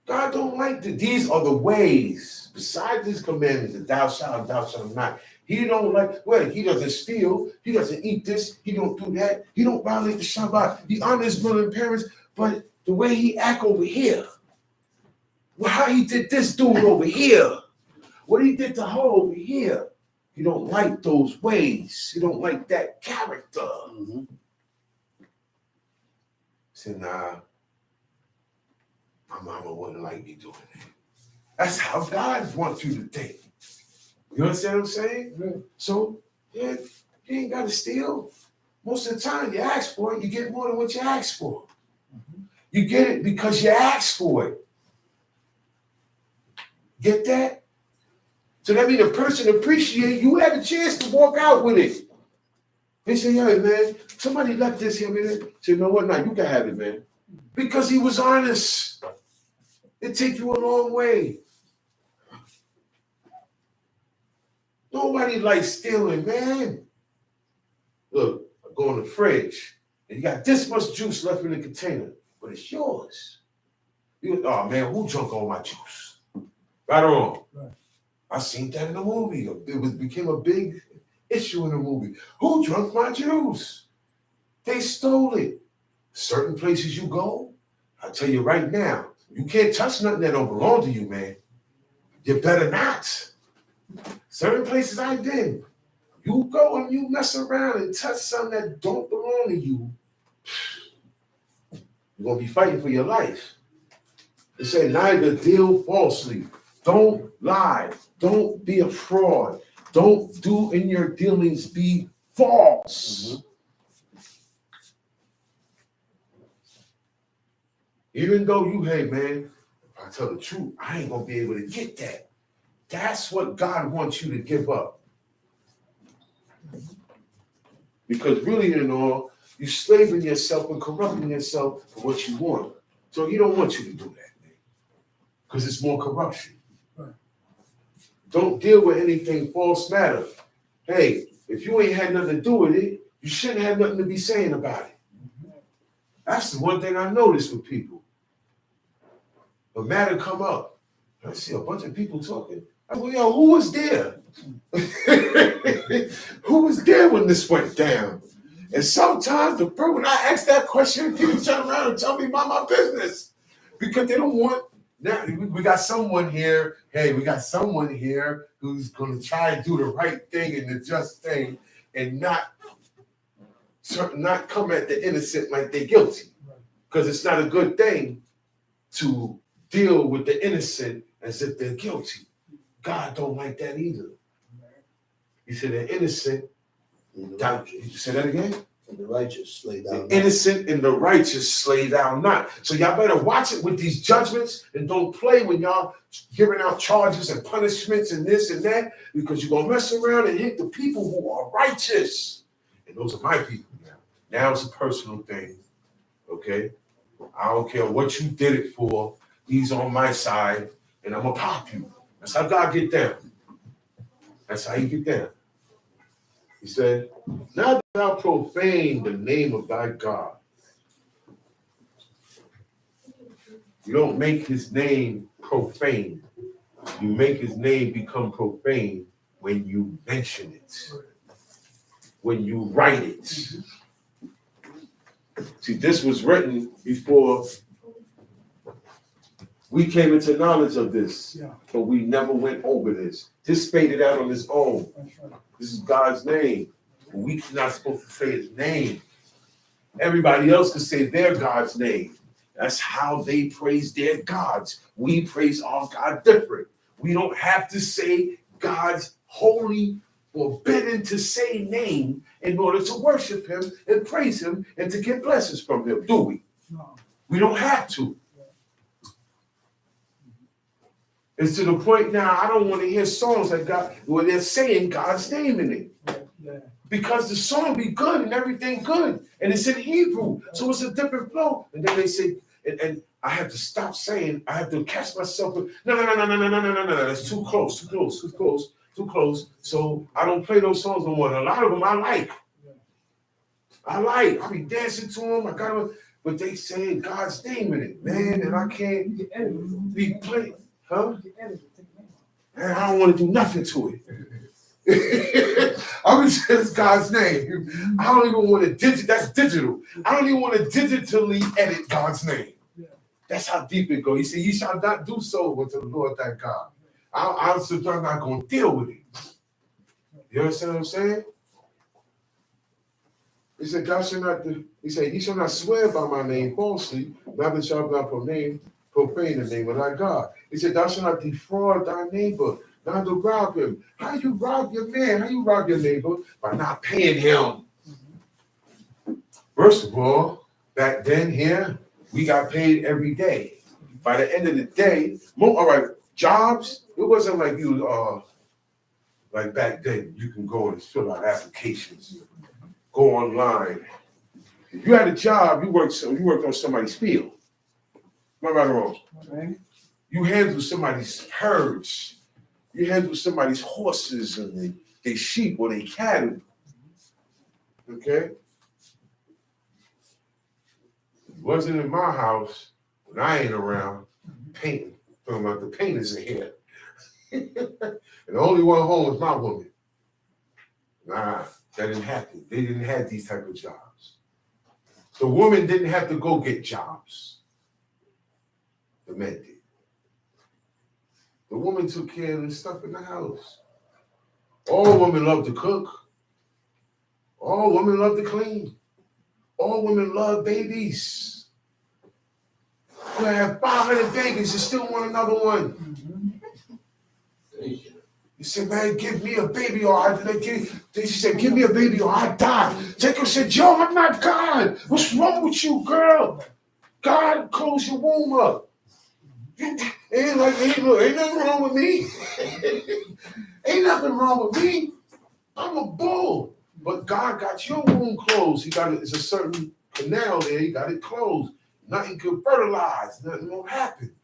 Speaker 3: God don't like these are the ways, besides his commandments, that thou shalt not. He don't like, well, he doesn't steal, he doesn't eat this, he don't do that, he don't violate the Shabbat, he honors his mother and parents, but the way he act over here, well, how he did this dude over here, what he did to her over here, he don't like those ways, he don't like that character.
Speaker 1: Mm-hmm.
Speaker 3: Say, nah, my mama wouldn't like me doing that. That's how God wants you to think. You understand what I'm saying?
Speaker 7: Right.
Speaker 3: So, yeah, you ain't got to steal. Most of the time, you ask for it, you get more than what you ask for.
Speaker 7: Mm-hmm.
Speaker 3: You get it because you asked for it. Get that? So that means the person appreciate you had a chance to walk out with it. They say, hey, man, somebody left this here, man. Say, you know what? Now you can have it, man. Because he was honest. It take you a long way. Nobody likes stealing, man. Look, I go in the fridge, and you got this much juice left in the container, but it's yours. Oh, man, who drank all my juice? Right or wrong?
Speaker 7: Right.
Speaker 3: I seen that in the movie. It became a big issue in the movie. Who drank my juice? They stole it. Certain places you go, I tell you right now, you can't touch nothing that don't belong to you, man. You better not. Certain places I've been, you go and you mess around and touch something that don't belong to you, you're going to be fighting for your life. They say neither deal falsely. Don't lie. Don't be a fraud. Don't do in your dealings be false.
Speaker 1: Mm-hmm.
Speaker 3: Even though you, hey, man, if I tell the truth, I ain't going to be able to get that. That's what God wants you to give up. Because really, in all, you're slaving yourself and corrupting yourself for what you want. So he don't want you to do that, man. Because it's more corruption.
Speaker 7: Right.
Speaker 3: Don't deal with anything false matter. Hey, if you ain't had nothing to do with it, you shouldn't have nothing to be saying about it. That's the one thing I noticed with people. A matter come up. I see a bunch of people talking. I go, yo, who was there? Who was there when this went down? And sometimes when I ask that question, people turn around and tell me about my business. Because they don't want, now we got someone here, hey, we got someone here who's going to try and do the right thing and the just thing and not come at the innocent like they're guilty. Because it's not a good thing to deal with the innocent as if they're guilty. God don't like that either. He said they're innocent.
Speaker 1: Mm-hmm.
Speaker 3: Did you say that again?
Speaker 1: And the righteous slay thou
Speaker 3: The
Speaker 1: not.
Speaker 3: innocent and the righteous slay thou not. So y'all better watch it with these judgments and don't play when y'all giving out charges and punishments and this and that, because you're gonna mess around and hit the people who are righteous. And those are my people now. Now it's a personal thing. Okay? I don't care what you did it for. He's on my side, and I'm gonna pop you. That's how God get down. That's how he get down. He said, "Now thou profane the name of thy God." You don't make his name profane. You make his name become profane when you mention it, when you write it. See, this was written before we came into knowledge of this, but we never went over this. This faded out on its own. This is God's name. We're not supposed to say his name. Everybody else can say their God's name. That's how they praise their gods. We praise our God different. We don't have to say God's holy, forbidden to say name in order to worship him and praise him and to get blessings from him, do we?
Speaker 7: No.
Speaker 3: We don't have to. It's to the point now I don't want to hear songs that God where they're saying God's name in it.
Speaker 7: Yeah.
Speaker 3: Because the song be good and everything good. And it's in Hebrew. So it's a different flow. And then they say, and I have to stop saying, I have to catch myself with, no, that's too close. So I don't play those songs no more. And a lot of them I like. I be dancing to them. But they saying God's name in it, man. And I can't be playing. Huh? Man, I don't want to do nothing to it. I'm gonna say it's God's name. I don't even want to that's digital. I don't even want to digitally edit God's name. That's how deep it goes. He said, "You shall not do so unto the Lord thy God." I'm sometimes not gonna deal with it. You understand what I'm saying? He said, "Thou shalt not." He said, "Ye shall not swear by my name falsely, neither shalt thou profane the name of thy God." He said, "Thou shalt not defraud thy neighbor, neither rob him." How you rob your man? How you rob your neighbor? By not paying him. First of all, back then here, we got paid every day. By the end of the day, all right, jobs, it wasn't like you, like back then, you can go and fill out applications, go online. If you had a job, you worked on somebody's field. Am I right or wrong?
Speaker 7: Right.
Speaker 3: You handle somebody's herds. You handle somebody's horses and their sheep or their cattle. Okay? It wasn't in my house when I ain't around painting. Talking about the painters in here. And the only one home was my woman. Nah, that didn't happen. They didn't have these type of jobs. The woman didn't have to go get jobs. The men did. The woman took care of the stuff in the house. All women love to cook. All women love to clean. All women love babies. You have 500 babies and still want another one. You said, "Man, give me a baby or she said, give me a baby or I die." Jacob said, "Yo, I'm not God. What's wrong with you, girl? God closed your womb up. Ain't nothing wrong with me. Ain't nothing wrong with me. I'm a bull. But God got your womb closed. It's a certain canal there. He got it closed. Nothing can fertilize. Nothing won't happen.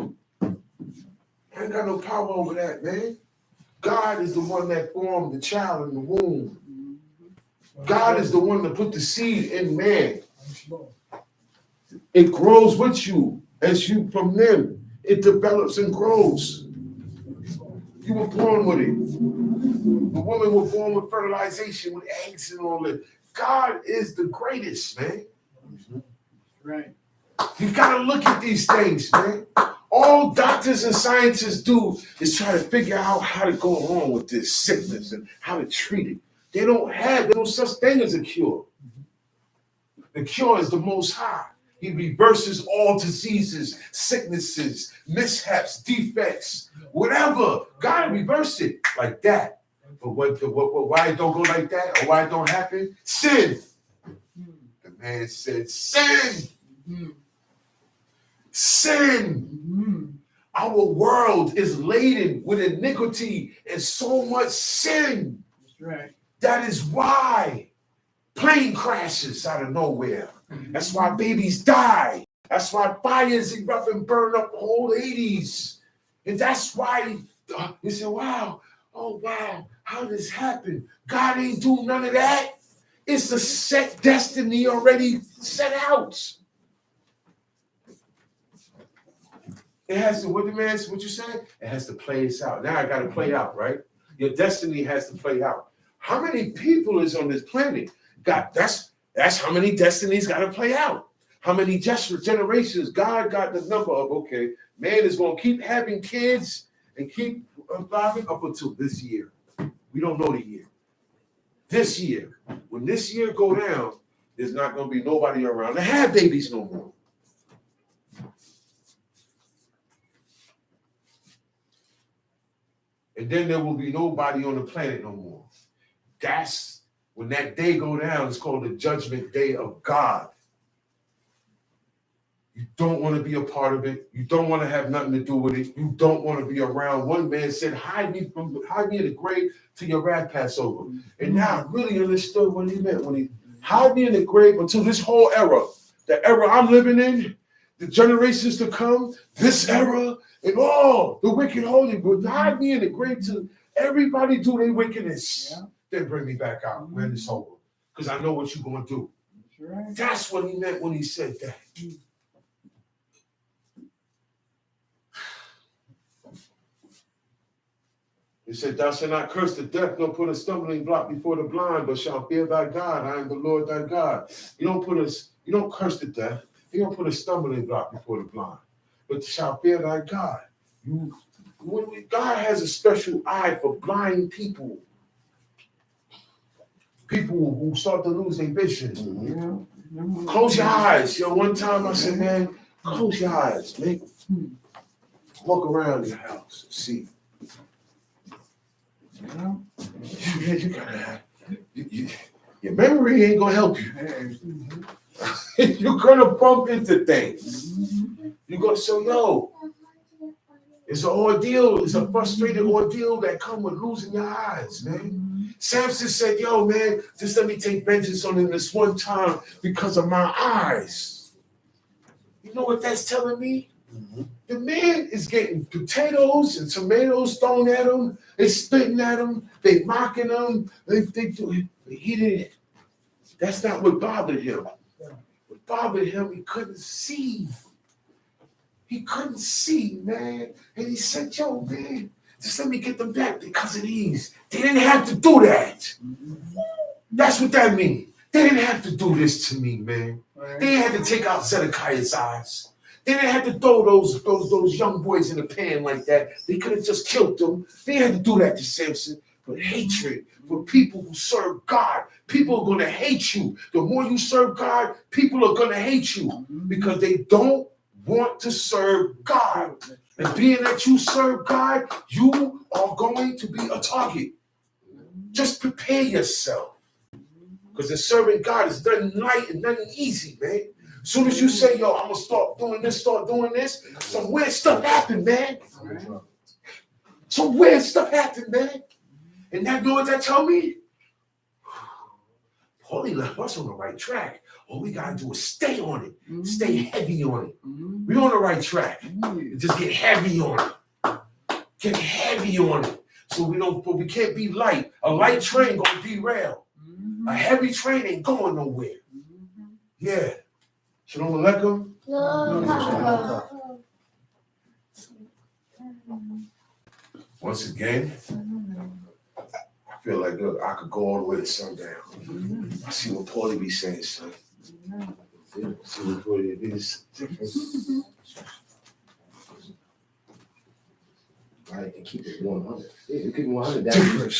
Speaker 3: I ain't got no power over that, man. God is the one that formed the child in the womb. God is the one that put the seed in man. It grows with you as you from them. It develops and grows. You were born with it. The woman was born with fertilization, with eggs and all that. God is the greatest, man.
Speaker 7: Right.
Speaker 3: You gotta look at these things, man. All doctors and scientists do is try to figure out how to go on with this sickness and how to treat it. They don't have no such thing as a cure. The cure is the Most High. He reverses all diseases, sicknesses, mishaps, defects, whatever. God reverse it like that. why it don't go like that, or why it don't happen? Sin. The man said, sin. Sin. Our world is laden with iniquity and so much sin.
Speaker 6: That's right.
Speaker 3: That is why plane crashes out of nowhere. That's why babies die. That's why fires erupt and burn up whole 80s. And that's why you say, wow, oh wow, how did this happen? God ain't do none of that. It's a set destiny already set out. It has to, what you saying? It has to play this out. Now I got to play out, right? Your destiny has to play out. How many people is on this planet? God, that's how many destinies got to play out. How many generations? God got the number of, okay, man is going to keep having kids and keep surviving up until this year. We don't know the year. This year. When this year go down, there's not going to be nobody around to have babies no more. And then there will be nobody on the planet no more. That's when that day go down. It's called the judgment day of God. You don't want to be a part of it. You don't want to have nothing to do with it. You don't want to be around. One man said, hide me in the grave till your wrath pass over. And now I really understood what he meant when he hide me in the grave until this whole era, the era I'm living in, the generations to come, this era, and all the wicked holy, but hide me in the grave till everybody do their wickedness. Yeah. Then bring me back out when it's over. Because I know what you're going to do.
Speaker 6: That's right.
Speaker 3: That's what he meant when he said that. He said, thou shalt not curse the deaf, nor put a stumbling block before the blind, but shalt fear thy God. I am the Lord thy God. You don't curse the deaf. You don't put a stumbling block before the blind, but shalt fear thy God. God has a special eye for blind people. People who start to lose their vision. Mm-hmm. Close your eyes. One time I said, man, close your eyes, man. Walk around your house and see. You gotta have, your memory ain't gonna help you. You're gonna bump into things. You're gonna say, yo, it's an ordeal, it's a frustrated ordeal that comes with losing your eyes, man. Samson said, yo, man, just let me take vengeance on him this one time because of my eyes. You know what that's telling me? Mm-hmm. The man is getting potatoes and tomatoes thrown at him. They spitting at him. They mocking him. They do it. He didn't. That's not what bothered him. What bothered him, he couldn't see. He couldn't see, man. And he said, yo, man, just let me get them back because of these. They didn't have to do that. That's what that means. They didn't have to do this to me, man. They didn't have to take out Zedekiah's eyes. They didn't have to throw those young boys in the pan like that. They could have just killed them. They didn't have to do that to Samson. But hatred for people who serve God. People are going to hate you. The more you serve God, people are going to hate you because they don't want to serve God. And being that you serve God, you are going to be a target. Just prepare yourself. Because the serving God is nothing light and nothing easy, man. As soon as you say, yo, I'm going to start doing this, some weird stuff happened, man. Some weird stuff happened, man. And that, you know what that tell me? Paulie left us on the right track. All we got to do is stay on it. Stay heavy on it. We're on the right track. Just get heavy on it. Get heavy on it. So we can't be light. A light train going to derail. A heavy train ain't going nowhere. Yeah. Shalom Aleichem. Once again, I feel like I could go all the way to sundown. I see what Paulie be saying, son. See what Paulie is different.
Speaker 1: Right, and keep it 100. Yeah, you keep it 100.
Speaker 3: Different.